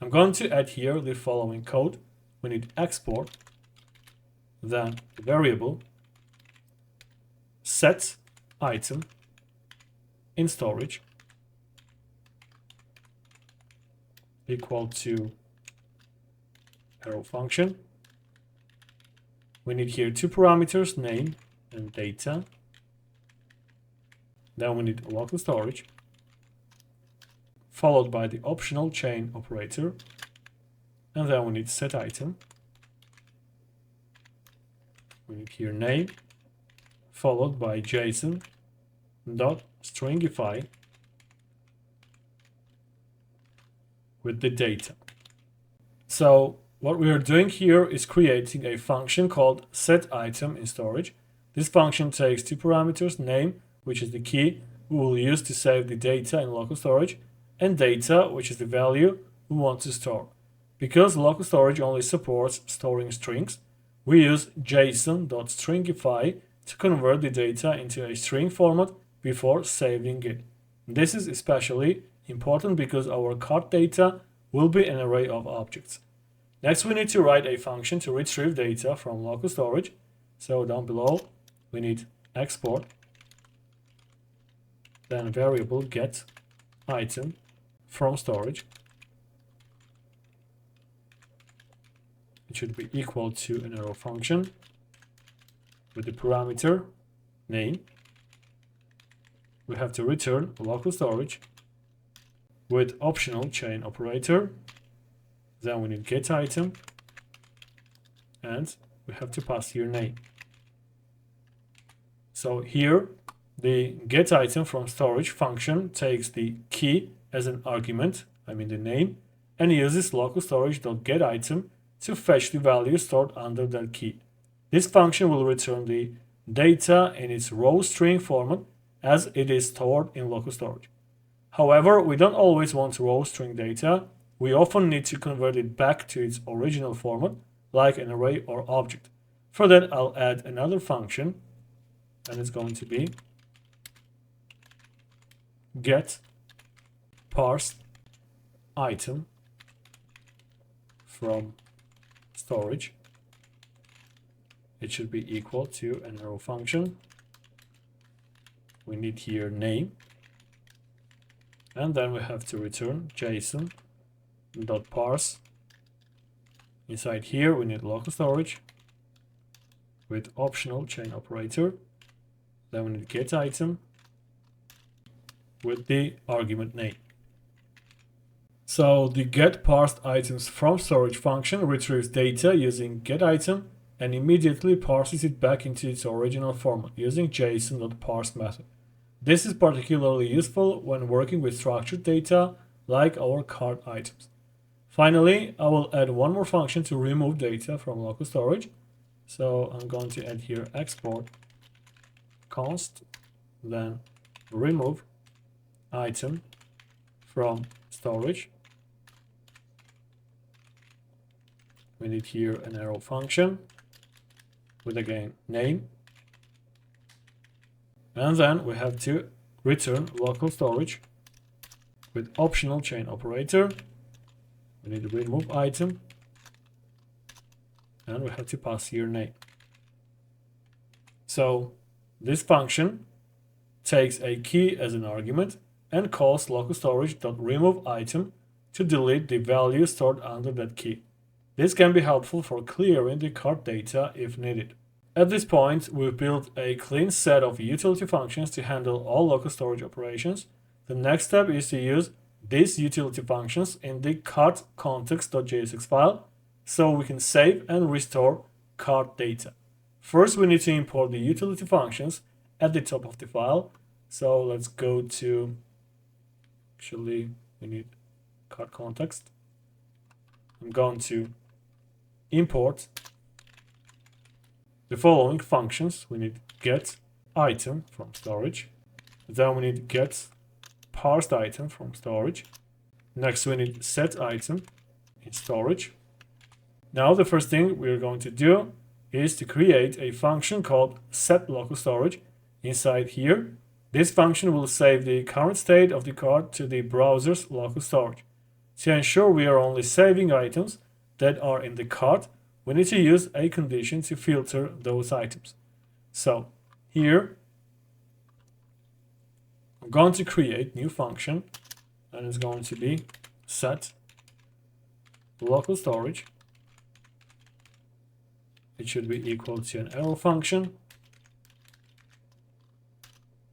I'm going to add here the following code. We need export, then the variable set item in storage equal to arrow function. We need here two parameters, name and data. Then we need local storage, followed by the optional chain operator, and then we need set item. We need here name, followed by JSON.stringify with the data. So what we are doing here is creating a function called setItem in storage. This function takes two parameters, name, which is the key we will use to save the data in local storage, and data, which is the value we want to store. Because local storage only supports storing strings, we use JSON.stringify to convert the data into a string format before saving it. This is especially important because our cart data will be an array of objects. Next, we need to write a function to retrieve data from local storage. So down below, we need export, then variable get item from storage. It should be equal to an arrow function with the parameter name. We have to return local storage with optional chain operator. Then we need get item, and we have to pass here name. So here, the get item from storage function takes the key as an argument, I mean the name, and uses local storage.getItem to fetch the value stored under that key. This function will return the data in its raw string format as it is stored in local storage. However, we don't always want raw string data. We often need to convert it back to its original format, like an array or object. For that, I'll add another function, and it's going to be get parsed item from storage. It should be equal to an arrow function. We need here name, and then we have to return JSON.parse. Inside here we need local storage with optional chain operator. Then we need get item with the argument name. So the get parsed items from storage function retrieves data using get item and immediately parses it back into its original format using JSON.parse method. This is particularly useful when working with structured data like our cart items. Finally, I will add one more function to remove data from local storage. So I'm going to add here export const, then remove item from storage. We need here an arrow function with again name. And then we have to return local storage with optional chain operator. We need to remove item. And we have to pass here name. So this function takes a key as an argument and calls local storage.remove item to delete the value stored under that key. This can be helpful for clearing the cart data if needed. At this point, we've built a clean set of utility functions to handle all local storage operations. The next step is to use these utility functions in the cart context.jsx file so we can save and restore cart data. First, we need to import the utility functions at the top of the file. So let's go to, actually, we need cart context. I'm going to import the following functions. We need get item from storage. Then we need get parsed item from storage. Next, we need set item in storage. Now, the first thing we're going to do is to create a function called set local storage inside here. This function will save the current state of the cart to the browser's local storage. To ensure we are only saving items that are in the cart, we need to use a condition to filter those items. So here, I'm going to create new function, and it's going to be set local storage. It should be equal to an arrow function.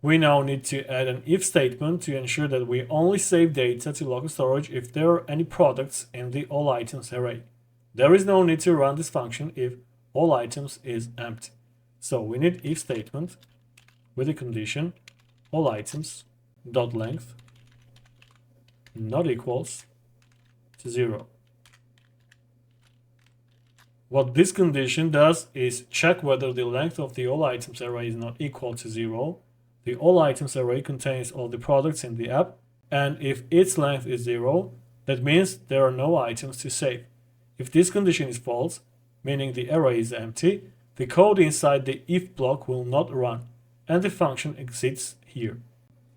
We now need to add an if statement to ensure that we only save data to local storage if there are any products in the all items array. There is no need to run this function if all items is empty. So we need if statement with a condition all items dot length not equals to 0. What this condition does is check whether the length of the all items array is not equal to 0. The all items array contains all the products in the app, and if its length is 0, that means there are no items to save. If this condition is false, meaning the array is empty, the code inside the if block will not run, and the function exits here.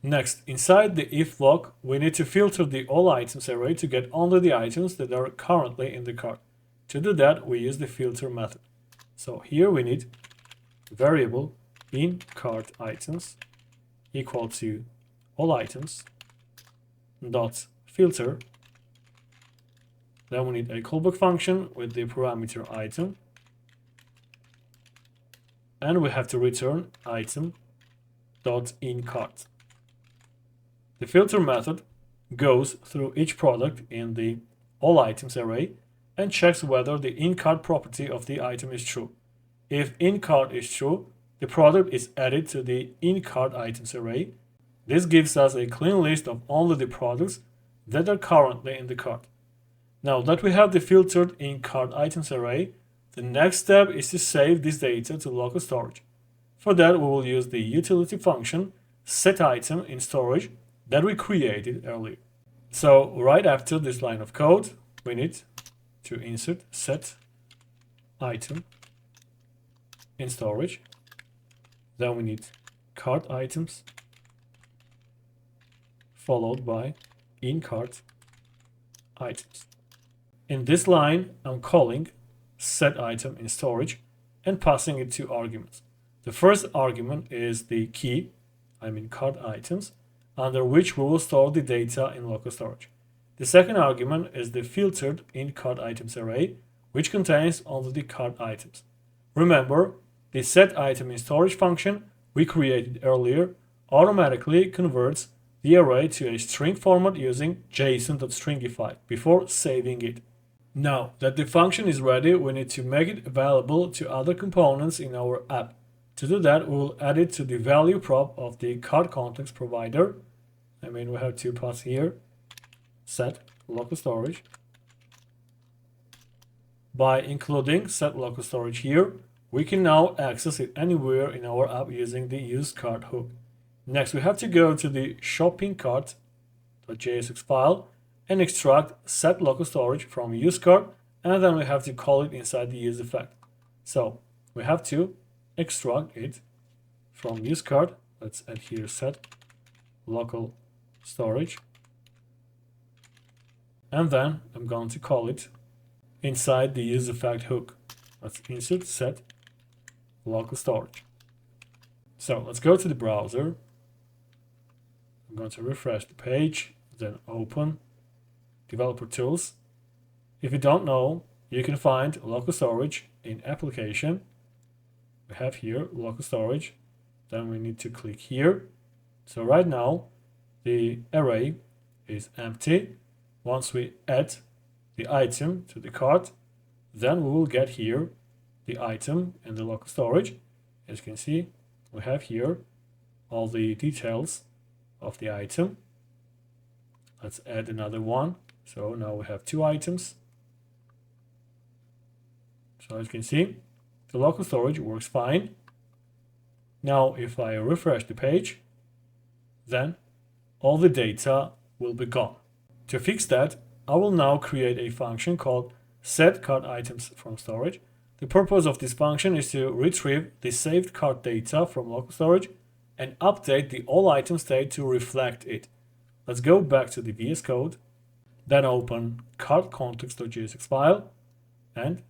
Next, inside the if block, we need to filter the all items array to get only the items that are currently in the cart. To do that, we use the filter method. So here we need variable in cart items equal to all items dot filter. Then we need a callback function with the parameter item, and we have to return item dot in cart. The filter method goes through each product in the all items array and checks whether the in cart property of the item is true. If in cart is true, the product is added to the in cart items array. This gives us a clean list of only the products that are currently in the cart. Now that we have the filtered in cart items array, the next step is to save this data to local storage. For that, we will use the utility function setItem in storage that we created earlier. So right after this line of code, we need to insert setItem in storage. Then we need cart items followed by in cart items. In this line, I'm calling setItem in storage and passing it two arguments. The first argument is the key, cart items, under which we will store the data in local storage. The second argument is the filtered in cart items array, which contains only the cart items. Remember, the setItem in storage function we created earlier automatically converts the array to a string format using json.stringify before saving it. Now that the function is ready, we need to make it available to other components in our app. To do that, we will add it to the value prop of the card context provider. We have to pass here set local storage. By including set local storage here, we can now access it anywhere in our app using the use card hook. Next, we have to go to the shopping cart.jsx file and extract set local storage from use card, and then we have to call it inside the use effect. So we have to extract it from use card. Let's add here set local storage, and then I'm going to call it inside the use effect hook. Let's insert set local storage. So let's go to the browser. I'm going to refresh the page, then open developer tools. If you don't know, you can find local storage in application. We have here local storage. Then we need to click here. So right now the array is empty. Once we add the item to the cart, then we will get here the item and the local storage. As you can see, we have here all the details of the item. Let's add another one. So now we have 2 items. So as you can see, the local storage works fine. Now if I refresh the page, then all the data will be gone. To fix that, I will now create a function called set cart items from storage. The purpose of this function is to retrieve the saved cart data from local storage and update the all item state to reflect it. Let's go back to the VS Code, then open cart context.jsx file and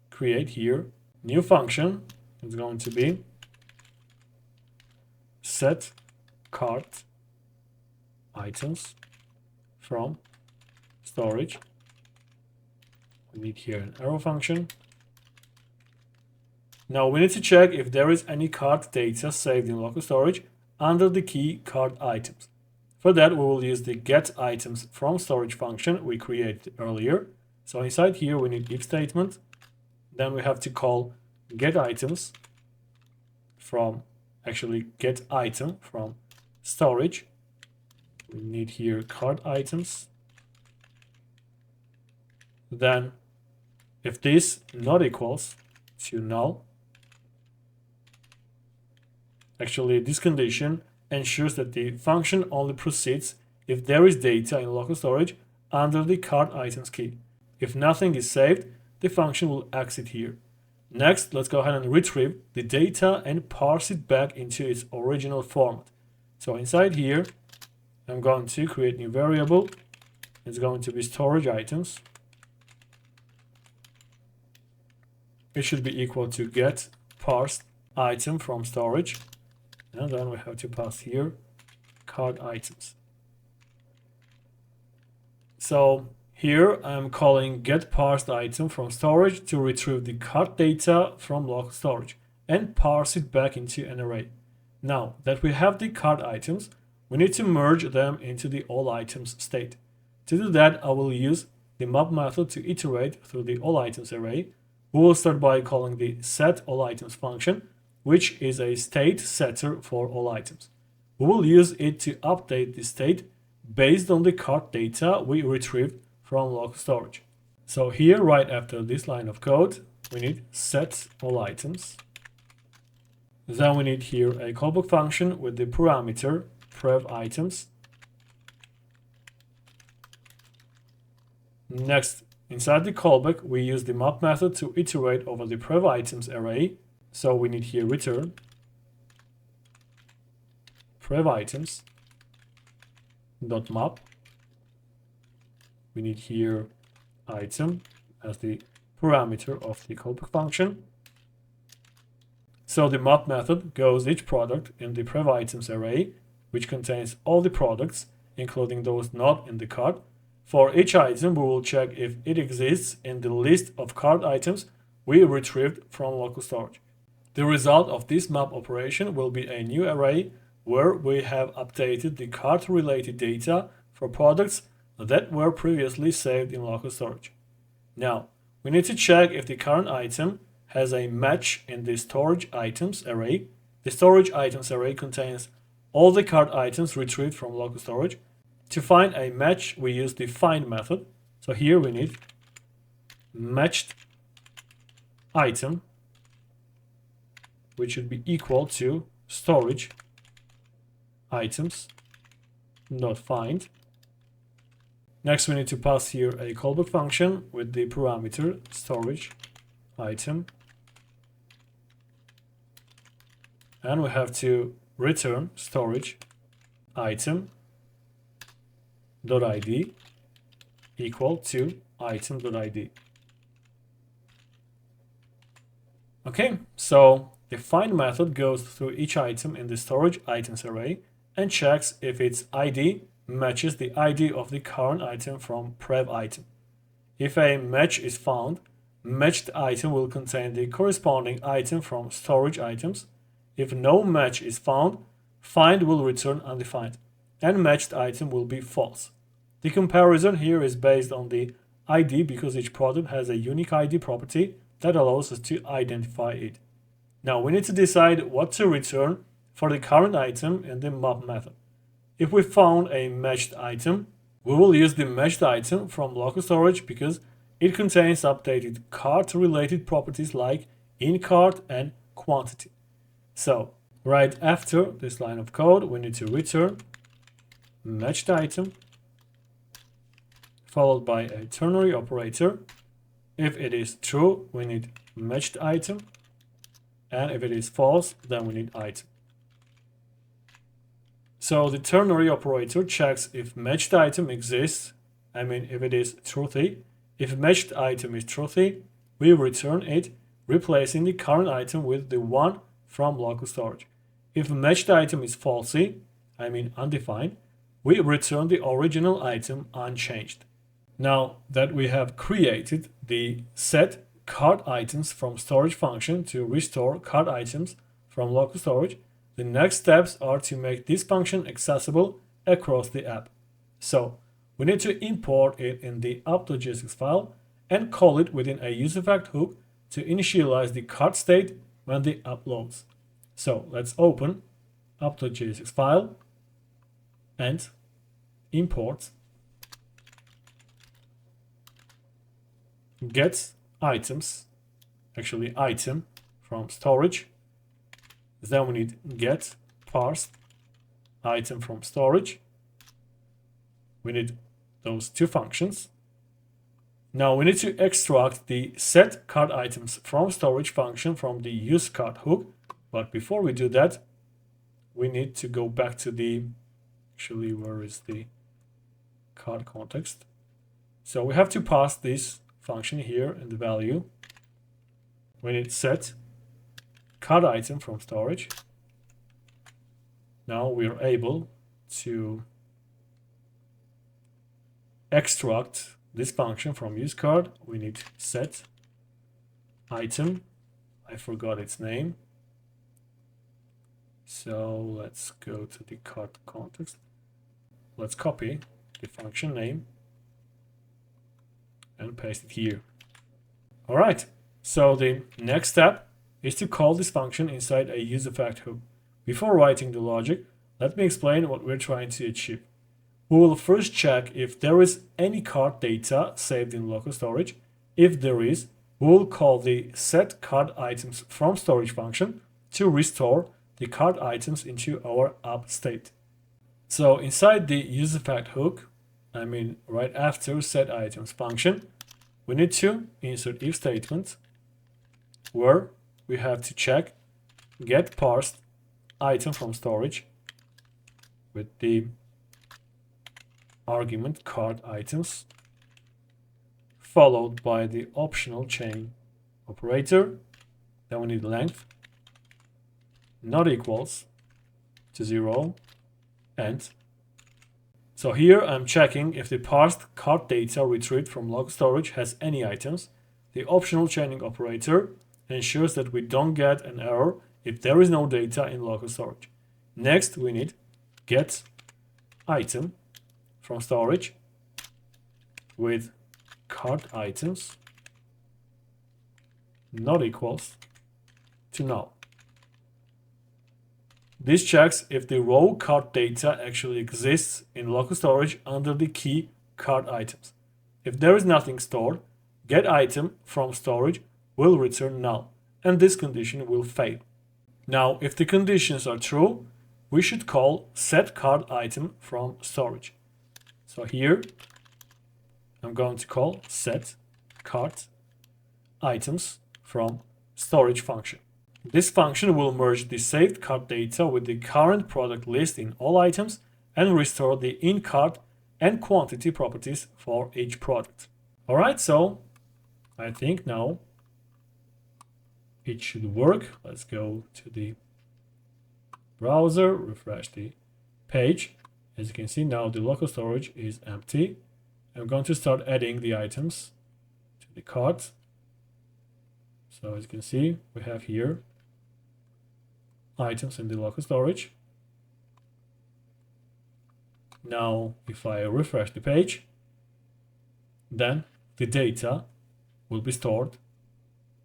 create here new function. It's going to be set cart items from storage. We need here an arrow function. Now we need to check if there is any cart data saved in local storage under the key cart items. For that, we will use the get items from storage function we created earlier. So inside here we need if statement. Then we have to call get items from, get item from storage. We need here cart items. Then if this not equals to null, this condition ensures that the function only proceeds if there is data in local storage under the cart items key. If nothing is saved, the function will exit here. Next, let's go ahead and retrieve the data and parse it back into its original format. So inside here, I'm going to create a new variable. It's going to be storage items. It should be equal to get parsed item from storage. And then we have to pass here cart items. So here I'm calling get parsed item from storage to retrieve the cart data from local storage and parse it back into an array. Now that we have the cart items, we need to merge them into the all items state. To do that, I will use the map method to iterate through the all items array. We will start by calling the set all items function, which is a state setter for all items. We will use it to update the state based on the cart data we retrieved from local storage. So here, right after this line of code, we need set all items. Then we need here a callback function with the parameter prev items. Next, inside the callback, we use the map method to iterate over the prev items array. So we need here return prev items dot map. We need here item as the parameter of the callback function. So the map method goes each product in the prev items array, which contains all the products, including those not in the cart. For each item, we will check if it exists in the list of cart items we retrieved from local storage. The result of this map operation will be a new array where we have updated the cart-related data for products that were previously saved in local storage. Now, we need to check if the current item has a match in the storage items array. The storage items array contains all the card items retrieved from local storage. To find a match, we use the find method. So here we need matched item, which should be equal to storage items not find. Next, we need to pass here a callback function with the parameter storage item, and we have to return storage item dot id equal to item dot id. Okay, so the find method goes through each item in the storage items array and checks if its ID matches the ID of the current item from prev item. If a match is found, matched item will contain the corresponding item from storage items. If no match is found, find will return undefined, and matched item will be false. The comparison here is based on the ID because each product has a unique ID property that allows us to identify it. Now we need to decide what to return for the current item in the map method. If we found a matched item, we will use the matched item from local storage because it contains updated cart related properties like in-cart and quantity. So right after this line of code, we need to return matched item followed by a ternary operator. If it is true, we need matched item, and if it is false, then we need item. So the ternary operator checks if matched item exists, if it is truthy. If matched item is truthy, we return it, replacing the current item with the one from local storage. If matched item is falsy, undefined, we return the original item unchanged. Now that we have created the set card items from storage function to restore card items from local storage, the next steps are to make this function accessible across the app. So we need to import it in the app.jsx file and call it within a useEffect hook to initialize the card state when the app loads. So let's open app.jsx file and import get items, item from storage. Then we need get parsed item from storage. We need those two functions. Now we need to extract the set card items from storage function from the use card hook. But before we do that, we need to go back to the, where is the card context? So we have to pass this function here in the value. We need set card item from storage. Now we are able to extract this function from use card. We need set item. I forgot its name. So let's go to the card context. Let's copy the function name and paste it here. All right. So the next step is to call this function inside a useEffect hook. Before writing the logic, let me explain what we're trying to achieve. We will first check if there is any card data saved in local storage. If there is, we will call the set card items from storage function to restore the card items into our app state. So inside the useEffect hook, right after set items function, we need to insert if statement where we have to check get parsed item from storage with the argument card items followed by the optional chain operator. Then we need length not equals to 0 and so here I'm checking if the parsed card data retrieved from log storage has any items. The optional chaining operator ensures that we don't get an error if there is no data in local storage. Next, we need get item from storage with card items not equals to null. This checks if the raw cart data actually exists in local storage under the key cart items. If there is nothing stored, getItem from storage will return null, and this condition will fail. Now, if the conditions are true, we should call setCartItem from storage. So here, I'm going to call setCartItems from storage function. This function will merge the saved cart data with the current product list in all items and restore the in-cart and quantity properties for each product. Alright, so I think now it should work. Let's go to the browser, refresh the page. As you can see now the local storage is empty. I'm going to start adding the items to the cart. So as you can see, we have here items in the local storage. Now, if I refresh the page, then the data will be stored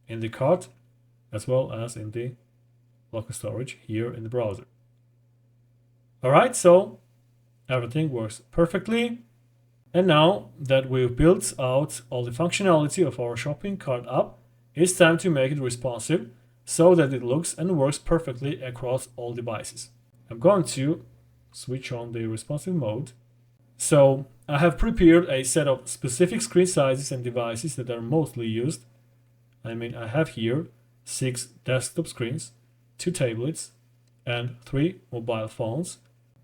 in the cart as well as in the local storage here in the browser. Alright, so everything works perfectly. And now that we've built out all the functionality of our shopping cart app, it's time to make it responsive so that it looks and works perfectly across all devices. I'm going to switch on the responsive mode. So I have prepared a set of specific screen sizes and devices that are mostly used. I have here 6 desktop screens, 2 tablets, and 3 mobile phones.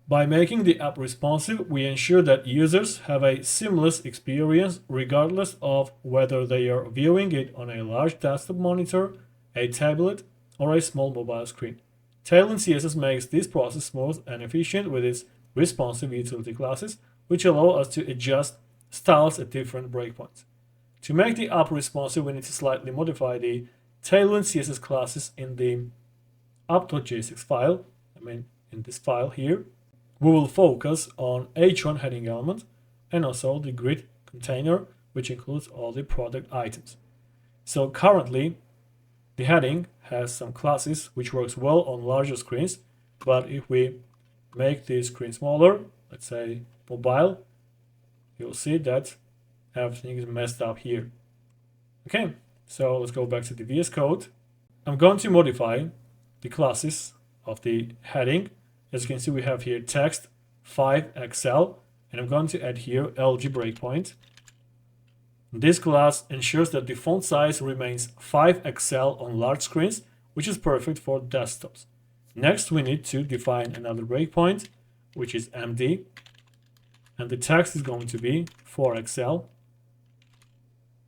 By making the app responsive, we ensure that users have a seamless experience regardless of whether they are viewing it on a large desktop monitor, a tablet, or a small mobile screen. Tailwind CSS makes this process smooth and efficient with its responsive utility classes, which allow us to adjust styles at different breakpoints. To make the app responsive, we need to slightly modify the Tailwind CSS classes in the app.jsx file. In this file here. We will focus on h1 heading element and also the grid container, which includes all the product items. So currently, the heading has some classes which works well on larger screens, but if we make the screen smaller, let's say mobile, you'll see that everything is messed up here. Okay, so let's go back to the VS Code. I'm going to modify the classes of the heading. As you can see, we have here text 5XL, and I'm going to add here LG breakpoint. This class ensures that the font size remains 5XL on large screens, which is perfect for desktops. Next, we need to define another breakpoint, which is MD, and the text is going to be 4XL.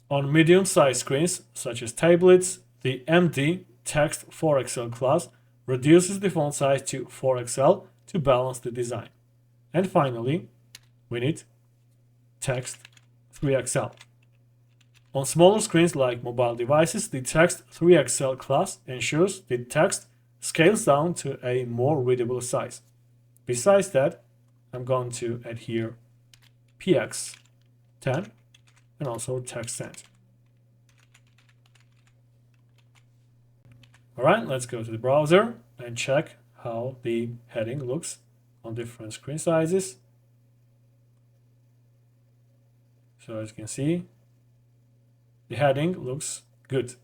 On medium-sized screens, such as tablets, the MD text 4XL class reduces the font size to 4XL to balance the design. And finally, we need text 3XL. On smaller screens like mobile devices, the text 3XL class ensures the text scales down to a more readable size. Besides that, I'm going to add here px10 and also text center. Alright, let's go to the browser and check how the heading looks on different screen sizes. So as you can see, the heading looks good.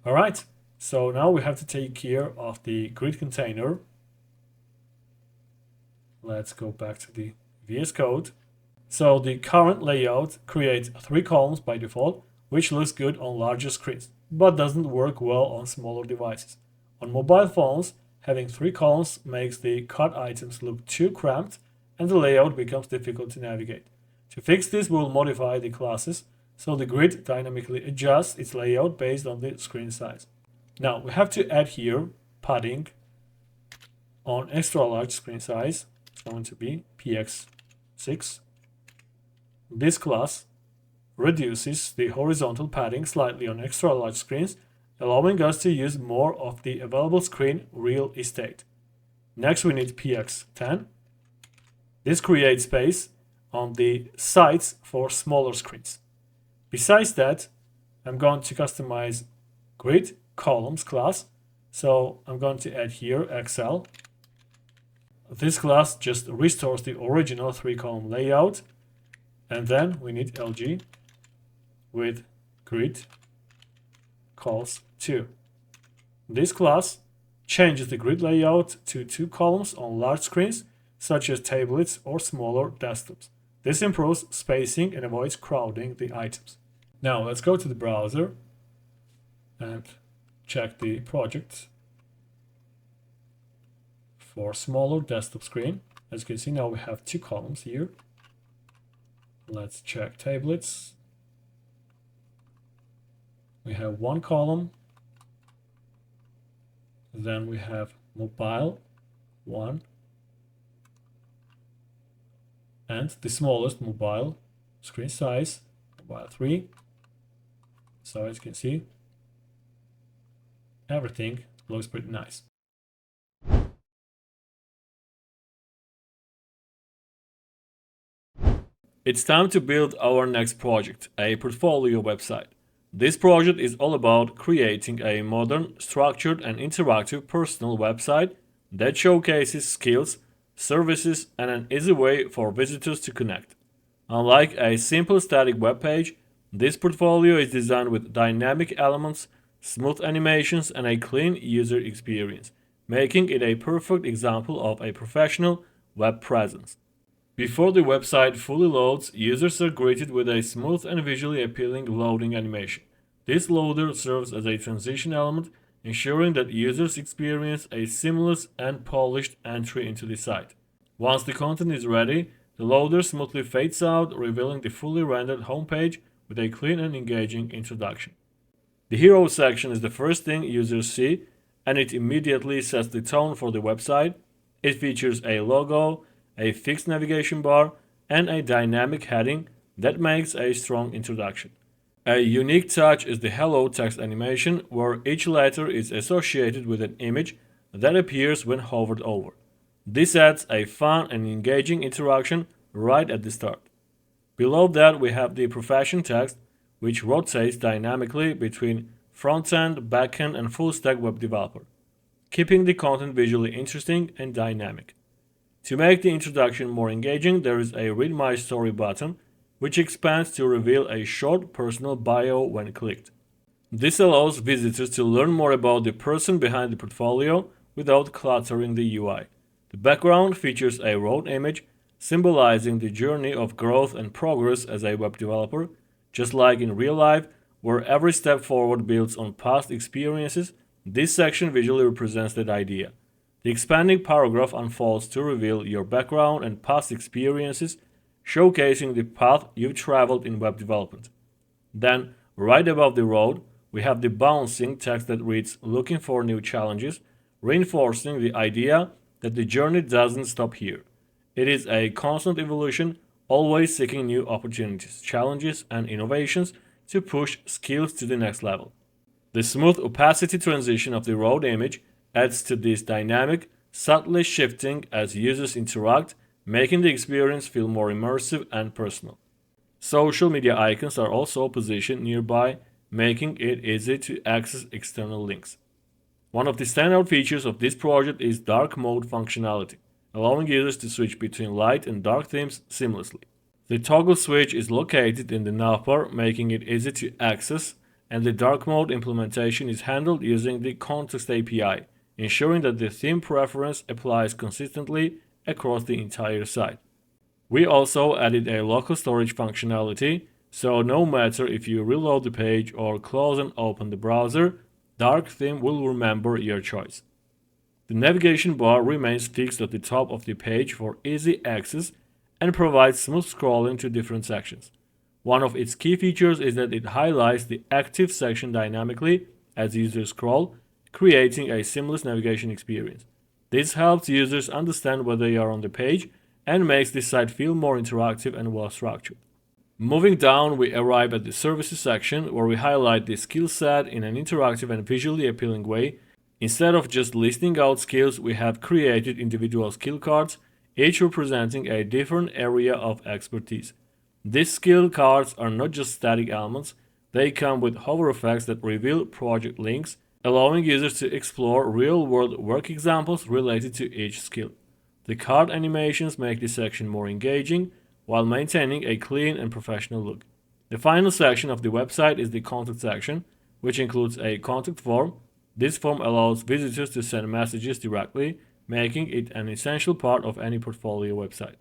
Alright, so now we have to take care of the grid container. Let's go back to the VS Code. So the current layout creates 3 columns by default, which looks good on larger screens, but doesn't work well on smaller devices. On mobile phones, having 3 columns makes the cart items look too cramped and the layout becomes difficult to navigate. To fix this, we'll modify the classes so the grid dynamically adjusts its layout based on the screen size. Now we have to add here padding on extra large screen size. It's going to be px6. This class reduces the horizontal padding slightly on extra large screens, allowing us to use more of the available screen real estate. Next, we need px10. This creates space on the sides for smaller screens. Besides that, I'm going to customize grid columns class. So I'm going to add here Excel. This class just restores the original 3-column layout. And then we need LG with grid calls 2. This class changes the grid layout to 2 columns on large screens, such as tablets or smaller desktops. This improves spacing and avoids crowding the items. Now let's go to the browser and check the project for smaller desktop screen. As you can see, now we have 2 columns here. Let's check tablets. We have 1 column. Then we have mobile 1. And the smallest mobile screen size, mobile 3. So as you can see, everything looks pretty nice. It's time to build our next project, a portfolio website. This project is all about creating a modern, structured, and interactive personal website that showcases skills, services, and an easy way for visitors to connect. Unlike a simple static web page, this portfolio is designed with dynamic elements, smooth animations, and a clean user experience, making it a perfect example of a professional web presence. Before the website fully loads, users are greeted with a smooth and visually appealing loading animation. This loader serves as a transition element, ensuring that users experience a seamless and polished entry into the site. Once the content is ready, the loader smoothly fades out, revealing the fully rendered homepage with a clean and engaging introduction. The Hero section is the first thing users see, and it immediately sets the tone for the website. It features a logo, a fixed navigation bar, and a dynamic heading that makes a strong introduction. A unique touch is the Hello text animation, where each letter is associated with an image that appears when hovered over. This adds a fun and engaging interaction right at the start. Below that, we have the profession text, which rotates dynamically between front-end, back-end, and full-stack web developer, keeping the content visually interesting and dynamic. To make the introduction more engaging, there is a Read My Story button, which expands to reveal a short personal bio when clicked. This allows visitors to learn more about the person behind the portfolio without cluttering the UI. The background features a road image, symbolizing the journey of growth and progress as a web developer. Just like in real life, where every step forward builds on past experiences, this section visually represents that idea. The expanding paragraph unfolds to reveal your background and past experiences, showcasing the path you've traveled in web development. Then, right above the road, we have the bouncing text that reads "Looking for new challenges," reinforcing the idea that the journey doesn't stop here. It is a constant evolution, always seeking new opportunities, challenges, and innovations to push skills to the next level. The smooth opacity transition of the road image adds to this dynamic, subtly shifting as users interact, making the experience feel more immersive and personal. Social media icons are also positioned nearby, making it easy to access external links. One of the standout features of this project is dark mode functionality, allowing users to switch between light and dark themes seamlessly. The toggle switch is located in the navbar, making it easy to access, and the dark mode implementation is handled using the Context API, ensuring that the theme preference applies consistently across the entire site. We also added a local storage functionality, so no matter if you reload the page or close and open the browser, Dark Theme will remember your choice. The navigation bar remains fixed at the top of the page for easy access and provides smooth scrolling to different sections. One of its key features is that it highlights the active section dynamically as users scroll, creating a seamless navigation experience. This helps users understand where they are on the page and makes the site feel more interactive and well structured. Moving down, we arrive at the services section, where we highlight the skill set in an interactive and visually appealing way. Instead of just listing out skills, we have created individual skill cards, each representing a different area of expertise. These skill cards are not just static elements, They come with hover effects that reveal project links, allowing users to explore real-world work examples related to each skill. The card animations make this section more engaging while maintaining a clean and professional look. The final section of the website is the contact section, which includes a contact form. This form allows visitors to send messages directly, making it an essential part of any portfolio website.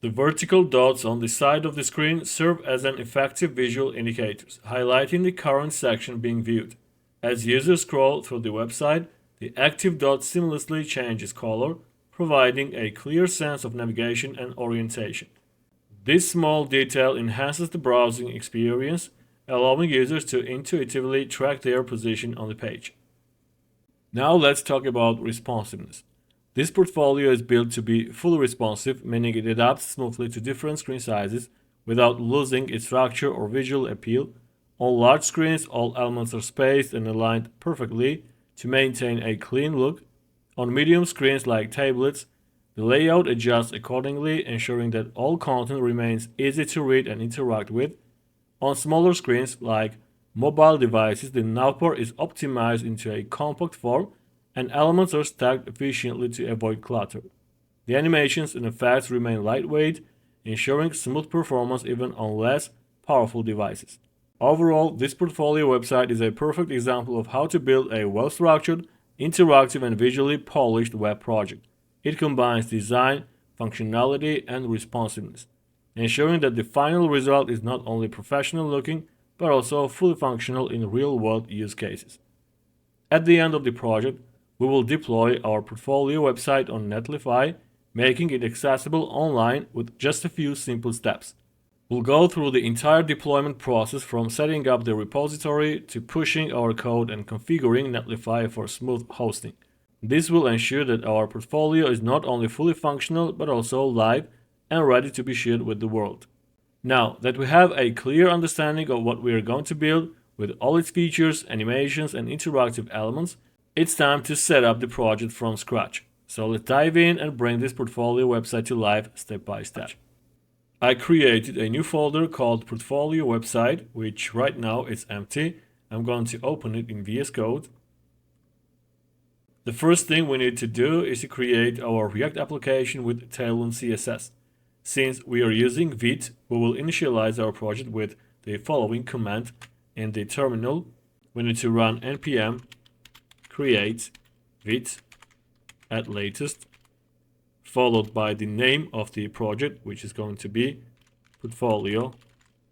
The vertical dots on the side of the screen serve as an effective visual indicators, highlighting the current section being viewed. As users scroll through the website, the active dot seamlessly changes color, providing a clear sense of navigation and orientation. This small detail enhances the browsing experience, allowing users to intuitively track their position on the page. Now let's talk about responsiveness. This portfolio is built to be fully responsive, meaning it adapts smoothly to different screen sizes without losing its structure or visual appeal. On large screens, all elements are spaced and aligned perfectly to maintain a clean look. On medium screens like tablets, the layout adjusts accordingly, ensuring that all content remains easy to read and interact with. On smaller screens like mobile devices, the navbar is optimized into a compact form and elements are stacked efficiently to avoid clutter. The animations and effects remain lightweight, ensuring smooth performance even on less powerful devices. Overall, this portfolio website is a perfect example of how to build a well-structured, interactive, and visually polished web project. It combines design, functionality, and responsiveness, ensuring that the final result is not only professional looking, but also fully functional in real-world use cases. At the end of the project, we will deploy our portfolio website on Netlify, making it accessible online with just a few simple steps. We'll go through the entire deployment process from setting up the repository to pushing our code and configuring Netlify for smooth hosting. This will ensure that our portfolio is not only fully functional but also live and ready to be shared with the world. Now that we have a clear understanding of what we are going to build with all its features, animations, and interactive elements, it's time to set up the project from scratch. So let's dive in and bring this portfolio website to life step by step. I created a new folder called Portfolio Website, which right now is empty. I'm going to open it in VS Code. The first thing we need to do is to create our React application with Tailwind CSS. Since we are using Vite, we will initialize our project with the following command. In the terminal, we need to run npm create Vite at latest, followed by the name of the project, which is going to be Portfolio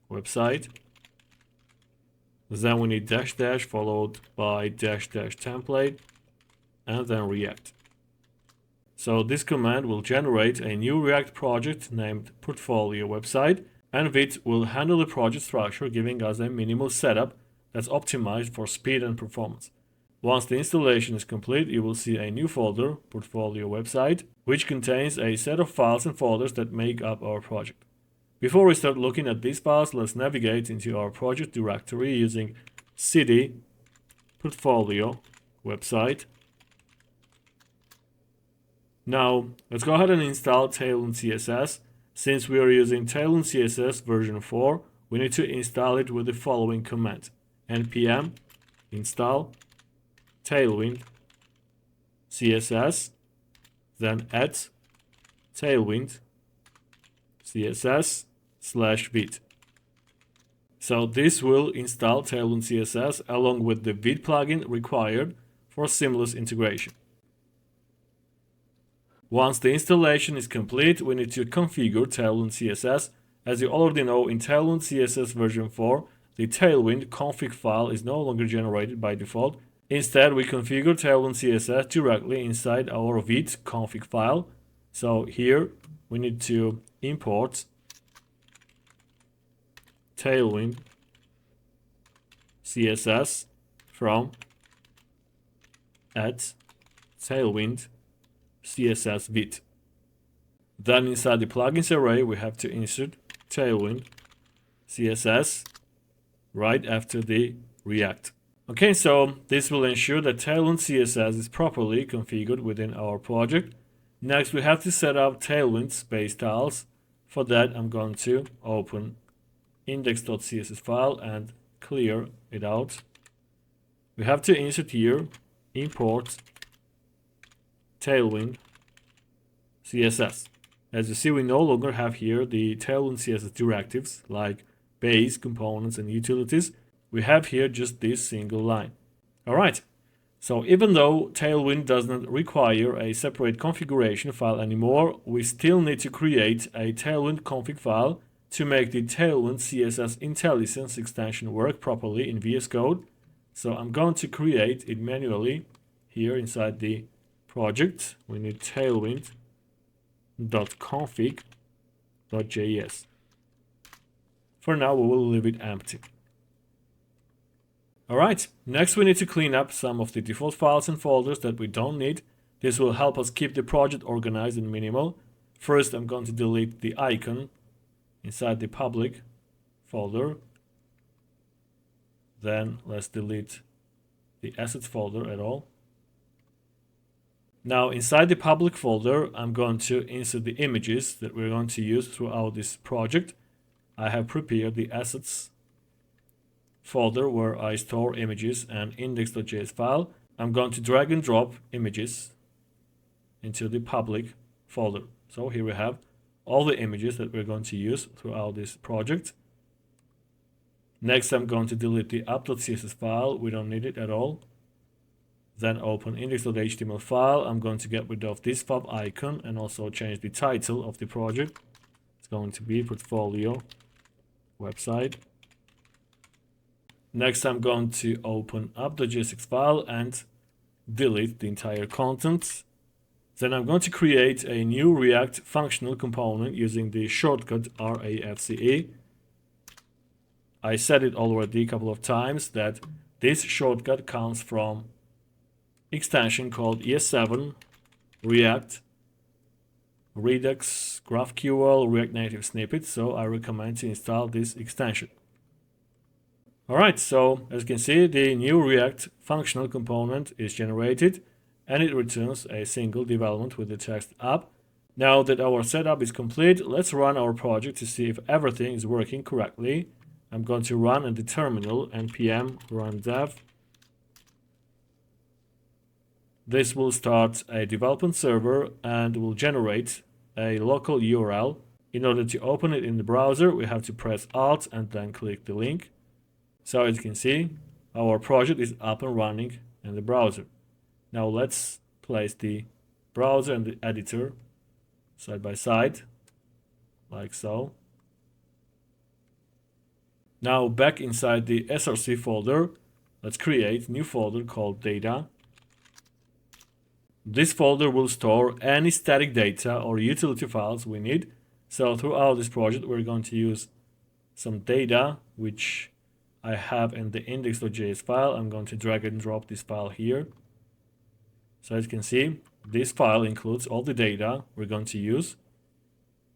Website. Then we need dash dash followed by dash dash template and then React. So this command will generate a new React project named Portfolio Website, and Vite will handle the project structure, giving us a minimal setup that's optimized for speed and performance. Once the installation is complete, you will see a new folder, Portfolio Website, which contains a set of files and folders that make up our project. Before we start looking at these files, let's navigate into our project directory using cd portfolio website. Now, let's go ahead and install Tailwind CSS. Since we are using Tailwind CSS version 4, we need to install it with the following command: npm install Tailwind CSS, then add Tailwind CSS /Vite. So this will install Tailwind CSS along with the Vite plugin required for seamless integration. Once the installation is complete, we need to configure Tailwind CSS. As you already know, in Tailwind CSS version 4, the Tailwind config file is no longer generated by default. Instead, we configure Tailwind CSS directly inside our Vite config file. So here we need to import Tailwind CSS from @Tailwind CSS Vite. Then inside the plugins array, we have to insert Tailwind CSS right after the React. Okay, so this will ensure that Tailwind CSS is properly configured within our project. Next, we have to set up Tailwind space styles. For that, I'm going to open index.css file and clear it out. We have to insert here, import Tailwind CSS. As you see, we no longer have here the Tailwind CSS directives like base, components, and utilities. We have here just this single line. All right. So even though Tailwind does not require a separate configuration file anymore, we still need to create a Tailwind config file to make the Tailwind CSS IntelliSense extension work properly in VS Code. So I'm going to create it manually here inside the project. We need tailwind.config.js. For now, we will leave it empty. Alright, next we need to clean up some of the default files and folders that we don't need. This will help us keep the project organized and minimal. First, I'm going to delete the icon inside the public folder. Then let's delete the assets folder at all. Now inside the public folder, I'm going to insert the images that we're going to use throughout this project. I have prepared the assets folder where I store images and index.js file. I'm going to drag and drop images into the public folder. So here we have all the images that we're going to use throughout this project. Next, I'm going to delete the app.css file. We don't need it at all. Then open index.html file. I'm going to get rid of this fob icon and also change the title of the project. It's going to be portfolio website. Next, I'm going to open app.jsx file and delete the entire content. Then I'm going to create a new React functional component using the shortcut RAFCE. I said it already a couple of times that this shortcut comes from extension called ES7 React Redux GraphQL React Native Snippet, so I recommend to install this extension. Alright, so as you can see, the new React functional component is generated and it returns a single development with the text app. Now that our setup is complete, let's run our project to see if everything is working correctly. I'm going to run in the terminal npm run dev. This will start a development server and will generate a local URL. In order to open it in the browser, we have to press Alt and then click the link. So as you can see, our project is up and running in the browser. Now let's place the browser and the editor side by side, like so. Now back inside the src folder, let's create a new folder called data. This folder will store any static data or utility files we need. So throughout this project, we're going to use some data, which I have in the index.js file. I'm going to drag and drop this file here. So as you can see, this file includes all the data we're going to use.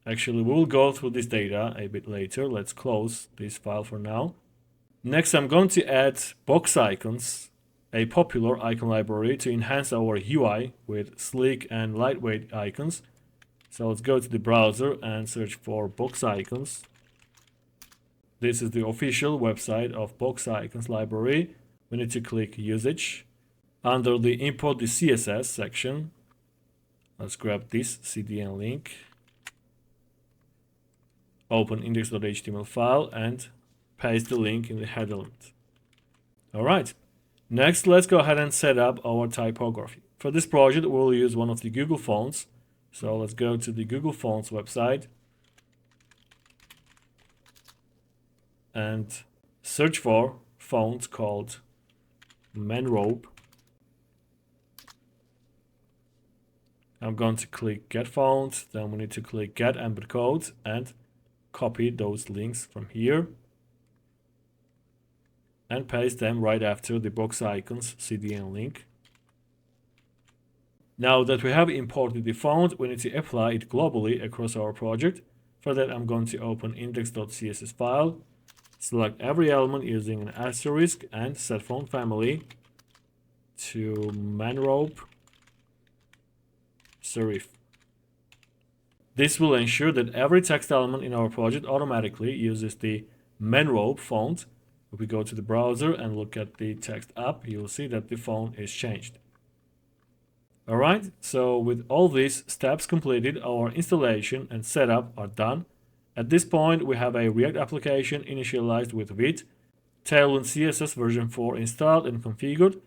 Actually, we'll go through this data a bit later. Let's close this file for now. Next, I'm going to add box icons, a popular icon library to enhance our UI with sleek and lightweight icons. So let's go to the browser and search for box icons. This is the official website of box icons library. We need to click usage. Under the import the CSS section, let's grab this CDN link. Open index.html file and paste the link in the header link. Alright, next let's go ahead and set up our typography. For this project we'll use one of the Google fonts. So let's go to the Google Fonts website and search for font called Manrope. I'm going to click get font, then we need to click get embed code and copy those links from here and paste them right after the box icons CDN link. Now that we have imported the font, we need to apply it globally across our project. For that, I'm going to open index.css file, select every element using an asterisk and set font family to Manrope serif. This will ensure that every text element in our project automatically uses the Manrope font If we go to the browser and look at the text app, you will see that the font is changed. Alright, so with all these steps completed, our installation and setup are done. At this point, we have a React application initialized with Vite, Tailwind CSS version 4 installed and configured,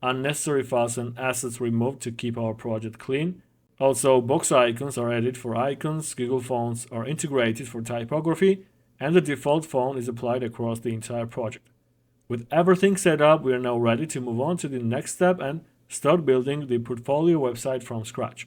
unnecessary files and assets removed to keep our project clean. Also, box icons are added for icons, Google fonts are integrated for typography, and the default font is applied across the entire project. With everything set up, we are now ready to move on to the next step and start building the portfolio website from scratch.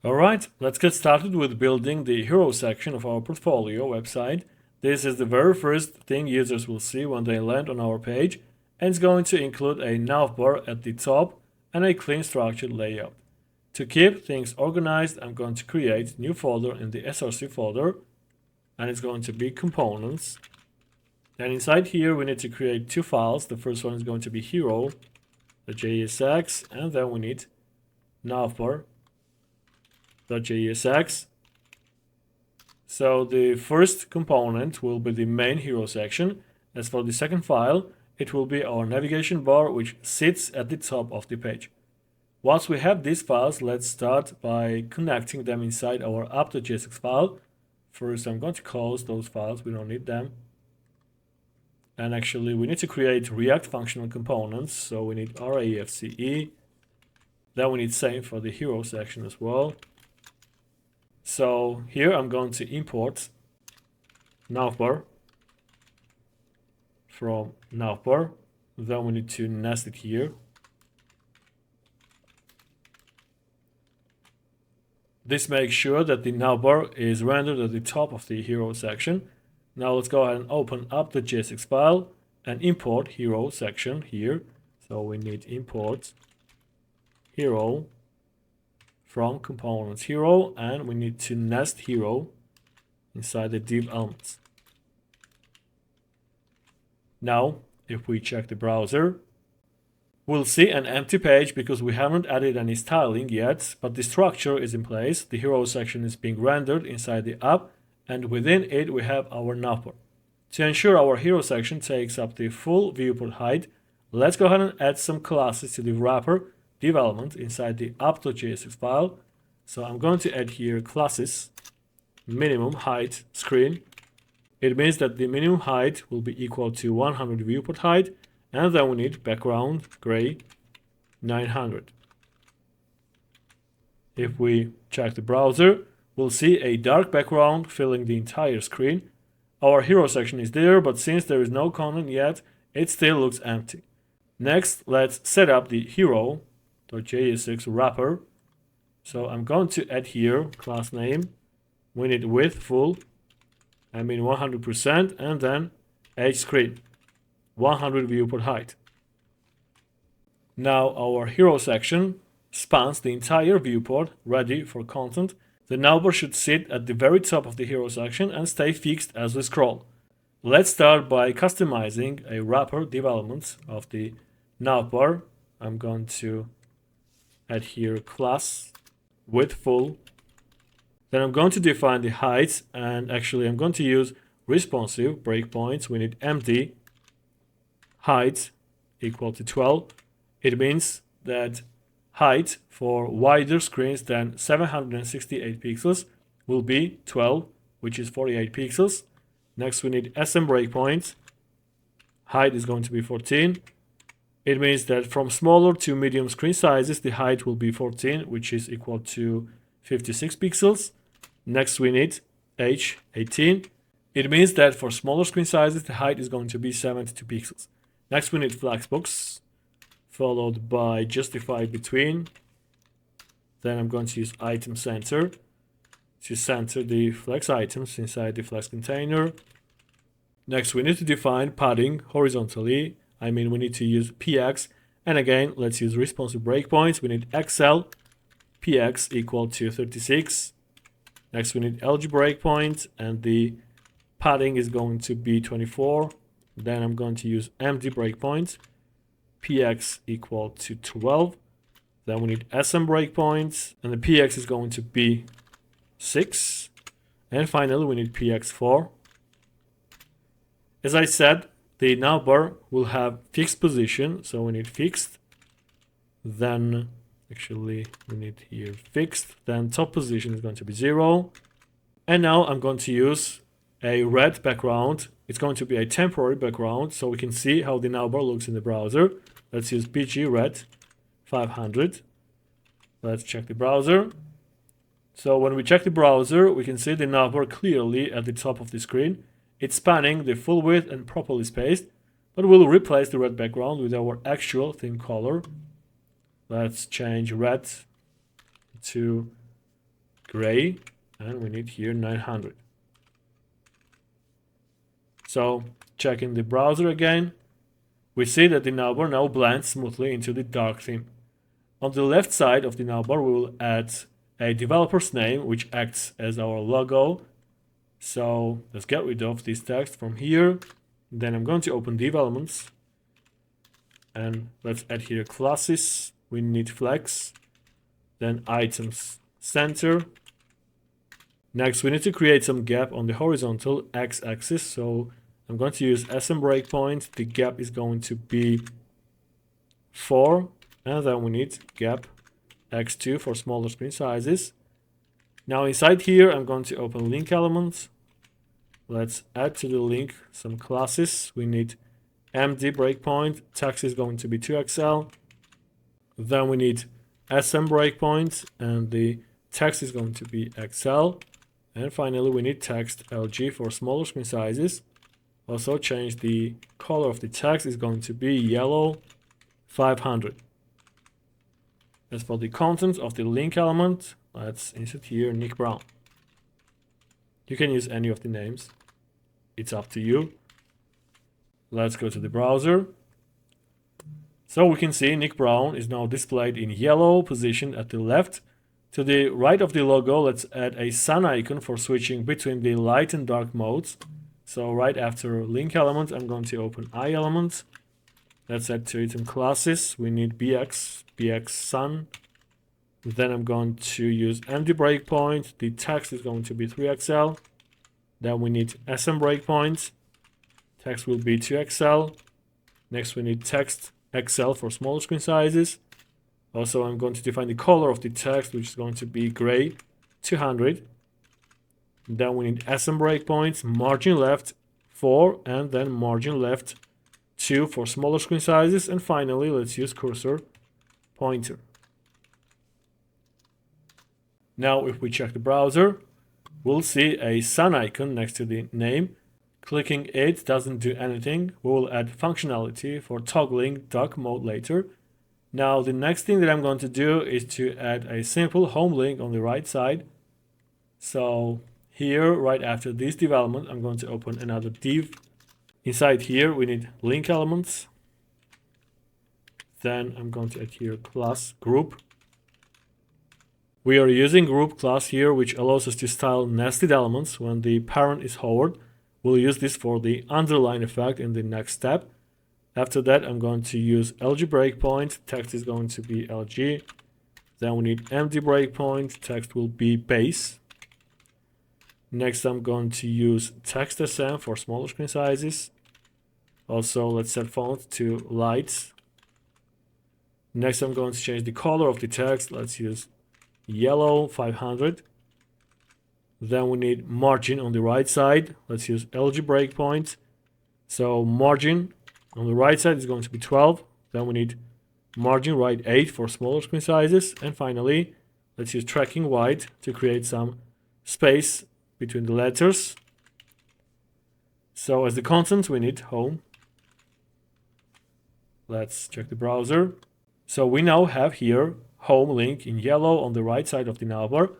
Alright, let's get started with building the hero section of our portfolio website. This is the very first thing users will see when they land on our page, and it's going to include a navbar at the top and a clean structured layout. To keep things organized, I'm going to create a new folder in the src folder, and it's going to be components. Then inside here, we need to create two files. The first one is going to be hero.jsx, and then we need navbar.jsx. So the first component will be the main hero section. As for the second file, it will be our navigation bar, which sits at the top of the page. Once we have these files, let's start by connecting them inside our app.jsx file. First, I'm going to close those files. We don't need them. And actually, we need to create React functional components. So we need RAFCE. Then we need same for the hero section as well. So here I'm going to import navbar from navbar. Then we need to nest it here. This makes sure that the navbar is rendered at the top of the hero section. Now let's go ahead and open up the JSX file and import hero section here. So we need import hero from components hero, and we need to nest hero inside the div elements. Now, if we check the browser, we'll see an empty page because we haven't added any styling yet, but the structure is in place. The hero section is being rendered inside the app, and within it we have our navbar. To ensure our hero section takes up the full viewport height, let's go ahead and add some classes to the wrapper div element inside the app.jsx file. So I'm going to add here classes minimum height screen. It means that the minimum height will be equal to 100 viewport height, and then we need background gray 900. If we check the browser, we'll see a dark background filling the entire screen. Our hero section is there, but since there is no content yet, it still looks empty. Next, let's set up the hero.jsx wrapper. So I'm going to add here class name. We need width full, 100%, and then edge screen 100 viewport height. Now our hero section spans the entire viewport, ready for content. The navbar should sit at the very top of the hero section and stay fixed as we scroll. Let's start by customizing a wrapper development of the navbar. I'm going to add here class width full. Then I'm going to define the height, and actually I'm going to use responsive breakpoints. We need empty height equal to 12. It means that height for wider screens than 768 pixels will be 12, which is 48 pixels. Next, we need SM breakpoints. Height is going to be 14. It means that from smaller to medium screen sizes, the height will be 14, which is equal to 56 pixels. Next, we need H18. It means that for smaller screen sizes, the height is going to be 72 pixels. Next, we need flexbox, followed by justified between. Then I'm going to use item center to center the flex items inside the flex container. Next, we need to define padding horizontally. We need to use px, and again, let's use responsive breakpoints. We need XL, px equal to 36. Next, we need LG breakpoint, and the padding is going to be 24. Then I'm going to use MD breakpoints, px equal to 12. Then we need SM breakpoints, and the px is going to be 6. And finally, we need px4. As I said, the navbar will have fixed position, so we need fixed. Then actually we need here fixed. Then top position is going to be 0. And now I'm going to use a red background. It's going to be a temporary background, so we can see how the navbar looks in the browser. Let's use PG red 500. Let's check the browser. So when we check the browser, we can see the navbar clearly at the top of the screen. It's spanning the full width and properly spaced, but we'll replace the red background with our actual theme color. Let's change red to gray, and we need here 900. So checking the browser again, we see that the navbar now blends smoothly into the dark theme. On the left side of the navbar, we will add a developer's name, which acts as our logo. So let's get rid of this text from here. Then I'm going to open Div Elements, and let's add here classes. We need flex, then items center. Next, we need to create some gap on the horizontal x-axis. So I'm going to use SM breakpoint. The gap is going to be 4, and then we need gap x2 for smaller screen sizes. Now inside here, I'm going to open link elements. Let's add to the link some classes. We need MD breakpoint. Text is going to be 2XL. Then we need SM breakpoint, and the text is going to be XL. And finally, we need text LG for smaller screen sizes. Also change the color of the text is going to be yellow 500. As for the content of the link element, let's insert here Nick Brown. You can use any of the names. It's up to you. Let's go to the browser. So we can see Nick Brown is now displayed in yellow position at the left. To the right of the logo, let's add a sun icon for switching between the light and dark modes. So right after link element, I'm going to open I element. Let's add to it some classes. We need BX sun. Then I'm going to use MD breakpoint. The text is going to be 3XL. Then we need SM breakpoint. Text will be 2XL. Next we need text XL for smaller screen sizes. Also I'm going to define the color of the text, which is going to be gray 200. Then we need SM breakpoints, margin left 4, and then margin left 2 for smaller screen sizes. And finally, let's use cursor pointer. Now if we check the browser, we'll see a sun icon next to the name. Clicking it doesn't do anything. We will add functionality for toggling dark mode later. Now the next thing that I'm going to do is to add a simple home link on the right side. So here, right after this development, I'm going to open another div. Inside here, we need link elements. Then I'm going to add here class group. We are using group class here, which allows us to style nested elements when the parent is hovered. We'll use this for the underline effect in the next step. After that, I'm going to use LG breakpoint. Text is going to be LG. Then we need MD breakpoint. Text will be base. Next, I'm going to use text SM for smaller screen sizes. Also, let's set font to light. Next, I'm going to change the color of the text. Let's use yellow 500. Then we need margin on the right side. Let's use LG breakpoint. So margin on the right side is going to be 12. Then we need margin right 8 for smaller screen sizes. And finally, let's use tracking white to create some space between the letters. So as the content, we need home. Let's check the browser. So we now have here home link in yellow on the right side of the navbar.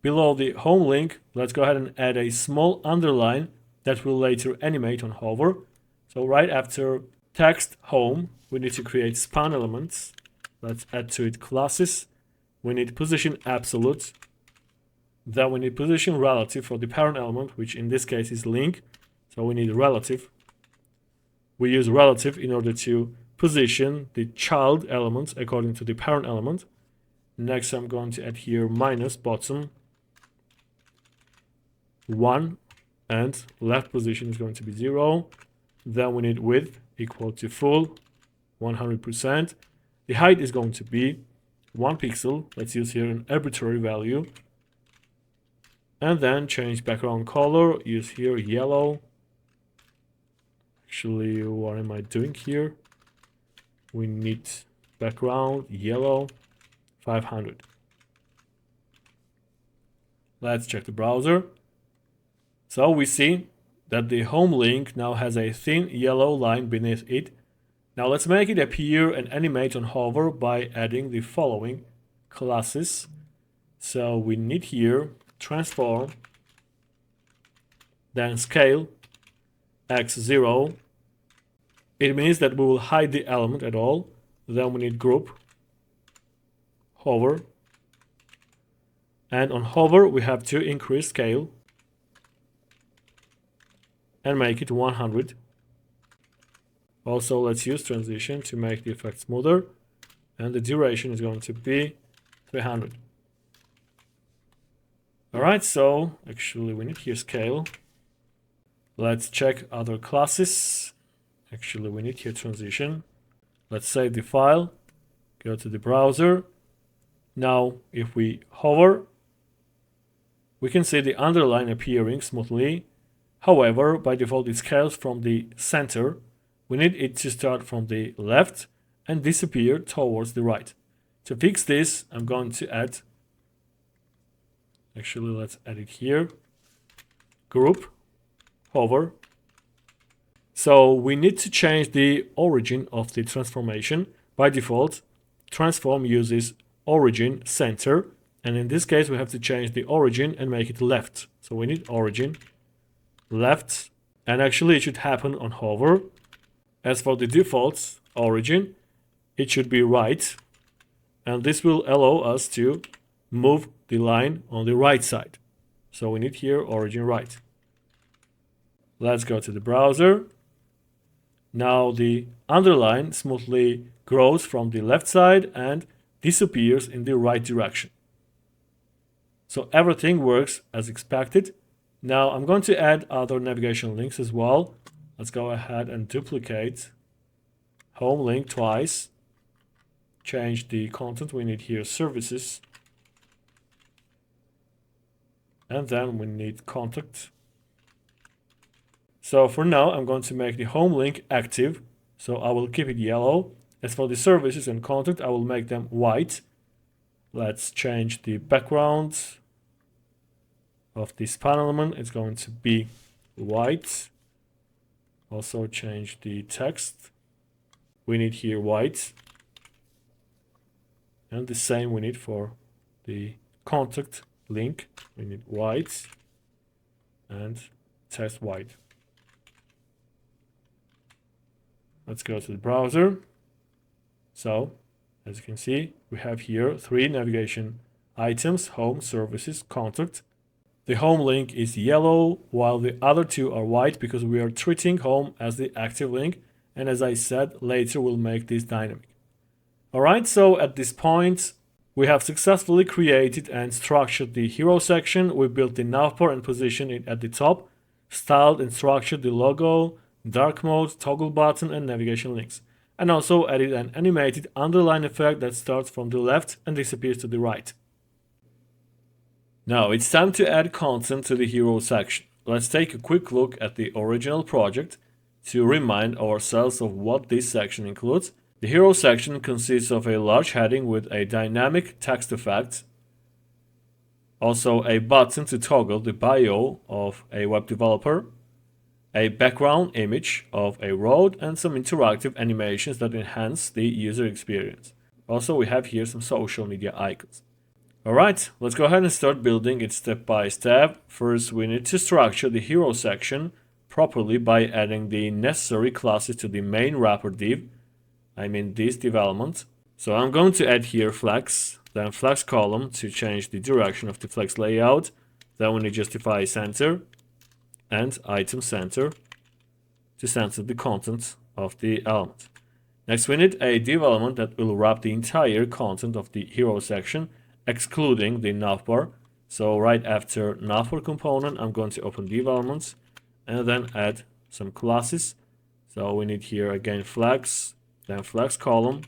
Below the home link, let's go ahead and add a small underline that will later animate on hover. So right after text home, we need to create span elements. Let's add to it classes. We need position absolute. Then we need position relative for the parent element, which in this case is link. So we need relative. We use relative in order to position the child elements according to the parent element. Next, I'm going to add here minus bottom 1, and left position is going to be 0. Then we need width equal to full 100%. The height is going to be 1 pixel. Let's use here an arbitrary value. And then change background color. Use here yellow. Actually, what am I doing here? We need background yellow 500. Let's check the browser. So we see that the home link now has a thin yellow line beneath it. Now let's make it appear and animate on hover by adding the following classes. So we need here transform, then scale x0. It means that we will hide the element at all. Then we need group, hover, and on hover we have to increase scale and make it 100. Also, let's use transition to make the effect smoother, and the duration is going to be 300. Alright, so actually we need here scale. Let's check other classes. Actually we need here transition. Let's save the file, go to the browser. Now if we hover, we can see the underline appearing smoothly. However, by default it scales from the center. We need it to start from the left and disappear towards the right. To fix this, I'm going to add, actually let's add it here, group, hover. So we need to change the origin of the transformation. By default, transform uses origin center, and in this case we have to change the origin and make it left. So we need origin left, and actually it should happen on hover. As for the default origin, it should be right, and this will allow us to move the line on the right side. So we need here origin right. Let's go to the browser. Now the underline smoothly grows from the left side and disappears in the right direction. So everything works as expected. Now I'm going to add other navigation links as well. Let's go ahead and duplicate home link twice. Change the content. We need here services. And then we need contact. So for now, I'm going to make the home link active. So I will keep it yellow. As for the services and contact, I will make them white. Let's change the background of this panel element. It's going to be white. Also change the text. We need here white. And the same we need for the contact link. We need white and text white. Let's go to the browser. So, as you can see, we have here 3 navigation items: home, services, contact. The home link is yellow, while the other 2 are white because we are treating home as the active link. And as I said, later we'll make this dynamic. Alright, so at this point, we have successfully created and structured the hero section. We built the navbar and positioned it at the top, styled and structured the logo, dark mode, toggle button, and navigation links. And also added an animated underline effect that starts from the left and disappears to the right. Now it's time to add content to the hero section. Let's take a quick look at the original project to remind ourselves of what this section includes. The hero section consists of a large heading with a dynamic text effect, also a button to toggle the bio of a web developer, a background image of a road, and some interactive animations that enhance the user experience. Also, we have here some social media icons. Alright, let's go ahead and start building it step by step. First, we need to structure the hero section properly by adding the necessary classes to the main wrapper div. I mean this div element. So I'm going to add here flex, then flex column to change the direction of the flex layout. Then we need justify center and item center to center the content of the element. Next, we need a div element that will wrap the entire content of the hero section, excluding the navbar. So right after navbar component, I'm going to open div elements and then add some classes. So we need here again flex, then flex column,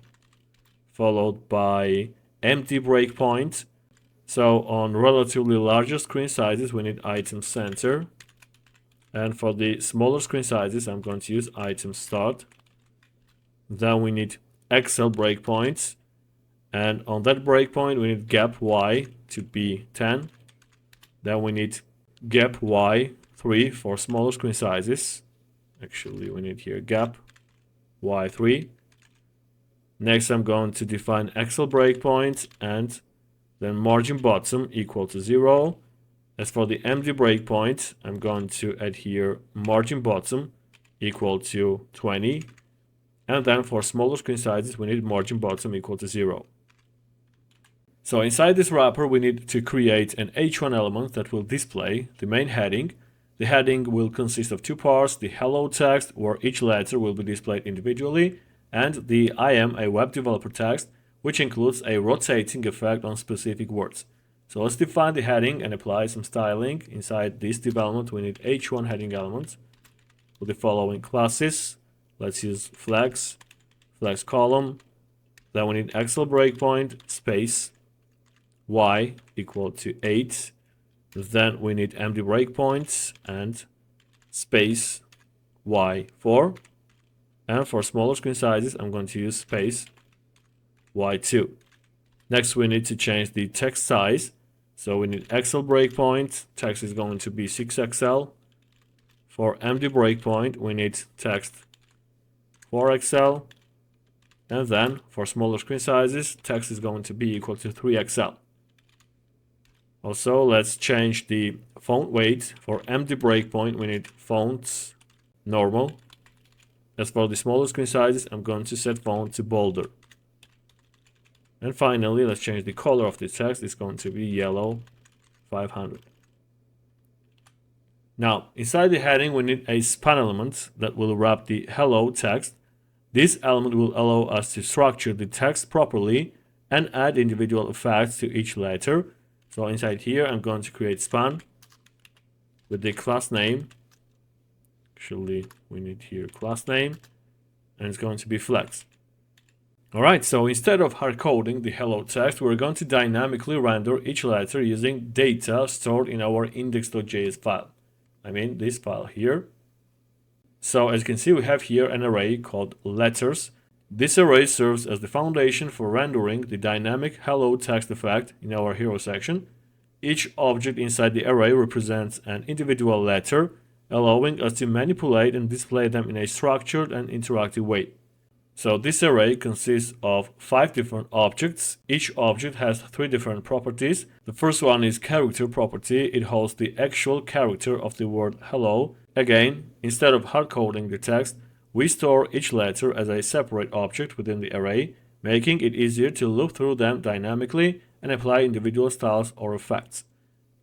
followed by empty breakpoint. So on relatively larger screen sizes, we need item center. And for the smaller screen sizes, I'm going to use item start. Then we need Excel breakpoints. And on that breakpoint, we need gap Y to be 10. Then we need gap Y3 for smaller screen sizes. Actually, we need here gap Y3. Next, I'm going to define Excel breakpoint and then margin bottom equal to 0. As for the empty breakpoint, I'm going to add here margin bottom equal to 20. And then for smaller screen sizes, we need margin bottom equal to 0. So inside this wrapper, we need to create an h1 element that will display the main heading. The heading will consist of two parts, the hello text, where each letter will be displayed individually, and the I am a web developer text, which includes a rotating effect on specific words. So let's define the heading and apply some styling. Inside this development, we need h1 heading element with the following classes. Let's use flex, flex column. Then we need Excel breakpoint, space, y equal to 8. Then we need empty breakpoints and space y4. And for smaller screen sizes, I'm going to use space y2. Next, we need to change the text size. So we need Excel breakpoint. Text is going to be 6XL. For empty breakpoint, we need text 4XL. And then for smaller screen sizes, text is going to be equal to 3XL. Also, let's change the font weight. For empty breakpoint, we need fonts normal. As for the smaller screen sizes, I'm going to set font to bolder. And finally, let's change the color of the text. It's going to be yellow 500. Now, inside the heading, we need a span element that will wrap the hello text. This element will allow us to structure the text properly and add individual effects to each letter. So inside here, I'm going to create span with the class name. Actually, we need here class name, and it's going to be flex. All right, so instead of hard coding the hello text, we're going to dynamically render each letter using data stored in our index.js file. I mean, this file here. So as you can see, we have here an array called letters. This array serves as the foundation for rendering the dynamic hello text effect in our hero section. Each object inside the array represents an individual letter, allowing us to manipulate and display them in a structured and interactive way. So this array consists of 5 different objects. Each object has 3 different properties. The first one is character property. It holds the actual character of the word hello. Again, instead of hard coding the text, we store each letter as a separate object within the array, making it easier to loop through them dynamically and apply individual styles or effects.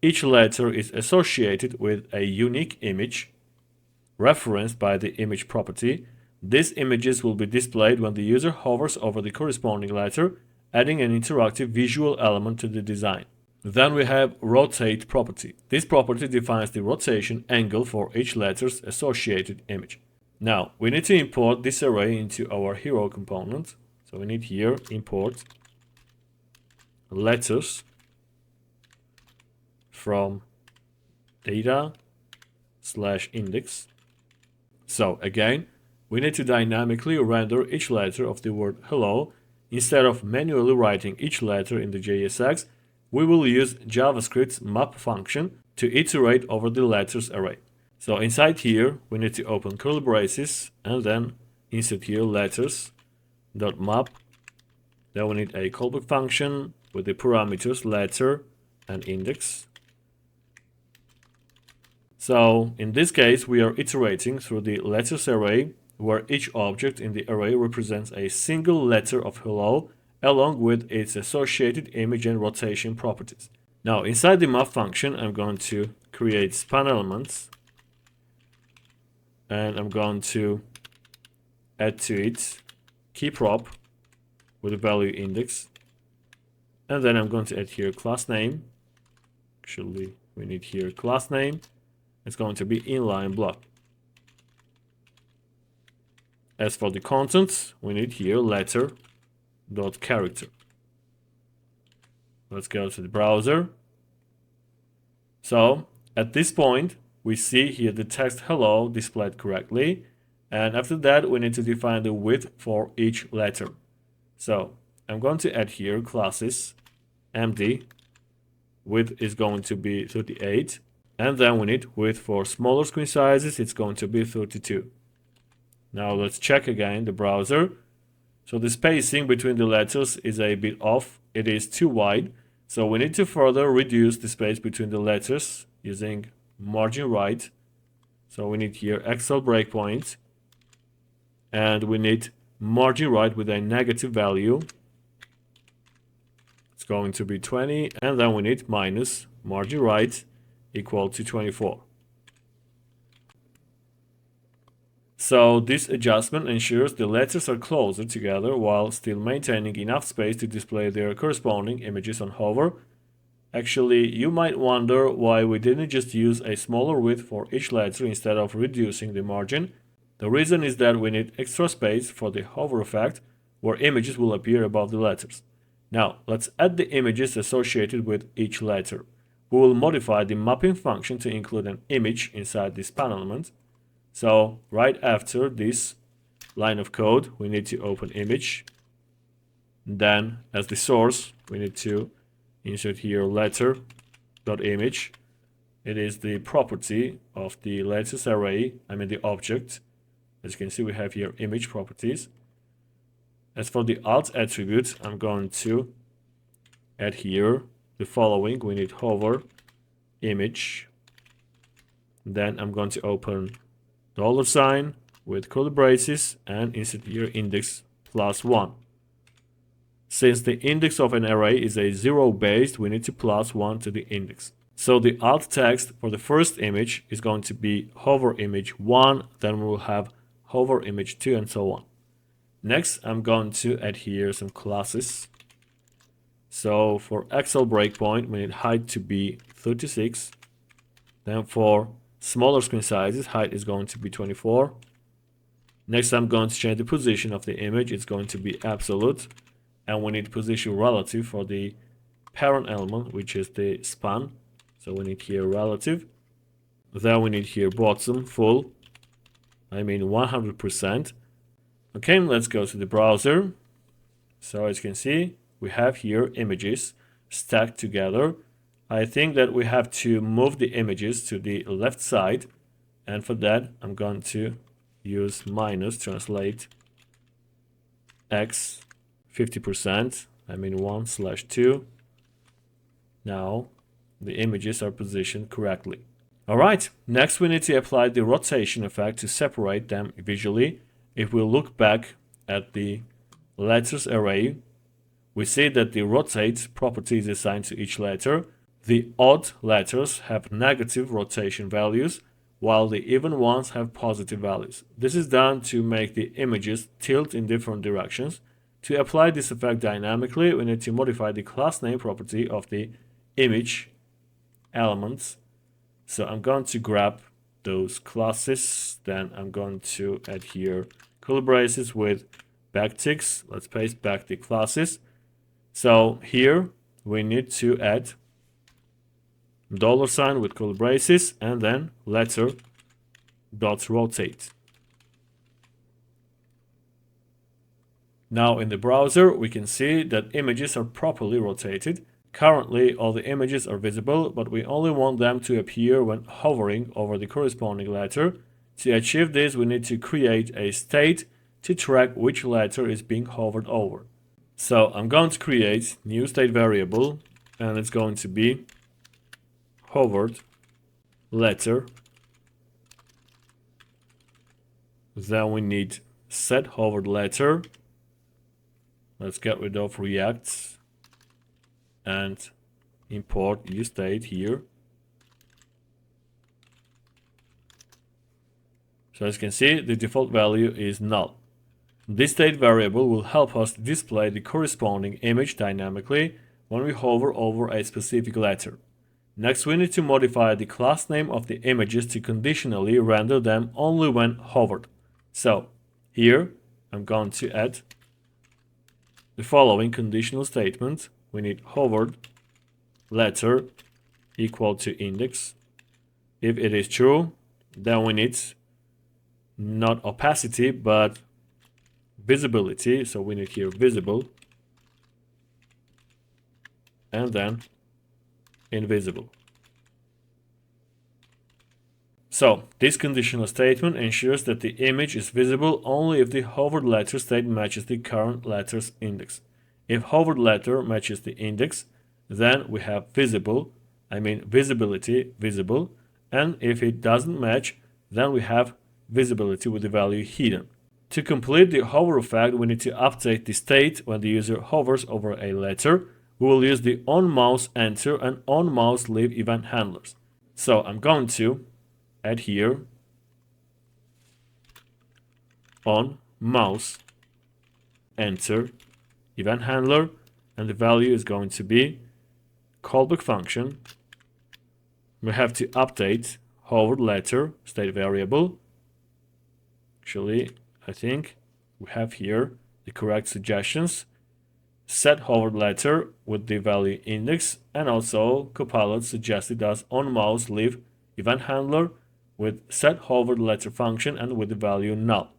Each letter is associated with a unique image, referenced by the image property. These images will be displayed when the user hovers over the corresponding letter, adding an interactive visual element to the design. Then we have rotate property. This property defines the rotation angle for each letter's associated image. Now, we need to import this array into our hero component. So we need here import letters from data/index. So again, we need to dynamically render each letter of the word hello. Instead of manually writing each letter in the JSX, we will use JavaScript's map function to iterate over the letters array. So inside here, we need to open curly braces and then insert here letters.map. Then we need a callback function with the parameters letter and index. So in this case, we are iterating through the letters array, where each object in the array represents a single letter of hello along with its associated image and rotation properties. Now inside the map function, I'm going to create span elements and I'm going to add to it key prop with a value index, and then I'm going to add here class name. Actually, we need here class name. It's going to be inline block. As for the contents, we need here letter.character. Let's go to the browser. So at this point, we see here the text hello displayed correctly. And after that, we need to define the width for each letter. So I'm going to add here classes empty. Width is going to be 38. And then we need width for smaller screen sizes. It's going to be 32. Now let's check again the browser. So the spacing between the letters is a bit off. It is too wide. So we need to further reduce the space between the letters using margin right. So we need here Excel breakpoint. And we need margin right with a negative value. It's going to be 20. And then we need minus margin right equal to 24. So this adjustment ensures the letters are closer together while still maintaining enough space to display their corresponding images on hover. Actually, you might wonder why we didn't just use a smaller width for each letter instead of reducing the margin. The reason is that we need extra space for the hover effect where images will appear above the letters. Now, let's add the images associated with each letter. We will modify the mapping function to include an image inside this span element. So right after this line of code, we need to open image. Then as the source, we need to insert here letter.image. It is the property of the letters array, the object. As you can see, we have here image properties. As for the alt attribute, I'm going to add here the following. We need hover image. Then I'm going to open $sign with curly braces and insert here index +1. Since the index of an array is a 0 based, we need to +1 to the index. So the alt text for the first image is going to be hover image 1, then we will have hover image 2 and so on. Next, I'm going to add here some classes. So for Excel breakpoint, we need height to be 36. Then for smaller screen sizes, height is going to be 24. Next, I'm going to change the position of the image. It's going to be absolute. And we need position relative for the parent element, which is the span. So we need here relative. Then we need here bottom full. 100%. Okay, let's go to the browser. So as you can see, we have here images stacked together. I think that we have to move the images to the left side, and for that I'm going to use minus translate x 50%, 1/2. Now the images are positioned correctly. Alright, next we need to apply the rotation effect to separate them visually. If we look back at the letters array, we see that the rotate property is assigned to each letter. The odd letters have negative rotation values, while the even ones have positive values. This is done to make the images tilt in different directions. To apply this effect dynamically, we need to modify the class name property of the image elements. So I'm going to grab those classes, then I'm going to add here curly braces with backticks. Let's paste back the classes. So here we need to add $sign with curly braces and then letter.rotate. Now in the browser we can see that images are properly rotated. Currently all the images are visible, but we only want them to appear when hovering over the corresponding letter. To achieve this, we need to create a state to track which letter is being hovered over. So I'm going to create new state variable, and it's going to be hovered letter. Then we need set hovered letter. Let's get rid of React and import uState here. So as you can see, the default value is null. This state variable will help us display the corresponding image dynamically when we hover over a specific letter. Next, we need to modify the class name of the images to conditionally render them only when hovered. So Here, I'm going to add the following conditional statement. We need hovered letter equal to index. If it is true, then we need not opacity, but visibility. So we need here visible, and then invisible. So this conditional statement ensures that the image is visible only if the hovered letter state matches the current letter's index. If hovered letter matches the index, then we have visible, visibility, visible, and if it doesn't match, then we have visibility with the value hidden. To complete the hover effect, we need to update the state when the user hovers over a letter. We will use the onMouse enter and onMouse leave event handlers. So I'm going to add here onMouse enter event handler, and the value is going to be callback function. We have to update hovered letter state variable. Actually, I think we have here the correct suggestions. Set hovered letter with the value index, and also Copilot suggested us onMouse leave event handler with set hovered letter function and with the value null.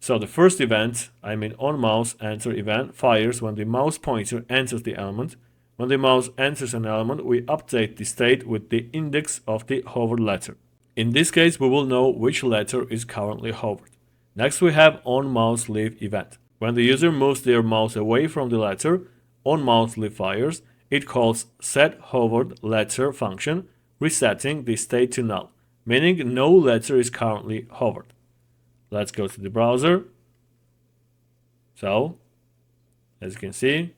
So the first event, onMouse enter event, fires when the mouse pointer enters the element. When the mouse enters an element, we update the state with the index of the hovered letter. In this case, we will know which letter is currently hovered. Next, we have onMouse leave event. When the user moves their mouse away from the letter, onMouse leave fires. It calls set hovered letter function, resetting the state to null, meaning no letter is currently hovered. Let's go to the browser. So, as you can see,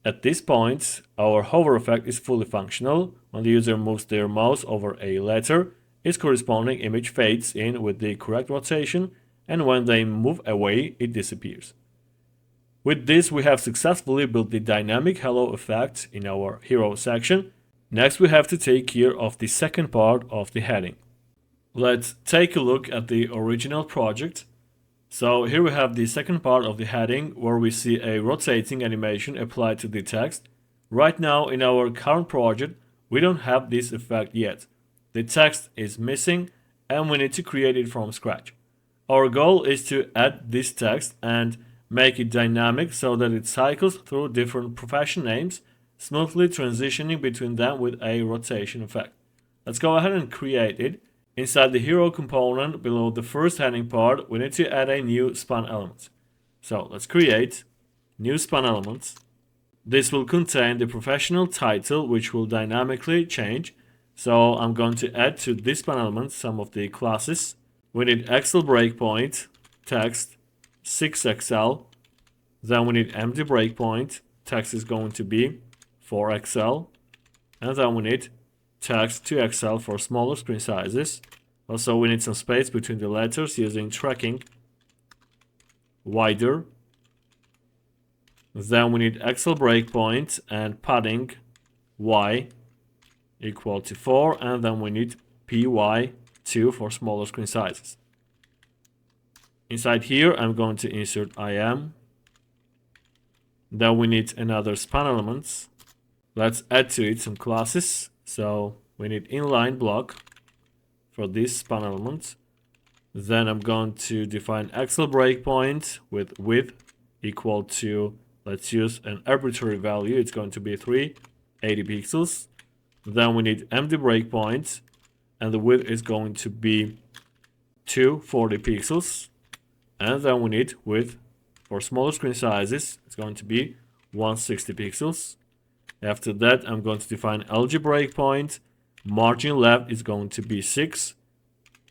at this point, our hover effect is fully functional. When the user moves their mouse over a letter, its corresponding image fades in with the correct rotation, and when they move away, it disappears. With this, we have successfully built the dynamic hello effect in our hero section. Next, we have to take care of the second part of the heading. Let's take a look at the original project. So here we have the second part of the heading where we see a rotating animation applied to the text. Right now in our current project, we don't have this effect yet. The text is missing and we need to create it from scratch. Our goal is to add this text and make it dynamic so that it cycles through different profession names, smoothly transitioning between them with a rotation effect. Let's go ahead and create it. Inside the hero component below the first heading part, we need to add a new span element. So let's create new span element. This will contain the professional title, which will dynamically change. So I'm going to add to this span element some of the classes. We need Excel breakpoint, text, 6XL. Then we need empty breakpoint. Text is going to be 4XL. And then we need text 2XL for smaller screen sizes. Also, we need some space between the letters using tracking wider. Then we need Excel breakpoint and padding Y equal to 4. And then we need PY2 for smaller screen sizes. Inside here, I'm going to insert IM. Then we need another span elements. Let's add to it some classes. So we need inline block for this span element. Then I'm going to define Excel breakpoint with width equal to, let's use an arbitrary value. It's going to be 380 pixels. Then we need empty breakpoint and the width is going to be 240 pixels. And then we need width for smaller screen sizes. It's going to be 160 pixels. After that, I'm going to define LG breakpoint. Margin left is going to be 6.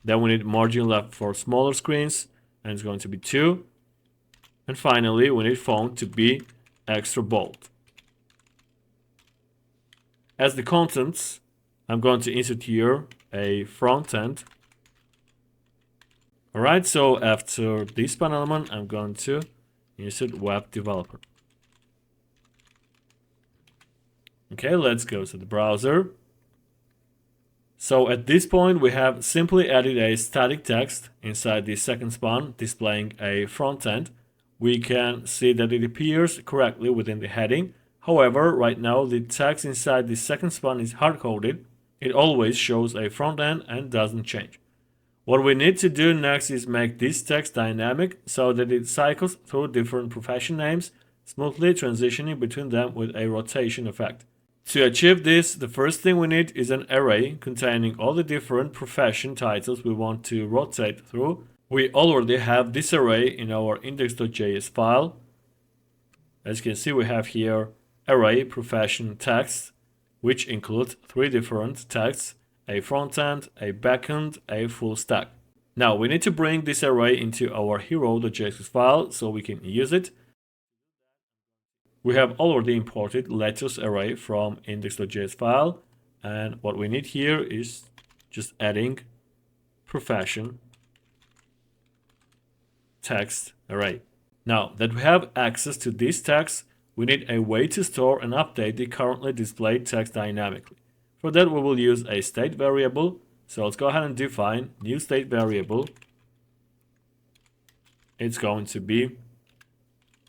Then we need margin left for smaller screens, and it's going to be 2. And finally, we need font to be extra bold. As the contents, I'm going to insert here a front end. Alright, so after this span element, I'm going to insert web developer. Okay, let's go to the browser. So at this point, we have simply added a static text inside the second span displaying a front end. We can see that it appears correctly within the heading. However, right now the text inside the second span is hard-coded. It always shows a front end and doesn't change. What we need to do next is make this text dynamic so that it cycles through different profession names, smoothly transitioning between them with a rotation effect. To achieve this, the first thing we need is an array containing all the different profession titles we want to rotate through. We already have this array in our index.js file. As you can see, we have here array profession text, which includes 3 different texts: a front end, a backend, a full stack. Now we need to bring this array into our hero.js file so we can use it. We have already imported letters array from index.js file, and what we need here is just adding profession text array. Now that we have access to this text, we need a way to store and update the currently displayed text dynamically. For that, we will use a state variable. So let's go ahead and define new state variable. It's going to be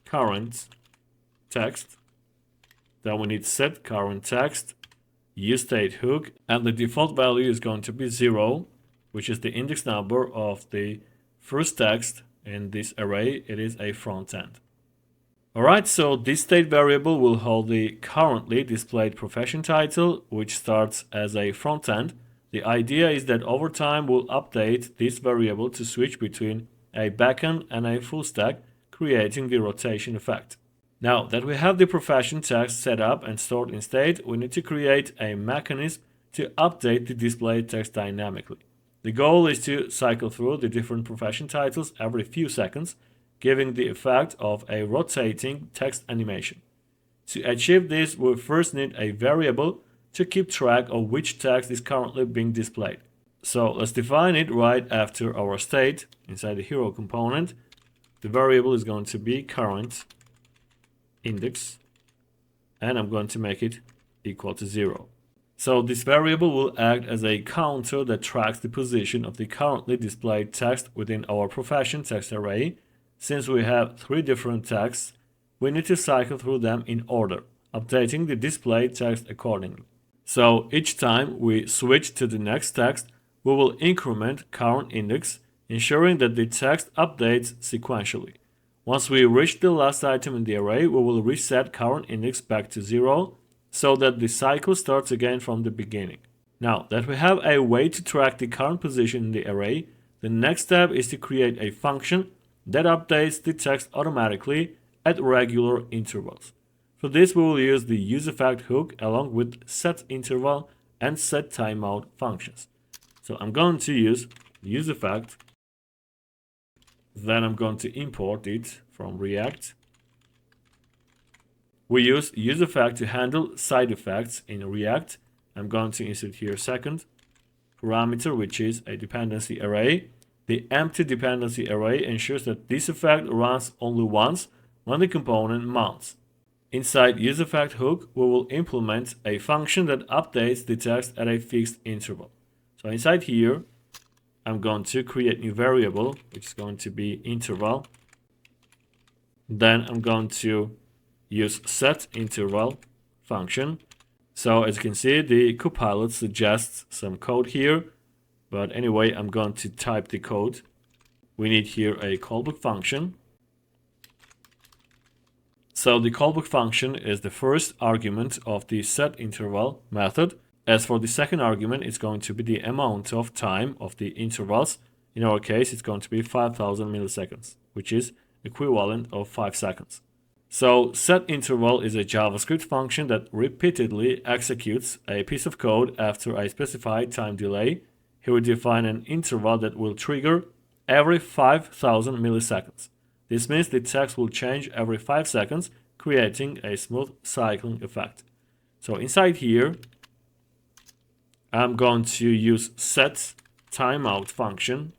current text. Then we need set current text, useStateHook, and the default value is going to be 0, which is the index number of the first text in this array. It is a front end. Alright, so this state variable will hold the currently displayed profession title, which starts as a front end. The idea is that over time we'll update this variable to switch between a backend and a full stack, creating the rotation effect. Now that we have the profession text set up and stored in state, we need to create a mechanism to update the displayed text dynamically. The goal is to cycle through the different profession titles every few seconds, giving the effect of a rotating text animation. To achieve this, we first need a variable to keep track of which text is currently being displayed. So let's define it right after our state inside the hero component. The variable is going to be current index, and I'm going to make it equal to 0. So this variable will act as a counter that tracks the position of the currently displayed text within our profession text array. Since we have 3 different texts, we need to cycle through them in order, updating the displayed text accordingly. So each time we switch to the next text, we will increment current index, ensuring that the text updates sequentially. Once we reach the last item in the array, we will reset current index back to 0, so that the cycle starts again from the beginning. Now that we have a way to track the current position in the array, the next step is to create a function that updates the text automatically at regular intervals. For this, we will use the useEffectHook along with setInterval and setTimeout functions. So I'm going to use useEffect, then I'm going to import it from React. We use useEffect to handle side effects in React. I'm going to insert here second parameter, which is a dependency array. The empty dependency array ensures that this effect runs only once when the component mounts. Inside useEffectHook, we will implement a function that updates the text at a fixed interval. So inside here, I'm going to create a new variable, which is going to be interval. Then I'm going to use setInterval function. So as you can see, the Copilot suggests some code here. But anyway, I'm going to type the code. We need here a callback function. So the callback function is the first argument of the setInterval method. As for the second argument, it's going to be the amount of time of the intervals. In our case, it's going to be 5,000 milliseconds, which is equivalent of 5 seconds. So setInterval is a JavaScript function that repeatedly executes a piece of code after a specified time delay. Here we define an interval that will trigger every 5,000 milliseconds. This means the text will change every 5 seconds, creating a smooth cycling effect. So inside here, I'm going to use setTimeout function.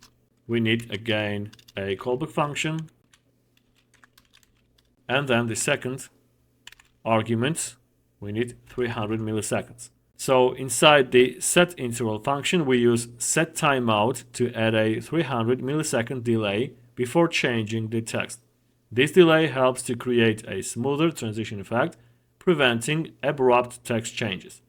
We need again a callback function. And then the second argument, we need 300 milliseconds. So inside the setInterval function, we use setTimeout to add a 300 millisecond delay before changing the text. This delay helps to create a smoother transition effect, preventing abrupt text changes.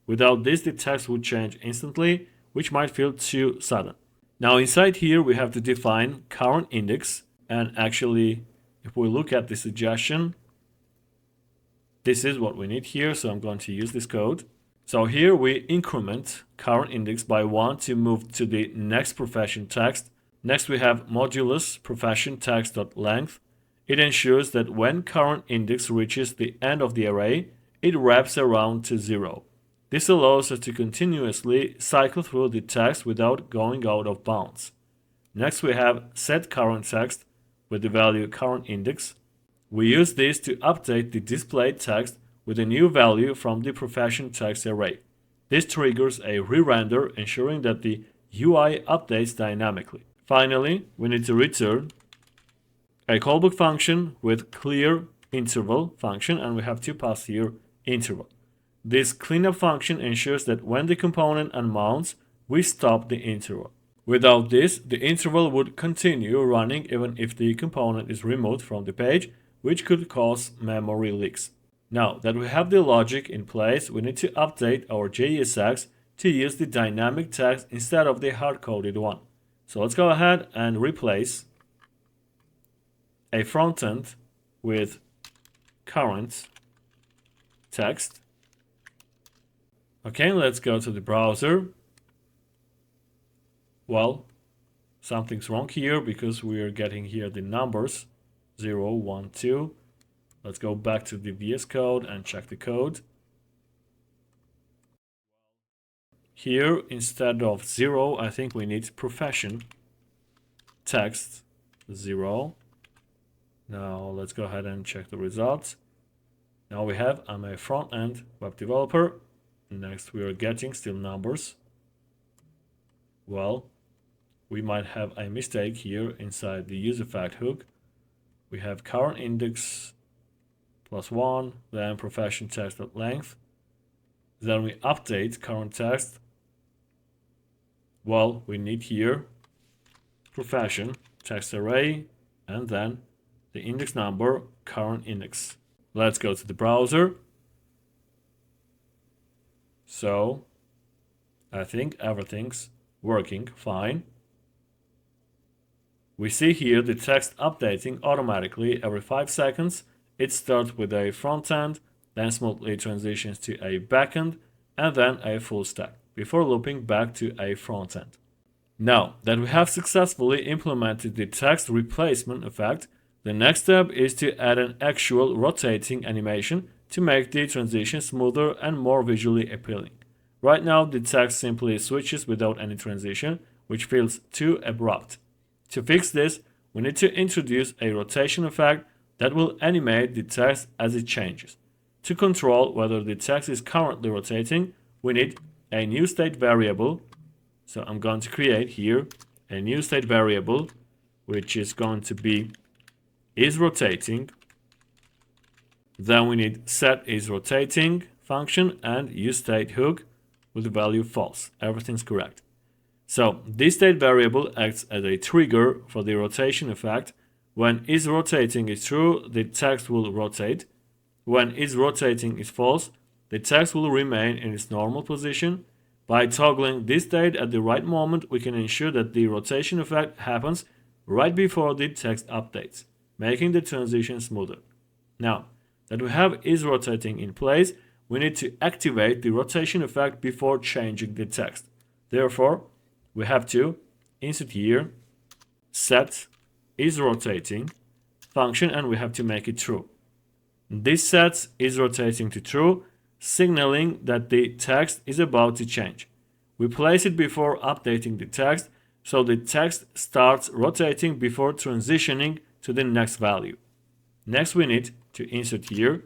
Without this, the text would change instantly, which might feel too sudden. Now inside here, we have to define current index, and actually, if we look at the suggestion, this is what we need here, so I'm going to use this code. So here we increment current index by 1 to move to the next profession text. Next we have modulus profession text.length. It ensures that when current index reaches the end of the array, it wraps around to 0. This allows us to continuously cycle through the text without going out of bounds. Next we have set current text with the value current index. We use this to update the displayed text with a new value from the profession text array. This triggers a re-render, ensuring that the UI updates dynamically. Finally, we need to return a callback function with clear interval function, and we have to pass here interval. This cleanup function ensures that when the component unmounts, we stop the interval. Without this, the interval would continue running even if the component is removed from the page, which could cause memory leaks. Now that we have the logic in place, we need to update our JSX to use the dynamic text instead of the hard-coded one. So let's go ahead and replace a frontend with current text. Okay, let's go to the browser. Well, something's wrong here because we are getting here the numbers 0, 1, 2. Let's go back to the VS Code and check the code. Here, instead of 0, I think we need profession text 0. Now let's go ahead and check the results. Now we have I'm a front-end web developer. Next we are getting still numbers. Well, we might have a mistake here inside the useFact hook. We have current index +1, then profession text.length. Then we update current text. Well, we need here profession text array and then the index number current index. Let's go to the browser. So I think everything's working fine. We see here the text updating automatically every 5 seconds. It starts with a front end, then smoothly transitions to a back end, and then a full stack, before looping back to a front end. Now that we have successfully implemented the text replacement effect, the next step is to add an actual rotating animation to make the transition smoother and more visually appealing. Right now, the text simply switches without any transition, which feels too abrupt. To fix this, we need to introduce a rotation effect that will animate the text as it changes. To control whether the text is currently rotating, we need a new state variable. So I'm going to create here a new state variable, which is going to be isRotating. Then we need setIsRotating function and useState hook with the value false. Everything's correct. So this state variable acts as a trigger for the rotation effect. When isRotating is true, the text will rotate. When isRotating is false, the text will remain in its normal position. By toggling this state at the right moment, we can ensure that the rotation effect happens right before the text updates, making the transition smoother. Now that we have isRotating in place, we need to activate the rotation effect before changing the text. Therefore, we have to insert here set isRotating function, and we have to make it true. This sets isRotating to true, signaling that the text is about to change. We place it before updating the text, so the text starts rotating before transitioning to the next value. Next, we need to insert here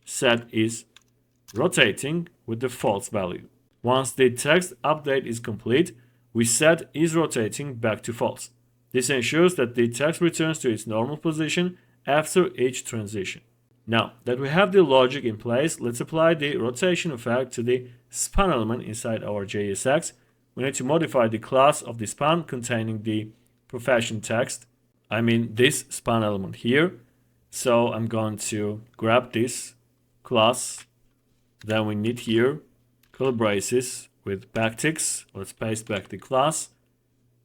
setIsRotating with the false value. Once the text update is complete, we set isRotating back to false. This ensures that the text returns to its normal position after each transition. Now that we have the logic in place, let's apply the rotation effect to the span element inside our JSX. We need to modify the class of the span containing the profession text. I mean this span element here. So I'm going to grab this class. Then we need here curly braces with backticks. Let's paste back the class.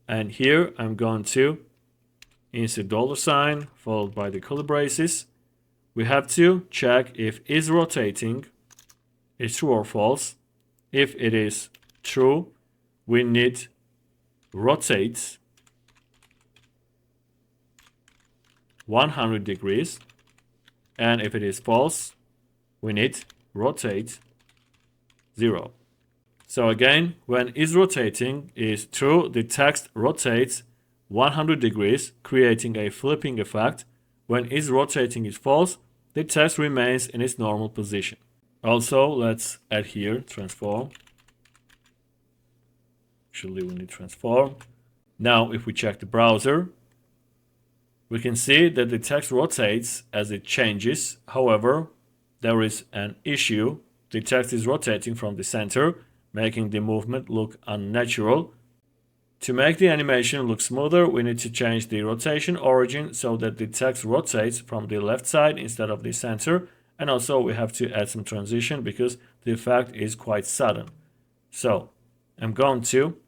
And here I'm going to insert $sign followed by the curly braces. We have to check if is rotating is true or false. If it is true, we need rotate 100 degrees. And if it is false, we need rotate 0. So again, when is rotating is true, the text rotates 100 degrees, creating a flipping effect. When is rotating is false, the text remains in its normal position. Also, let's add here transform. Actually, we need transform. Now, if we check the browser, we can see that the text rotates as it changes. However, there is an issue. The text is rotating from the center, making the movement look unnatural. To make the animation look smoother, we need to change the rotation origin so that the text rotates from the left side instead of the center. And also we have to add some transition because the effect is quite sudden. So I'm going to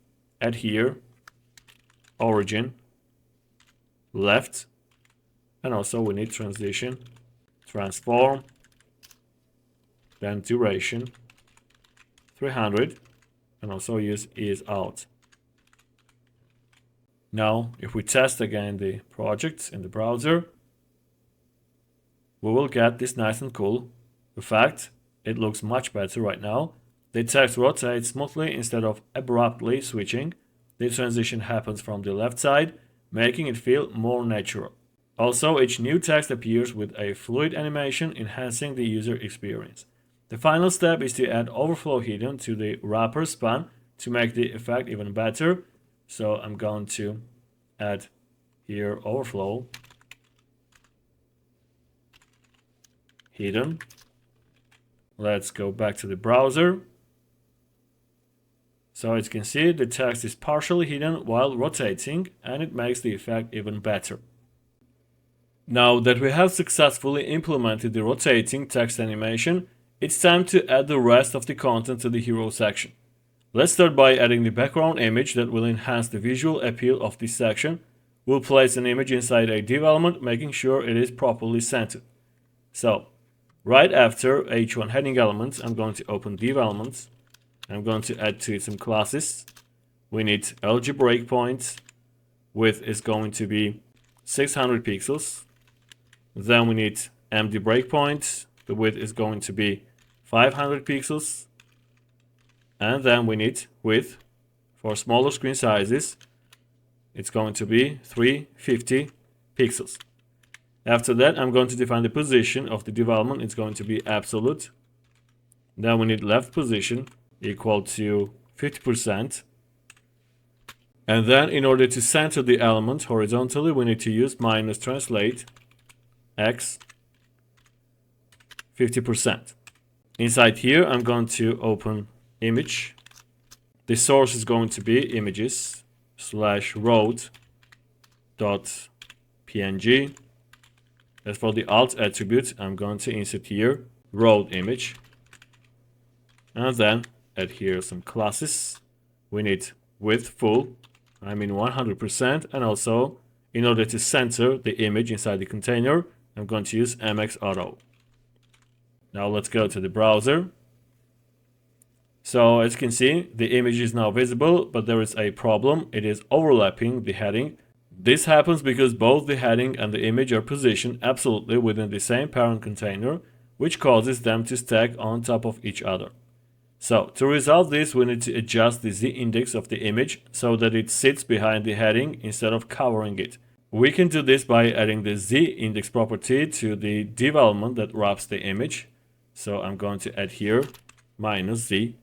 add here origin left, and also we need transition, transform, then duration 300, and also use is out. Now, if we test again the project in the browser, we will get this nice and cool effect. It looks much better right now. The text rotates smoothly instead of abruptly switching. The transition happens from the left side, making it feel more natural. Also, each new text appears with a fluid animation, enhancing the user experience. The final step is to add overflow hidden to the wrapper span to make the effect even better. So I'm going to add here overflow hidden. Let's go back to the browser. So as you can see, the text is partially hidden while rotating, and it makes the effect even better. Now that we have successfully implemented the rotating text animation, it's time to add the rest of the content to the hero section. Let's start by adding the background image that will enhance the visual appeal of this section. We'll place an image inside a div element, making sure it is properly centered. So, right after h1 heading elements, I'm going to open div elements. I'm going to add to it some classes. We need LG breakpoint. Width is going to be 600 pixels. Then we need MD breakpoint. The width is going to be 500 pixels. And then we need width for smaller screen sizes. It's going to be 350 pixels. After that, I'm going to define the position of the development. It's going to be absolute. Then we need left position equal to 50%. And then in order to center the element horizontally, we need to use minus translate x 50%. Inside here, I'm going to open image. The source is going to be images /road.png. As for the alt attribute, I'm going to insert here road image. And then add here some classes. We need width full, I mean 100%, and also in order to center the image inside the container, I'm going to use MX Auto. Now let's go to the browser. So as you can see, the image is now visible, but there is a problem. It is overlapping the heading. This happens because both the heading and the image are positioned absolutely within the same parent container, which causes them to stack on top of each other. So to resolve this, we need to adjust the z-index of the image so that it sits behind the heading instead of covering it. We can do this by adding the z-index property to the div element that wraps the image. So I'm going to add here minus z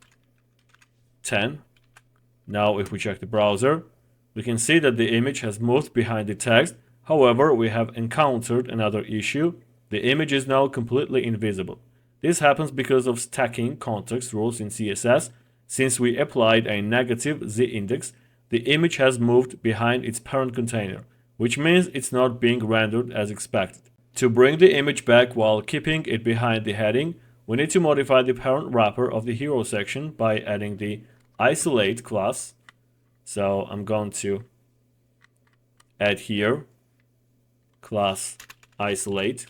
10. Now if we check the browser, we can see that the image has moved behind the text. However, we have encountered another issue. The image is now completely invisible. This happens because of stacking context rules in CSS. Since we applied a negative z-index, the image has moved behind its parent container, which means it's not being rendered as expected. To bring the image back while keeping it behind the heading, we need to modify the parent wrapper of the hero section by adding the isolate class. So I'm going to add here class isolate.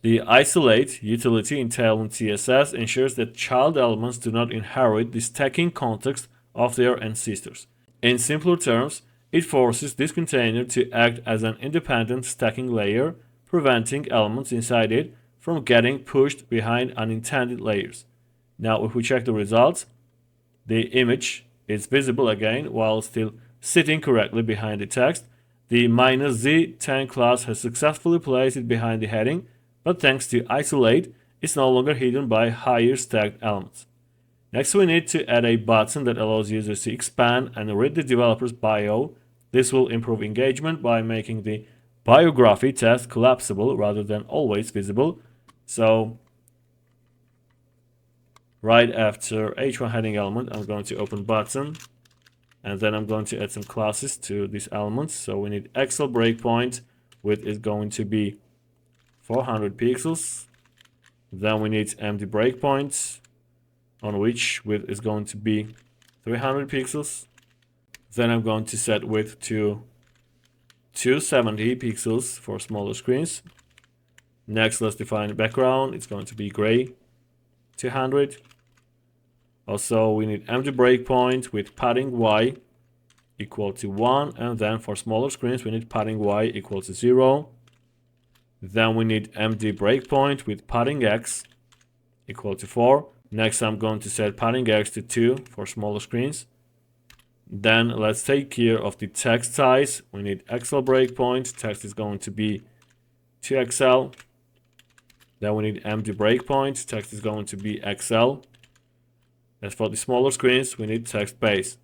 The isolate utility in Tailwind CSS ensures that child elements do not inherit the stacking context of their ancestors. In simpler terms, it forces this container to act as an independent stacking layer, preventing elements inside it from getting pushed behind unintended layers. Now, if we check the results, the image is visible again while still sitting correctly behind the text. The -z10 class has successfully placed it behind the heading, but thanks to isolate, it's no longer hidden by higher stacked elements. Next, we need to add a button that allows users to expand and read the developer's bio. This will improve engagement by making the biography text collapsible rather than always visible. So right after h1 heading element, I'm going to open button, and then I'm going to add some classes to these elements. So we need Excel breakpoint, width is going to be 400 pixels. Then we need empty breakpoint, on which width is going to be 300 pixels. Then I'm going to set width to 270 pixels for smaller screens. Next, let's define the background. It's going to be gray, 200. Also, we need empty breakpoint with padding y equal to 1. And then for smaller screens, we need padding y equal to 0. Then we need empty breakpoint with padding x equal to 4. Next, I'm going to set padding x to 2 for smaller screens. Then let's take care of the text size. We need Excel breakpoint. Text is going to be 2XL. Then we need empty breakpoint. Text is going to be XL. As for the smaller screens, we need text base.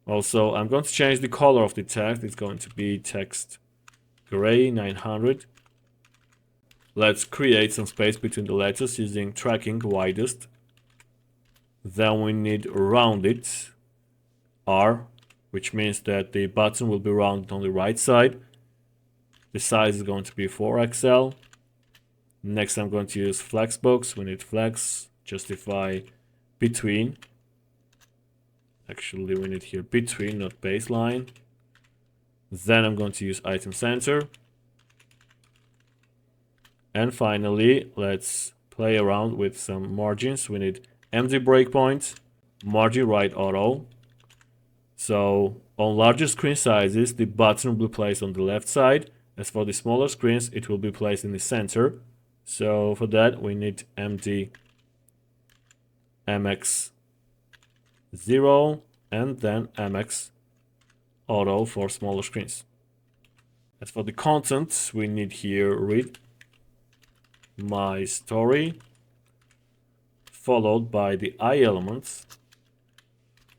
Also, I'm going to change the color of the text. It's going to be text gray 900. Let's create some space between the letters using tracking widest. Then we need rounded R, which means that the button will be rounded on the right side. The size is going to be 4XL. Next, I'm going to use flexbox. We need flex, justify between. Actually, we need here between, not baseline. Then I'm going to use item center. And finally, let's play around with some margins. We need empty breakpoint, margin right auto. So on larger screen sizes, the button will be placed on the left side. As for the smaller screens, it will be placed in the center. So for that, we need empty mx 0 and then mx auto for smaller screens. As for the content, we need here read my story followed by the I elements.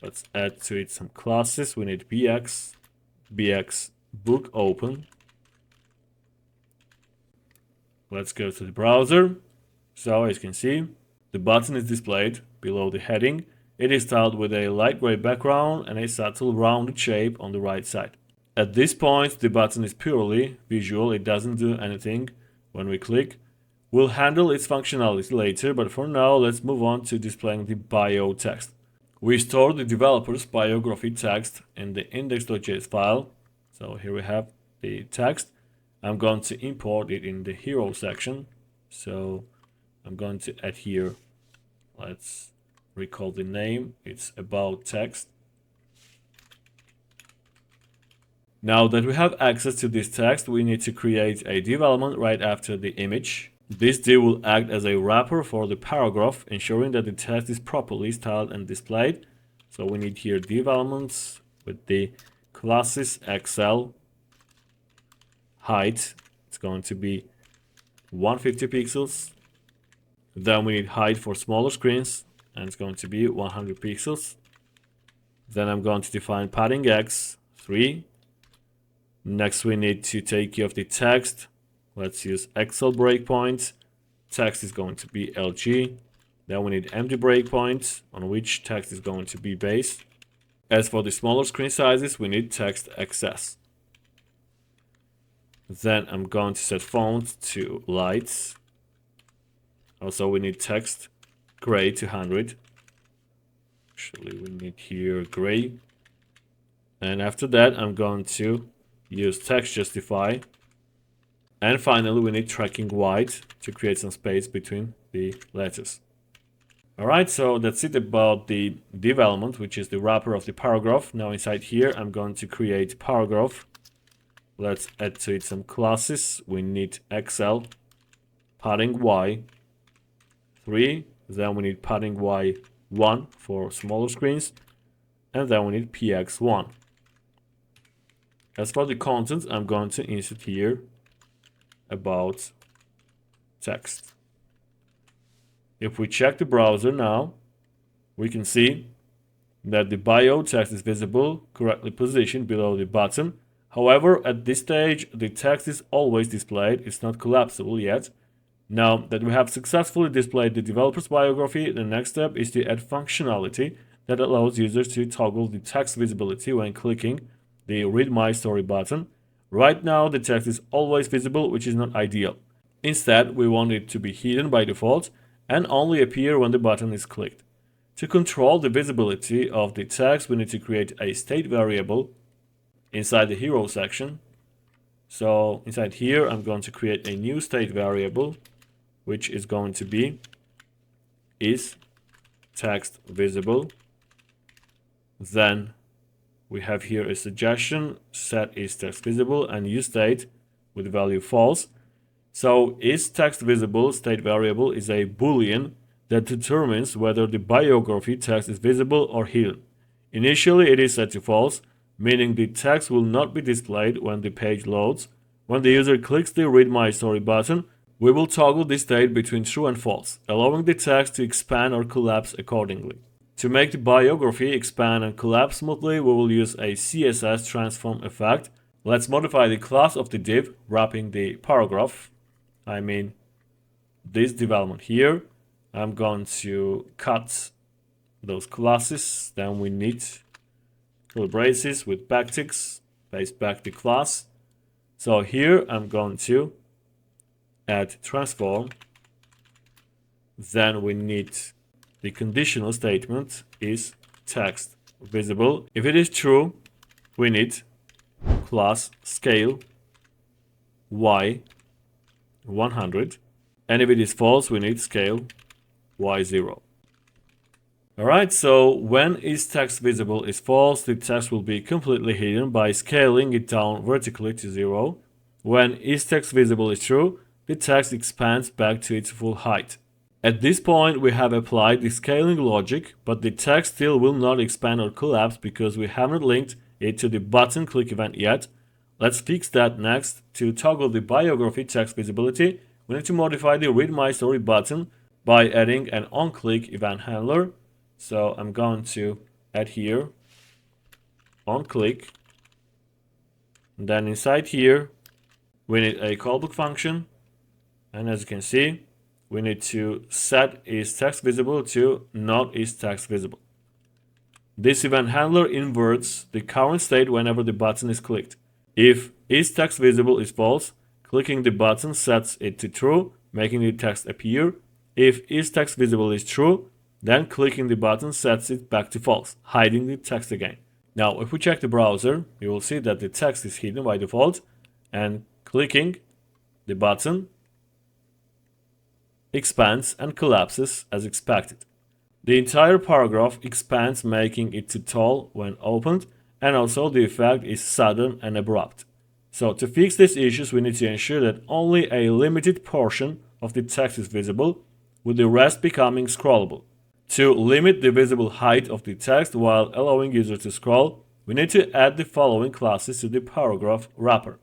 Let's add to it some classes. We need bx book open. Let's go to the browser. So as you can see, the button is displayed below the heading. It is styled with a light gray background and a subtle rounded shape on the right side. At this point, the button is purely visual. It doesn't do anything when we click. We'll handle its functionality later, but for now, let's move on to displaying the bio text. We store the developer's biography text in the index.js file. So here we have the text. I'm going to import it in the hero section. So I'm going to add here, let's recall the name. It's about text. Now that we have access to this text, we need to create a div element right after the image. This div will act as a wrapper for the paragraph, ensuring that the text is properly styled and displayed. So we need here div elements with the classes XL. Height, it's going to be 150 pixels. Then we need height for smaller screens, and it's going to be 100 pixels. Then I'm going to define padding x 3. Next, we need to take care of the text. Let's use Excel breakpoint. Text is going to be LG. Then we need empty breakpoint on which text is going to be base. As for the smaller screen sizes, we need text XS. Then I'm going to set font to light. Also, we need text gray to 100. Actually, we need here gray. And after that, I'm going to use text justify. And finally, we need tracking white to create some space between the letters. Alright, so that's it about the div element, which is the wrapper of the paragraph. Now inside here, I'm going to create paragraph. Let's add to it some classes. We need XL, padding Y, 3. Then we need padding Y 1 for smaller screens. And then we need PX1. As for the content, I'm going to insert here about text. If we check the browser now, we can see that the bio text is visible, correctly positioned below the button. However, at this stage, the text is always displayed. It's not collapsible yet. Now that we have successfully displayed the developer's biography, the next step is to add functionality that allows users to toggle the text visibility when clicking the Read My Story button. Right now, the text is always visible, which is not ideal. Instead, we want it to be hidden by default and only appear when the button is clicked. To control the visibility of the text, we need to create a state variable inside the hero section. So inside here, I'm going to create a new state variable, which is going to be is text visible. Then we have here a suggestion, set is text visible, and use state with value false. So is text visible state variable is a boolean that determines whether the biography text is visible or hidden. Initially, it is set to false, meaning the text will not be displayed when the page loads. When the user clicks the Read My Story button, we will toggle the state between true and false, allowing the text to expand or collapse accordingly. To make the biography expand and collapse smoothly, we will use a CSS transform effect. Let's modify the class of the div wrapping the paragraph. I mean, this div element here. I'm going to cut those classes. Then we need curly braces with backticks, paste back the class. So here I'm going to add transform. Then we need the conditional statement is text visible. If it is true, we need class scale y 100. And if it is false, we need scale y0. Alright, so when is text visible is false, the text will be completely hidden by scaling it down vertically to 0. When is text visible is true, the text expands back to its full height. At this point, we have applied the scaling logic, but the text still will not expand or collapse because we haven't linked it to the button click event yet. Let's fix that next. To toggle the biography text visibility, we need to modify the Read My Story button by adding an onClick event handler. So I'm going to add here onClick. And then inside here, we need a callback function. And as you can see, we need to set is text visible to not is text visible. This event handler inverts the current state whenever the button is clicked. If is text visible is false, clicking the button sets it to true, making the text appear. If is text visible is true, then clicking the button sets it back to false, hiding the text again. Now, if we check the browser, you will see that the text is hidden by default, and clicking the button expands and collapses as expected. The entire paragraph expands, making it too tall when opened, and also the effect is sudden and abrupt. So to fix these issues, we need to ensure that only a limited portion of the text is visible, with the rest becoming scrollable. To limit the visible height of the text while allowing users to scroll, we need to add the following classes to the paragraph wrapper.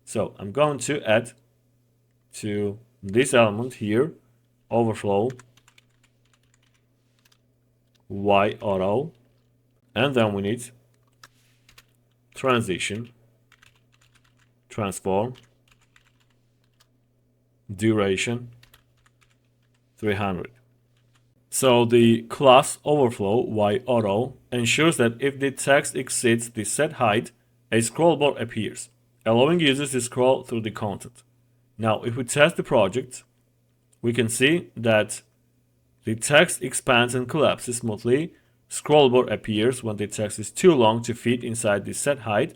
So I'm going to add to this element here, overflow, y auto, and then we need transition, transform, duration 300. So the class overflow y_auto ensures that if the text exceeds the set height, a scroll bar appears, allowing users to scroll through the content. Now, if we test the project, we can see that the text expands and collapses smoothly. Scroll bar appears when the text is too long to fit inside the set height.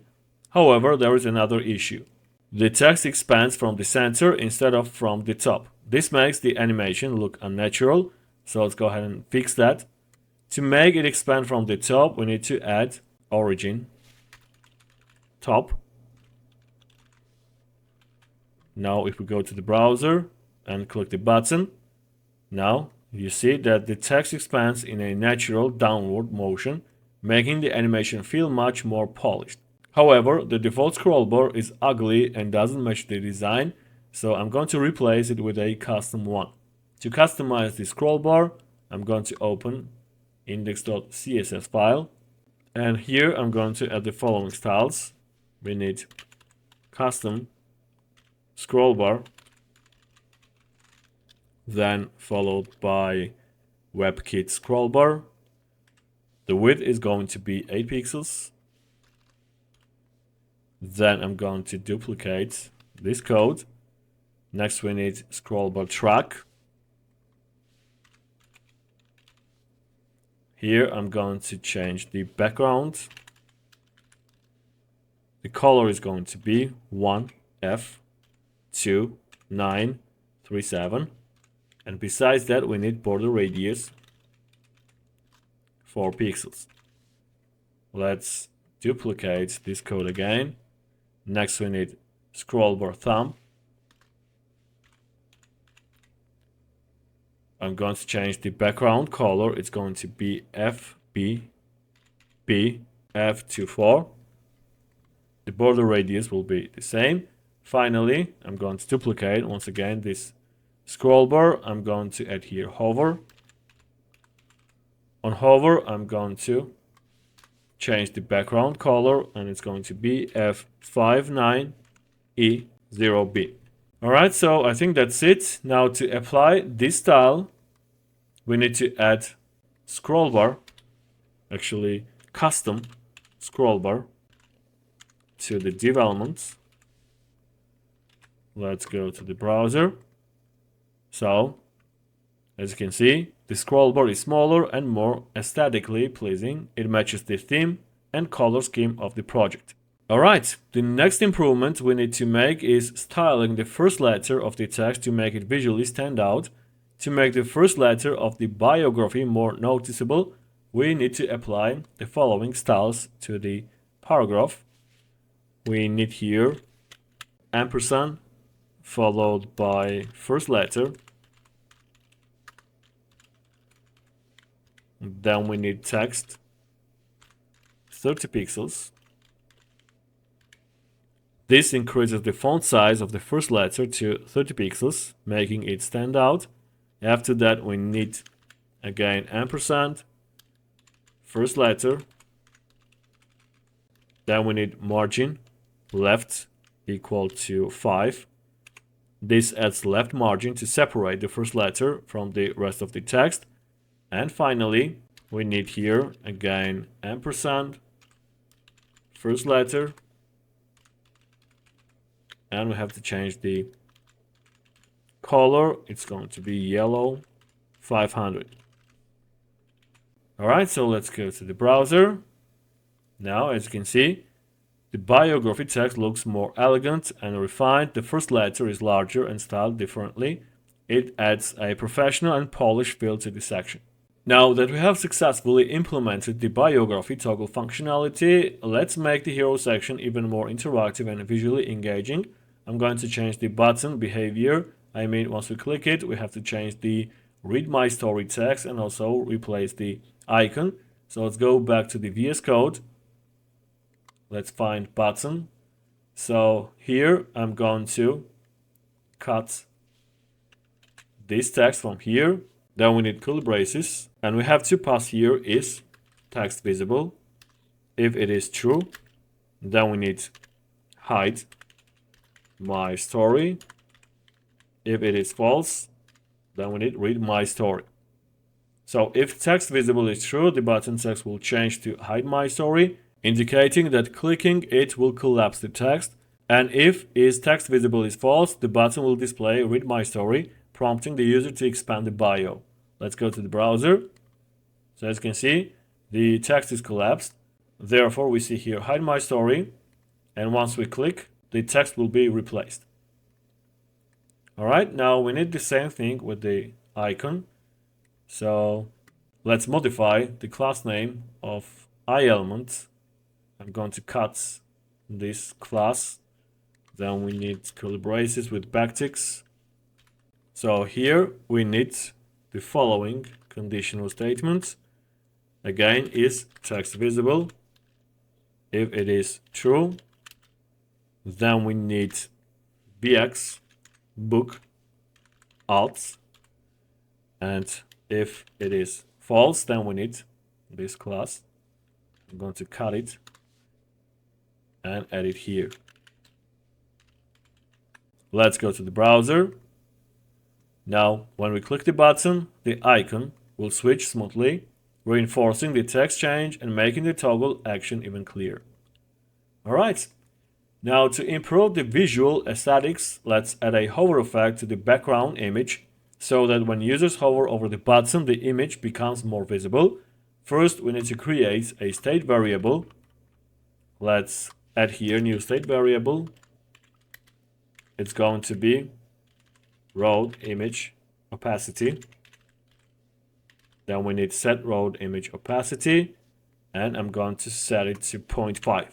However, there is another issue. The text expands from the center instead of from the top. This makes the animation look unnatural, so let's go ahead and fix that. To make it expand from the top, we need to add origin top. Now if we go to the browser and click the button, now you see that the text expands in a natural downward motion, making the animation feel much more polished. However, the default scroll bar is ugly and doesn't match the design, so I'm going to replace it with a custom one. To customize the scroll bar, I'm going to open index.css file, and here I'm going to add the following styles. We need custom scroll bar, then followed by WebKit scroll bar. The width is going to be 8 pixels. Then I'm going to duplicate this code. Next we need scroll bar track. Here I'm going to change the background. The color is going to be 1F2937. And besides that, we need border radius 4 pixels. Let's duplicate this code again. Next we need scroll bar thumb. I'm going to change the background color. It's going to be FBBF24. The border radius will be the same. Finally, I'm going to duplicate once again this scroll bar. I'm going to add here hover. On hover, I'm going to change the background color, and it's going to be F59E0B. Alright, so I think that's it. Now to apply this style, we need to add scroll bar, actually custom scroll bar to the div elements. Let's go to the browser. So, as you can see, the scroll bar is smaller and more aesthetically pleasing. It matches the theme and color scheme of the project. Alright, the next improvement we need to make is styling the first letter of the text to make it visually stand out. To make the first letter of the biography more noticeable, we need to apply the following styles to the paragraph. We need here ampersand followed by first letter. Then we need text 30 pixels. This increases the font size of the first letter to 30 pixels, making it stand out. After that, we need again ampersand, first letter. Then we need margin left equal to 5. This adds left margin to separate the first letter from the rest of the text. And finally, we need here again ampersand, first letter. And we have to change the color. It's going to be yellow 500. Alright, so let's go to the browser. Now, as you can see, the biography text looks more elegant and refined. The first letter is larger and styled differently. It adds a professional and polished feel to the section. Now that we have successfully implemented the biography toggle functionality, let's make the hero section even more interactive and visually engaging. I'm going to change the button behavior. I mean, once we click it, we have to change the read my story text and also replace the icon. So let's go back to the VS Code. Let's find button. So here I'm going to cut this text from here. Then we need curly braces, and we have to pass here is text visible. If it is true, then we need hide my story. If it is false, then we need read my story. So if text visible is true, the button text will change to hide my story, indicating that clicking it will collapse the text. And if is text visible is false, the button will display read my story, prompting the user to expand the bio. Let's go to the browser. So as you can see, the text is collapsed. Therefore, we see here hide my story. And once we click, the text will be replaced. All right, now we need the same thing with the icon. So let's modify the class name of iElement. I'm going to cut this class. Then we need curly braces with backticks. So here we need the following conditional statement. Again, is text visible? If it is true, then we need bx book alt, and if it is false, then we need this class. I'm going to cut it and add it here. Let's go to the browser. Now, when we click the button, the icon will switch smoothly, reinforcing the text change and making the toggle action even clearer. Alright, now to improve the visual aesthetics, let's add a hover effect to the background image so that when users hover over the button, the image becomes more visible. First, we need to create a state variable. Let's add here new state variable. It's going to be road image opacity. Then we need set road image opacity, and I'm going to set it to 0.5.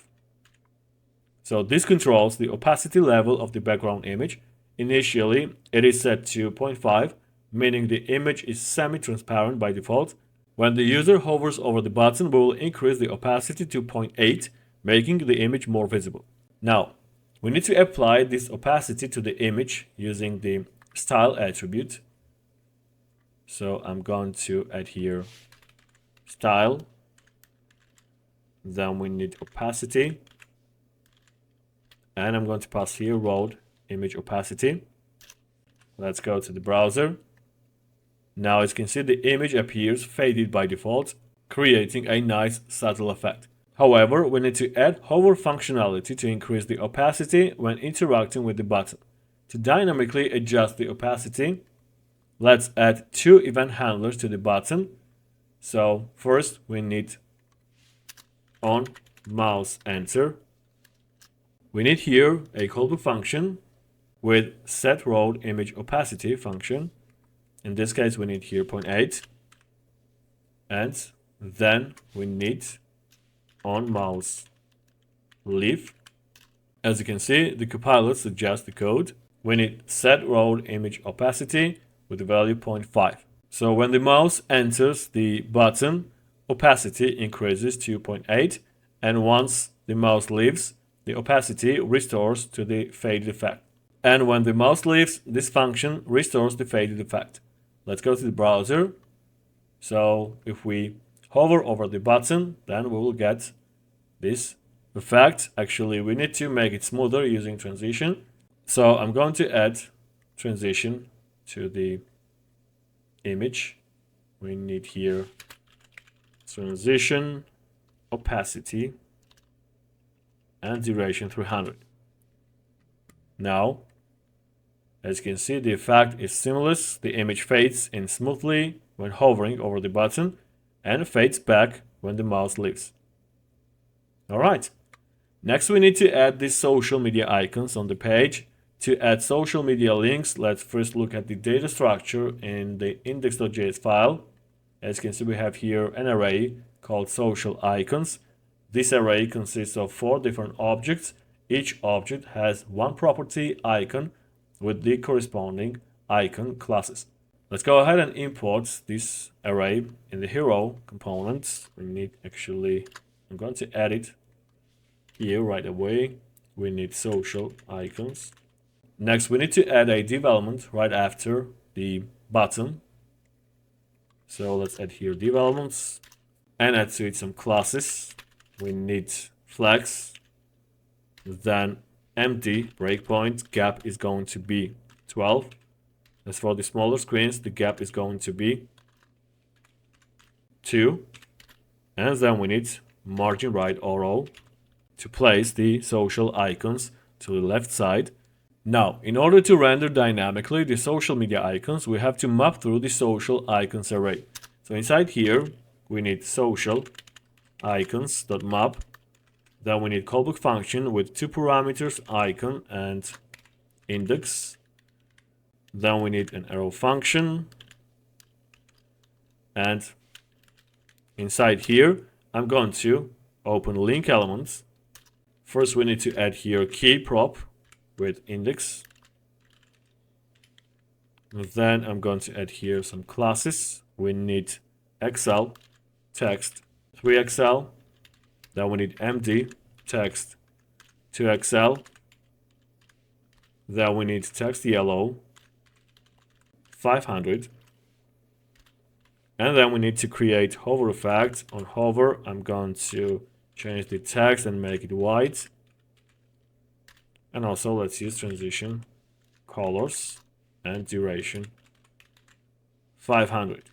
So this controls the opacity level of the background image. Initially, it is set to 0.5, meaning the image is semi-transparent by default. When the user hovers over the button, we will increase the opacity to 0.8, making the image more visible. Now, we need to apply this opacity to the image using the style attribute. So I'm going to add here style. Then we need opacity. And I'm going to pass here road image opacity. Let's go to the browser. Now as you can see, the image appears faded by default, creating a nice subtle effect. However, we need to add hover functionality to increase the opacity when interacting with the button. To dynamically adjust the opacity, let's add two event handlers to the button. So first we need on mouse enter. We need here a callback function with set road image opacity function. In this case, we need here 0.8. And then we need on mouse leave. As you can see, the compiler suggests the code. We need set road image opacity with the value 0.5. So when the mouse enters the button, opacity increases to 0.8, and once the mouse leaves, the opacity restores to the faded effect. And when the mouse leaves, this function restores the faded effect. Let's go to the browser. So if we hover over the button, then we will get this effect. Actually, we need to make it smoother using transition. So I'm going to add transition to the image. We need here transition opacity and duration 300. Now, as you can see, the effect is seamless. The image fades in smoothly when hovering over the button and fades back when the mouse leaves. Alright, next we need to add the social media icons on the page. To add social media links, let's first look at the data structure in the index.js file. As you can see, we have here an array called social icons. This array consists of 4 different objects. Each object has one property icon with the corresponding icon classes. Let's go ahead and import this array in the hero component. We need I'm going to add it here right away. We need social icons. Next, we need to add a div element right after the button. So let's add here div elements and add to it some classes. We need flags, then empty breakpoint gap is going to be 12. As for the smaller screens, the gap is going to be 2. And then we need margin right arrow to place the social icons to the left side. Now, in order to render dynamically the social media icons, we have to map through the social icons array. So inside here, we need social icons.map. Then we need callback function with 2 parameters, icon and index. Then we need an arrow function. And inside here, I'm going to open link elements. First, we need to add here key prop with index. And then I'm going to add here some classes. We need XL, text, 3XL. Then we need empty, text, 2XL. Then we need text yellow, 500. And then we need to create hover effect. On hover, I'm going to change the text and make it white. And also let's use transition, colors, and duration, 500.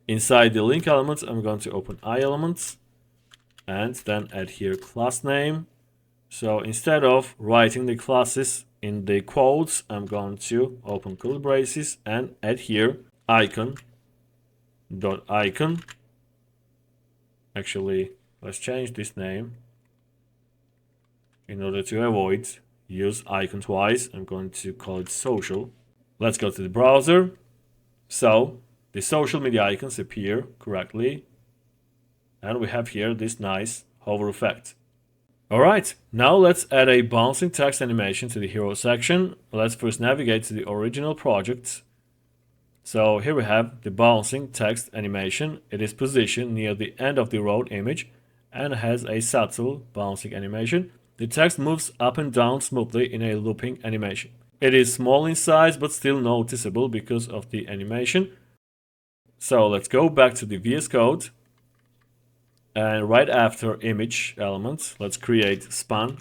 Inside the link elements, I'm going to open iElements and then add here class name. So instead of writing the classes in the quotes, I'm going to open curly braces and add here icon. Actually, let's change this name. In order to avoid use icon twice, I'm going to call it social. Let's go to the browser. So the social media icons appear correctly. And we have here this nice hover effect. Alright, now let's add a bouncing text animation to the hero section. Let's first navigate to the original project. So here we have the bouncing text animation. It is positioned near the end of the road image and has a subtle bouncing animation. The text moves up and down smoothly in a looping animation. It is small in size but still noticeable because of the animation. So let's go back to the VS Code. And right after image element, let's create span.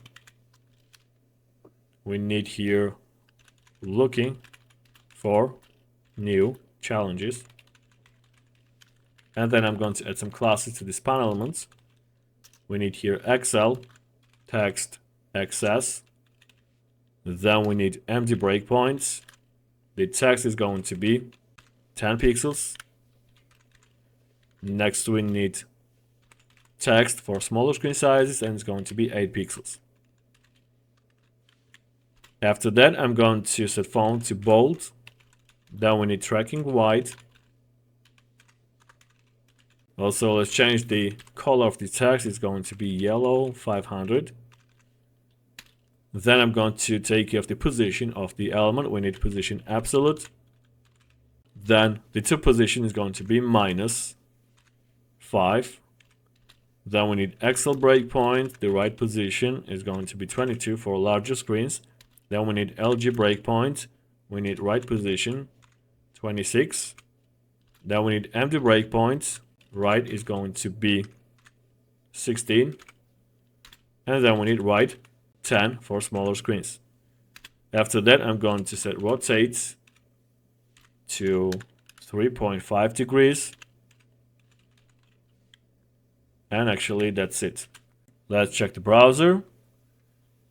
We need here looking for new challenges. And then I'm going to add some classes to the span elements. We need here XL, text, XS. Then we need empty breakpoints. The text is going to be 10 pixels. Next we need text for smaller screen sizes and it's going to be 8 pixels. After that, I'm going to set font to bold. Then we need tracking white. Also, let's change the color of the text. It's going to be yellow, 500. Then I'm going to take care of the position of the element. We need position absolute. Then the top position is going to be -5. Then we need XL breakpoint. The right position is going to be 22 for larger screens. Then we need LG breakpoint. We need right position 26. Then we need empty breakpoints. Right is going to be 16. And then we need right 10 for smaller screens. After that, I'm going to set rotate to 3.5 degrees. And actually, that's it. Let's check the browser.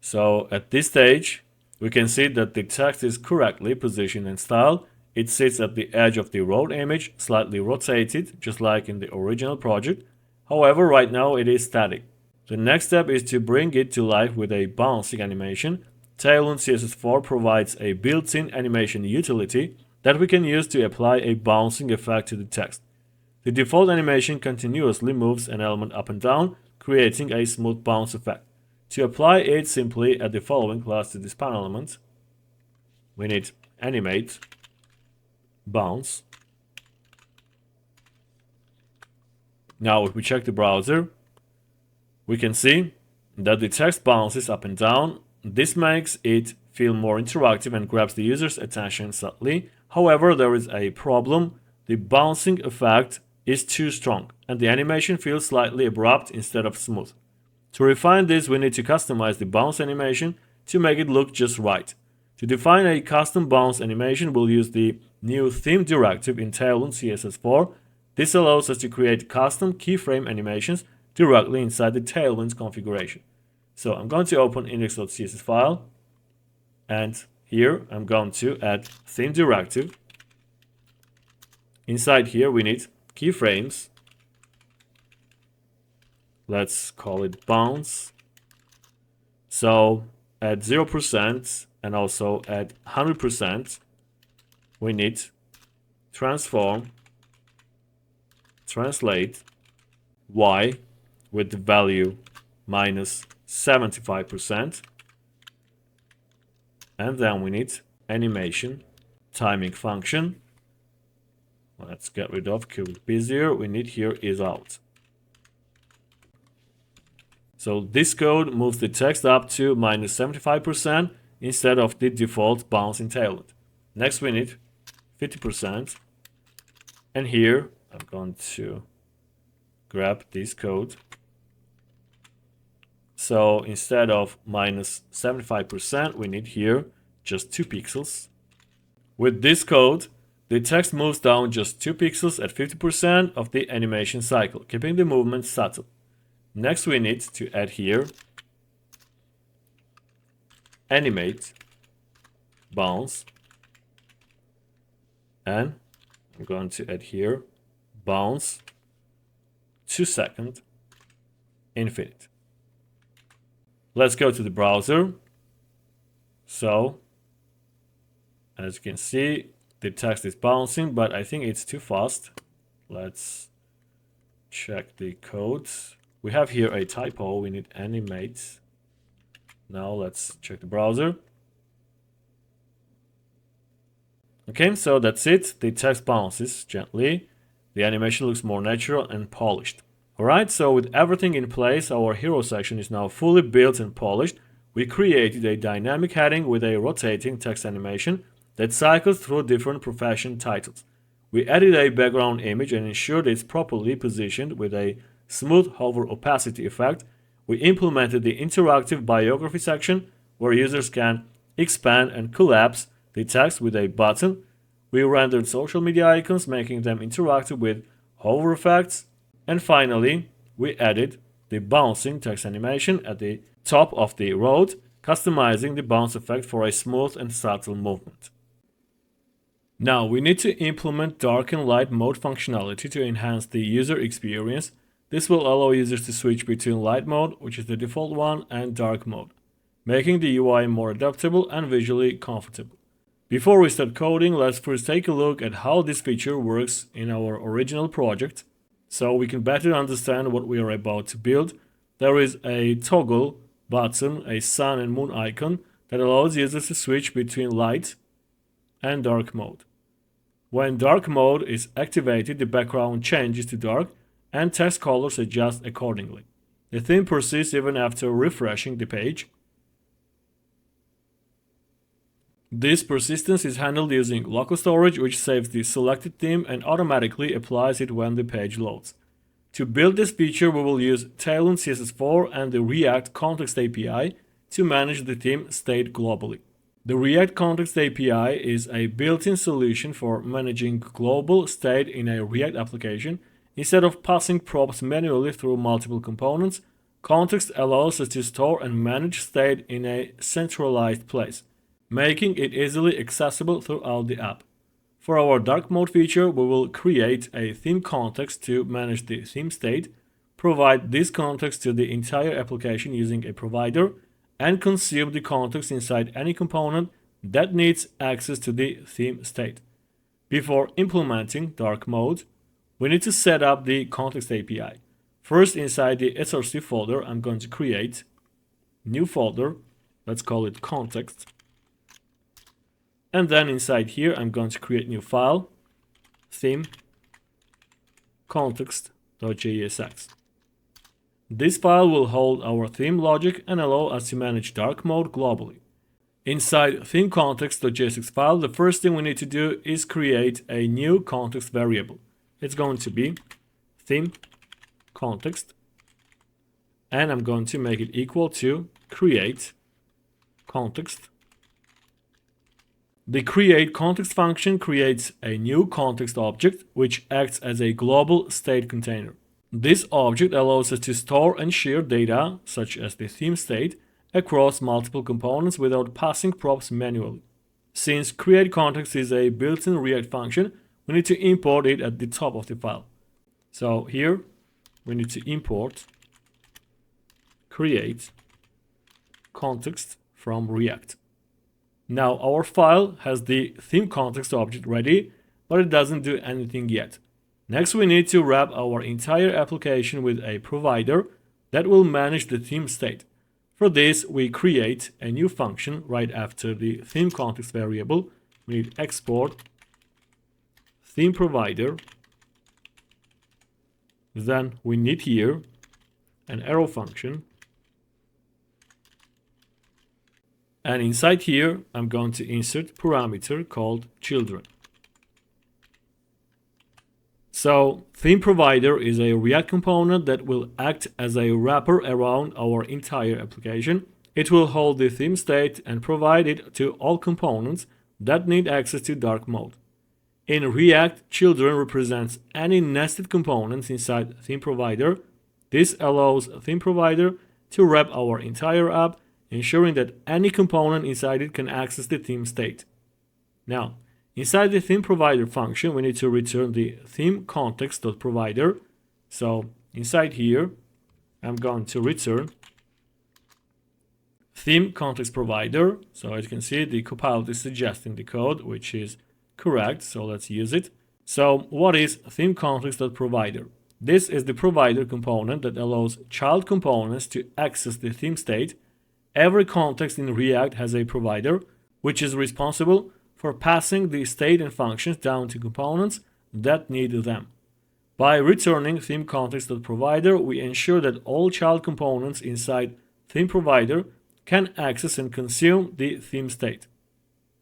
So at this stage, we can see that the text is correctly positioned and styled. It sits at the edge of the road image, slightly rotated, just like in the original project. However, right now it is static. The next step is to bring it to life with a bouncing animation. Tailwind CSS 4 provides a built-in animation utility that we can use to apply a bouncing effect to the text. The default animation continuously moves an element up and down, creating a smooth bounce effect. To apply it, simply add the following class to the span element. We need animate bounce. Now if we check the browser, we can see that the text bounces up and down. This makes it feel more interactive and grabs the user's attention subtly. However, there is a problem. The bouncing effect is too strong and the animation feels slightly abrupt instead of smooth. To refine this, we need to customize the bounce animation to make it look just right. To define a custom bounce animation, we'll use the new theme directive in Tailwind CSS4. This allows us to create custom keyframe animations directly inside the Tailwind configuration. So I'm going to open index.css file, and here I'm going to add theme directive. Inside here we need keyframes. Let's call it bounce. So at 0% and also at 100%, we need transform, translate y with the value minus 75%. And then we need animation timing function. Let's get rid of cubic busier. We need here is out. So this code moves the text up to minus 75% instead of the default bounce in Tailwind. Next we need 50%. And here I'm going to grab this code. So instead of minus 75%, we need here just 2 pixels. With this code, the text moves down just 2 pixels at 50% of the animation cycle, keeping the movement subtle. Next, we need to add here animate bounce, and I'm going to add here bounce 2 second infinite. Let's go to the browser. So as you can see, the text is bouncing, but I think it's too fast. Let's check the code. We have here a typo. We need animate. Now let's check the browser. Okay, so that's it. The text bounces gently. The animation looks more natural and polished. Alright, so with everything in place, our hero section is now fully built and polished. We created a dynamic heading with a rotating text animation that cycles through different profession titles. We added a background image and ensured it's properly positioned with a smooth hover opacity effect. We implemented the interactive biography section where users can expand and collapse the text with a button. We rendered social media icons, making them interactive with hover effects. And finally, we added the bouncing text animation at the top of the road, customizing the bounce effect for a smooth and subtle movement. Now, we need to implement dark and light mode functionality to enhance the user experience. This will allow users to switch between light mode, which is the default one, and dark mode, making the UI more adaptable and visually comfortable. Before we start coding, let's first take a look at how this feature works in our original project. So we can better understand what we are about to build. There is a toggle button, a sun and moon icon that allows users to switch between light and dark mode. When dark mode is activated, the background changes to dark and text colors adjust accordingly. The theme persists even after refreshing the page. This persistence is handled using local storage, which saves the selected theme and automatically applies it when the page loads. To build this feature, we will use Tailwind CSS4 and the React Context API to manage the theme state globally. The React Context API is a built-in solution for managing global state in a React application. Instead of passing props manually through multiple components, context allows us to store and manage state in a centralized place, making it easily accessible throughout the app. For our dark mode feature, we will create a theme context to manage the theme state, provide this context to the entire application using a provider, and consume the context inside any component that needs access to the theme state. Before implementing dark mode, we need to set up the context API. First, inside the src folder, I'm going to create new folder. Let's call it context. And then inside here, I'm going to create new file, theme context.jsx. This file will hold our theme logic and allow us to manage dark mode globally. Inside theme context.jsx file, the first thing we need to do is create a new context variable. It's going to be theme context, and I'm going to make it equal to create context The createContext function creates a new context object which acts as a global state container. This object allows us to store and share data, such as the theme state, across multiple components without passing props manually. Since createContext is a built-in React function, we need to import it at the top of the file. So here we need to import createContext from React. Now our file has the theme context object ready, but it doesn't do anything yet. Next, we need to wrap our entire application with a provider that will manage the theme state. For this, we create a new function right after the theme context variable. We need export theme provider. Then we need here an arrow function. And inside here, I'm going to insert parameter called children. So theme provider is a React component that will act as a wrapper around our entire application. It will hold the theme state and provide it to all components that need access to dark mode. In React, children represents any nested components inside theme provider. This allows theme provider to wrap our entire app, ensuring that any component inside it can access the theme state. Now, inside the theme provider function, we need to return the theme context.provider. So inside here, I'm going to return theme context provider. So as you can see, the copilot is suggesting the code, which is correct. So let's use it. So what is theme context.provider? This is the provider component that allows child components to access the theme state. Every context in React has a provider, which is responsible for passing the state and functions down to components that need them. By returning theme context.provider, we ensure that all child components inside theme provider can access and consume the theme state.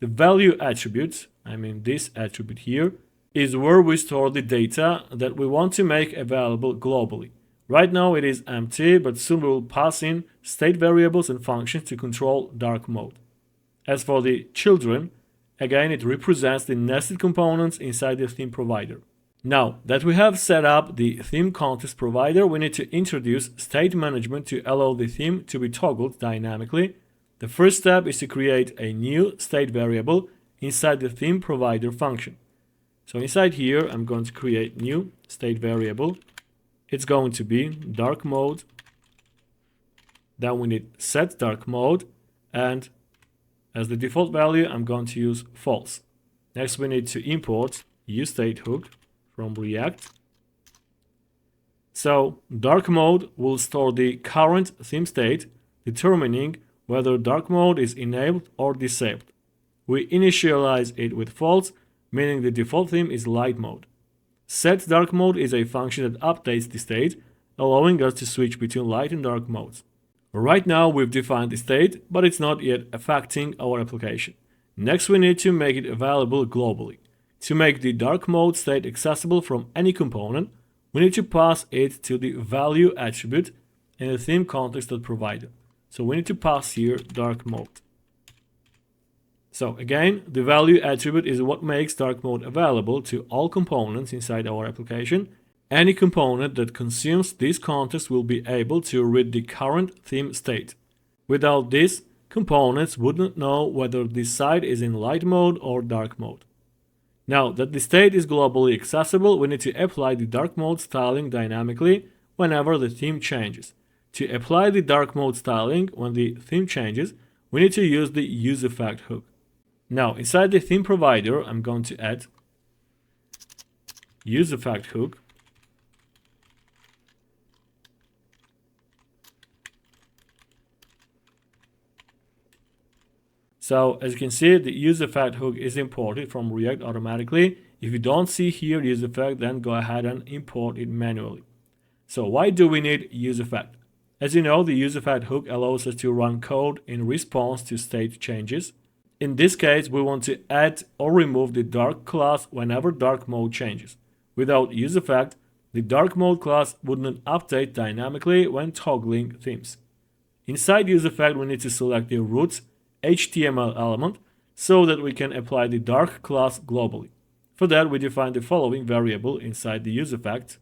The value attribute, this attribute here, is where we store the data that we want to make available globally. Right now it is empty, but soon we will pass in state variables and functions to control dark mode. As for the children, again, it represents the nested components inside the theme provider. Now that we have set up the theme context provider, we need to introduce state management to allow the theme to be toggled dynamically. The first step is to create a new state variable inside the theme provider function. So inside here, I'm going to create new state variable. It's going to be dark mode. Then we need set dark mode, and as the default value, I'm going to use false. Next, we need to import useStateHook from React. So dark mode will store the current theme state, determining whether dark mode is enabled or disabled. We initialize it with false, meaning the default theme is light mode. Set dark mode is a function that updates the state, allowing us to switch between light and dark modes. Right now we've defined the state, but it's not yet affecting our application. Next, we need to make it available globally. To make the dark mode state accessible from any component, we need to pass it to the value attribute in the theme context.provider. So we need to pass here dark mode. So again, the value attribute is what makes dark mode available to all components inside our application. Any component that consumes this context will be able to read the current theme state. Without this, components wouldn't know whether this site is in light mode or dark mode. Now that the state is globally accessible, we need to apply the dark mode styling dynamically whenever the theme changes. To apply the dark mode styling when the theme changes, we need to use the useEffect hook. Now, inside the theme provider, I'm going to add useEffect hook. So, as you can see, the useEffect hook is imported from React automatically. If you don't see here useEffect, then go ahead and import it manually. So, why do we need useEffect? As you know, the useEffect hook allows us to run code in response to state changes. In this case, we want to add or remove the dark class whenever dark mode changes. Without useEffect, the dark mode class wouldn't update dynamically when toggling themes. Inside useEffect, we need to select the root HTML element so that we can apply the dark class globally. For that, we define the following variable inside the use effect.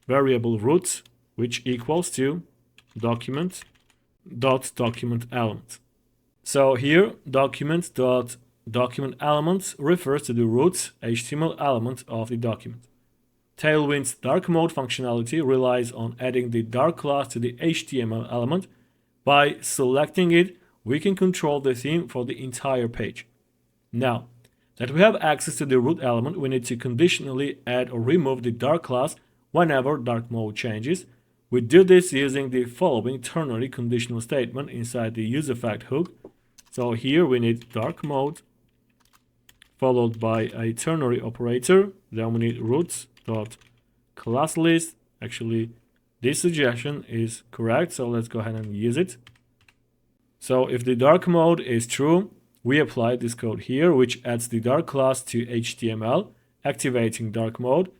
Variable root, which equals to document element. So here, document element refers to the root HTML element of the document. Tailwind's dark mode functionality relies on adding the dark class to the HTML element. By selecting it, we can control the theme for the entire page. Now that we have access to the root element, we need to conditionally add or remove the dark class whenever dark mode changes. We do this using the following ternary conditional statement inside the use effect hook. So here we need dark mode followed by a ternary operator. Then we need root.classList. Actually, this suggestion is correct, so let's go ahead and use it. So if the dark mode is true, we apply this code here, which adds the dark class to HTML, activating dark mode.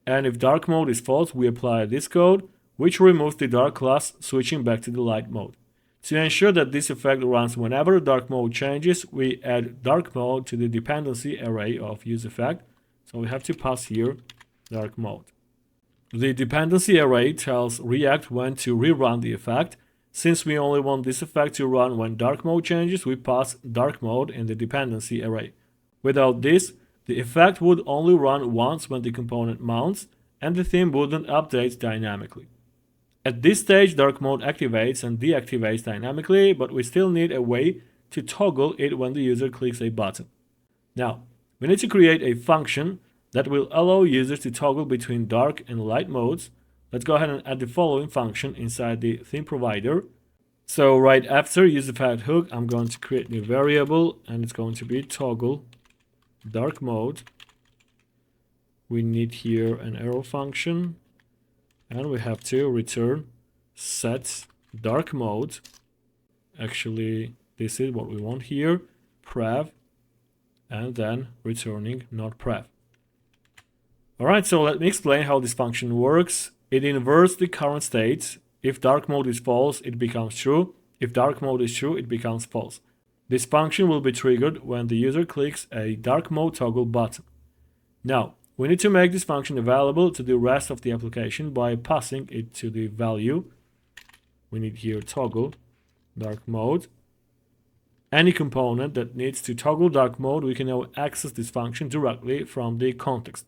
And if dark mode is false, we apply this code, which removes the dark class, switching back to the light mode. To ensure that this effect runs whenever dark mode changes, we add dark mode to the dependency array of use effect. So we have to pass here dark mode. The dependency array tells React when to rerun the effect. Since we only want this effect to run when dark mode changes, we pass dark mode in the dependency array. Without this, the effect would only run once when the component mounts, and the theme wouldn't update dynamically. At this stage, dark mode activates and deactivates dynamically, but we still need a way to toggle it when the user clicks a button. Now, we need to create a function that will allow users to toggle between dark and light modes. Let's go ahead and add the following function inside the theme provider. So right after use effect hook, I'm going to create a new variable, and it's going to be toggle dark mode. We need here an arrow function, and we have to return set dark mode. Actually, this is what we want here, prev, and then returning not prev. Alright, so let me explain how this function works. It inverts the current state. If dark mode is false, it becomes true. If dark mode is true, it becomes false. This function will be triggered when the user clicks a dark mode toggle button. Now, we need to make this function available to the rest of the application by passing it to the value. We need here toggle dark mode. Any component that needs to toggle dark mode, we can now access this function directly from the context.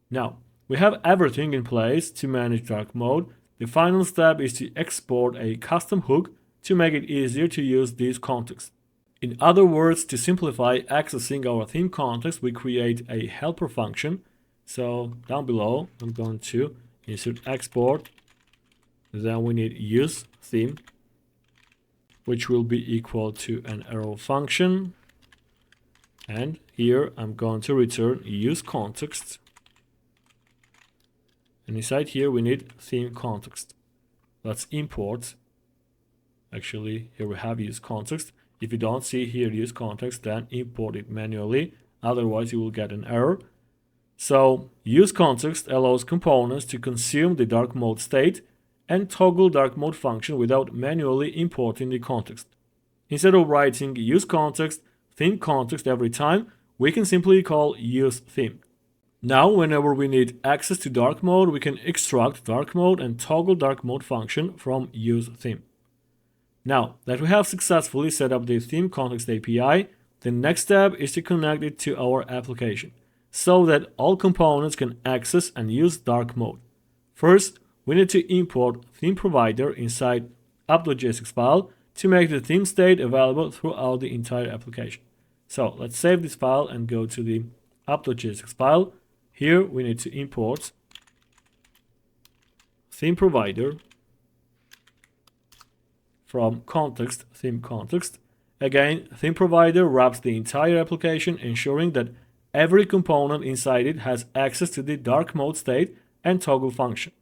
Now, we have everything in place to manage dark mode. The final step is to export a custom hook to make it easier to use these contexts. In other words, to simplify accessing our theme context, we create a helper function. So down below, I'm going to insert export. Then we need use theme, which will be equal to an arrow function. And here I'm going to return use context. And inside here we need theme context. Let's import. Actually, here we have use context. If you don't see here use context, then import it manually. Otherwise, you will get an error. So use context allows components to consume the dark mode state and toggle dark mode function without manually importing the context. Instead of writing use context, theme context every time, we can simply call use theme. Now, whenever we need access to dark mode, we can extract dark mode and toggle dark mode function from use theme. Now that we have successfully set up the theme context API, the next step is to connect it to our application so that all components can access and use dark mode. First, we need to import theme provider inside app.js file to make the theme state available throughout the entire application. So let's save this file and go to the app.js file. Here we need to import theme provider from context theme context. Again, theme provider wraps the entire application, ensuring that every component inside it has access to the dark mode state and toggle function.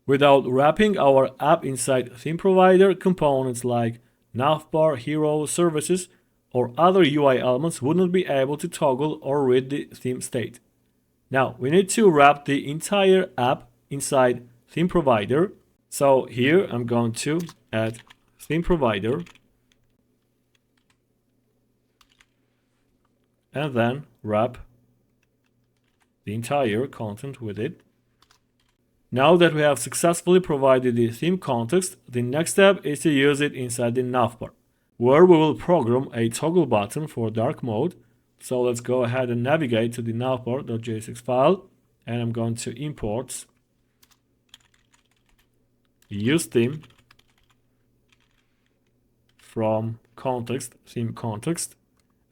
Without wrapping our app inside theme provider, components like navbar, hero, services, or other UI elements wouldn't be able to toggle or read the theme state. Now, we need to wrap the entire app inside theme provider. So here I'm going to add theme provider and then wrap the entire content with it. Now that we have successfully provided the theme context, the next step is to use it inside the navbar, where we will program a toggle button for dark mode. So let's go ahead and navigate to the navbar.jsx file, and I'm going to import use theme from context, theme context.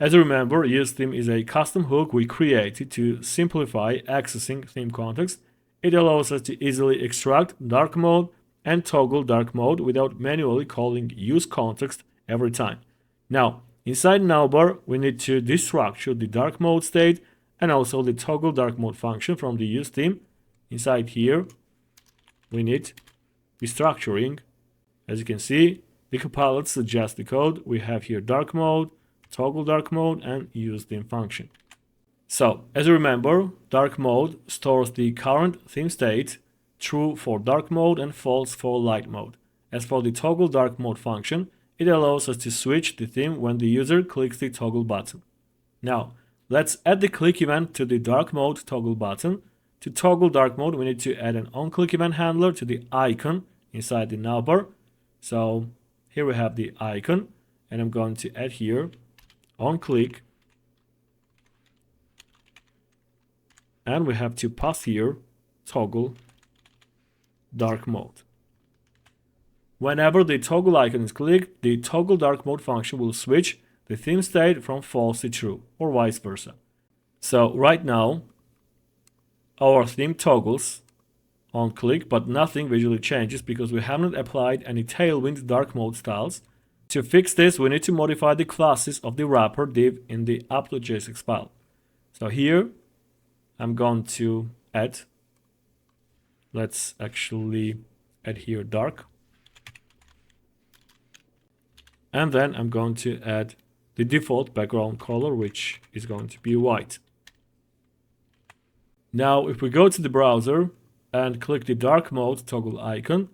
As you remember, use theme is a custom hook we created to simplify accessing theme context. It allows us to easily extract dark mode and toggle dark mode without manually calling use context every time. Now, inside navbar, we need to destructure the dark mode state and also the toggle dark mode function from the use theme. Inside here, we need destructuring. As you can see, the compiler suggests the code. We have here dark mode, toggle dark mode, and use theme function. So, as you remember, dark mode stores the current theme state, true for dark mode and false for light mode. As for the toggle dark mode function, it allows us to switch the theme when the user clicks the toggle button. Now, let's add the click event to the dark mode toggle button. To toggle dark mode, we need to add an onClick event handler to the icon inside the navbar. So, here we have the icon, and I'm going to add here onClick. And we have to pass here toggle dark mode. Whenever the toggle icon is clicked, the toggle dark mode function will switch the theme state from false to true, or vice versa. So right now, our theme toggles on click, but nothing visually changes because we haven't applied any Tailwind dark mode styles. To fix this, we need to modify the classes of the wrapper div in the app.jsx file. So here, I'm going to add, let's actually add here dark. And then I'm going to add the default background color, which is going to be white. Now, if we go to the browser and click the dark mode toggle icon,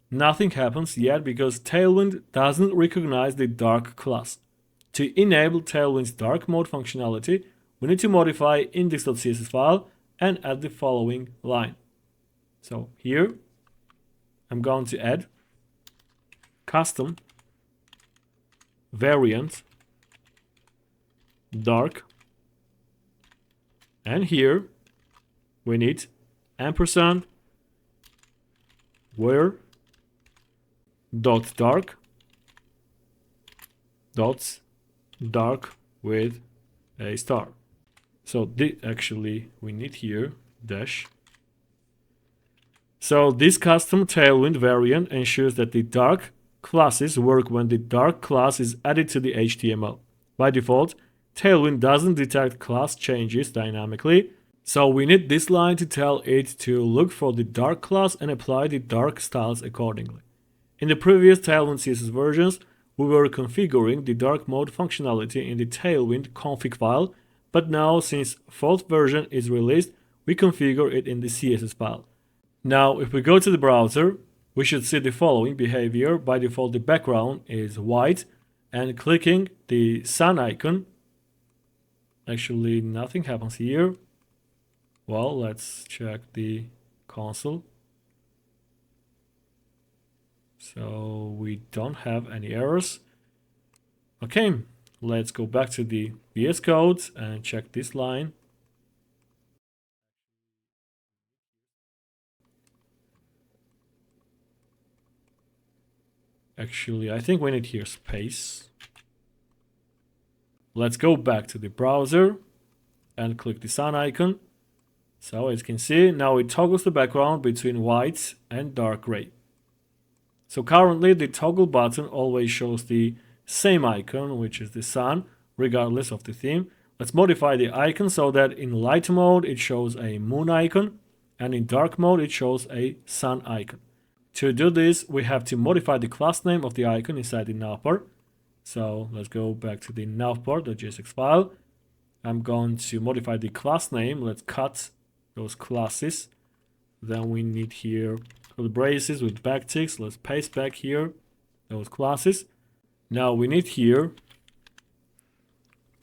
nothing happens yet because Tailwind doesn't recognize the dark class. To enable Tailwind's dark mode functionality, we need to modify index.css file and add the following line. So here, I'm going to add custom variant dark, and here we need ampersand where dot dark dots dark with a star. So actually we need here dash. So this custom Tailwind variant ensures that the dark classes work when the dark class is added to the HTML. By default, Tailwind doesn't detect class changes dynamically, so we need this line to tell it to look for the dark class and apply the dark styles accordingly. In the previous Tailwind CSS versions, we were configuring the dark mode functionality in the Tailwind config file, but now since 4th version is released, we configure it in the CSS file. Now, if we go to the browser, we should see the following behavior. By default, the background is white, and clicking the sun icon, actually nothing happens here. Well, let's check the console. So we don't have any errors. Okay, let's go back to the VS Code and check this line. Actually, I think we need here space. Let's go back to the browser and click the sun icon. So as you can see, now it toggles the background between white and dark gray. So currently the toggle button always shows the same icon, which is the sun, regardless of the theme. Let's modify the icon so that in light mode it shows a moon icon, and in dark mode it shows a sun icon. To do this, we have to modify the class name of the icon inside the navbar. So let's go back to the navbar.jsx file. I'm going to modify the class name. Let's cut those classes. Then we need here braces with backticks. Let's paste back here those classes. Now we need here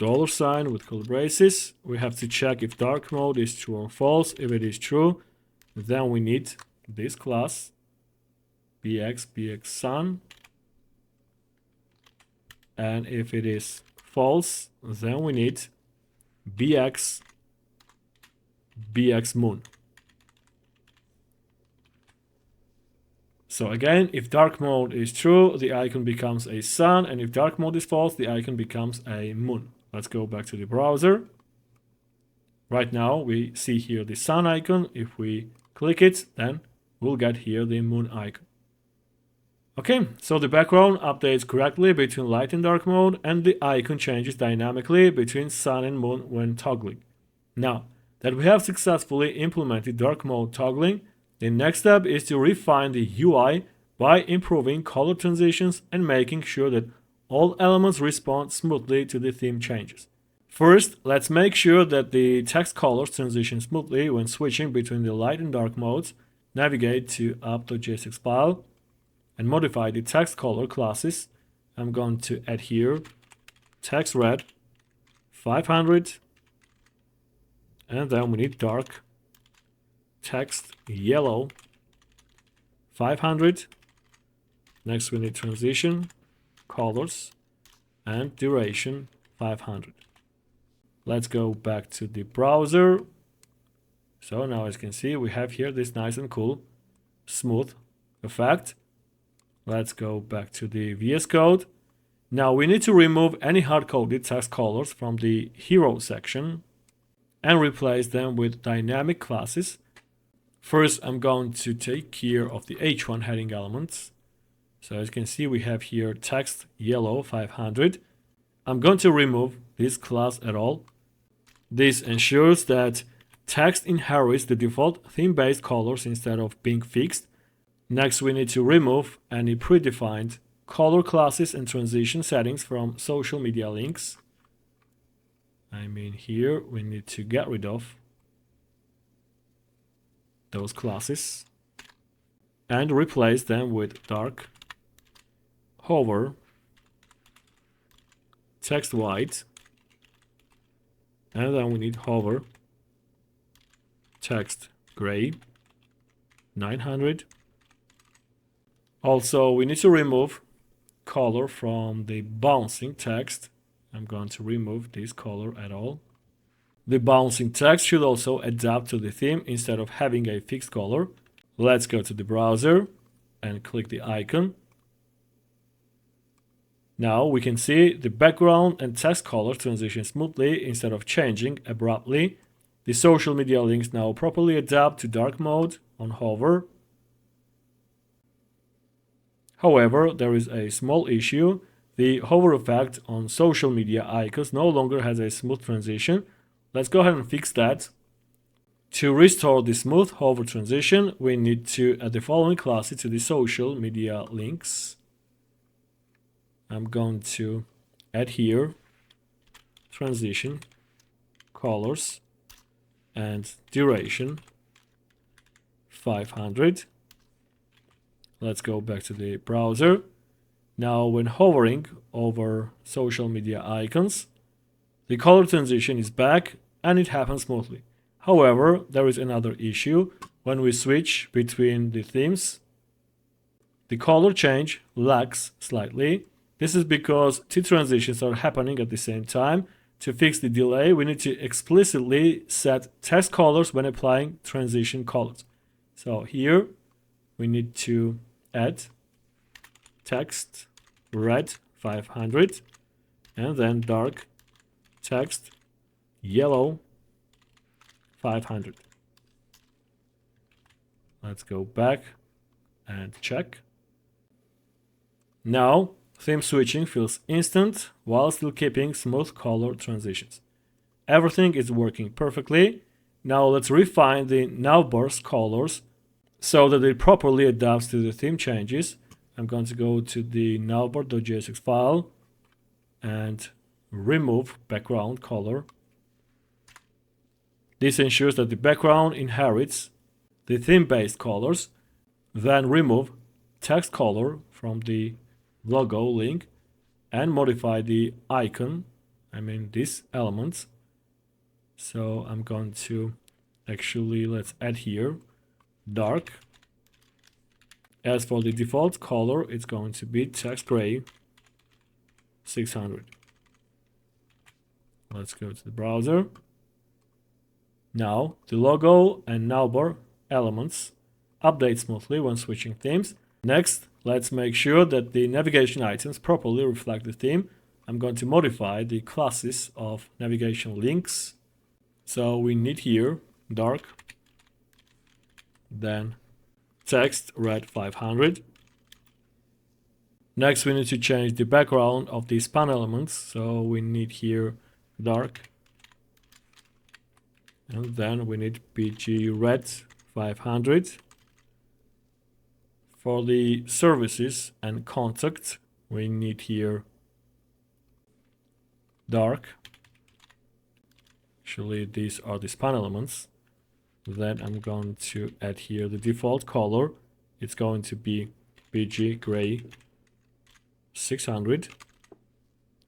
$ with color braces. We have to check if dark mode is true or false. If it is true, then we need this class bx sun. And if it is false, then we need bx moon. So again, if dark mode is true, the icon becomes a sun, and if dark mode is false, the icon becomes a moon. Let's go back to the browser. Right now, we see here the sun icon. If we click it, then we'll get here the moon icon. Okay, so the background updates correctly between light and dark mode, and the icon changes dynamically between sun and moon when toggling. Now that we have successfully implemented dark mode toggling, the next step is to refine the UI by improving color transitions and making sure that all elements respond smoothly to the theme changes. First, let's make sure that the text colors transition smoothly when switching between the light and dark modes. Navigate to app.jsx file and modify the text color classes. I'm going to add here text red 500, and then we need dark text yellow 500. Next we need transition colors and duration 500. Let's go back to the browser. So now as you can see, we have here this nice and cool smooth effect. Let's go back to the VS Code. Now we need to remove any hard-coded text colors from the hero section and replace them with dynamic classes. First, I'm going to take care of the H1 heading elements. So as you can see, we have here text yellow 500. I'm going to remove this class at all. This ensures that text inherits the default theme-based colors instead of being fixed. Next, we need to remove any predefined color classes and transition settings from social media links. I mean, here we need to get rid of those classes and replace them with dark, hover, text white, and then we need hover, text gray 900. Also, we need to remove color from the bouncing text. I'm going to remove this color at all. The bouncing text should also adapt to the theme instead of having a fixed color. Let's go to the browser and click the icon. Now we can see the background and text color transition smoothly instead of changing abruptly. The social media links now properly adapt to dark mode on hover. However, there is a small issue. The hover effect on social media icons no longer has a smooth transition. Let's go ahead and fix that. To restore the smooth hover transition, we need to add the following classes to the social media links. I'm going to add here transition, colors, and duration 500. Let's go back to the browser. Now, when hovering over social media icons, the color transition is back and it happens smoothly. However, there is another issue. When we switch between the themes, the color change lags slightly. This is because two transitions are happening at the same time. To fix the delay, we need to explicitly set text colors when applying transition colors. So here we need to add text red 500 and then dark text yellow 500. Let's go back and check. Now theme switching feels instant while still keeping smooth color transitions. Everything is working perfectly. Now let's refine the navbar's colors so that it properly adapts to the theme changes. I'm going to go to the navbar.jsx file and remove background color. This ensures that the background inherits the theme-based colors. Then remove text color from the logo link and modify the icon this element. So I'm going to actually, let's add here dark. As for the default color, it's going to be text gray 600. Let's go to the browser. Now the logo and navbar elements update smoothly when switching themes. Next, let's make sure that the navigation items properly reflect the theme. I'm going to modify the classes of navigation links. So we need here dark, then text red 500. Next, we need to change the background of the span elements. So we need here dark, and then we need PG red 500. For the services and contact, we need here dark. Actually, these are the span elements. Then I'm going to add here the default color. It's going to be PG gray 600.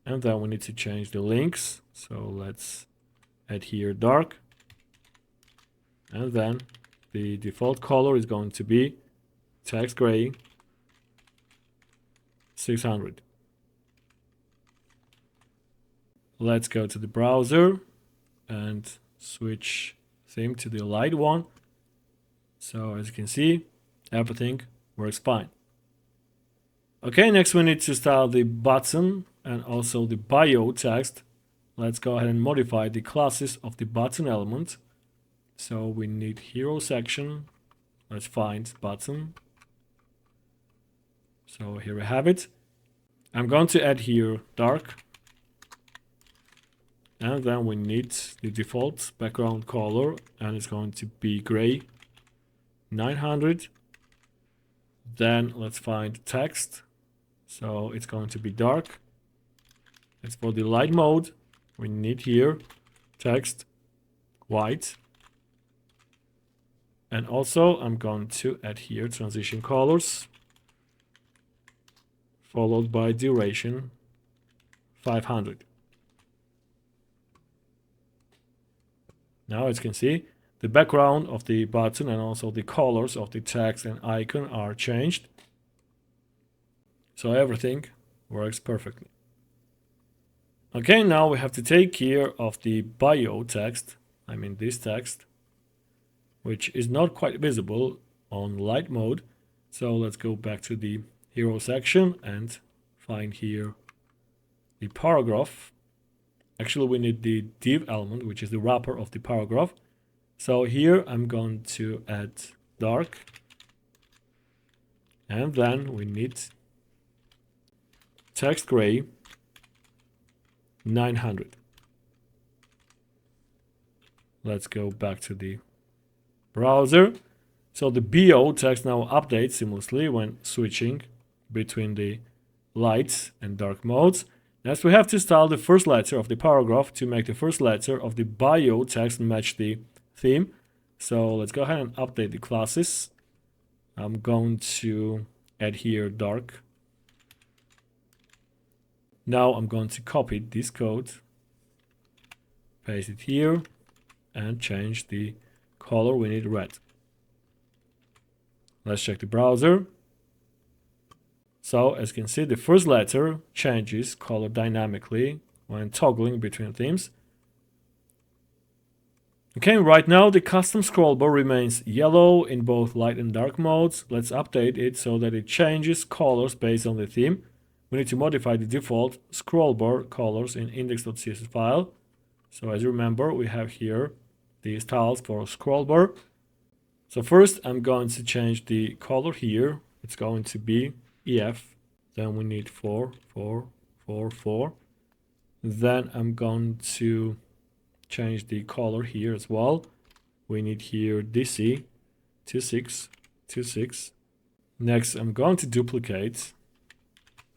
And then we need to change the links. So let's add here dark. And then the default color is going to be text gray 600. Let's go to the browser and switch theme to the light one. So as you can see, everything works fine. Okay, next we need to style the button and also the bio text. Let's go ahead and modify the classes of the button element. So we need hero section. Let's find button. So here we have it. I'm going to add here dark. And then we need the default background color, and it's going to be gray 900. Then let's find text. So it's going to be dark. As for the light mode, we need here text white. And also I'm going to add here transition colors, followed by duration 500. Now as you can see, the background of the button and also the colors of the text and icon are changed. So everything works perfectly. Okay, now we have to take care of the bio text, this text, which is not quite visible on light mode. So let's go back to the hero section and find here the paragraph. Actually, we need the div element, which is the wrapper of the paragraph. So here I'm going to add dark. And then we need text gray 900. Let's go back to the browser. So the bio text now updates seamlessly when switching between the light and dark modes. Next, we have to style the first letter of the paragraph to make the first letter of the bio text match the theme. So let's go ahead and update the classes. I'm going to add here dark. Now I'm going to copy this code, paste it here, and change the color. We need red. Let's check the browser. So as you can see, the first letter changes color dynamically when toggling between themes. Okay, right now the custom scroll bar remains yellow in both light and dark modes. Let's update it so that it changes colors based on the theme. We need to modify the default scroll bar colors in index.css file. So as you remember, we have here the styles for scroll bar. So first I'm going to change the color here. It's going to be EF. Then we need 4, 4, 4, 4. Then I'm going to change the color here as well. We need here DC 26, 26. Next I'm going to duplicate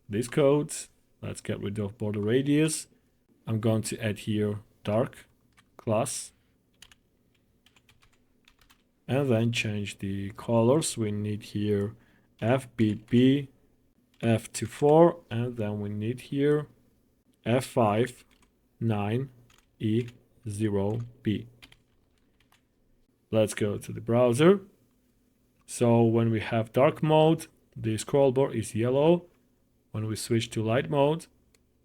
this code. Let's get rid of border radius. I'm going to add here dark class. And then change the colors. We need here FBB F24, and then we need here F5 9E0B. Let's go to the browser. So when we have dark mode, the scroll bar is yellow. When we switch to light mode,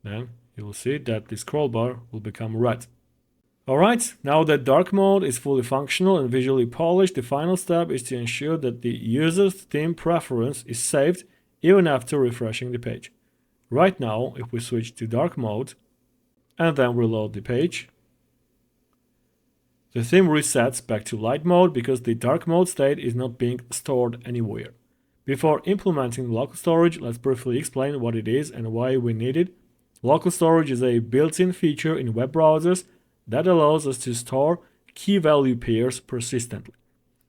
then you will see that the scroll bar will become red. Alright, now that dark mode is fully functional and visually polished, the final step is to ensure that the user's theme preference is saved even after refreshing the page. Right now, if we switch to dark mode and then reload the page, the theme resets back to light mode because the dark mode state is not being stored anywhere. Before implementing local storage, let's briefly explain what it is and why we need it. Local storage is a built-in feature in web browsers that allows us to store key value pairs persistently.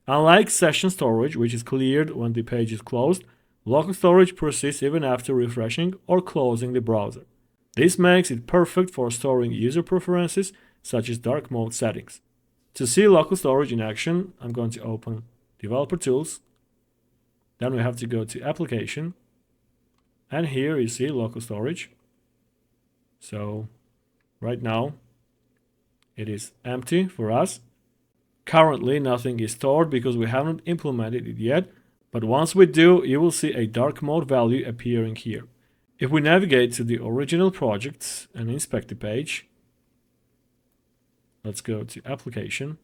Unlike session storage, which is cleared when the page is closed, local storage persists even after refreshing or closing the browser. This makes it perfect for storing user preferences such as dark mode settings. To see local storage in action, I'm going to open Developer Tools. Then we have to go to Application. And here you see local storage. So right now it is empty for us. Currently nothing is stored because we haven't implemented it yet. But once we do, you will see a dark mode value appearing here. If we navigate to the original project and inspect the page, let's go to Application.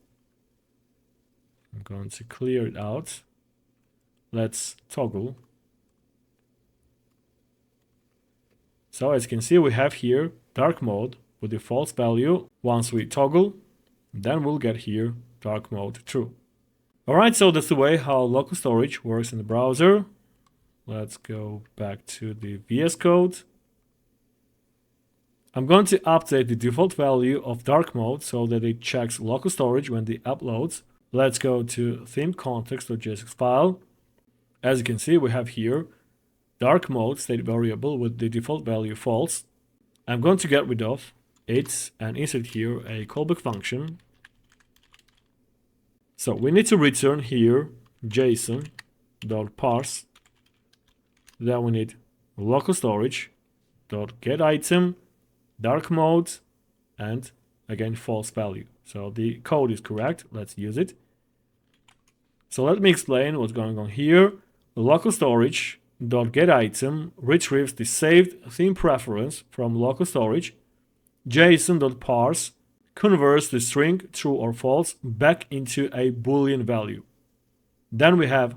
I'm going to clear it out. Let's toggle. So as you can see, we have here dark mode with the false value. Once we toggle, then we'll get here dark mode true. Alright, so that's the way how local storage works in the browser. Let's go back to the VS Code. I'm going to update the default value of dark mode so that it checks local storage when the app loads. Let's go to theme context.js file. As you can see, we have here dark mode state variable with the default value false. I'm going to get rid of it and insert here a callback function. So we need to return here json.parse. Then we need local storage.getItem, dark mode, and again false value. So the code is correct. Let's use it. So let me explain what's going on here. Local storage.getItem retrieves the saved theme preference from local storage. json.parse converts the string true or false back into a Boolean value. Then we have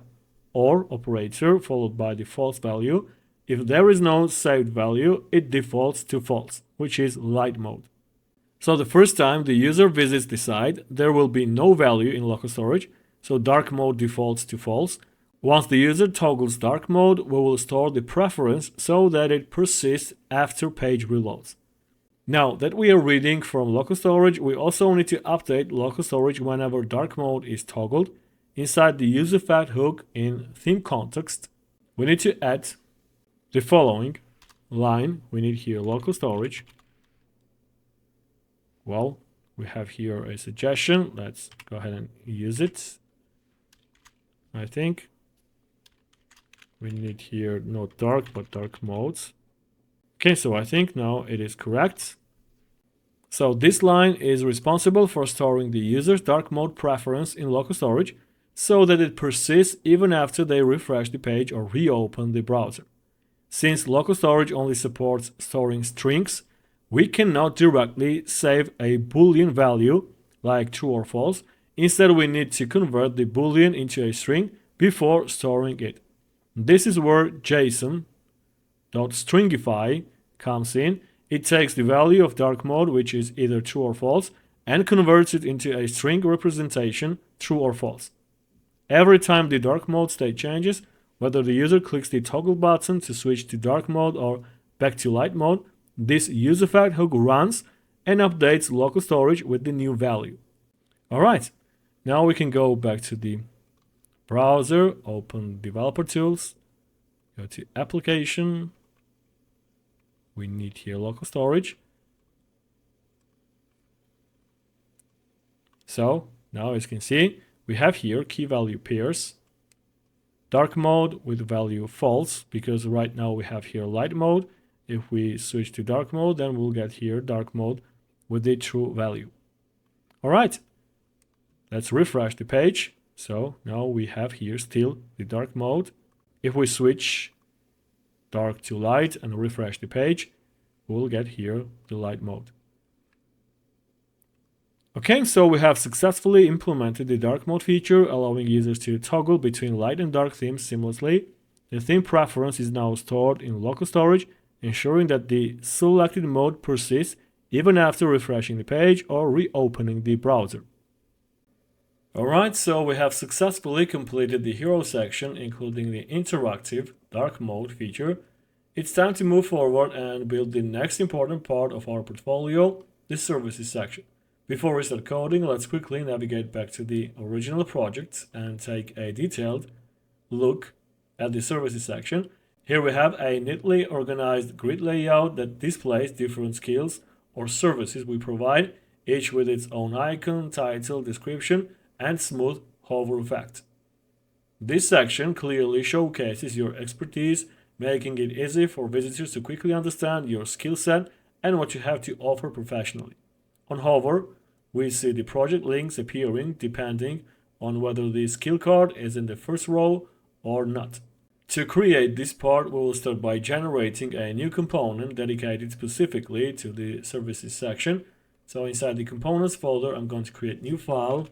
OR operator followed by the false value. If there is no saved value, it defaults to false, which is light mode. So the first time the user visits the site, there will be no value in local storage, so dark mode defaults to false. Once the user toggles dark mode, we will store the preference so that it persists after page reloads. Now that we are reading from local storage, we also need to update local storage whenever dark mode is toggled. Inside the useFact hook in theme context, we need to add the following line. We need here local storage. Well, we have here a suggestion. Let's go ahead and use it. I think we need here not dark, but dark modes. Okay, so I think now it is correct. So this line is responsible for storing the user's dark mode preference in local storage so that it persists even after they refresh the page or reopen the browser. Since local storage only supports storing strings, we cannot directly save a Boolean value like true or false. Instead, we need to convert the Boolean into a string before storing it. This is where JSON.stringify comes in. It takes the value of dark mode, which is either true or false, and converts it into a string representation, true or false. Every time the dark mode state changes, whether the user clicks the toggle button to switch to dark mode or back to light mode, this useFact hook runs and updates local storage with the new value. Alright, now we can go back to the browser, open Developer Tools, go to Application. We need here local storage. So now as you can see, we have here key value pairs. Dark mode with value false, because right now we have here light mode. If we switch to dark mode, then we'll get here dark mode with the true value. All right, let's refresh the page. So now we have here still the dark mode. If we switch dark to light and refresh the page, we'll get here the light mode. Okay, so we have successfully implemented the dark mode feature, allowing users to toggle between light and dark themes seamlessly. The theme preference is now stored in local storage, ensuring that the selected mode persists even after refreshing the page or reopening the browser. Alright, so we have successfully completed the hero section, including the interactive dark mode feature. It's time to move forward and build the next important part of our portfolio, the services section. Before we start coding, let's quickly navigate back to the original project and take a detailed look at the services section. Here we have a neatly organized grid layout that displays different skills or services we provide, each with its own icon, title, description, and smooth hover effect. This section clearly showcases your expertise, making it easy for visitors to quickly understand your skill set and what you have to offer professionally. On hover, we see the project links appearing depending on whether the skill card is in the first row or not. To create this part, we will start by generating a new component dedicated specifically to the services section. So inside the components folder, I'm going to create new file,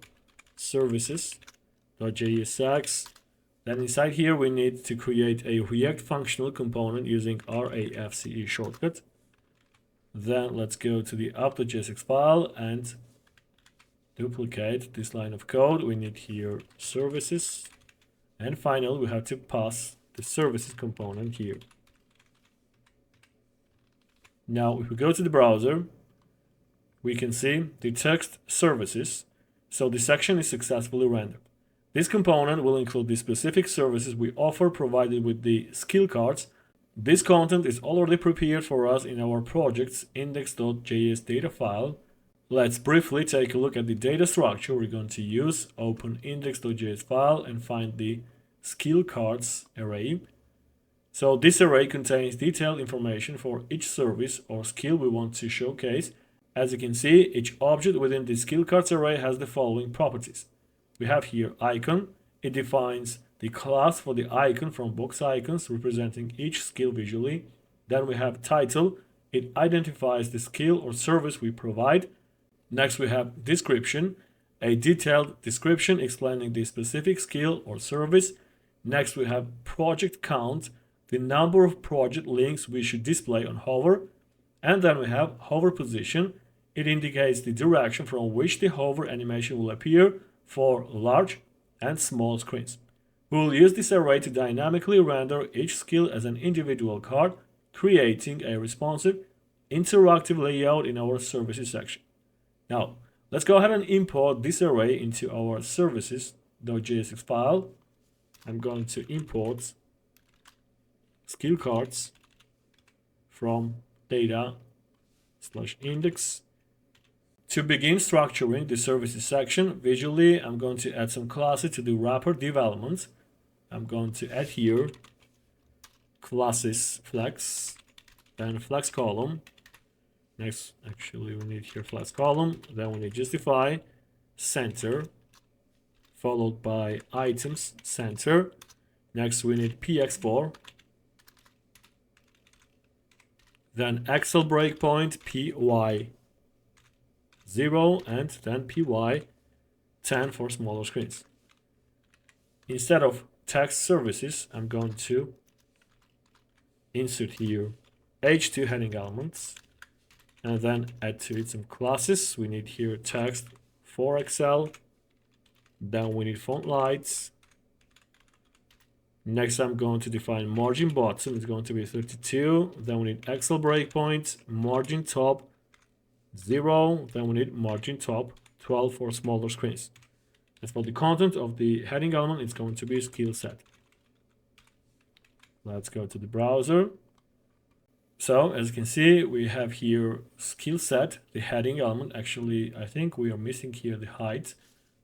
services.jsx. Then inside here, we need to create a React functional component using RAFCE shortcut. Then let's go to the app.jsx file and duplicate this line of code. We need here services. And finally, we have to pass the services component here. Now, if we go to the browser, we can see the text services. So the section is successfully rendered. This component will include the specific services we offer provided with the skill cards. This content is already prepared for us in our project's index.js data file. Let's briefly take a look at the data structure we're going to use. Open index.js file and find the skill cards array. So this array contains detailed information for each service or skill we want to showcase. As you can see, each object within the skill cards array has the following properties. We have here icon. It defines the class for the icon from box icons representing each skill visually. Then we have title. It identifies the skill or service we provide. Next, we have description, a detailed description explaining the specific skill or service. Next, we have project count, the number of project links we should display on hover. And then we have hover position. It indicates the direction from which the hover animation will appear for large and small screens. We will use this array to dynamically render each skill as an individual card, creating a responsive, interactive layout in our services section. Now, let's go ahead and import this array into our services.jsx file. I'm going to import skill cards from data/index. To begin structuring the services section, visually, I'm going to add some classes to the wrapper development. I'm going to add here classes flex, then flex column. Next, actually, we need here flex column. Then we need justify center, followed by items center. Next, we need px4. Then Excel breakpoint py0 and then py10 for smaller screens. Instead of text services, I'm going to insert here h2 heading elements and then add to it some classes. We need here text for Excel. Then we need font lights. Next, I'm going to define margin bottom. It's going to be 32. Then we need Excel breakpoint, margin top 0. Then we need margin top 12 for smaller screens. As for the content of the heading element, it's going to be skill set. Let's go to the browser. So as you can see, we have here skill set, the heading element. Actually, I think we are missing here the height.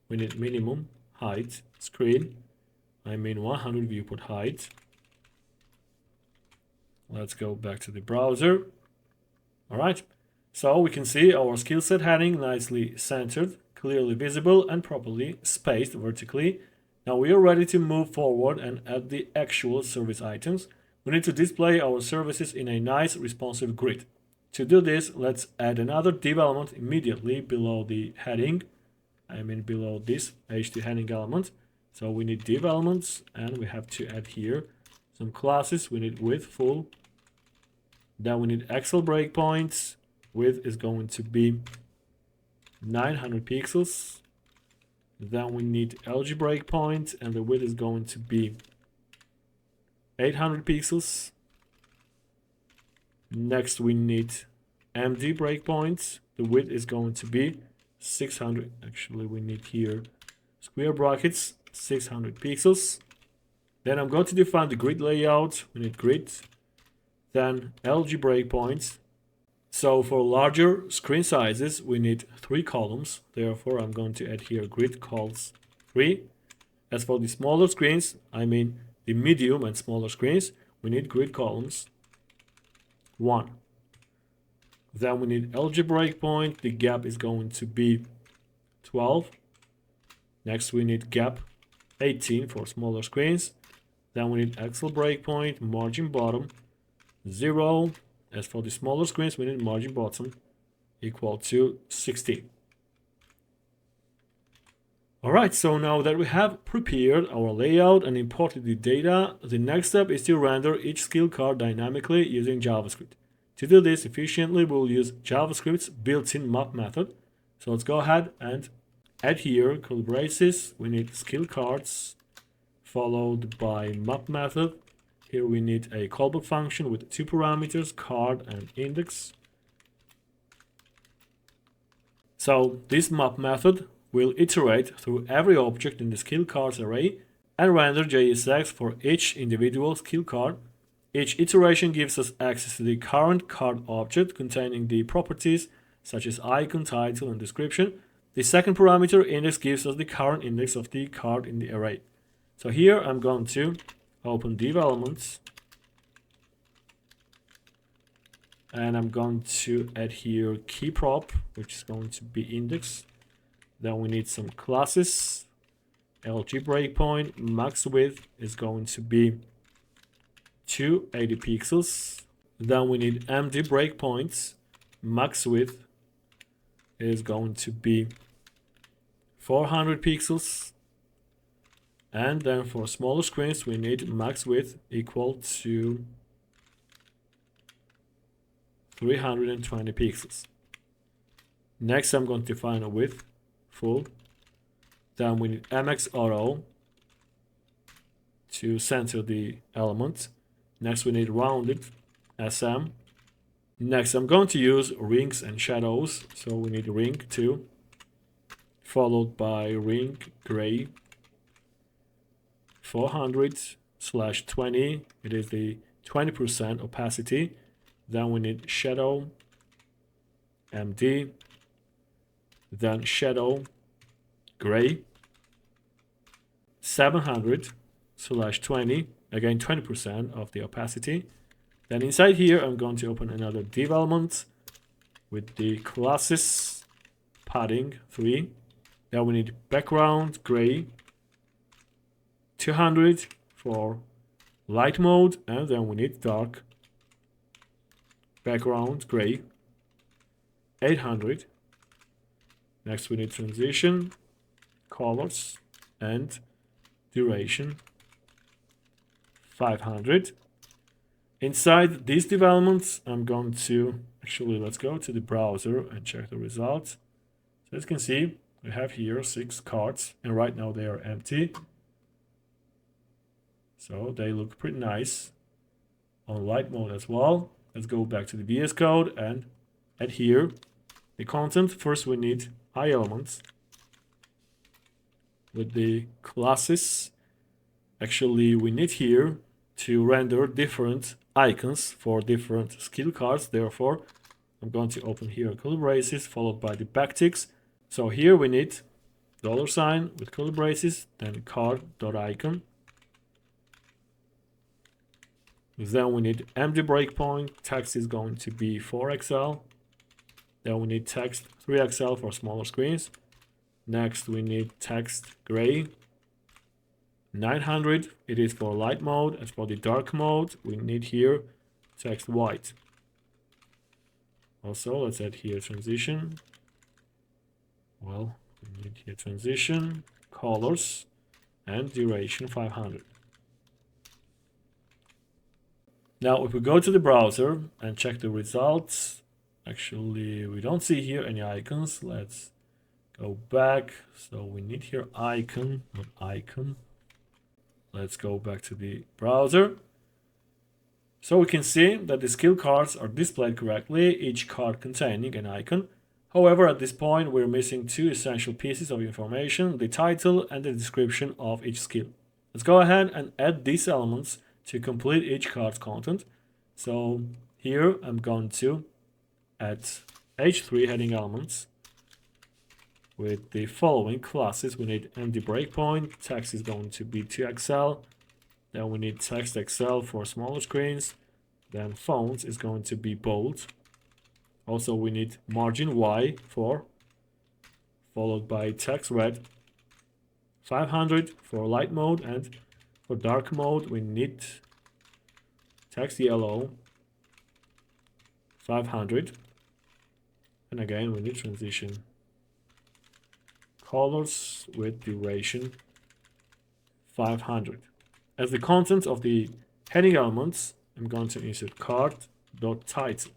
We need minimum height screen. I mean 100 viewport height. Let's go back to the browser. All right. So we can see our skill set heading nicely centered, clearly visible, and properly spaced vertically. Now we are ready to move forward and add the actual service items. We need to display our services in a nice responsive grid. To do this, let's add another div element immediately below the heading. Below this h2 heading element. So we need div elements, and we have to add here some classes. We need width full. Then we need Excel breakpoints. Width is going to be 900 pixels. Then we need LG breakpoint, and the width is going to be 800 pixels. Next we need MD breakpoints. The width is going to be 600. Actually, we need here square brackets, 600 pixels. Then I'm going to define the grid layout. We need grid. Then LG breakpoints. So for larger screen sizes, we need 3 columns. Therefore, I'm going to add here grid cols 3. As for the smaller screens, the medium and smaller screens, we need grid columns 1. Then we need LG breakpoint. The gap is going to be 12. Next, we need gap 18 for smaller screens. Then we need Excel breakpoint, margin bottom 0. As for the smaller screens, we need margin bottom equal to 16. Alright, so now that we have prepared our layout and imported the data, the next step is to render each skill card dynamically using JavaScript. To do this efficiently, we'll use JavaScript's built-in map method. So let's go ahead and add here curly braces. We need skill cards followed by map method. Here we need a callback function with 2 parameters, card and index. So this map method will iterate through every object in the skill cards array and render JSX for each individual skill card. Each iteration gives us access to the current card object containing the properties such as icon, title, and description. The second parameter, index, gives us the current index of the card in the array. So here I'm going to open div elements, and I'm going to add here key prop, which is going to be index. Then we need some classes. LG breakpoint, max width is going to be 280 pixels. Then we need MD breakpoints, max width is going to be 400 pixels. And then for smaller screens, we need max width equal to 320 pixels. Next, I'm going to define a width full. Then we need MX auto to center the element. Next, we need rounded SM. Next, I'm going to use rings and shadows. So we need ring 2, followed by ring gray 400/20. It is the 20% opacity. Then we need shadow MD. Then shadow gray 700/20. Again, 20% of the opacity. Then inside here, I'm going to open another div element with the classes padding 3. Then we need background gray 200 for light mode, and then we need dark background gray 800. Next we need transition, colors, and duration 500. Inside these developments, I'm going to let's go to the browser and check the results. So as you can see, we have here 6 cards, and right now they are empty. So they look pretty nice on light mode as well. Let's go back to the VS Code and add here the content. First we need elements with the classes. Actually, we need here to render different icons for different skill cards. Therefore, I'm going to open here curly braces followed by the backticks. So here we need $sign with curly braces, then card.icon. Then we need MD breakpoint. Text is going to be 4XL. Then we need text 3XL for smaller screens. Next, we need text gray 900. It is for light mode. As for the dark mode, we need here text white. Also, let's add here transition. Well, we need here transition, colors, and duration 500. Now, if we go to the browser and check the results, actually, we don't see here any icons. Let's go back. So we need here icon, not icon. Let's go back to the browser. So we can see that the skill cards are displayed correctly, each card containing an icon. However, at this point, we're missing two essential pieces of information, the title and the description of each skill. Let's go ahead and add these elements to complete each card's content. So here I'm going to add h3 heading elements with the following classes. We need empty breakpoint, text is going to be 2XL, then we need text XL for smaller screens, then fonts is going to be bold. Also we need margin Y followed by text red 500 for light mode, and for dark mode we need text yellow 500, and again we need transition colors with duration 500. As the content of the heading elements, I'm going to insert card.title.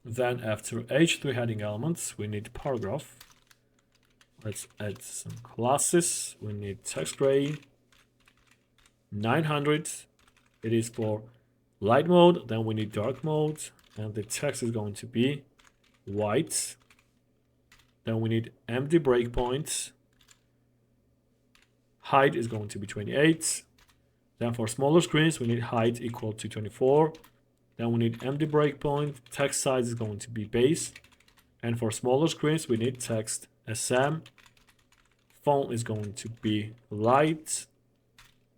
Then after h3 heading elements, we need paragraph. Let's add some classes. We need text gray 900. It is for light mode. Then we need dark mode, and the text is going to be white. Then we need empty breakpoints. Height is going to be 28. Then for smaller screens, we need height equal to 24. Then we need empty breakpoint. Text size is going to be base. And for smaller screens, we need text SM. Font is going to be light.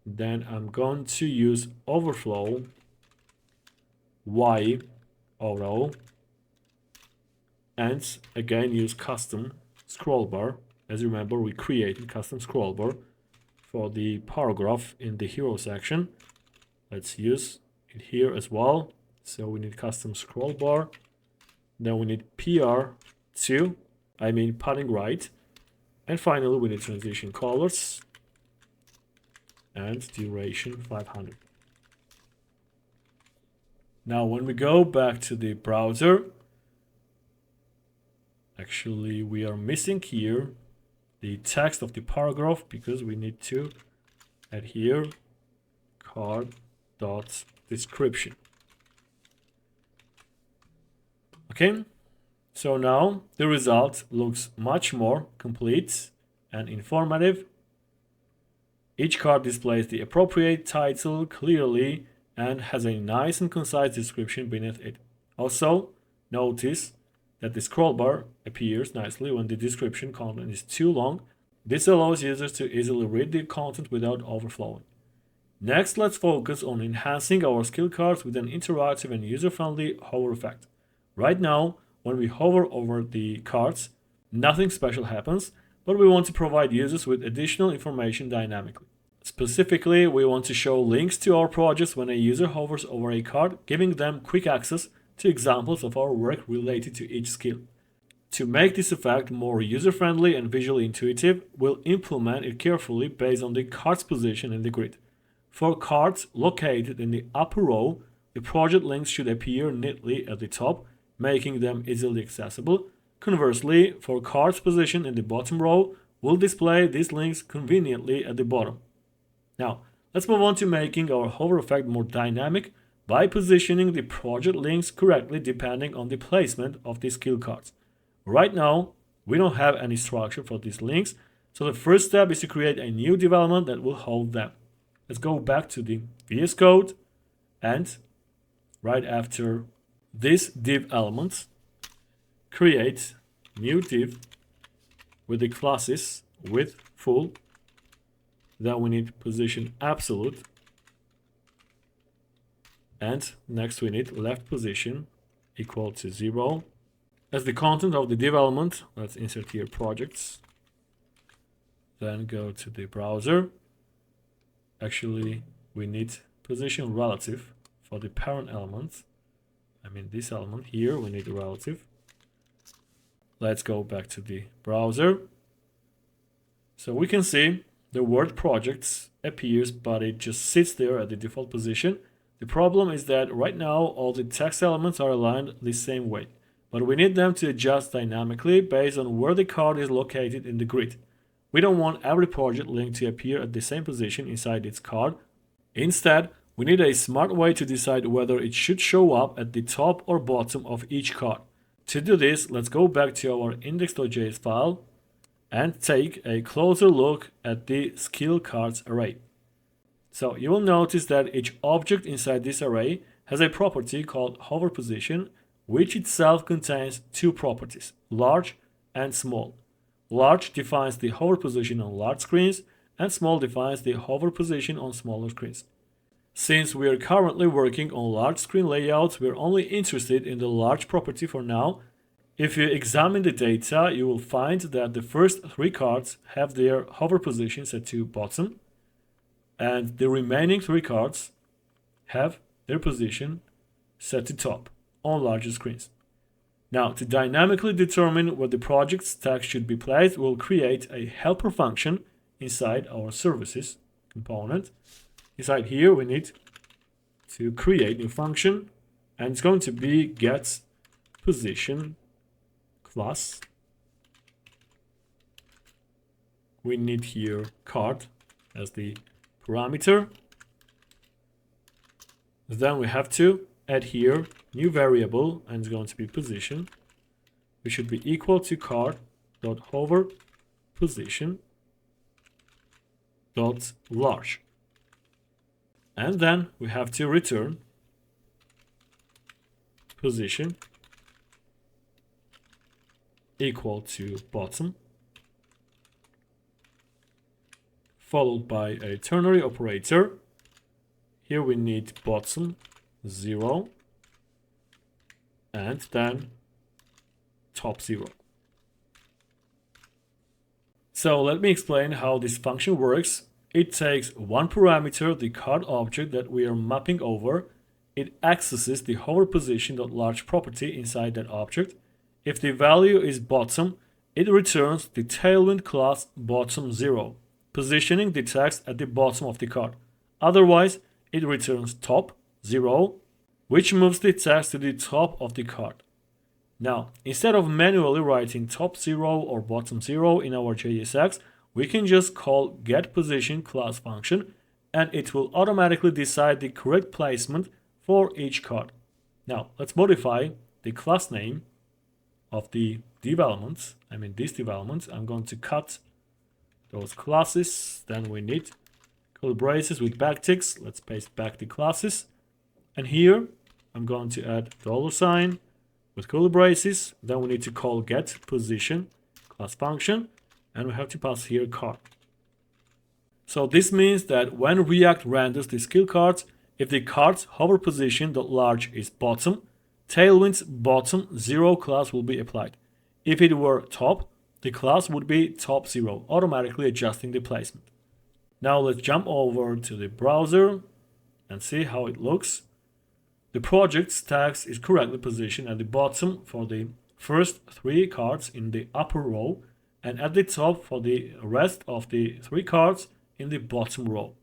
Then I'm going to use overflow Y auto. And again use custom scroll bar. As you remember, we created custom scroll bar for the paragraph in the hero section. Let's use it here as well. So we need custom scroll bar. Then we need PR2, I mean padding right. And finally we need transition colors and duration 500. Now when we go back to the browser, actually we are missing here the text of the paragraph because we need to add here card.description. Okay, so now the result looks much more complete and informative. Each card displays the appropriate title clearly and has a nice and concise description beneath it. Also, notice that the scroll bar appears nicely when the description content is too long. This allows users to easily read the content without overflowing. Next, let's focus on enhancing our skill cards with an interactive and user-friendly hover effect. Right now, when we hover over the cards, nothing special happens, but we want to provide users with additional information dynamically. Specifically, we want to show links to our projects when a user hovers over a card, giving them quick access to examples of our work related to each skill. To make this effect more user-friendly and visually intuitive, we'll implement it carefully based on the card's position in the grid. For cards located in the upper row, the project links should appear neatly at the top, making them easily accessible. Conversely, for cards positioned in the bottom row, we'll display these links conveniently at the bottom. Now, let's move on to making our hover effect more dynamic by positioning the project links correctly depending on the placement of the skill cards. Right now, we don't have any structure for these links, so the first step is to create a new development that will hold them. Let's go back to the VS Code, and right after this div element, create new div with the classes width full. Then we need position absolute, and next we need left position equal to 0. As the content of the div element, let's insert here projects. Then go to the browser. Actually, we need position relative for the parent element. I mean this element here, we need a relative. Let's go back to the browser. So we can see the word projects appears, but it just sits there at the default position. The problem is that right now all the text elements are aligned the same way, but we need them to adjust dynamically based on where the card is located in the grid. We don't want every project link to appear at the same position inside its card. Instead, we need a smart way to decide whether it should show up at the top or bottom of each card. To do this, let's go back to our index.js file and take a closer look at the skill cards array. So you will notice that each object inside this array has a property called hover position, which itself contains two properties, large and small. Large defines the hover position on large screens, and small defines the hover position on smaller screens. Since we are currently working on large screen layouts, we're only interested in the large property for now. If you examine the data, you will find that the first three cards have their hover position set to bottom, and the remaining three cards have their position set to top on larger screens. Now, to dynamically determine where the project's text should be placed, we'll create a helper function inside our services component. Inside here, we need to create a new function, and it's going to be getPosition class. We need here card as the parameter. Then we have to add here new variable, and it's going to be position. We should be equal to card.hover position dot large. And then we have to return position equal to bottom, followed by a ternary operator. Here we need bottom 0 and then top 0. So let me explain how this function works. It takes one parameter, the card object that we are mapping over. It accesses the hover position.large property inside that object. If the value is bottom, it returns the Tailwind class bottom 0, positioning the text at the bottom of the card. Otherwise, it returns top 0, which moves the text to the top of the card. Now, instead of manually writing top 0 or bottom 0 in our JSX, we can just call getPosition class function, and it will automatically decide the correct placement for each card. Now, let's modify the class name of the div elements. I mean this div element. I'm going to cut those classes. Then we need curly braces with backticks. Let's paste back the classes. And here I'm going to add $sign with curly braces. Then we need to call getPosition class function, and we have to pass here card. So this means that when React renders the skill cards, if the card's hover position.large is bottom, Tailwind's bottom 0 class will be applied. If it were top, the class would be top 0, automatically adjusting the placement. Now let's jump over to the browser and see how it looks. The project's text is correctly positioned at the bottom for the first three cards in the upper row, and at the top for the rest of the three cards in the bottom row.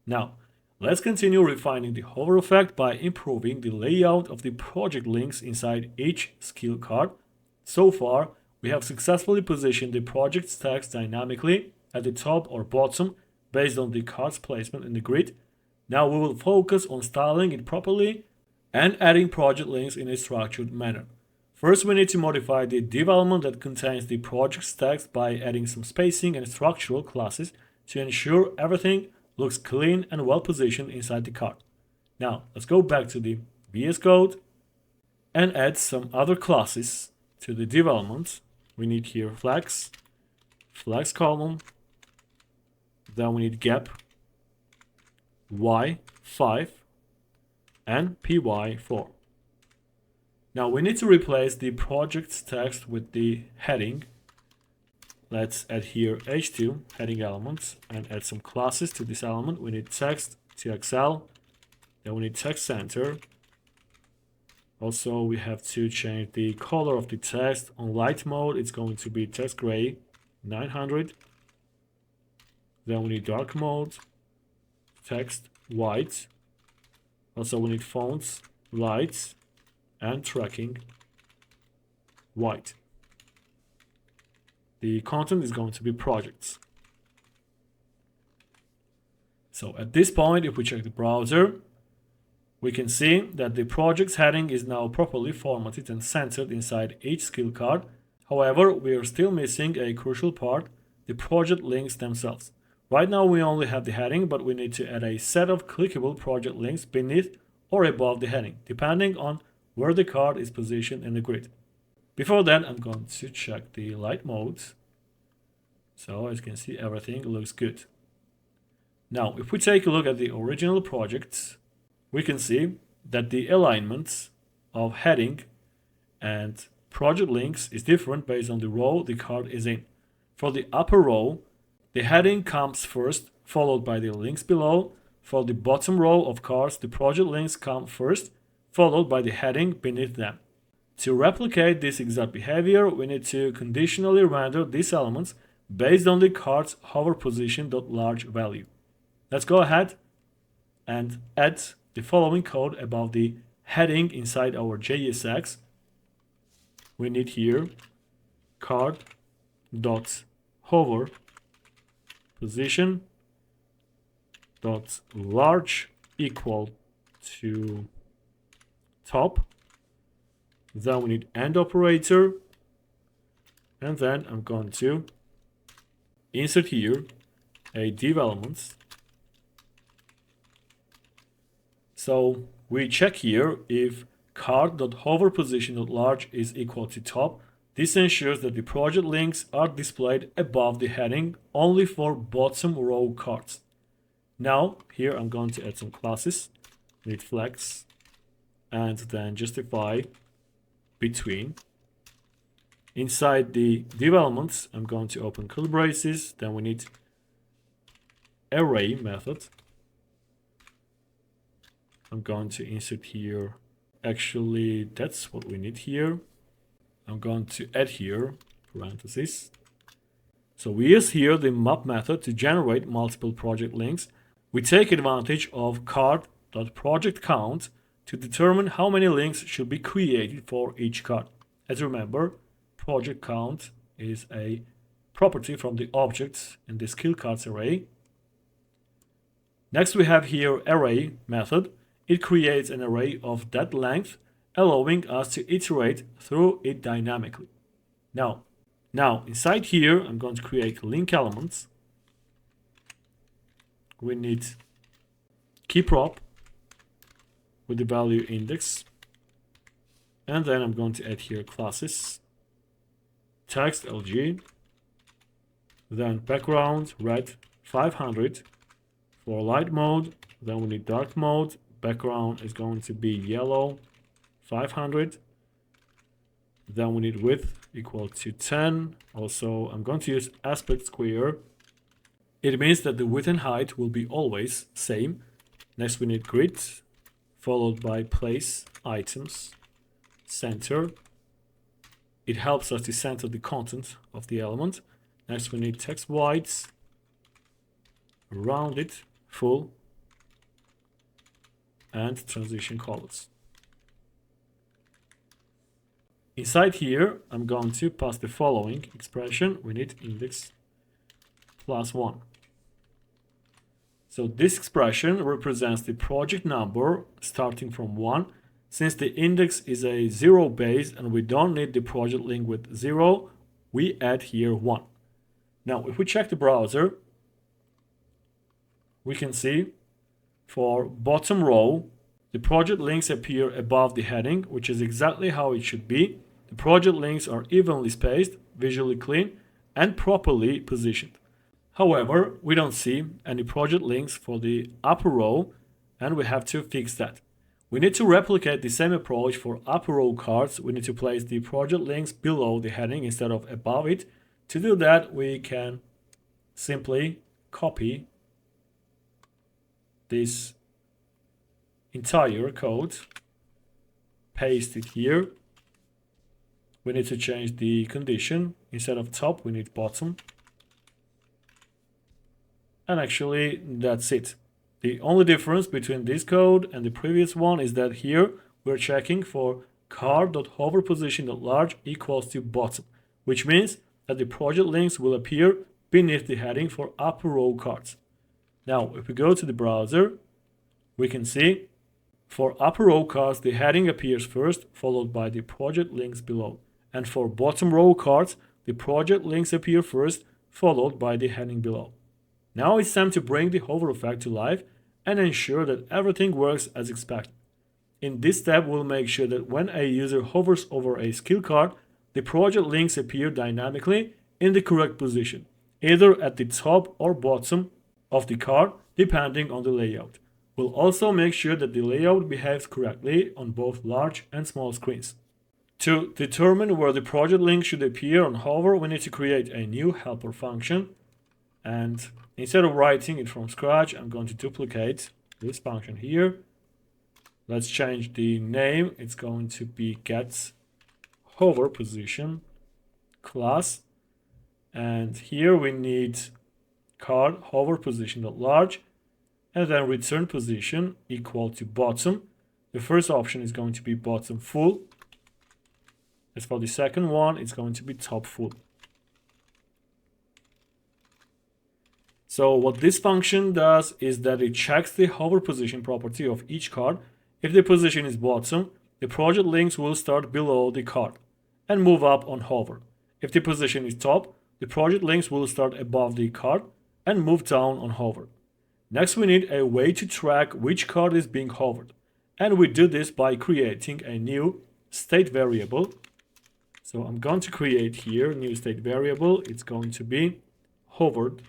Now, let's continue refining the hover effect by improving the layout of the project links inside each skill card. So far, we have successfully positioned the project's text dynamically at the top or bottom based on the card's placement in the grid. Now we will focus on styling it properly and adding project links in a structured manner. First, we need to modify the div element that contains the project's text by adding some spacing and structural classes to ensure everything looks clean and well positioned inside the card. Now, let's go back to the VS Code and add some other classes to the div element. We need here flex column, then we need gap y5 and py4. Now we need to replace the project's text with the heading. Let's add here h2 heading elements and add some classes to this element. We need text TXL, then we need text center. Also, we have to change the color of the text. On light mode, it's going to be text gray 900. Then we need dark mode, text white. Also, we need fonts light and tracking white. The content is going to be projects. So at this point, if we check the browser, we can see that the project's heading is now properly formatted and centered inside each skill card. However, we are still missing a crucial part, the project links themselves. Right now we only have the heading, but we need to add a set of clickable project links beneath or above the heading, depending on where the card is positioned in the grid. Before that, I'm going to check the light modes. So as you can see, everything looks good. Now, if we take a look at the original projects, we can see that the alignments of heading and project links is different based on the row the card is in. For the upper row, the heading comes first, followed by the links below. For the bottom row of cards, the project links come first, followed by the heading beneath them. To replicate this exact behavior, we need to conditionally render these elements based on the card's hover position.large value. Let's go ahead and add the following code above the heading inside our JSX. We need here card.hover position.large equal to top. Then we need AND operator, and then I'm going to insert here a div elements. So we check here if card.hoverPosition.large is equal to top. This ensures that the project links are displayed above the heading only for bottom row cards. Now here I'm going to add some classes. We need flex and then justify between. Inside the div elements, I'm going to open curly braces. Then we need array method. I'm going to insert here. Actually, that's what we need here. I'm going to add here parentheses. So we use here the map method to generate multiple project links. We take advantage of card.projectCount to determine how many links should be created for each card. As you remember, project count is a property from the objects in the skill cards array. Next we have here array method. It creates an array of that length, allowing us to iterate through it dynamically. Now inside here, I'm going to create link elements. We need keyprop with the value index. And then I'm going to add here classes, text LG, then background red 500 for light mode. Then we need dark mode. Background is going to be yellow 500. Then we need width equal to 10. Also, I'm going to use aspect square. It means that the width and height will be always same. Next we need grid, followed by place items, center. It helps us to center the content of the element. Next we need text whites, rounded, full, and transition colors. Inside here, I'm going to pass the following expression. We need index +1. So this expression represents the project number starting from 1. Since the index is a 0 base and we don't need the project link with 0, we add here 1. Now, if we check the browser, we can see for bottom row, the project links appear above the heading, which is exactly how it should be. The project links are evenly spaced, visually clean, and properly positioned. However, we don't see any project links for the upper row, and we have to fix that. We need to replicate the same approach for upper row cards. We need to place the project links below the heading instead of above it. To do that, we can simply copy this entire code, paste it here. We need to change the condition. Instead of top, we need bottom. And actually, that's it. The only difference between this code and the previous one is that here we're checking for card.hoverPosition.large equals to bottom, which means that the project links will appear beneath the heading for upper row cards. Now, if we go to the browser, we can see for upper row cards, the heading appears first, followed by the project links below. And for bottom row cards, the project links appear first, followed by the heading below. Now it's time to bring the hover effect to life and ensure that everything works as expected. In this step, we'll make sure that when a user hovers over a skill card, the project links appear dynamically in the correct position, either at the top or bottom of the card, depending on the layout. We'll also make sure that the layout behaves correctly on both large and small screens. To determine where the project link should appear on hover, we need to create a new helper function. And instead of writing it from scratch, I'm going to duplicate this function here. Let's change the name. It's going to be getHoverPosition class. And here we need card hoverPosition.large and then return position equal to bottom. The first option is going to be bottom full. As for the second one, it's going to be top full. So what this function does is that it checks the hover position property of each card. If the position is bottom, the project links will start below the card and move up on hover. If the position is top, the project links will start above the card and move down on hover. Next, we need a way to track which card is being hovered. And we do this by creating a new state variable. So I'm going to create here a new state variable. It's going to be hovered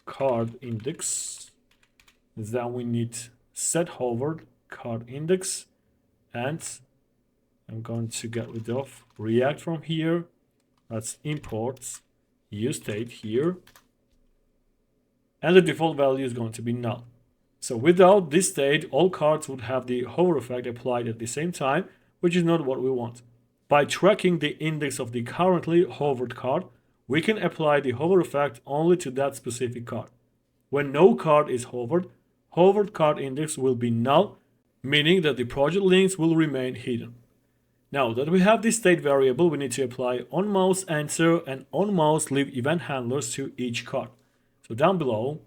card index. Then we need set hovered card index, and I'm going to get rid of React from here. Let's import useState here, and the default value is going to be null. So without this state, all cards would have the hover effect applied at the same time, which is not what we want. By tracking the index of the currently hovered card, we can apply the hover effect only to that specific card. When no card is hovered, hovered card index will be null, meaning that the project links will remain hidden. Now that we have this state variable, we need to apply onMouse enter and onMouse leave event handlers to each card. So down below,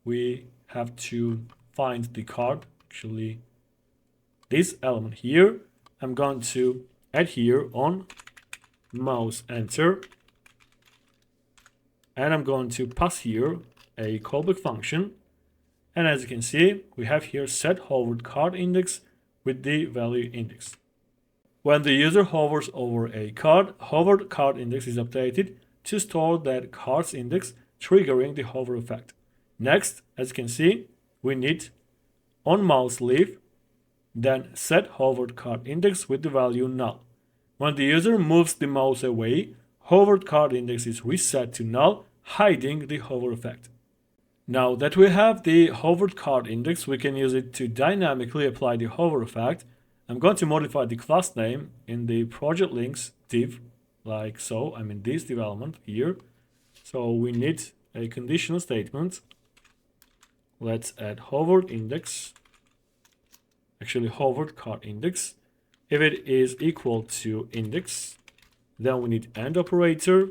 we have to find the card, actually this element here. I'm going to add here on mouse enter, and I'm going to pass here a callback function. And as you can see, we have here set hovered card index with the value index. When the user hovers over a card, hovered card index is updated to store that card's index, triggering the hover effect. Next, as you can see, we need onMouse leave, then set hovered card index with the value null. When the user moves the mouse away, hovered card index is reset to null, hiding the hover effect. Now that we have the hovered card index, we can use it to dynamically apply the hover effect. I'm going to modify the class name in the project links div, like so. I'm in this development here. So we need a conditional statement. Let's add hovered index, actually hovered card index. If it is equal to index, then we need AND operator,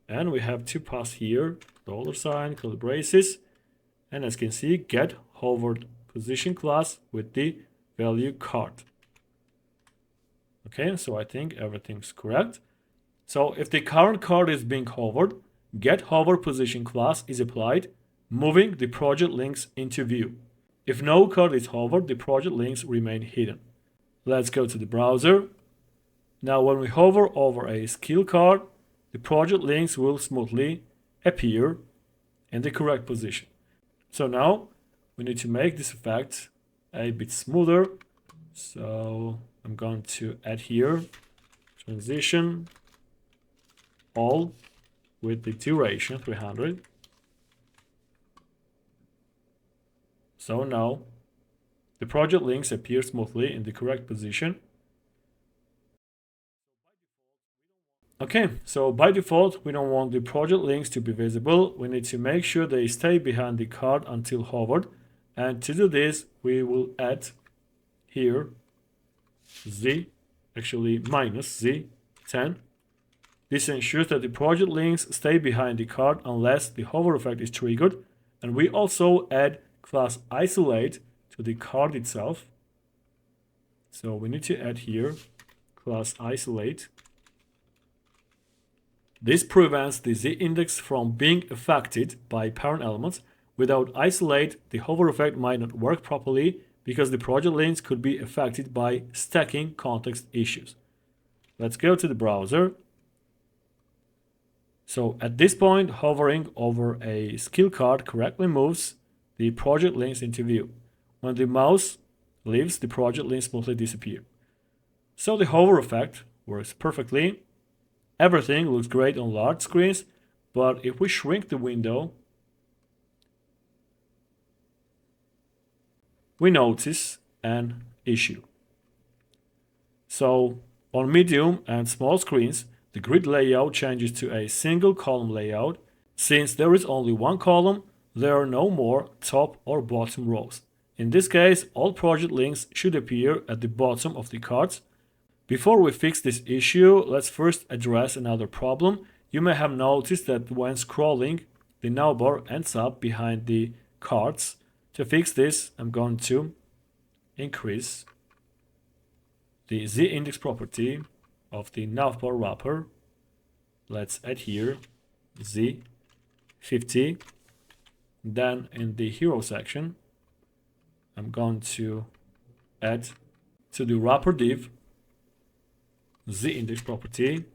and we have to pass here $, curly braces, and as you can see, get hovered position class with the value card. Okay, so I think everything's correct. So if the current card is being hovered, get hover position class is applied, moving the project links into view. If no card is hovered, the project links remain hidden. Let's go to the browser. Now when we hover over a skill card, the project links will smoothly appear in the correct position. So now we need to make this effect a bit smoother. So I'm going to add here transition all with the duration 300. So now the project links appear smoothly in the correct position. Okay, so by default, we don't want the project links to be visible. We need to make sure they stay behind the card until hovered. And to do this, we will add here minus Z10. This ensures that the project links stay behind the card unless the hover effect is triggered. And we also add class isolate to the card itself. So we need to add here class isolate. This prevents the z-index from being affected by parent elements. Without isolate, the hover effect might not work properly because the project links could be affected by stacking context issues. Let's go to the browser. So at this point, hovering over a skill card correctly moves the project links into view. When the mouse leaves, the project links smoothly disappear. So the hover effect works perfectly. Everything looks great on large screens, but if we shrink the window, we notice an issue. So on medium and small screens, the grid layout changes to a single column layout. Since there is only one column, there are no more top or bottom rows. In this case, all project links should appear at the bottom of the cards. Before we fix this issue, let's first address another problem. You may have noticed that when scrolling, the navbar ends up behind the cards. To fix this, I'm going to increase the z-index property of the navbar wrapper. Let's add here z50. Then in the hero section, I'm going to add to the wrapper div z-index property.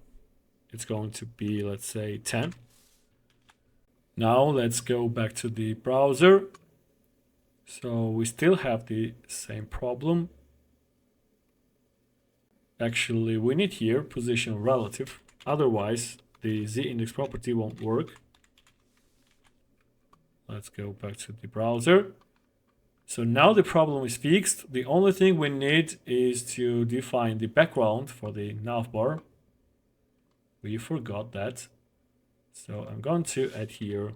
It's going to be, let's say, 10. Now let's go back to the browser. So we still have the same problem. Actually, we need here position relative. Otherwise, the z-index property won't work. Let's go back to the browser. So now the problem is fixed. The only thing we need is to define the background for the navbar. We forgot that. So I'm going to add here.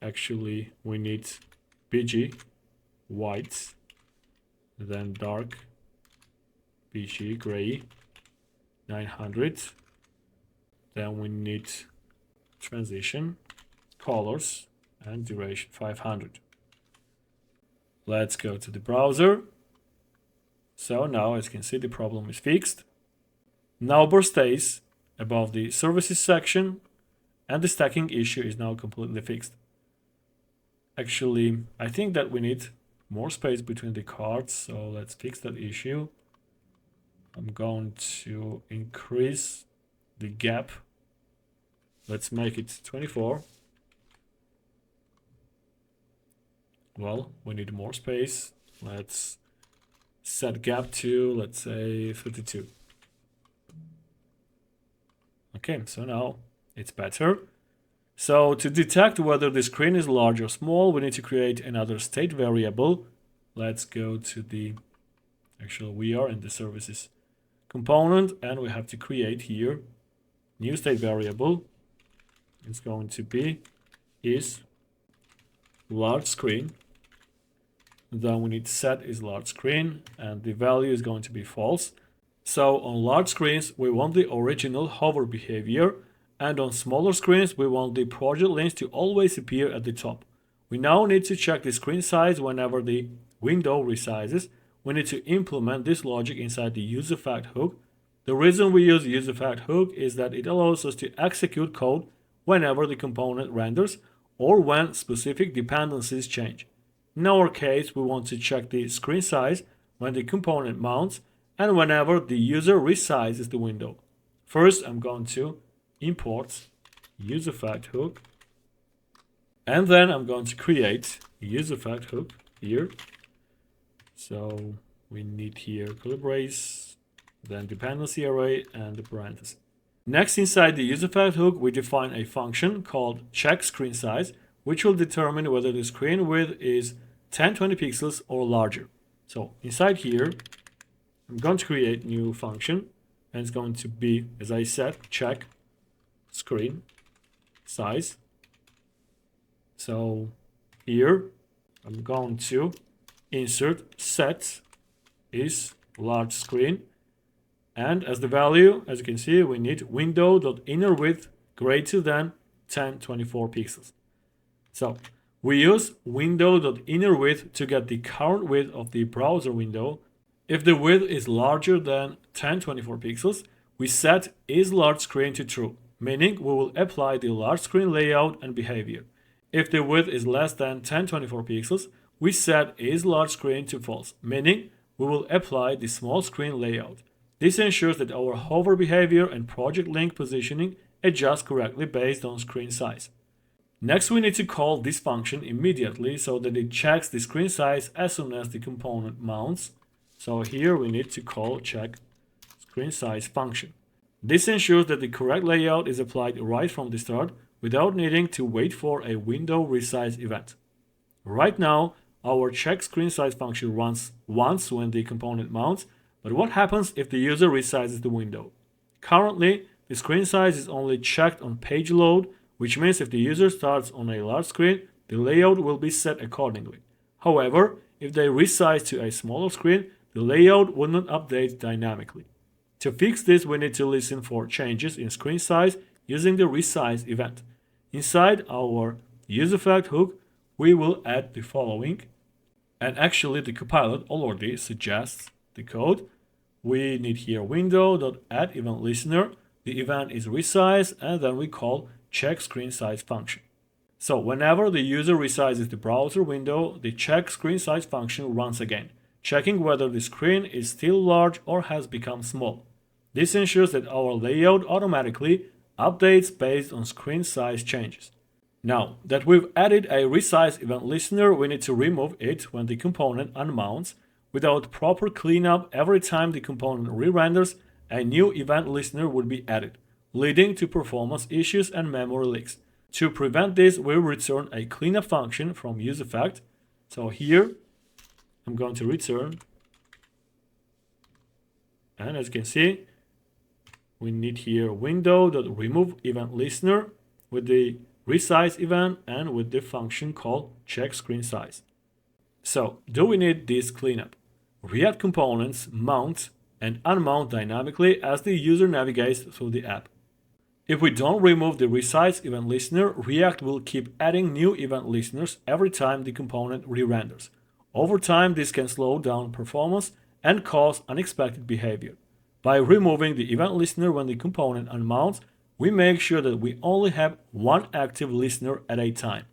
Actually, we need BG white, then dark BG gray 900. Then we need transition, colors, and duration 500. Let's go to the browser. So now, as you can see, the problem is fixed. Navbar stays above the services section, and the stacking issue is now completely fixed. Actually, I think that we need more space between the cards, so let's fix that issue. I'm going to increase the gap. Let's make it 24. Well, we need more space. Let's set gap to, let's say, 32. Okay, so now it's better. So to detect whether the screen is large or small, we need to create another state variable. Let's go to the, actually we are in the services component, and we have to create here new state variable. It's going to be is large screen. Then we need set is large screen, and the value is going to be false. So on large screens, we want the original hover behavior, and on smaller screens, we want the project links to always appear at the top. We now need to check the screen size whenever the window resizes. We need to implement this logic inside the useEffect hook. The reason we use useEffect hook is that it allows us to execute code whenever the component renders or when specific dependencies change. In our case, we want to check the screen size when the component mounts and whenever the user resizes the window. First, I'm going to import useEffect hook, and then I'm going to create useEffect hook here. So we need here curly brace, then dependency array, and the parenthesis. Next, inside the useEffect hook, we define a function called check screen size, which will determine whether the screen width is 1020 pixels or larger. So inside here, I'm going to create a new function, and it's going to be, as I said, check screen size. So here, I'm going to insert set is large screen, and as the value, as you can see, we need window.innerWidth greater than 1024 pixels. So we use window.innerWidth to get the current width of the browser window. If the width is larger than 1024 pixels, we set is large screen to true, meaning we will apply the large screen layout and behavior. If the width is less than 1024 pixels, we set is large screen to false, meaning we will apply the small screen layout. This ensures that our hover behavior and project link positioning adjust correctly based on screen size. Next, we need to call this function immediately so that it checks the screen size as soon as the component mounts. So here we need to call check screen size function. This ensures that the correct layout is applied right from the start without needing to wait for a window resize event. Right now, our check screen size function runs once when the component mounts, but what happens if the user resizes the window? Currently, the screen size is only checked on page load, which means if the user starts on a large screen, the layout will be set accordingly. However, if they resize to a smaller screen, the layout will not update dynamically. To fix this, we need to listen for changes in screen size using the resize event. Inside our useEffect hook, we will add the following. And actually, the Copilot already suggests the code. We need here window.addEventListener. The event is resize, and then we call check screen size function. So whenever the user resizes the browser window, the check screen size function runs again, checking whether the screen is still large or has become small. This ensures that our layout automatically updates based on screen size changes. Now that we've added a resize event listener, we need to remove it when the component unmounts. Without proper cleanup, every time the component re-renders, a new event listener would be added, leading to performance issues and memory leaks. To prevent this, we return a cleanup function from useEffect. So here, I'm going to return, and as you can see, we need here window.removeEventListener with the resize event and with the function called check screen size. So, do we need this cleanup? React components mount and unmount dynamically as the user navigates through the app. If we don't remove the resize event listener, React will keep adding new event listeners every time the component re-renders. Over time, this can slow down performance and cause unexpected behavior. By removing the event listener when the component unmounts, we make sure that we only have one active listener at a time.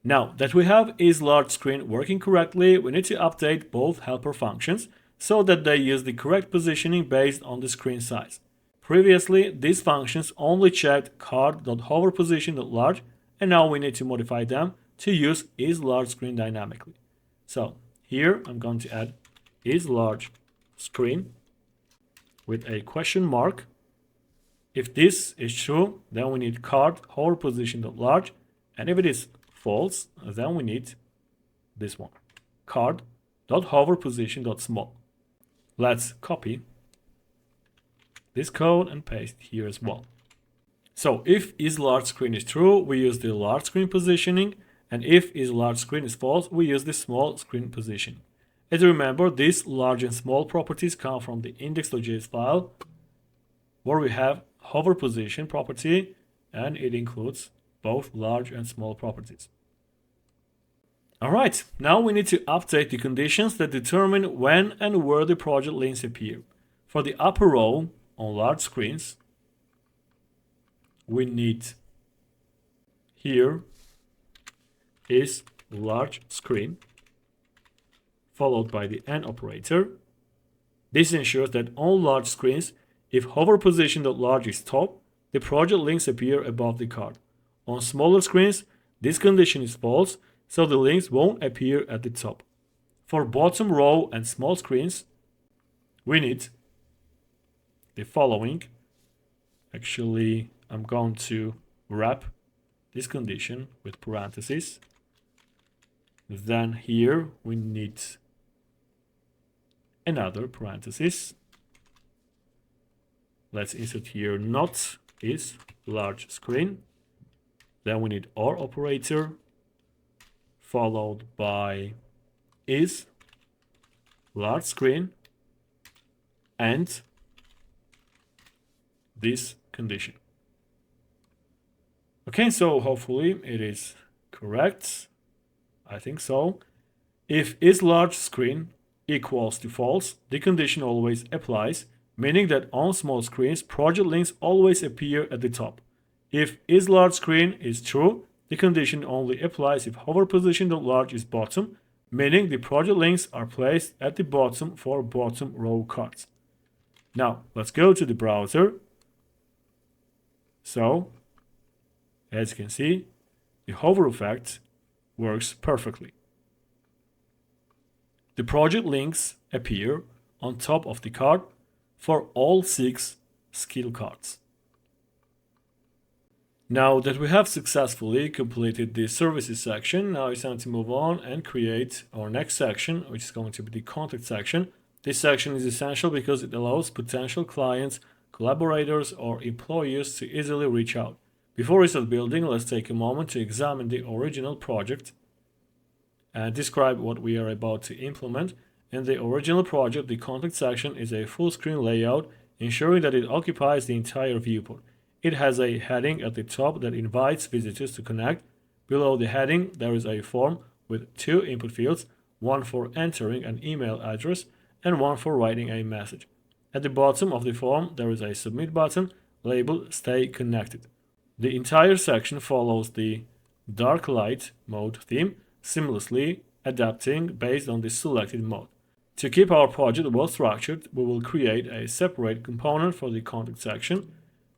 Now that we have isLargeScreen working correctly, we need to update both helper functions so that they use the correct positioning based on the screen size. Previously, these functions only checked card.hoverPosition.large, and now we need to modify them to use isLargeScreen dynamically. So here I'm going to add isLargeScreen with a question mark. If this is true, then we need card.hoverPosition.large, and if it is false, then we need this one, card.hoverPosition.small. Let's copy this code and paste it here as well. So if isLargeScreen is true, we use the large screen positioning, and if isLargeScreen is false, we use the small screen positioning. As you remember, these large and small properties come from the index.js file, where we have hover position property, and it includes both large and small properties. Alright, now we need to update the conditions that determine when and where the project links appear. For the upper row on large screens, we need here is large screen followed by the and operator. This ensures that on large screens, if hover position.large is top, the project links appear above the card. On smaller screens, this condition is false, so the links won't appear at the top. For bottom row and small screens, we need the following. Actually, I'm going to wrap this condition with parentheses. Then here we need another parenthesis. Let's insert here not is large screen. Then we need or operator followed by is large screen and this condition. Okay, so hopefully it is correct. I think so. If is large screen equals to false, the condition always applies, meaning that on small screens, project links always appear at the top. If is large screen is true, the condition only applies if hover position of large is bottom, meaning the project links are placed at the bottom for bottom row cards. Now, let's go to the browser. So, as you can see, the hover effect works perfectly. The project links appear on top of the card for all 6 skill cards. Now that we have successfully completed the services section, now it's time to move on and create our next section, which is going to be the contact section. This section is essential because it allows potential clients, collaborators, or employers to easily reach out. Before we start building, let's take a moment to examine the original project and describe what we are about to implement. In the original project, the contact section is a full screen layout, ensuring that it occupies the entire viewport. It has a heading at the top that invites visitors to connect. Below the heading, there is a form with 2 input fields, one for entering an email address and one for writing a message. At the bottom of the form, there is a submit button labeled Stay Connected. The entire section follows the dark light mode theme, seamlessly adapting based on the selected mode. To keep our project well structured, we will create a separate component for the contact section.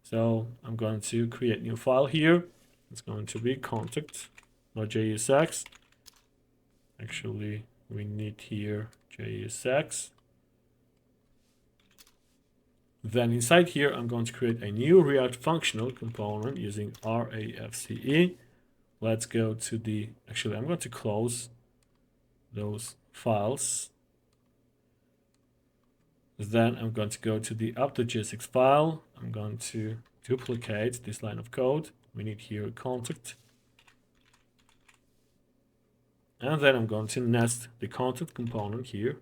So I'm going to create a new file here. It's going to be contact.jsx. Actually, we need here JSX. Then inside here, I'm going to create a new React functional component using RAFCE. Let's go to the, actually, I'm going to close those files. Then I'm going to go to the app.jsx file. I'm going to duplicate this line of code. We need here contact. And then I'm going to nest the contact component here.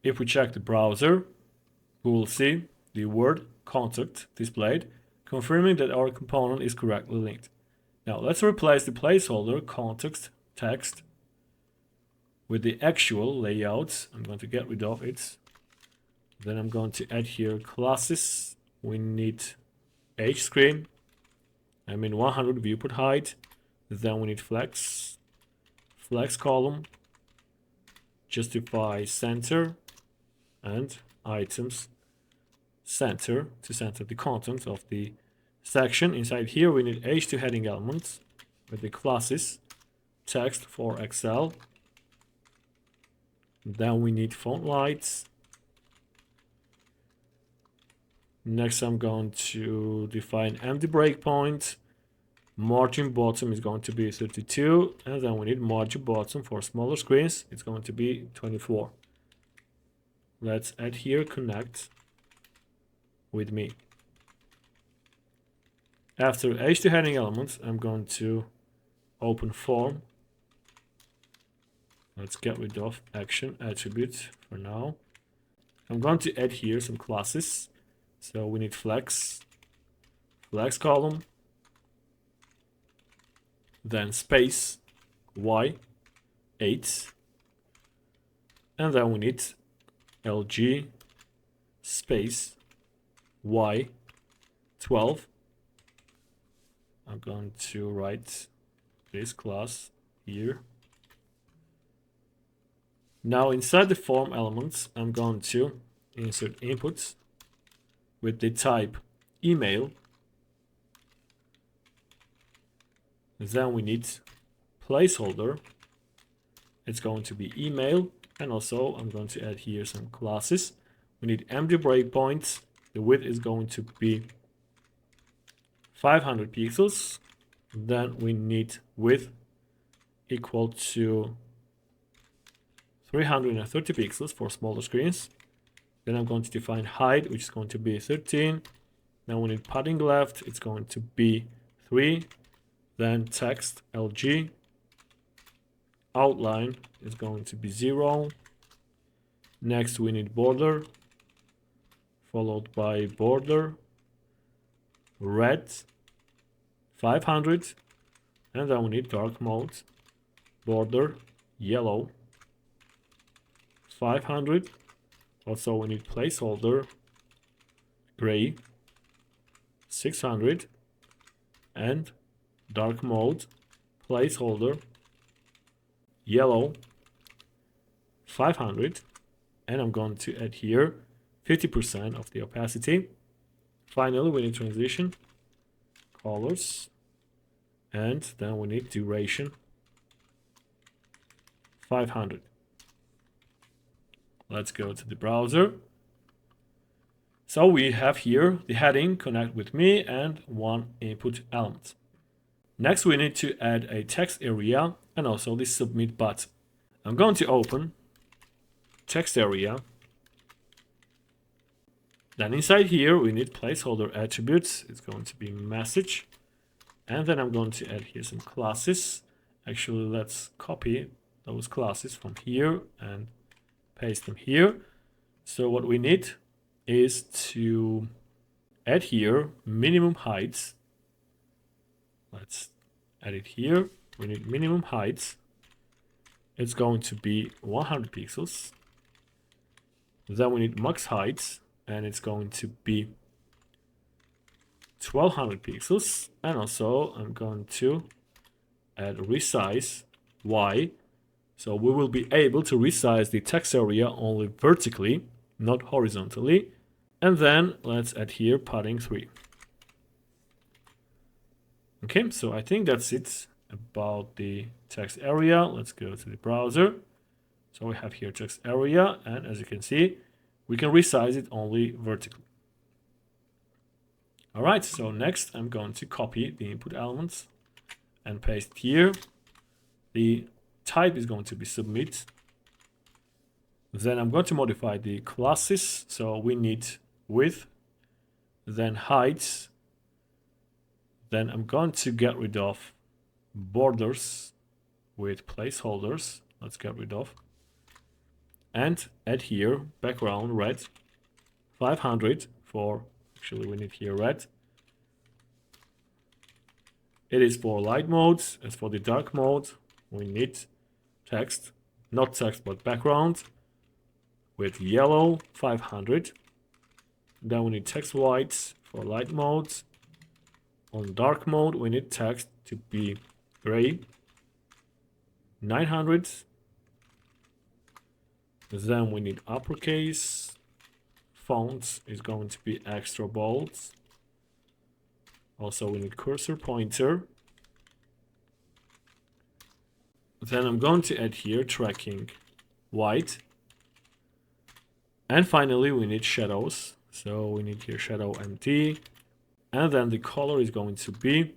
If we check the browser, we will see the word contact displayed, confirming that our component is correctly linked. Now let's replace the placeholder context text with the actual layout. I'm going to get rid of it. Then I'm going to add here classes. We need H screen. 100 viewport height. Then we need flex column, justify center, and items center to center the content of the section. Inside here we need H2 heading elements with the classes text for Excel. Then we need font lights. Next I'm going to define empty breakpoint. Margin bottom is going to be 32, and then we need margin bottom for smaller screens. It's going to be 24. Let's add here connect with me. After H2 heading elements, I'm going to open form. Let's get rid of action attribute for now. I'm going to add here some classes. So we need flex column, then space y8, and then we need lg space y12. I'm going to write this class here. Now inside the form elements, I'm going to insert inputs with the type email. Then we need placeholder it's going to be email. And also I'm going to add here some classes. We need empty breakpoints. The width is going to be 500 pixels. Then we need width equal to 330 pixels for smaller screens. Then I'm going to define height, which is going to be 13. Then we need padding left, it's going to be 3. Then text LG. Outline is going to be 0. Next we need border, followed by border, red, 500. And then we need dark mode, border, yellow, 500. Also we need placeholder, gray, 600. And dark mode, placeholder, yellow, 500. And I'm going to add here 50% of the opacity. Finally, we need transition, colors, and then we need duration, 500. Let's go to the browser. So we have here the heading, connect with me, and one input element. Next, we need to add a text area and also the submit button. I'm going to open text area. Then inside here, we need placeholder attributes. It's going to be message. And then I'm going to add here some classes. Actually, let's copy those classes from here and paste them here. So what we need is to add here minimum heights. Let's add it here. We need minimum heights. It's going to be 100 pixels. Then we need max heights, and it's going to be 1200 pixels. And also I'm going to add resize Y. So we will be able to resize the text area only vertically, not horizontally. And then let's add here padding 3. Okay, so I think that's it about the text area. Let's go to the browser. So we have here text area, and as you can see, we can resize it only vertically. All right, so next I'm going to copy the input elements and paste here. The type is going to be submit. Then I'm going to modify the classes. So we need width, then height. Then I'm going to get rid of borders with placeholders. Let's get rid of. And add here background red, 500 for, actually we need here red. It is for light modes. As for the dark mode, we need text, not text but background with yellow, 500. Then we need text white for light modes. On dark mode, we need text to be gray, 900. Then we need uppercase. Font is going to be extra bold. Also, we need cursor pointer. Then I'm going to add here tracking white. And finally, we need shadows. So we need here shadow empty. And then the color is going to be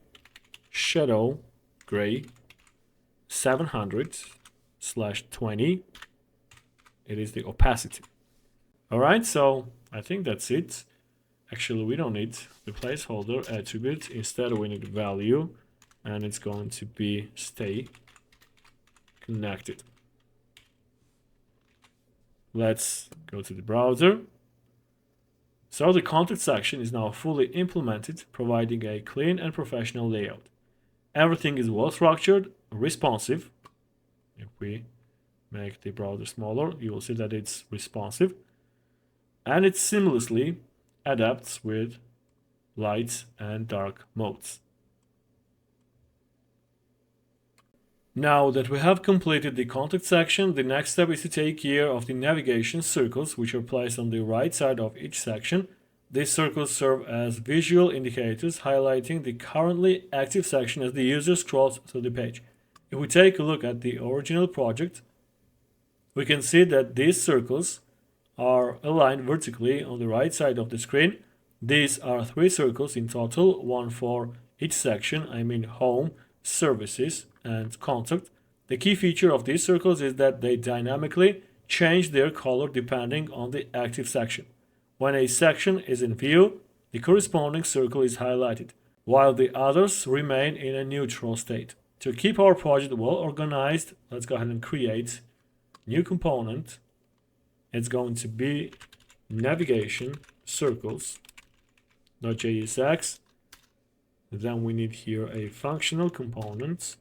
shadow gray, 700/20. It is the opacity. All right, so I think that's it. Actually, we don't need the placeholder attribute. Instead, we need value, and it's going to be stay connected. Let's go to the browser. So the content section is now fully implemented, providing a clean and professional layout. Everything is well structured, responsive. If we make the browser smaller, you will see that it's responsive. And it seamlessly adapts with light and dark modes. Now that we have completed the content section, the next step is to take care of the navigation circles, which are placed on the right side of each section. These circles serve as visual indicators highlighting the currently active section as the user scrolls through the page. If we take a look at the original project, we can see that these circles are aligned vertically on the right side of the screen. These are 3 circles in total, one for each section, I mean home, services, and contact. The key feature of these circles is that they dynamically change their color depending on the active section. When a section is in view, the corresponding circle is highlighted, while the others remain in a neutral state. To keep our project well organized, let's go ahead and create new component. It's going to be navigation circles.jsx. Then we need here a functional component.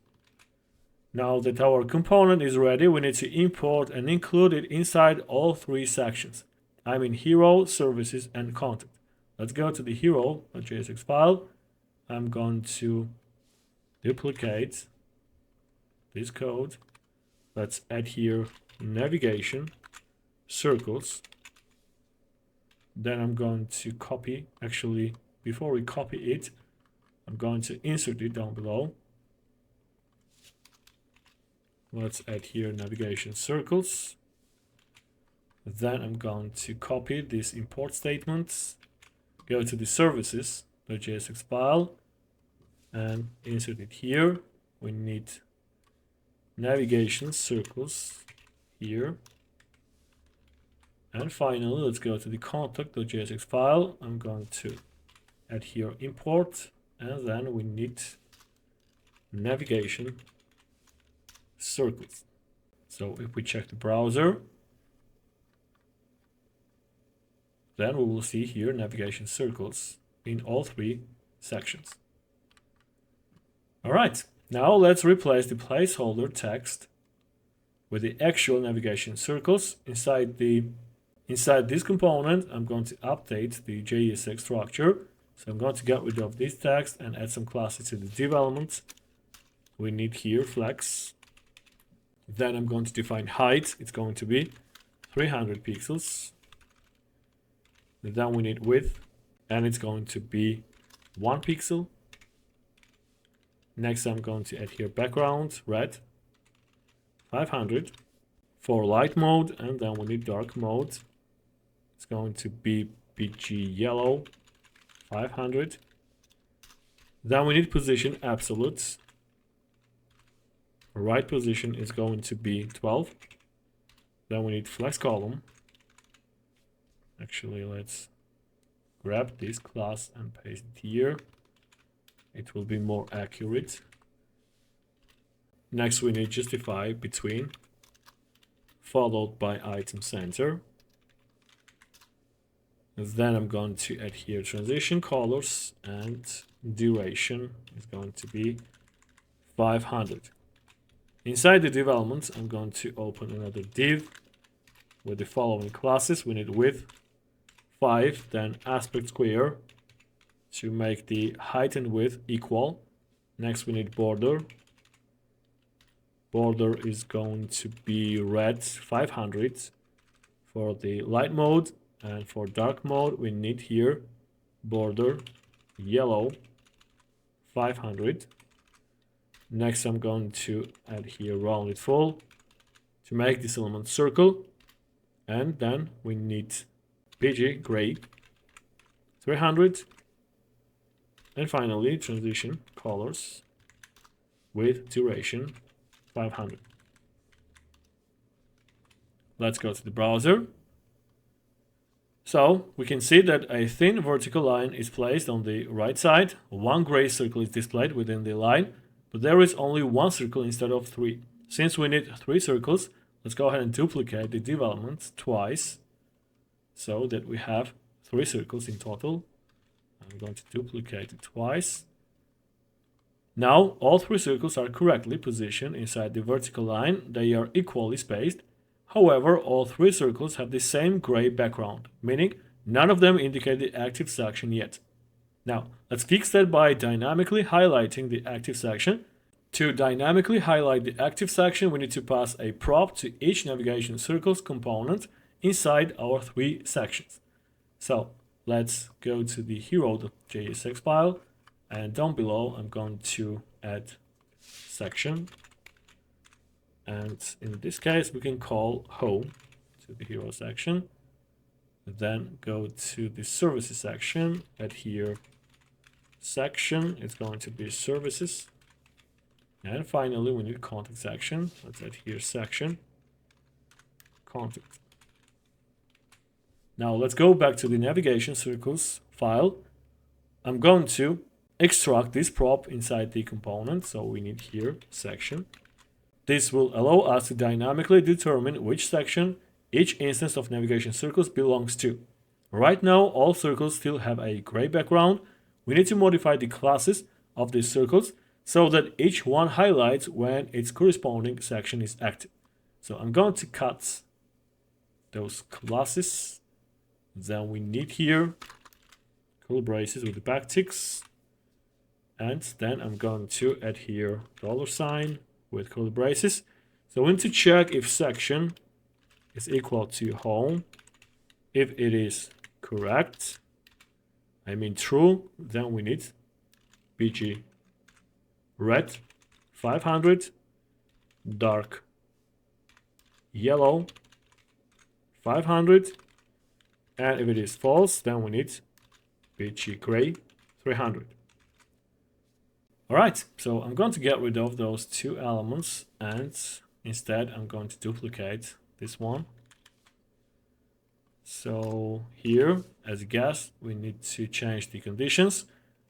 Now that our component is ready, we need to import and include it inside all 3 sections. I mean hero, services, and contact. Let's go to the hero.jsx file. I'm going to duplicate this code. Let's add here navigation circles. Then I'm going to copy, actually before we copy it, I'm going to insert it down below. Let's add here navigation circles. Then I'm going to copy this import statement, go to the services.jsx file and insert it here. We need navigation circles here. And finally, let's go to the contact.jsx file. I'm going to add here import, and then we need navigation circles. So if we check the browser, then we will see here navigation circles in all 3 sections. All right, now let's replace the placeholder text with the actual navigation circles. Inside this component, I'm going to update the JSX structure. So I'm going to get rid of this text and add some classes to the div element. We need here flex. Then I'm going to define height. It's going to be 300 pixels. Then we need width, and it's going to be 1 pixel. Next, I'm going to add here background red, 500 for light mode, and then we need dark mode. It's going to be BG yellow, 500. Then we need position absolute. Right position is going to be 12. Then we need flex column. Actually, let's grab this class and paste it here. It will be more accurate. Next, we need justify between, followed by item center. And then I'm going to add here transition colors, and duration is going to be 500. Inside the div element, I'm going to open another div with the following classes. We need width 5, then aspect square to make the height and width equal. Next, we need border. Border is going to be red 500 for the light mode, and for dark mode we need here border yellow 500. Next, I'm going to add here rounded full to make this element circle, and then we need PG gray 300, and finally transition colors with duration 500. Let's go to the browser. So we can see that a thin vertical line is placed on the right side. 1 gray circle is displayed within the line, but there is only 1 circle instead of 3. Since we need 3 circles, let's go ahead and duplicate the div element twice so that we have 3 circles in total. I'm going to duplicate it twice. Now all 3 circles are correctly positioned inside the vertical line. They are equally spaced. However, all 3 circles have the same gray background, meaning none of them indicate the active section yet. Now, let's fix that by dynamically highlighting the active section. To dynamically highlight the active section, we need to pass a prop to each navigation circles component inside our 3 sections. So let's go to the hero.jsx file, and down below I'm going to add section. And in this case, we can call home to the hero section. Then go to the services section, add here section, it's going to be services. And finally, we need contact section. Let's add here section, contact. Now let's go back to the navigation circles file. I'm going to extract this prop inside the component. So we need here section. This will allow us to dynamically determine which section each instance of navigation circles belongs to. Right now, all circles still have a gray background. We need to modify the classes of these circles so that each one highlights when its corresponding section is active. So I'm going to cut those classes. Then we need here curly braces with the backticks. And then I'm going to add here $sign with curly braces. So we need to check if section is equal to home. If it is correct, I mean true, then we need bg red 500, dark yellow 500, and if it is false, then we need bg gray 300. Alright, so I'm going to get rid of those two elements, and instead I'm going to duplicate this one. So here, as a guess, we need to change the conditions.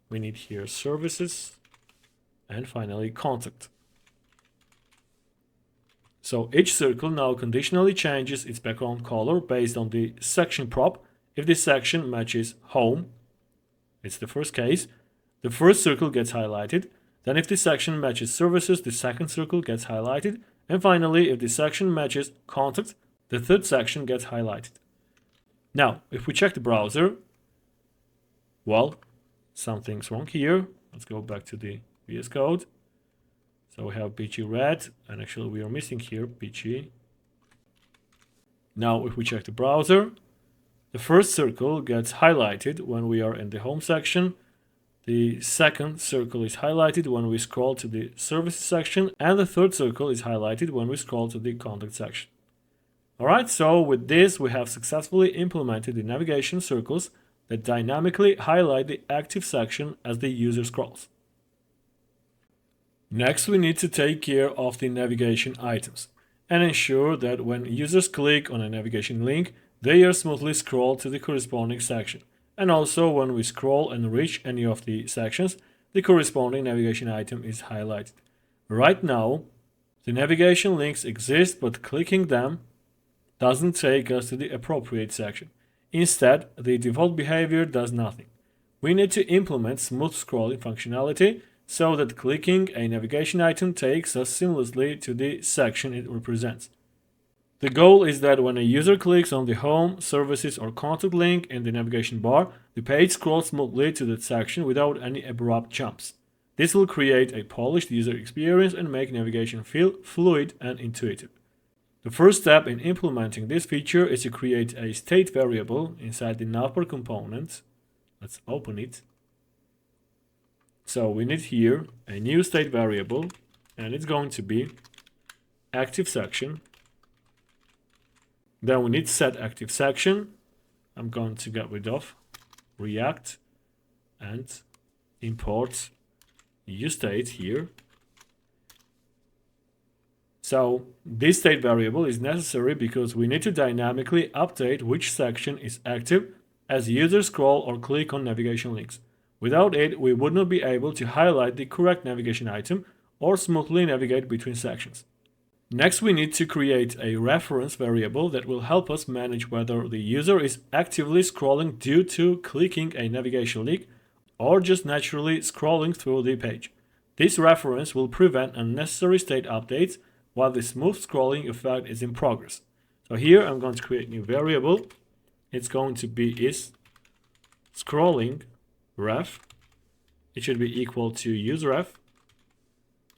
We need here services, and finally contact. So each circle now conditionally changes its background color based on the section prop. If this section matches home, it's the first case, the first circle gets highlighted. Then if this section matches services, the second circle gets highlighted. And finally, if this section matches contact, the third section gets highlighted. Now, if we check the browser, well, something's wrong here. Let's go back to the VS Code. So we have bg red, and actually we are missing here bg. Now, if we check the browser, the first circle gets highlighted when we are in the home section. The second circle is highlighted when we scroll to the services section, and the third circle is highlighted when we scroll to the contact section. Alright, so with this we have successfully implemented the navigation circles that dynamically highlight the active section as the user scrolls. Next, we need to take care of the navigation items and ensure that when users click on a navigation link, they are smoothly scrolled to the corresponding section. And also when we scroll and reach any of the sections, the corresponding navigation item is highlighted. Right now, the navigation links exist, but clicking them doesn't take us to the appropriate section. Instead, the default behavior does nothing. We need to implement smooth scrolling functionality so that clicking a navigation item takes us seamlessly to the section it represents. The goal is that when a user clicks on the home, services, or contact link in the navigation bar, the page scrolls smoothly to that section without any abrupt jumps. This will create a polished user experience and make navigation feel fluid and intuitive. The first step in implementing this feature is to create a state variable inside the navbar component. Let's open it. So we need here a new state variable, and it's going to be active section. Then we need set active section. I'm going to get rid of react and import useState here. So this state variable is necessary because we need to dynamically update which section is active as users scroll or click on navigation links. Without it, we would not be able to highlight the correct navigation item or smoothly navigate between sections. Next, we need to create a reference variable that will help us manage whether the user is actively scrolling due to clicking a navigation link or just naturally scrolling through the page. This reference will prevent unnecessary state updates while the smooth scrolling effect is in progress. So here I'm going to create a new variable. It's going to be is scrolling ref. It should be equal to useRef,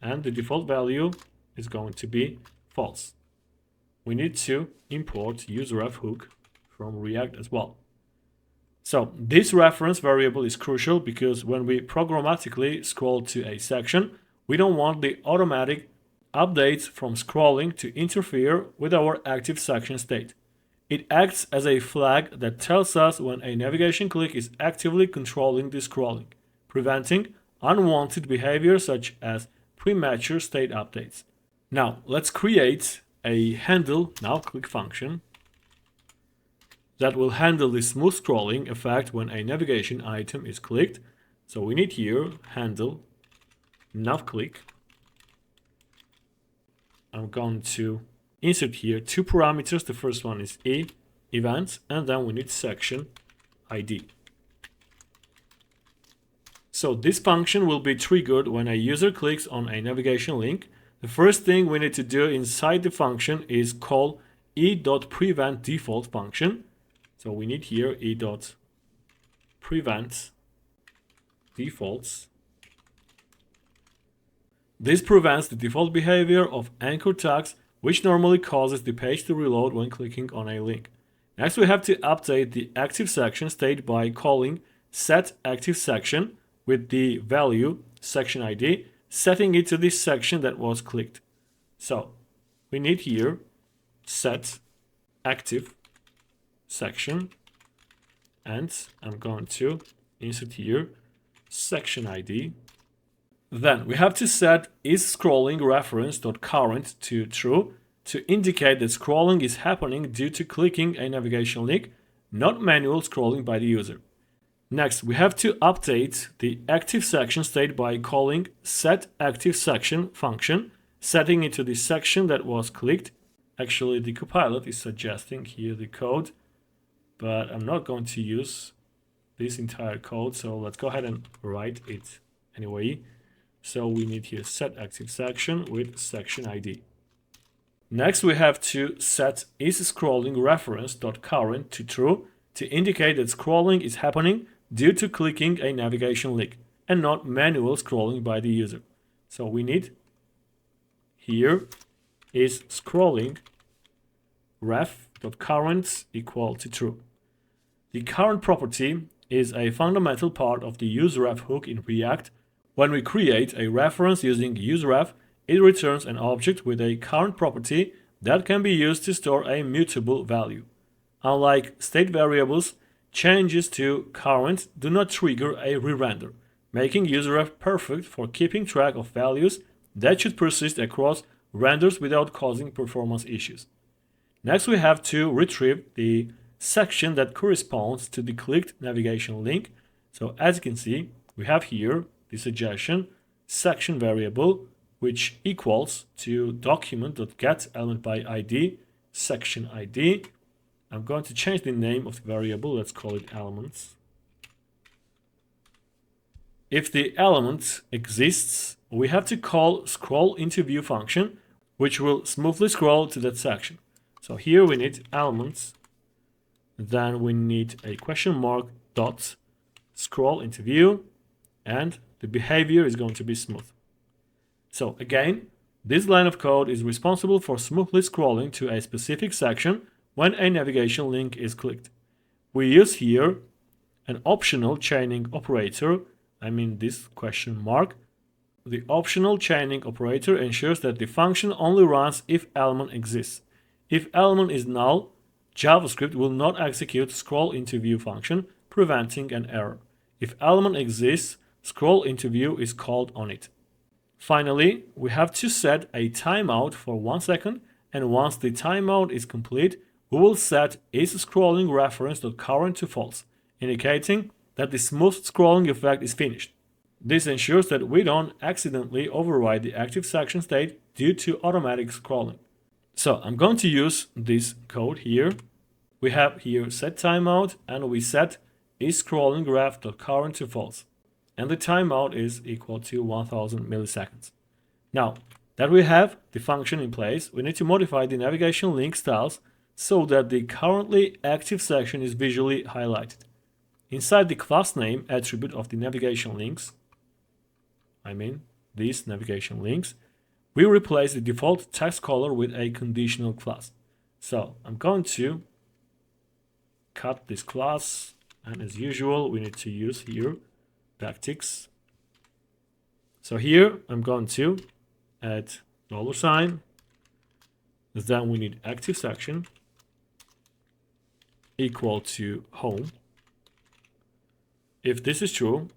and the default value is going to be false. We need to import useRef hook from React as well. So this reference variable is crucial because when we programmatically scroll to a section, we don't want the automatic updates from scrolling to interfere with our active section state. It acts as a flag that tells us when a navigation click is actively controlling the scrolling, preventing unwanted behavior such as premature state updates. Now, let's create a handle navClick function that will handle the smooth scrolling effect when a navigation item is clicked. So we need here handle navClick. I'm going to insert here two parameters. The first one is events, and then we need section ID. So this function will be triggered when a user clicks on a navigation link. The first thing we need to do inside the function is call e.preventDefault function. So we need here e.preventDefaults. This prevents the default behavior of anchor tags, which normally causes the page to reload when clicking on a link. Next, we have to update the active section state by calling setActiveSection with the value section ID, setting it to the section that was clicked. So we need here setActiveSection, and I'm going to insert here section ID. Then we have to set isScrollingReference.current to true to indicate that scrolling is happening due to clicking a navigation link, not manual scrolling by the user. Next, we have to update the active section state by calling setActiveSection function, setting it to the section that was clicked. Actually, the Copilot is suggesting here the code, but I'm not going to use this entire code, so let's go ahead and write it anyway. So we need here setActiveSection with section ID. Next, we have to set isScrollingReference.current to true to indicate that scrolling is happening due to clicking a navigation link and not manual scrolling by the user. So we need here isScrollingRef.current equal to true. The current property is a fundamental part of the useRef hook in React. When we create a reference using useRef, it returns an object with a current property that can be used to store a mutable value. Unlike state variables, changes to current do not trigger a re-render, making useRef perfect for keeping track of values that should persist across renders without causing performance issues. Next, we have to retrieve the section that corresponds to the clicked navigation link. So as you can see, we have here the suggestion section variable, which equals to document.getElementById section ID. I'm going to change the name of the variable. Let's call it elements. If the element exists, we have to call scrollIntoView function, which will smoothly scroll to that section. So here we need elements. Then we need a question mark dot scrollIntoView, and the behavior is going to be smooth. So again, this line of code is responsible for smoothly scrolling to a specific section when a navigation link is clicked. We use here an optional chaining operator, this question mark. The optional chaining operator ensures that the function only runs if element exists. If element is null, JavaScript will not execute scrollIntoView function, preventing an error. If element exists, scrollIntoView is called on it. Finally, we have to set a timeout for 1 second, and once the timeout is complete, we will set isScrollingReference.current to false, indicating that the smooth scrolling effect is finished. This ensures that we don't accidentally override the active section state due to automatic scrolling. So I'm going to use this code here. We have here set timeout, and we set isScrollingRef.current to false. And the timeout is equal to 1000 milliseconds. Now that we have the function in place, we need to modify the navigation link styles so that the currently active section is visually highlighted. Inside the class name attribute of the navigation links, these navigation links, we replace the default text color with a conditional class. So I'm going to cut this class, and as usual, we need to use here backticks. So here I'm going to add $, then we need active section equal to home. If this is true,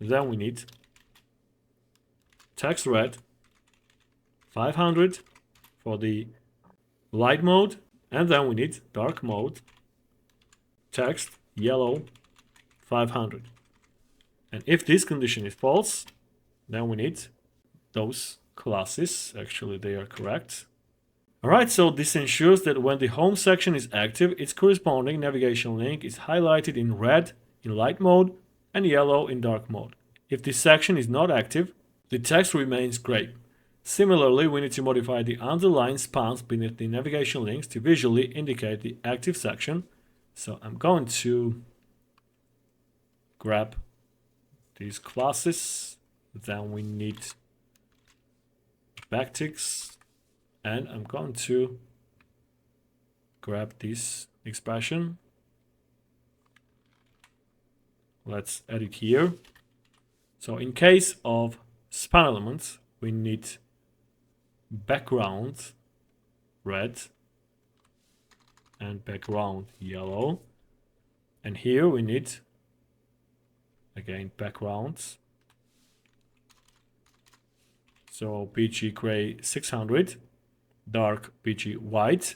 then we need text red 500 for the light mode, and then we need dark mode text yellow 500. And if this condition is false, then we need those classes. Actually, they are correct. Alright, so this ensures that when the home section is active, its corresponding navigation link is highlighted in red in light mode and yellow in dark mode. If this section is not active, the text remains gray. Similarly, we need to modify the underline spans beneath the navigation links to visually indicate the active section. So I'm going to grab these classes, then we need backticks, and I'm going to grab this expression. Let's add it here. So in case of span elements, we need background red and background yellow, and here we need again backgrounds. So BG gray 600, dark BG white.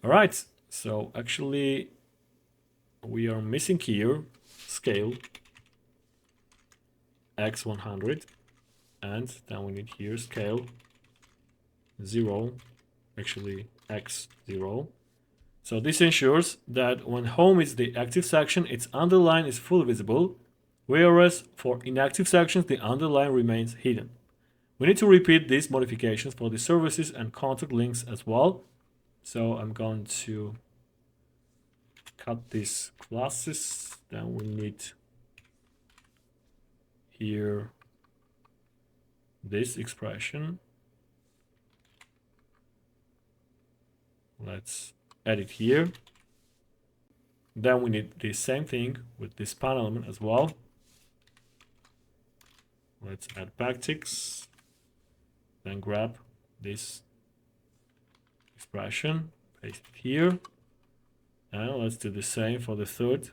All right, so actually we are missing here scale x100, and then we need here scale 0, actually x0. So this ensures that when home is the active section, its underline is fully visible, whereas for inactive sections, the underline remains hidden. We need to repeat these modifications for the services and contact links as well. So I'm going to cut these classes. Then we need here this expression. Let's add it here. Then we need the same thing with this span element as well. Let's add backticks. Then grab this expression, paste it here. And let's do the same for the third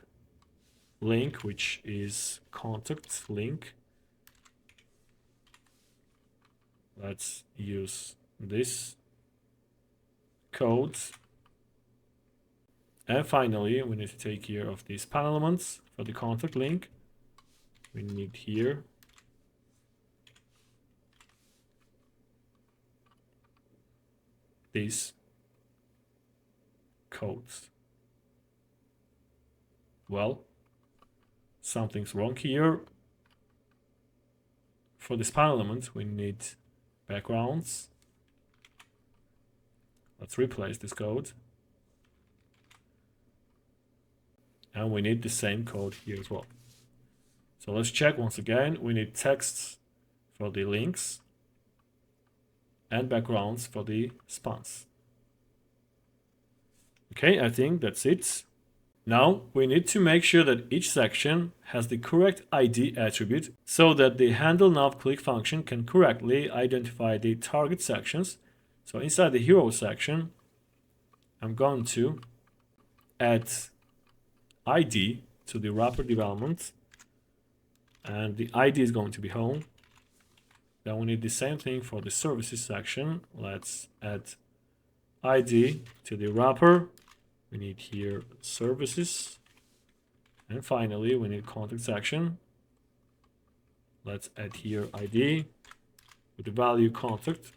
link, which is contact link. Let's use this code. And finally, we need to take care of these span elements for the contact link. We need here these codes. Well, something's wrong here. For the span element, we need backgrounds. Let's replace this code. And we need the same code here as well. So let's check once again. We need texts for the links and backgrounds for the spans. Okay, I think that's it. Now we need to make sure that each section has the correct ID attribute so that the handle nav click function can correctly identify the target sections. So inside the hero section, I'm going to add ID to the wrapper development, and the ID is going to be home. Then we need the same thing for the services section. Let's add ID to the wrapper. We need here services. And finally, we need contact section. Let's add here ID with the value contact.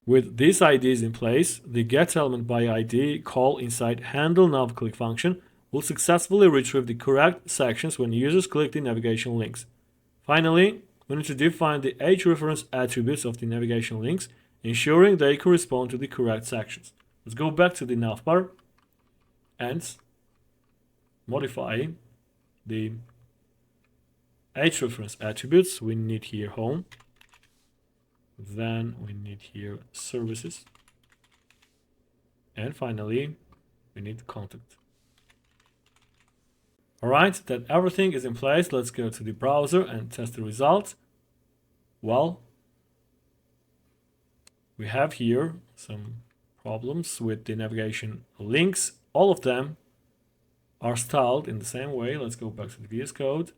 With these IDs in place, the getElementById call inside handle nav click function will successfully retrieve the correct sections when users click the navigation links. Finally, we need to define the href attributes of the navigation links, ensuring they correspond to the correct sections. Let's go back to the navbar and modify the href attributes. We need here home. Then we need here services. And finally, we need contact. Alright, that everything is in place. Let's go to the browser and test the result. Well, we have here some problems with the navigation links. All of them are styled in the same way. Let's go back to the VS Code.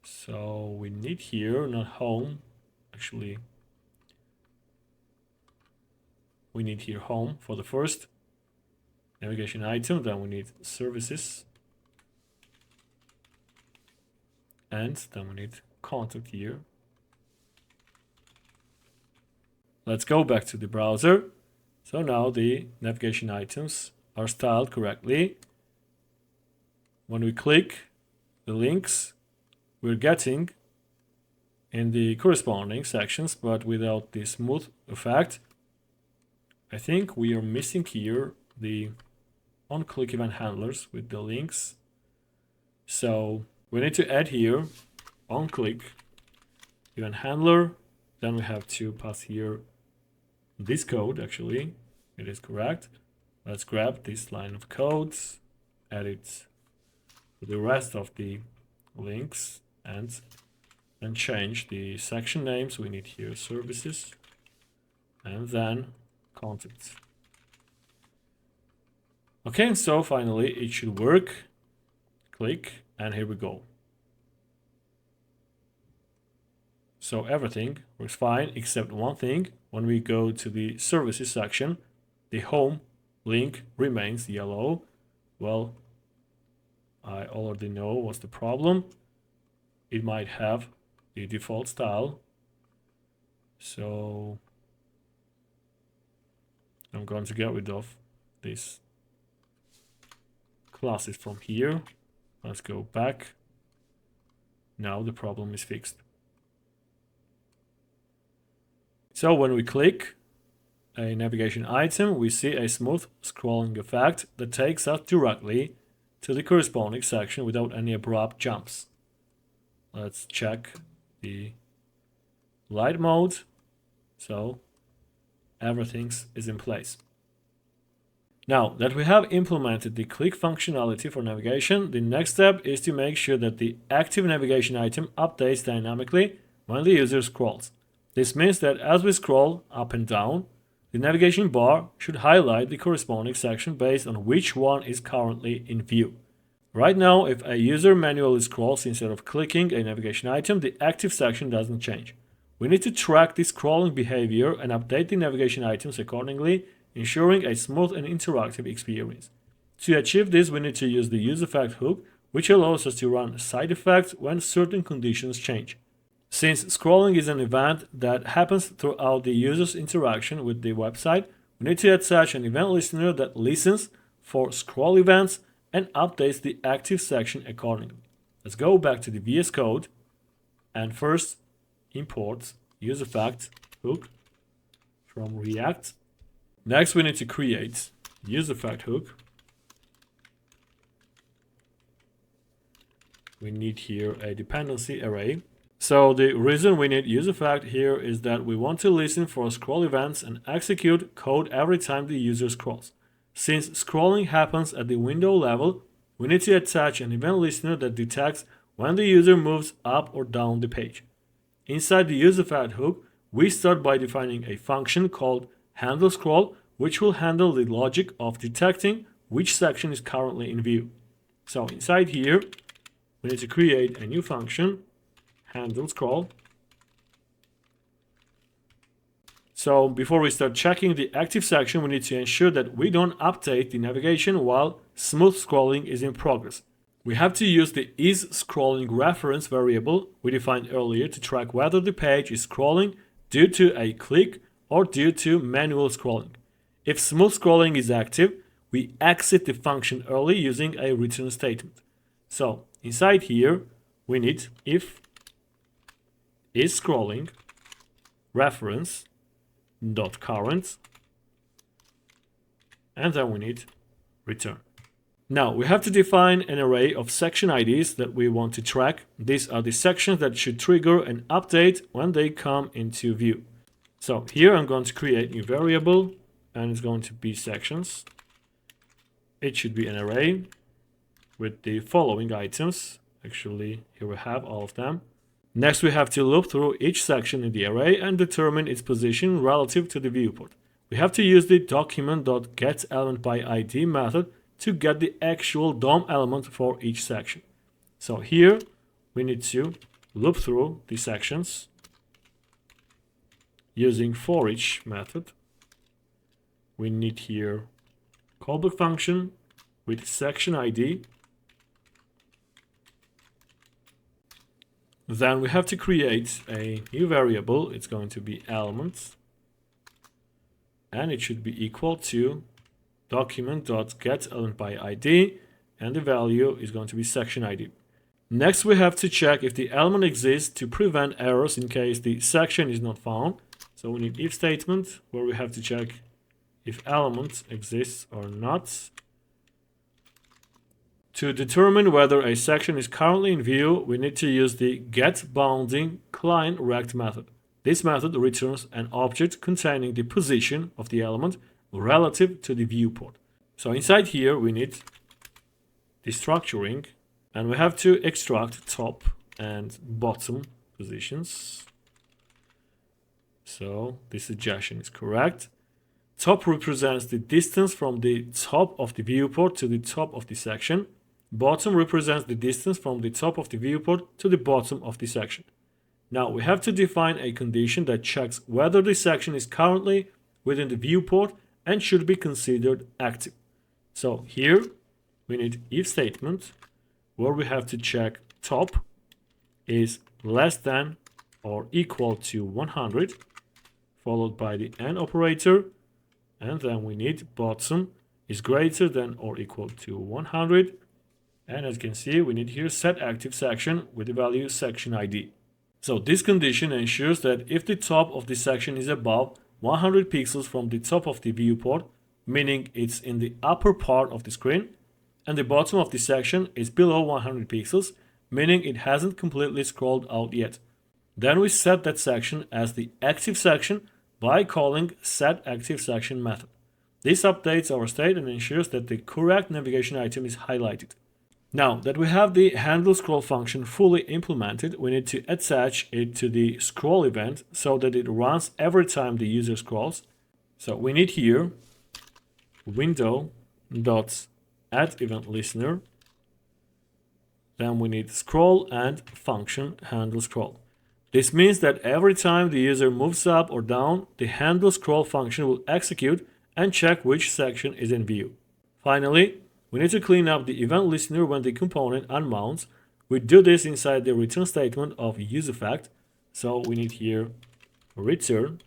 So we need here, not home, actually, we need here home for the first navigation item, then we need services, and then we need contact here. Let's go back to the browser. So now the navigation items are styled correctly. When we click the links, we're getting in the corresponding sections, but without the smooth effect. I think we are missing here the on-click event handlers with the links. So we need to add here on-click event handler. Then we have to pass here this code, actually. It is correct. Let's grab this line of codes, add it to the rest of the links, and then change the section names. We need here services, and then contact. Okay, so finally it should work. Click, and here we go. So everything works fine except one thing. When we go to the services section, the home link remains yellow. Well, I already know what's the problem. It might have the default style. So I'm going to get rid of these classes from here. Let's go back. Now the problem is fixed. So when we click a navigation item, we see a smooth scrolling effect that takes us directly to the corresponding section without any abrupt jumps. Let's check the light mode. So everything is in place. Now that we have implemented the click functionality for navigation, the next step is to make sure that the active navigation item updates dynamically when the user scrolls. This means that as we scroll up and down, the navigation bar should highlight the corresponding section based on which one is currently in view. Right now, if a user manually scrolls instead of clicking a navigation item, the active section doesn't change. We need to track the scrolling behavior and update the navigation items accordingly, ensuring a smooth and interactive experience. To achieve this, we need to use the useEffect hook, which allows us to run side effects when certain conditions change. Since scrolling is an event that happens throughout the user's interaction with the website, we need to attach an event listener that listens for scroll events and updates the active section accordingly. Let's go back to the VS Code and first import useEffect hook from React. Next, we need to create useEffect hook. We need here a dependency array. So the reason we need useEffect here is that we want to listen for scroll events and execute code every time the user scrolls. Since scrolling happens at the window level, we need to attach an event listener that detects when the user moves up or down the page. Inside the useEffect hook, we start by defining a function called handleScroll, which will handle the logic of detecting which section is currently in view. So inside here, we need to create a new function, handleScroll. So before we start checking the active section, we need to ensure that we don't update the navigation while smooth scrolling is in progress. We have to use the isScrolling reference variable we defined earlier to track whether the page is scrolling due to a click or due to manual scrolling. If smooth scrolling is active, we exit the function early using a return statement. So inside here, we need if isScrolling reference dot current, and then we need return. Now we have to define an array of section IDs that we want to track. These are the sections that should trigger an update when they come into view. So here I'm going to create a new variable and it's going to be sections. It should be an array with the following items. Actually, here we have all of them. Next, we have to loop through each section in the array and determine its position relative to the viewport. We have to use the document.getElementById method to get the actual DOM element for each section. So here we need to loop through the sections using forEach method. We need here callback function with section ID. Then we have to create a new variable. It's going to be elements, and it should be equal to document.getElementById, and the value is going to be section ID. Next, we have to check if the element exists to prevent errors in case the section is not found. So we need if statement where we have to check if element exists or not. To determine whether a section is currently in view, we need to use the getBoundingClientRect method. This method returns an object containing the position of the element relative to the viewport. So inside here we need the structuring, and we have to extract top and bottom positions. So this suggestion is correct. Top represents the distance from the top of the viewport to the top of the section. Bottom represents the distance from the top of the viewport to the bottom of the section. Now we have to define a condition that checks whether the section is currently within the viewport and should be considered active. So here we need if statement where we have to check top is less than or equal to 100, followed by the AND operator, and then we need bottom is greater than or equal to 100. And as you can see, we need here set active section with the value section ID. So this condition ensures that if the top of the section is above 100 pixels from the top of the viewport, meaning it's in the upper part of the screen, and the bottom of the section is below 100 pixels, meaning it hasn't completely scrolled out yet, then we set that section as the active section by calling setActiveSection method. This updates our state and ensures that the correct navigation item is highlighted. Now that we have the handle scroll function fully implemented, we need to attach it to the scroll event so that it runs every time the user scrolls. So we need here window.addEventListener. Then we need scroll and function handle scroll. This means that every time the user moves up or down, the handle scroll function will execute and check which section is in view. Finally, we need to clean up the event listener when the component unmounts. We do this inside the return statement of useEffect. So we need here return.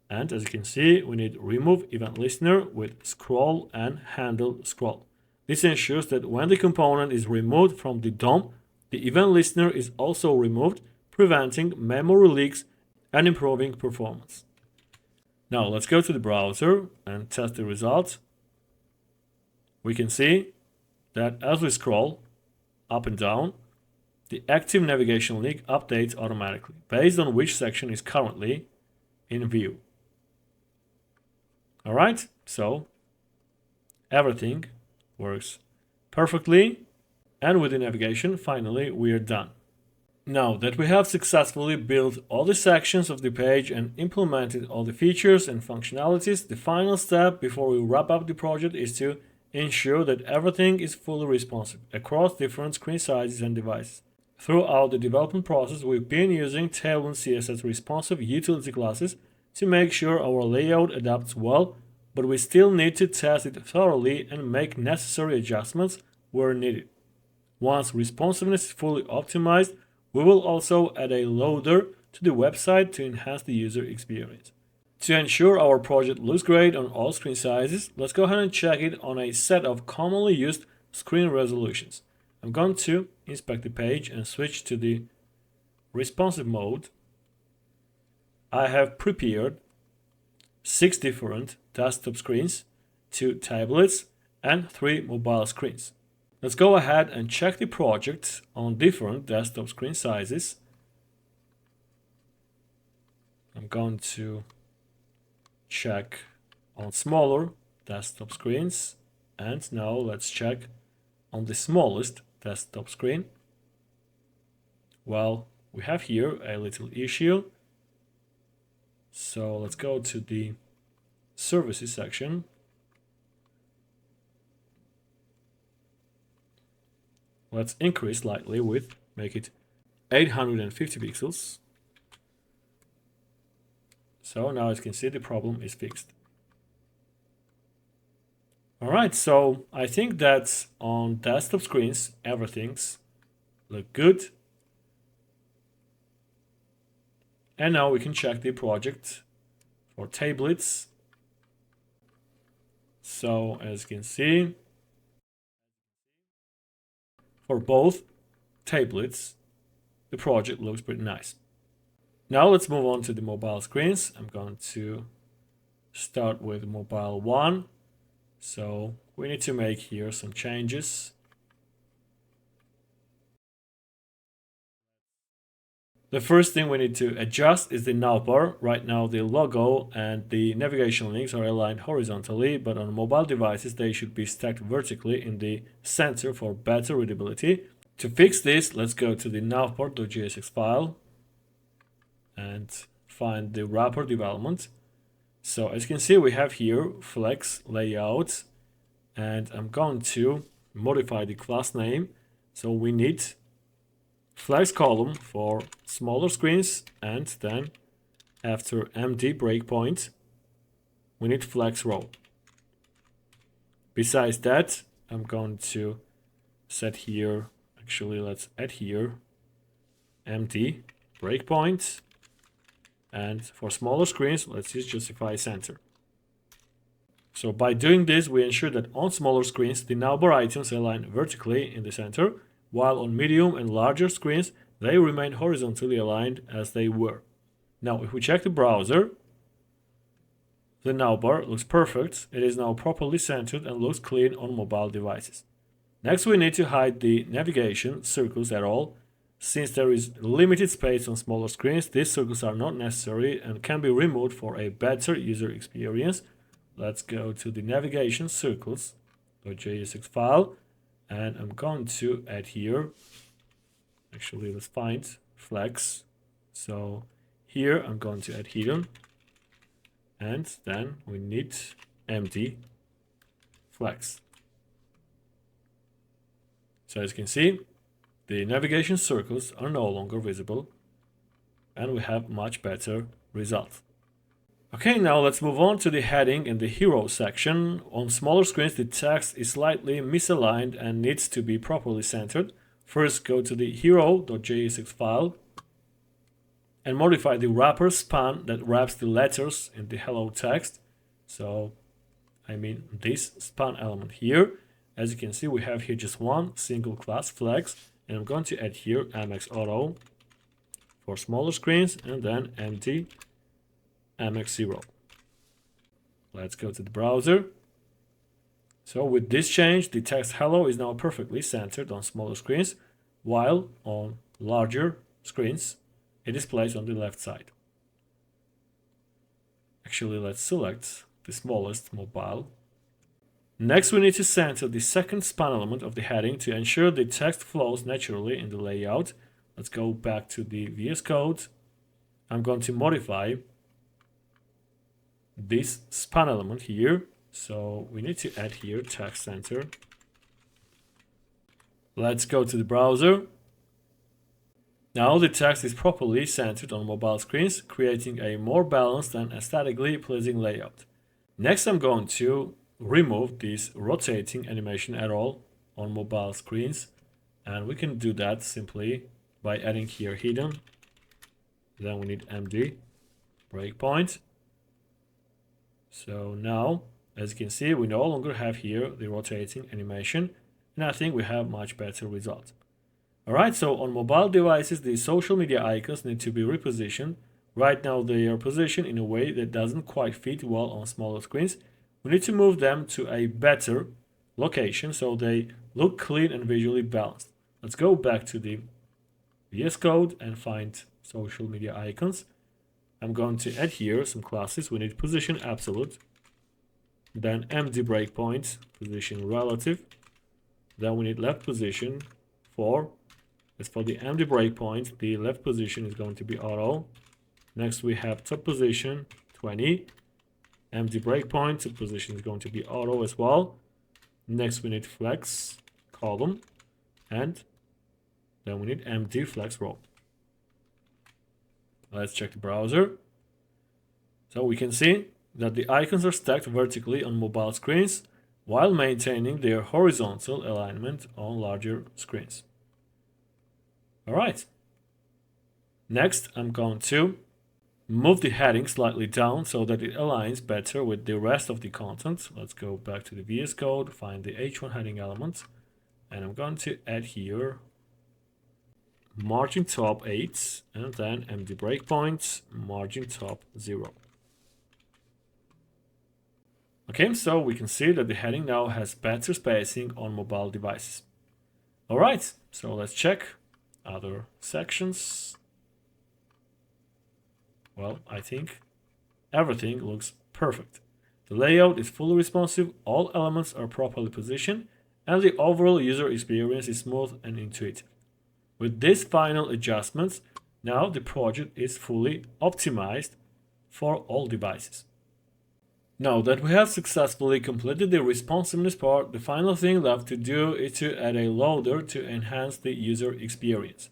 And as you can see, we need remove event listener with scroll and handle scroll. This ensures that when the component is removed from the DOM, the event listener is also removed, preventing memory leaks and improving performance. Now let's go to the browser and test the results. We can see that as we scroll up and down, the active navigation link updates automatically based on which section is currently in view. All right, so everything works perfectly, and with the navigation, finally, we are done. Now that we have successfully built all the sections of the page and implemented all the features and functionalities, the final step before we wrap up the project is to ensure that everything is fully responsive across different screen sizes and devices. Throughout the development process, we've been using Tailwind CSS responsive utility classes to make sure our layout adapts well, but we still need to test it thoroughly and make necessary adjustments where needed. Once responsiveness is fully optimized, we will also add a loader to the website to enhance the user experience. To ensure our project looks great on all screen sizes, let's go ahead and check it on a set of commonly used screen resolutions. I'm going to inspect the page and switch to the responsive mode. I have prepared 6 different desktop screens, 2 tablets, and 3 mobile screens. Let's go ahead and check the project on different desktop screen sizes. I'm going to check on smaller desktop screens, and now let's check on the smallest desktop screen. Well, we have here a little issue. So let's go to the services section. Let's increase slightly make it 850 pixels. So now as you can see, the problem is fixed. All right, so I think that on desktop screens, everything's look good. And now we can check the project for tablets. So as you can see, for both tablets, the project looks pretty nice. Now let's move on to the mobile screens. I'm going to start with mobile 1. So we need to make here some changes. The first thing we need to adjust is the navbar. Right now the logo and the navigation links are aligned horizontally, but on mobile devices they should be stacked vertically in the center for better readability. To fix this, let's go to the navbar.jsx file and find the wrapper development. So as you can see, we have here flex layout, and I'm going to modify the class name. So we need flex column for smaller screens, and then after empty breakpoint, we need flex row. Besides that, I'm going to set here, actually let's add here empty breakpoint, and for smaller screens, let's use justify center. So by doing this, we ensure that on smaller screens, the navbar items align vertically in the center, while on medium and larger screens, they remain horizontally aligned as they were. Now, if we check the browser, the navbar looks perfect. It is now properly centered and looks clean on mobile devices. Next, we need to hide the navigation circles at all. Since there is limited space on smaller screens, these circles are not necessary and can be removed for a better user experience. Let's go to the navigation circles.jsx file, and I'm going to add here, actually let's find flex. So here I'm going to add hidden, and then we need empty flex. So as you can see, the navigation circles are no longer visible, and we have much better result. Okay, now let's move on to the heading in the hero section. On smaller screens, the text is slightly misaligned and needs to be properly centered. First, go to the hero.jsx file and modify the wrapper span that wraps the letters in the hello text. So, I mean this span element here. As you can see, we have here just one single class flex, and I'm going to add here MX Auto for smaller screens, and then empty MX0. Let's go to the browser. So with this change, the text hello is now perfectly centered on smaller screens, while on larger screens, it is placed on the left side. Actually, let's select the smallest mobile. Next, we need to center the second span element of the heading to ensure the text flows naturally in the layout. Let's go back to the VS Code. I'm going to modify this span element here. So we need to add here text center. Let's go to the browser. Now the text is properly centered on mobile screens, creating a more balanced and aesthetically pleasing layout. Next, I'm going to remove this rotating animation at all on mobile screens, and we can do that simply by adding here hidden. Then we need empty breakpoint. So now, as you can see, we no longer have here the rotating animation, and I think we have much better result. Alright, so on mobile devices, the social media icons need to be repositioned. Right now they are positioned in a way that doesn't quite fit well on smaller screens. We need to move them to a better location so they look clean and visually balanced. Let's go back to the VS Code and find social media icons. I'm going to add here some classes. We need position absolute, then empty breakpoint, position relative, then we need left position for As for the empty breakpoint, the left position is going to be auto. Next we have top position 20. Empty breakpoint, top position is going to be auto as well. Next we need flex column, and then we need empty flex row. Let's check the browser. So we can see that the icons are stacked vertically on mobile screens while maintaining their horizontal alignment on larger screens. Alright. Next, I'm going to move the heading slightly down so that it aligns better with the rest of the content. Let's go back to the VS Code, find the H1 heading element, and I'm going to add here margin top 8 and then empty breakpoints, margin top 0. Okay, so we can see that the heading now has better spacing on mobile devices. Alright, so let's check other sections. Well, I think everything looks perfect. The layout is fully responsive, all elements are properly positioned, and the overall user experience is smooth and intuitive. With these final adjustments, now the project is fully optimized for all devices. Now that we have successfully completed the responsiveness part, the final thing left to do is to add a loader to enhance the user experience.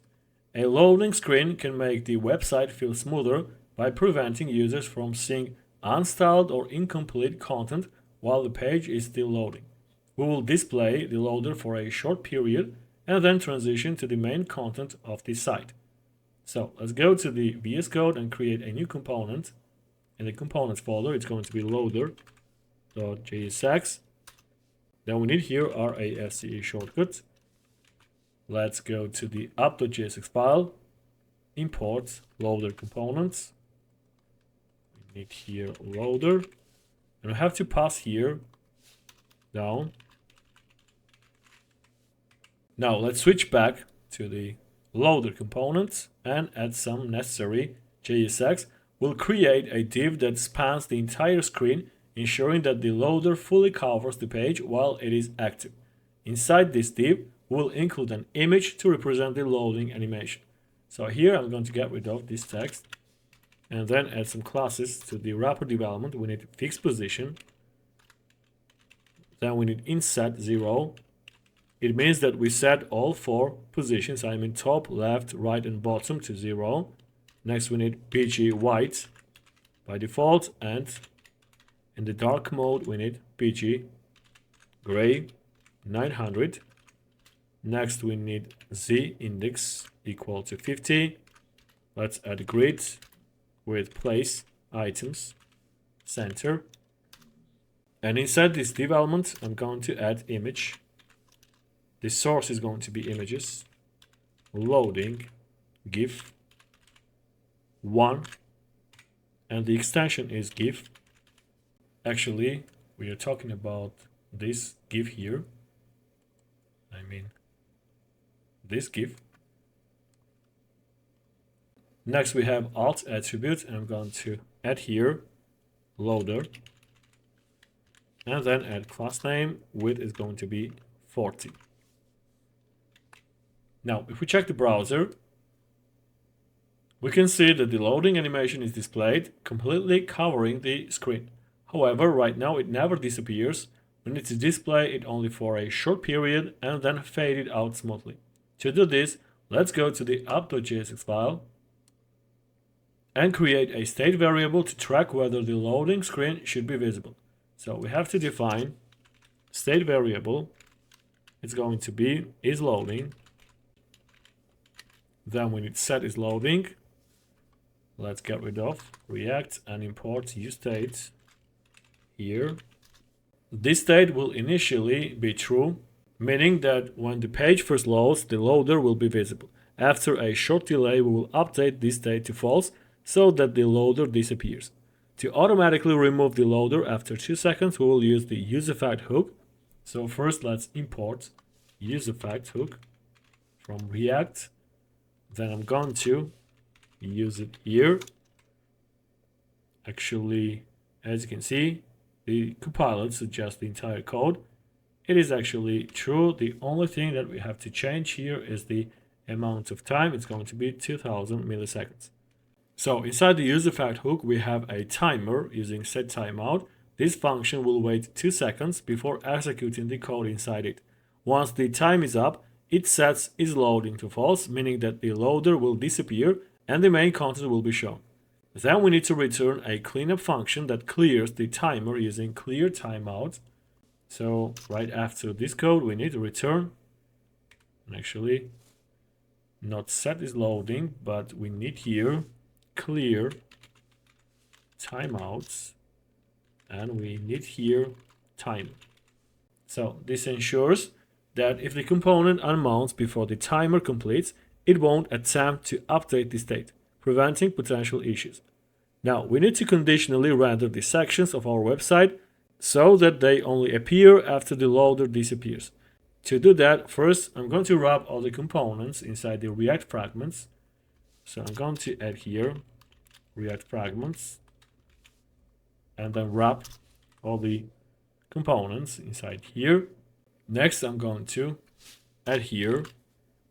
A loading screen can make the website feel smoother by preventing users from seeing unstyled or incomplete content while the page is still loading. We will display the loader for a short period and then transition to the main content of the site. So let's go to the VS Code and create a new component. In the components folder, it's going to be loader.jsx. Then we need here our ASCII shortcut. Let's go to the app.jsx file, import loader components. We need here loader, and we have to pass here down. Now let's switch back to the loader components and add some necessary JSX. We'll create a div that spans the entire screen, ensuring that the loader fully covers the page while it is active. Inside this div, we'll include an image to represent the loading animation. So here I'm going to get rid of this text and then add some classes to the wrapper development. We need fixed position. Then we need inset 0. It means that we set all 4 positions, I mean top, left, right, and bottom to 0. Next we need PG white by default, and in the dark mode we need PG gray 900. Next we need Z index equal to 50. Let's add grid with place, items, center. And inside this div element I'm going to add image. The source is going to be images, loading, GIF 1, and the extension is GIF. Actually, we are talking about this GIF here. I mean, this GIF. Next we have alt attribute, and I'm going to add here loader, and then add class name. Width is going to be 40. Now, if we check the browser, we can see that the loading animation is displayed, completely covering the screen. However, right now it never disappears. We need to display it only for a short period and then fade it out smoothly. To do this, let's go to the app.jsx file and create a state variable to track whether the loading screen should be visible. So we have to define state variable. It's going to be isLoading. Then we need set isLoading. Let's get rid of React and import useState here. This state will initially be true, meaning that when the page first loads, the loader will be visible. After a short delay, we will update this state to false so that the loader disappears. To automatically remove the loader after 2 seconds, we will use the useEffect hook. So first let's import useEffect hook from React. Then I'm going to use it here. Actually, as you can see, the compiler suggests the entire code. It is actually true. The only thing that we have to change here is the amount of time, it's going to be 2000 milliseconds. So inside the userFact hook, we have a timer using setTimeout. This function will wait 2 seconds before executing the code inside it. Once the time is up, it sets isLoading to false, meaning that the loader will disappear and the main content will be shown. Then we need to return a cleanup function that clears the timer using clearTimeout. So right after this code, we need to return, and actually not set isLoading, but we need here clear timeouts, and we need here time. So this ensures that if the component unmounts before the timer completes, it won't attempt to update the state, preventing potential issues. Now we need to conditionally render the sections of our website so that they only appear after the loader disappears. To do that, first I'm going to wrap all the components inside the React fragments. So I'm going to add here React fragments and then wrap all the components inside here. Next, I'm going to add here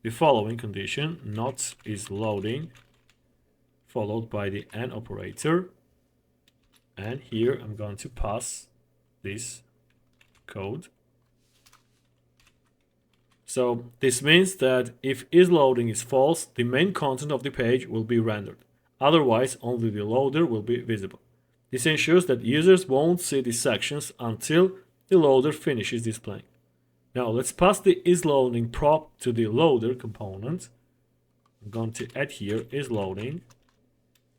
the following condition, not isLoading, followed by the AND operator. And here I'm going to pass this code. So this means that if isLoading is false, the main content of the page will be rendered. Otherwise, only the loader will be visible. This ensures that users won't see the sections until the loader finishes displaying. Now let's pass the isLoading prop to the loader component. I'm going to add here isLoading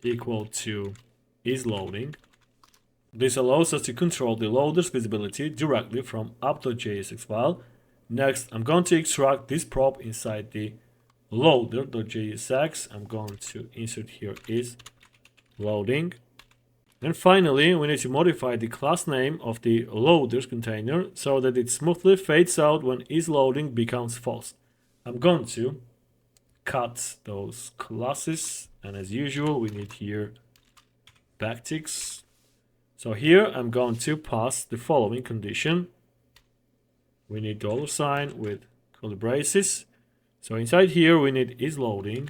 equal to isLoading. This allows us to control the loader's visibility directly from app.jsx file. Next, I'm going to extract this prop inside the loader.jsx. I'm going to insert here isLoading. And finally, we need to modify the class name of the loaders container so that it smoothly fades out when isLoading becomes false. I'm going to cut those classes, and as usual, we need here backticks. So here I'm going to pass the following condition. We need $sign with curly braces. So inside here we need isLoading.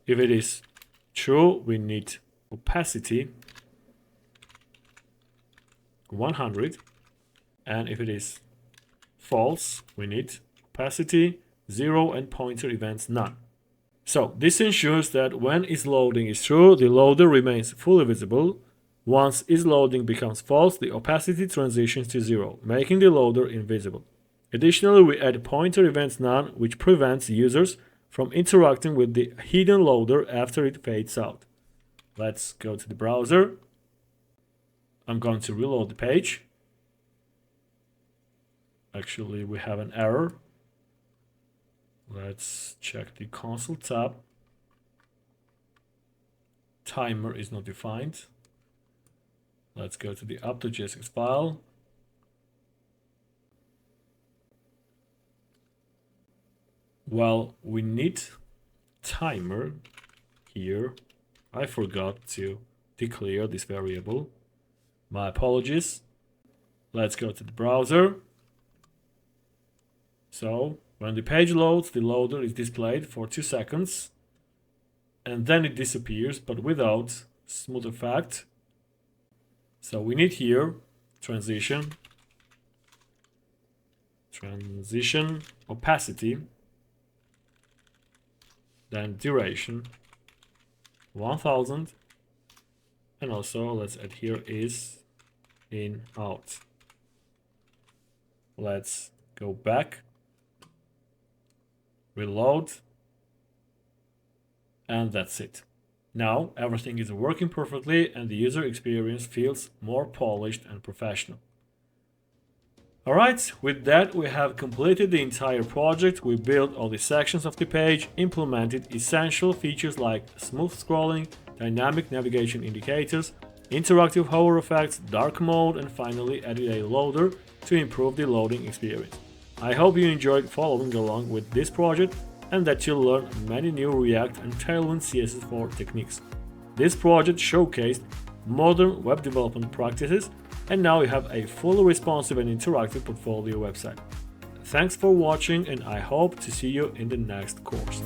If it is true, we need opacity 100, and if it is false, we need opacity 0 and pointer events none. So this ensures that when isLoading is true, the loader remains fully visible. Once isLoading becomes false, the opacity transitions to 0, making the loader invisible. Additionally, we add pointer events none, which prevents users from interacting with the hidden loader after it fades out. Let's go to the browser. I'm going to reload the page. Actually, we have an error. Let's check the console tab. Timer is not defined. Let's go to the app.jsx file. Well, we need timer here. I forgot to declare this variable. My apologies. Let's go to the browser. So when the page loads, the loader is displayed for 2 seconds and then it disappears, but without smooth effect. So we need here transition opacity, then duration 1000, and also let's add here is in out. Let's go back, reload, and that's it. Now everything is working perfectly and the user experience feels more polished and professional. Alright, with that we have completed the entire project. We built all the sections of the page, implemented essential features like smooth scrolling, dynamic navigation indicators, interactive hover effects, dark mode, and finally added a loader to improve the loading experience. I hope you enjoyed following along with this project and that you'll learn many new React and Tailwind CSS4 techniques. This project showcased modern web development practices, and now you have a fully responsive and interactive portfolio website. Thanks for watching, and I hope to see you in the next course.